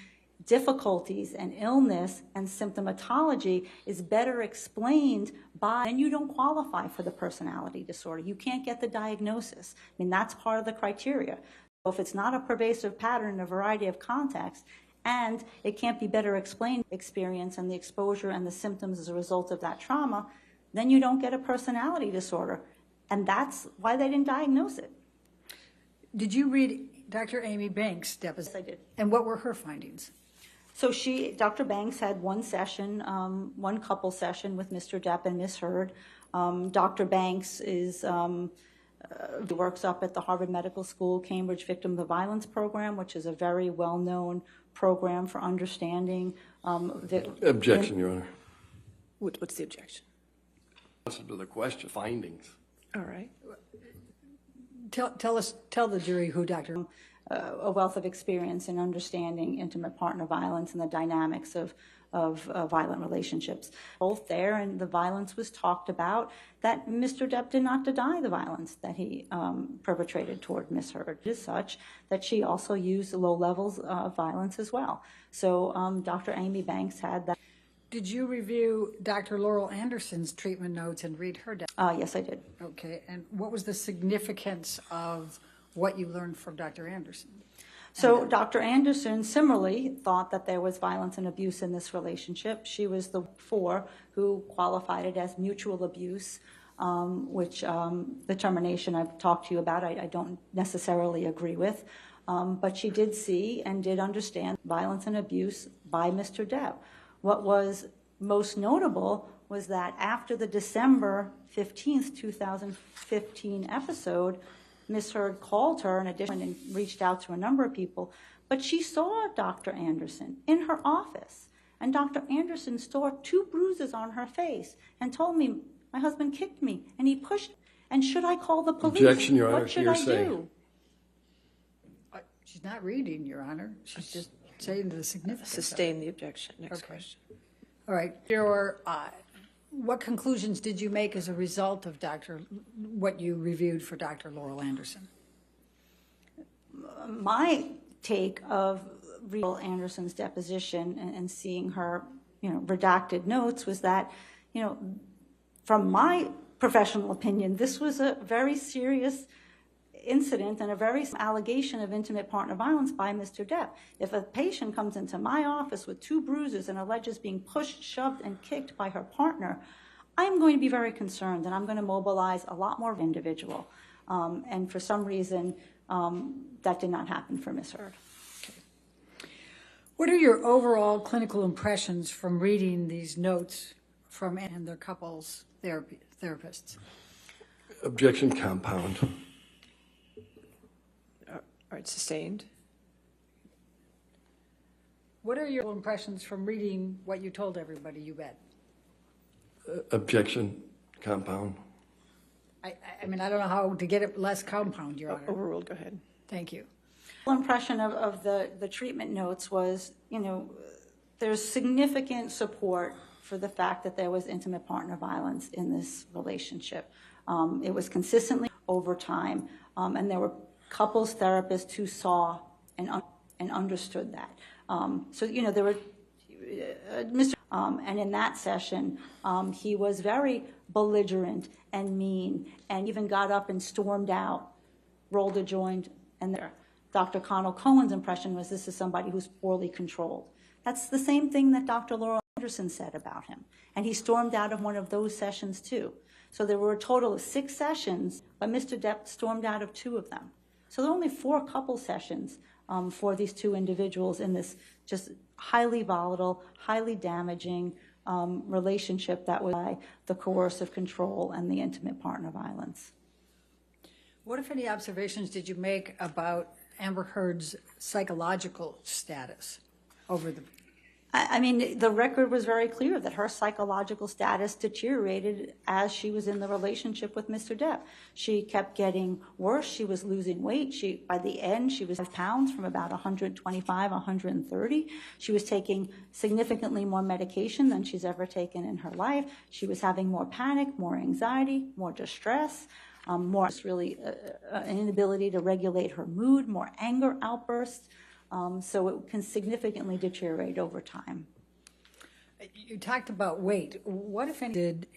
difficulties and illness and symptomatology is better explained by, then you don't qualify for the personality disorder. You can't get the diagnosis. I mean, that's part of the criteria. So if it's not a pervasive pattern in a variety of contexts, and it can't be better explained, experience and the exposure and the symptoms as a result of that trauma, then you don't get a personality disorder. And that's why they didn't diagnose it. Did you read Dr. Amy Banks' deposition? Yes, I did. And what were her findings? So Dr. Banks had one session, one couple session with Mr. Depp and Ms. Heard. Dr. Banks works up at the Harvard Medical School Cambridge Victim of Violence Program, which is a very well-known program for understanding. Objection, Your Honor. What's the objection? Answer to the question, findings. All right. Tell the jury who Dr. A wealth of experience in understanding intimate partner violence and the dynamics of violent relationships. Both there, and the violence was talked about, that Mr. Depp did not deny the violence that he perpetrated toward Ms. Heard. It is such that she also used low levels of violence as well. So Dr. Amy Banks had that. Did you review Dr. Laurel Anderson's treatment notes and read her? Yes, I did. Okay, and what was the significance of what you learned from Dr. Anderson? So Dr. Anderson similarly thought that there was violence and abuse in this relationship. She was the four who qualified it as mutual abuse, which the termination I've talked to you about, I don't necessarily agree with. But she did see and did understand violence and abuse by Mr. Depp. What was most notable was that after the December 15th, 2015 episode, Ms. Heard called her in addition and reached out to a number of people, but she saw Dr. Anderson in her office, and Dr. Anderson saw 2 bruises on her face and told me, my husband kicked me, and he pushed, and should I call the police? Objection, Your Honor, what should I hearsay. do? She's not reading, Your Honor. She's just saying the significance. Sustain the objection. Next question. All right. What conclusions did you make as a result of what you reviewed for Dr. Laurel Anderson? My take of Laurel Anderson's deposition and seeing her, redacted notes was that, from my professional opinion, this was a very serious incident and a very allegation of intimate partner violence by Mr. Depp. If a patient comes into my office with 2 bruises and alleges being pushed, shoved, and kicked by her partner, I'm going to be very concerned, and I'm going to mobilize a lot more individual. And for some reason, that did not happen for Ms. Heard. Okay. What are your overall clinical impressions from reading these notes from and their couples therapists? Objection compound. All right, sustained. What are your impressions from reading what you told everybody you read? Objection compound. I mean, I don't know how to get it less compound, Your Honor. Overruled, go ahead. Thank you. The impression of the treatment notes was, there's significant support for the fact that there was intimate partner violence in this relationship. It was consistently over time, and there were couples therapists who saw and understood that. There were Mr. And in that session, he was very belligerent and mean, and even got up and stormed out, rolled a joint, and there. Dr. Connell Cohen's impression was this is somebody who's poorly controlled. That's the same thing that Dr. Laurel Anderson said about him, and he stormed out of one of those sessions too. So there were a total of 6 sessions, but Mr. Depp stormed out of 2 of them. So there were only 4 couple sessions for these 2 individuals in this just highly volatile, highly damaging relationship that was by the coercive control and the intimate partner violence. What, if any, observations did you make about Amber Heard's psychological status over the... I mean, the record was very clear that her psychological status deteriorated as she was in the relationship with Mr. Depp. She kept getting worse. She was losing weight. By the end, she was 5 pounds from about 125, 130. She was taking significantly more medication than she's ever taken in her life. She was having more panic, more anxiety, more distress, more an inability to regulate her mood, more anger outbursts. So it can significantly deteriorate over time. You talked about weight. What, if any, did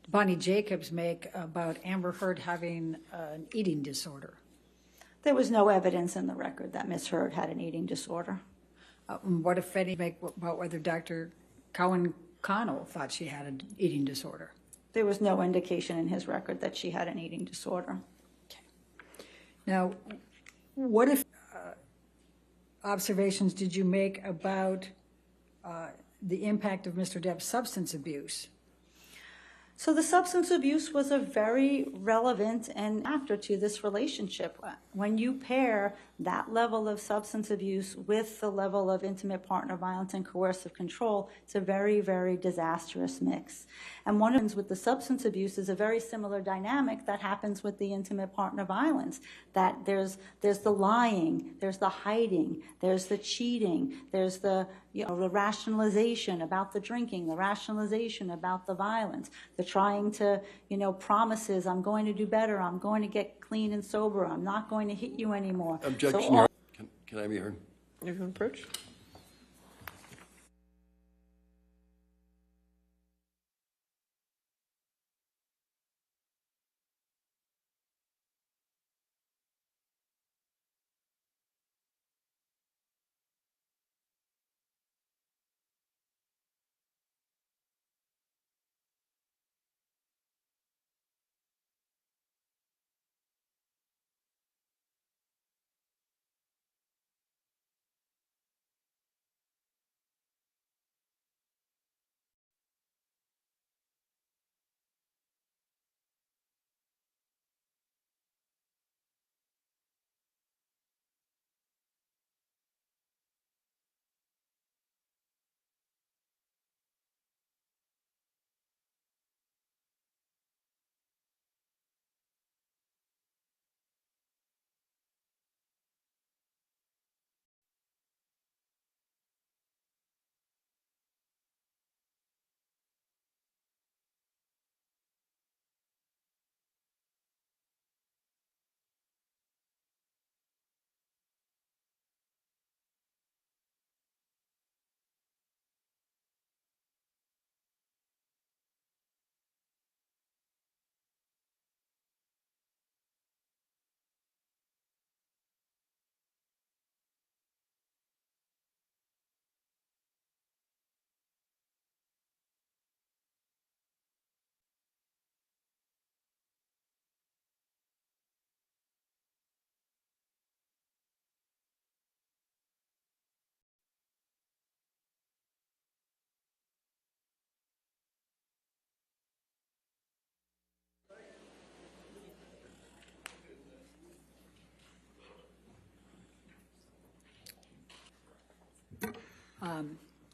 Bonnie Jacobs make about Amber Heard having an eating disorder? There was no evidence in the record that Ms. Heard had an eating disorder. What, if any, make about whether Dr. Connell thought she had an eating disorder? There was no indication in his record that she had an eating disorder. Okay. Now, what, if observations did you make about the impact of Mr. Depp's substance abuse? So the substance abuse was a very relevant and factor to this relationship. When you pair that level of substance abuse with the level of intimate partner violence and coercive control, it's a very, very disastrous mix. And one of the things with the substance abuse is a very similar dynamic that happens with the intimate partner violence, that there's the lying, there's the hiding, there's the cheating, there's the the rationalization about the drinking, the rationalization about the violence, the trying to, promises, I'm going to do better, I'm going to get clean and sober, I'm not going to hit you anymore. Objection, So Your Honor. Can I be heard? Everyone approach.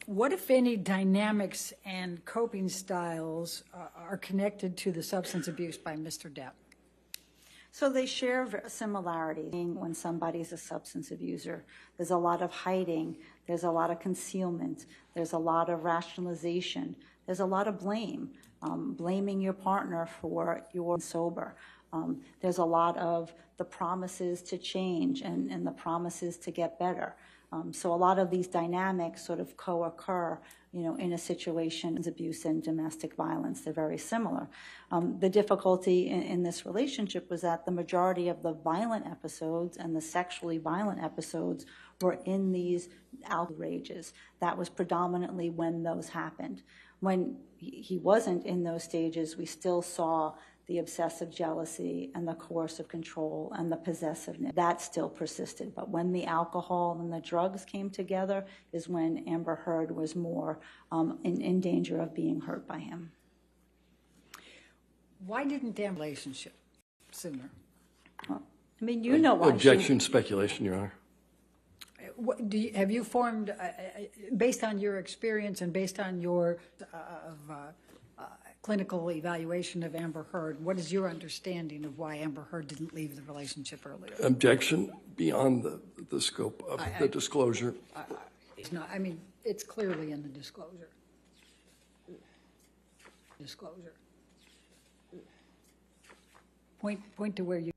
What, if any, dynamics and coping styles are connected to the substance abuse by Mr. Depp? So they share similarities. When somebody's a substance abuser, there's a lot of hiding, there's a lot of concealment, there's a lot of rationalization, there's a lot of blame, blaming your partner for your sober. There's a lot of the promises to change and the promises to get better. So a lot of these dynamics sort of co-occur, in a situation of abuse and domestic violence. They're very similar. The difficulty in this relationship was that the majority of the violent episodes and the sexually violent episodes were in these outrages. That was predominantly when those happened. When he wasn't in those stages, we still saw the obsessive jealousy and the coercive control and the possessiveness. That still persisted. But when the alcohol and the drugs came together is when Amber Heard was more in danger of being hurt by him. Why didn't Amber relationship sooner? Well, I mean, you know why. Objection, speculation, Your Honor. What, have you formed, based on your experience and based on your clinical evaluation of Amber Heard, what is your understanding of why Amber Heard didn't leave the relationship earlier? Objection beyond the scope of the disclosure. It's not, I mean, it's clearly in the disclosure. Disclosure. Point to where you.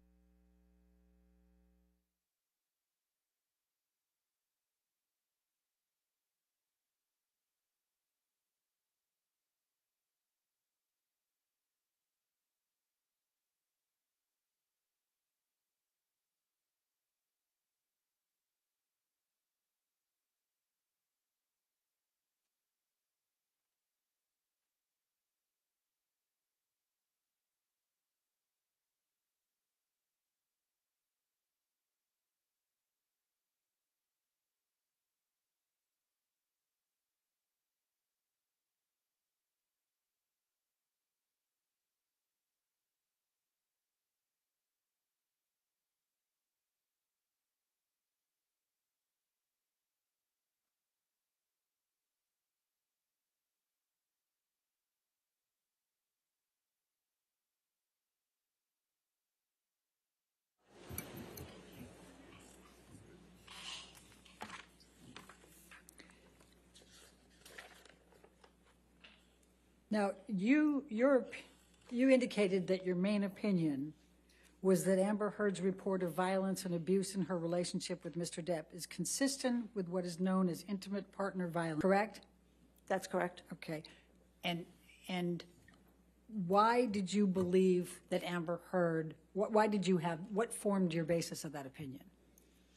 Now, you indicated that your main opinion was that Amber Heard's report of violence and abuse in her relationship with Mr. Depp is consistent with what is known as intimate partner violence, correct? That's correct. Okay. And why did you believe that Amber Heard, what formed your basis of that opinion?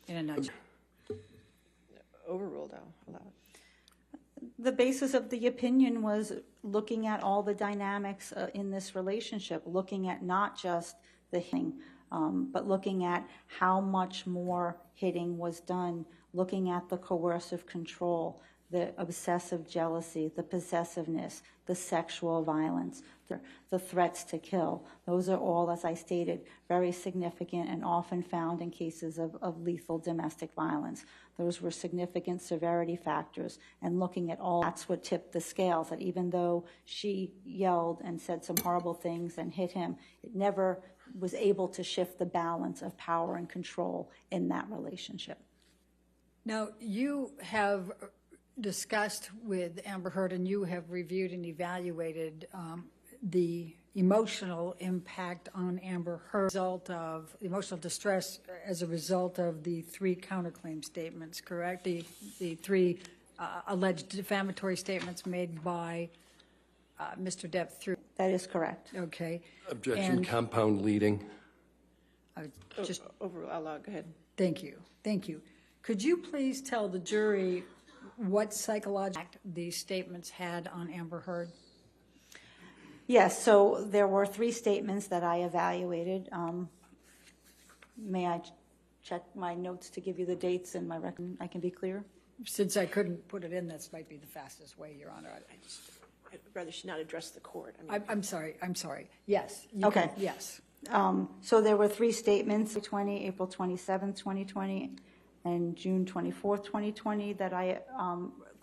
In a nutshell. Overruled, I'll allow it. The basis of the opinion was looking at all the dynamics in this relationship, looking at not just the hitting, but looking at how much more hitting was done, looking at the coercive control, the obsessive jealousy, the possessiveness, the sexual violence, the threats to kill. Those are all, as I stated, very significant and often found in cases of lethal domestic violence. Those were significant severity factors, and looking at all, that's what tipped the scales, that even though she yelled and said some horrible things and hit him, it never was able to shift the balance of power and control in that relationship. Now, you have discussed with Amber Heard and you have reviewed and evaluated the emotional impact on Amber Heard, result of emotional distress as a result of the 3 counterclaim statements, correct? The 3 alleged defamatory statements made by Mr. Depp through. That is correct. Okay. Objection, And compound leading. just Overruled, go ahead. Thank you. Thank you. Could you please tell the jury what psychological impact these statements had on Amber Heard? Yes, so there were 3 statements that I evaluated. May I check my notes to give you the dates and my record? I can be clear? Since I couldn't put it in, that might be the fastest way, Your Honor. I'd rather she not address the court. I mean, I'm sorry. Yes. Okay. Yes. So there were 3 statements, April 27th, 2020, and June 24th, 2020, that I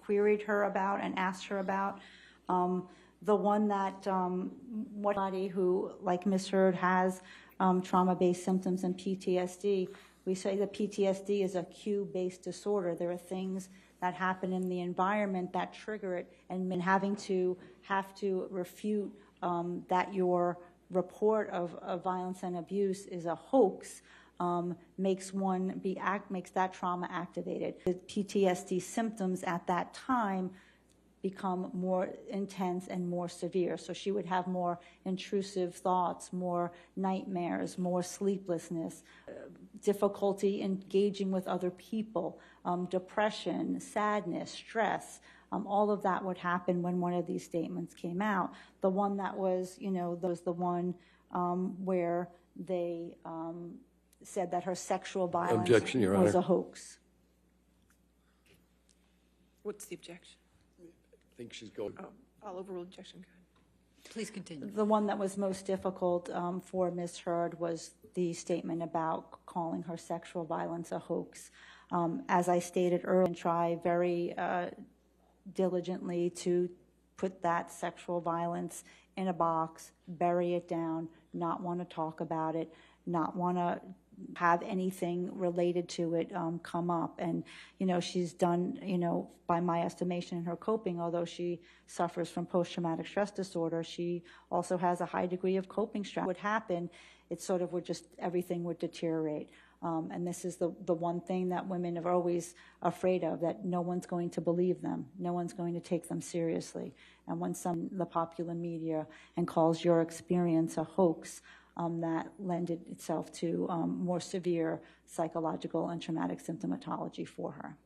queried her about and asked her about. The one that somebody who, like Ms. Hurd, has trauma-based symptoms and PTSD, we say that PTSD is a cue-based disorder. There are things that happen in the environment that trigger it, and having to refute that your report of violence and abuse is a hoax makes that trauma activated. The PTSD symptoms at that time become more intense and more severe. So she would have more intrusive thoughts, more nightmares, more sleeplessness, difficulty engaging with other people, depression, sadness, stress. All of that would happen when one of these statements came out. The one that was, was the one where they said that her sexual violence Objection, Your was Honor. a hoax. What's the objection? I think she's going. Oh, I'll overrule objection. Go ahead. Please continue. The one that was most difficult for Ms. Hurd was the statement about calling her sexual violence a hoax. As I stated earlier, try very diligently to put that sexual violence in a box, bury it down, not want to talk about it, not want to have anything related to it come up. And, she's done, by my estimation in her coping, although she suffers from post-traumatic stress disorder, she also has a high degree of coping strategy. What would happen, it sort of would just, everything would deteriorate. And this is the one thing that women are always afraid of, that no one's going to believe them. No one's going to take them seriously. And when the popular media and calls your experience a hoax, that lended itself to more severe psychological and traumatic symptomatology for her.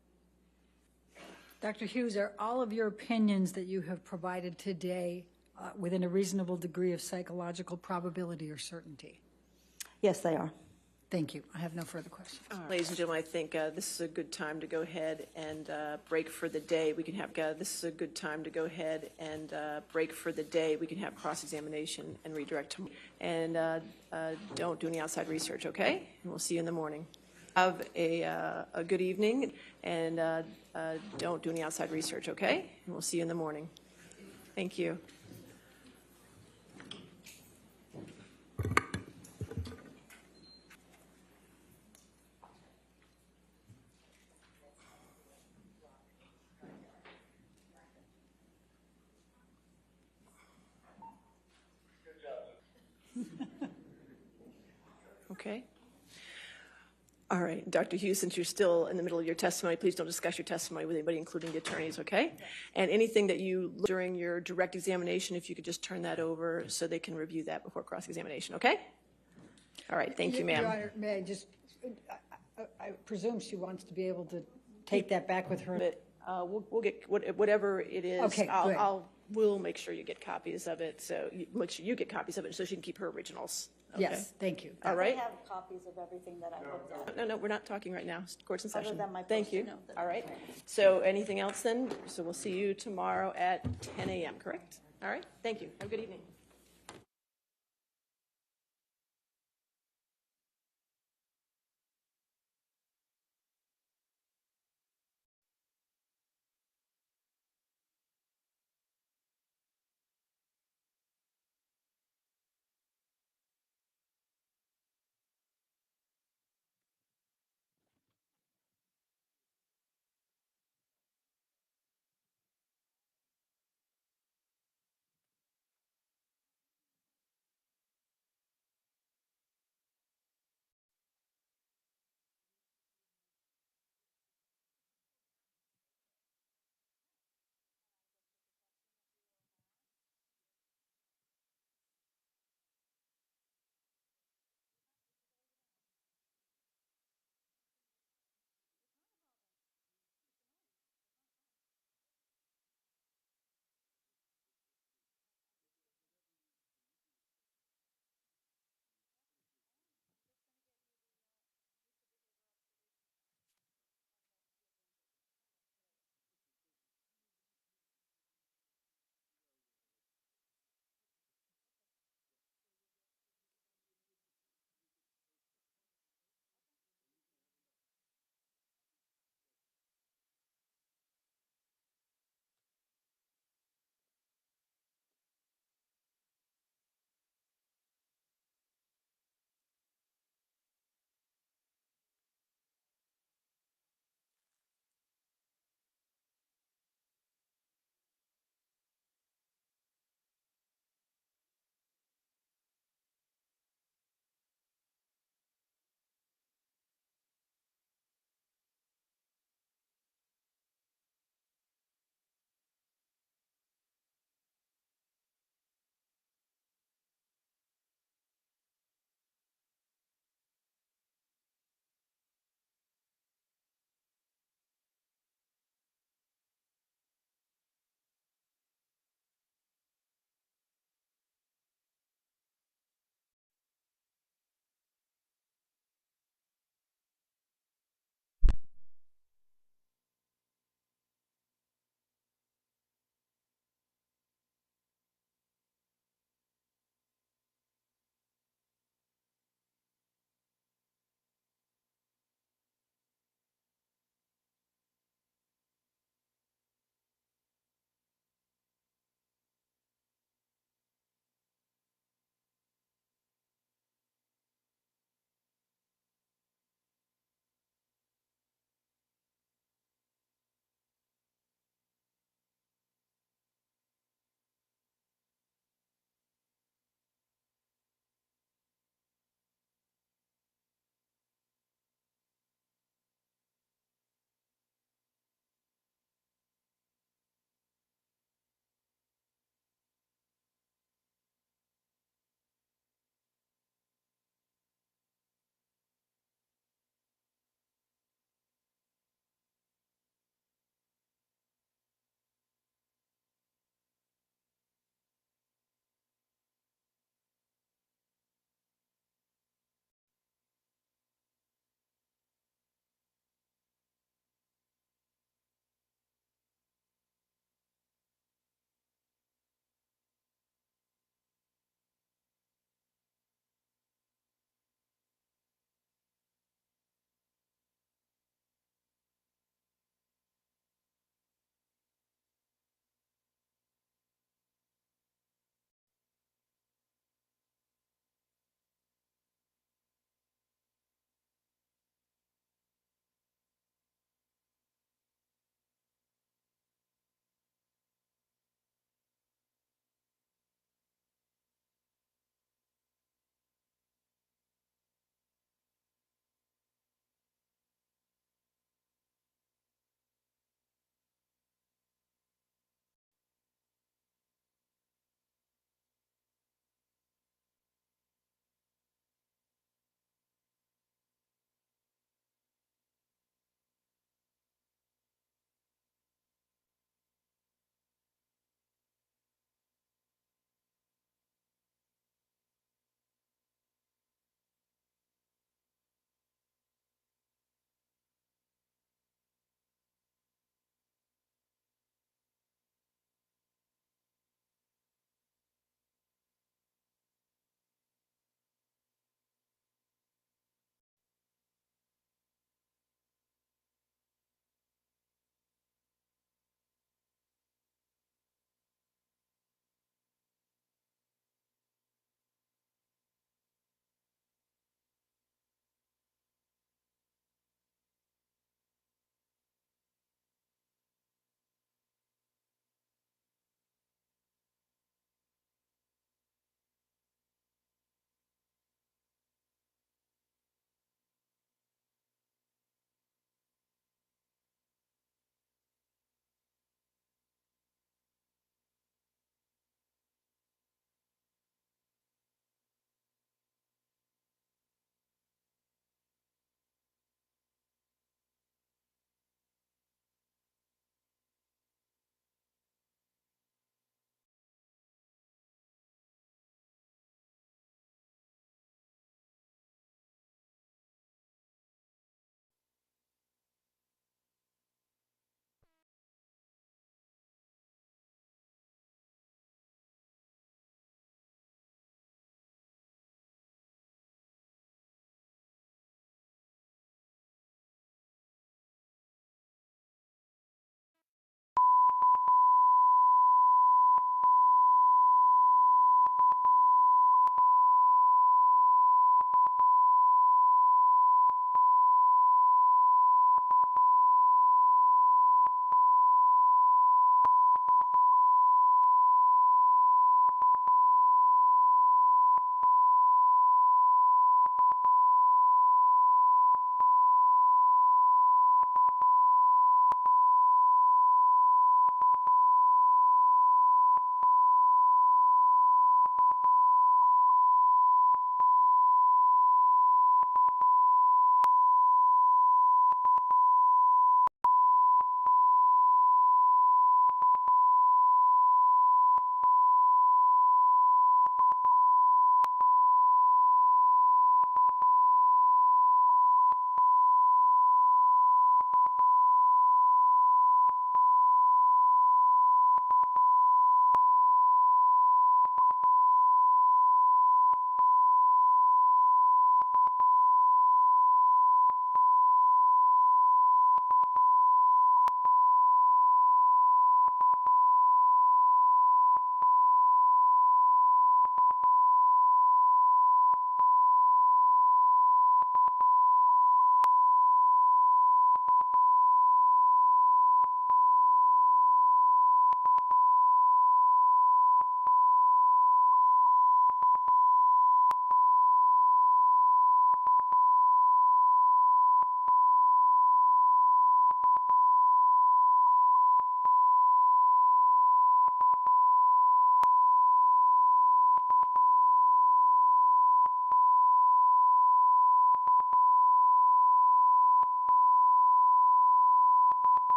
Dr. Hughes, are all of your opinions that you have provided today within a reasonable degree of psychological probability or certainty? Yes, they are. Thank you. I have no further questions. Ladies and gentlemen, I think this is a good time to go ahead and break for the day. We can have this is a good time to go ahead and break for the day. We can have cross-examination and redirect. And don't do any outside research, okay? And we'll see you in the morning. Have a good evening, and don't do any outside research, okay? And we'll see you in the morning. Thank you. Okay. All right, Dr. Hughes, since you're still in the middle of your testimony, please don't discuss your testimony with anybody, including the attorneys, okay? And anything that you, during your direct examination, if you could just turn that over so they can review that before cross-examination, okay? All right, thank you, ma'am. Your Honor, may I just, I presume she wants to be able to take that back with her. But we'll get, whatever it is, Okay, we'll make sure you get copies of it, so make sure you get copies of it so she can keep her originals. Okay. Yes, thank you. All right. I have copies of everything that I looked at. No, we're not talking right now. Court's in Other session. than my Thank you. post-it note that- All right. So anything else then? So we'll see you tomorrow at 10 a.m., correct? All right. Thank you. Have a good evening.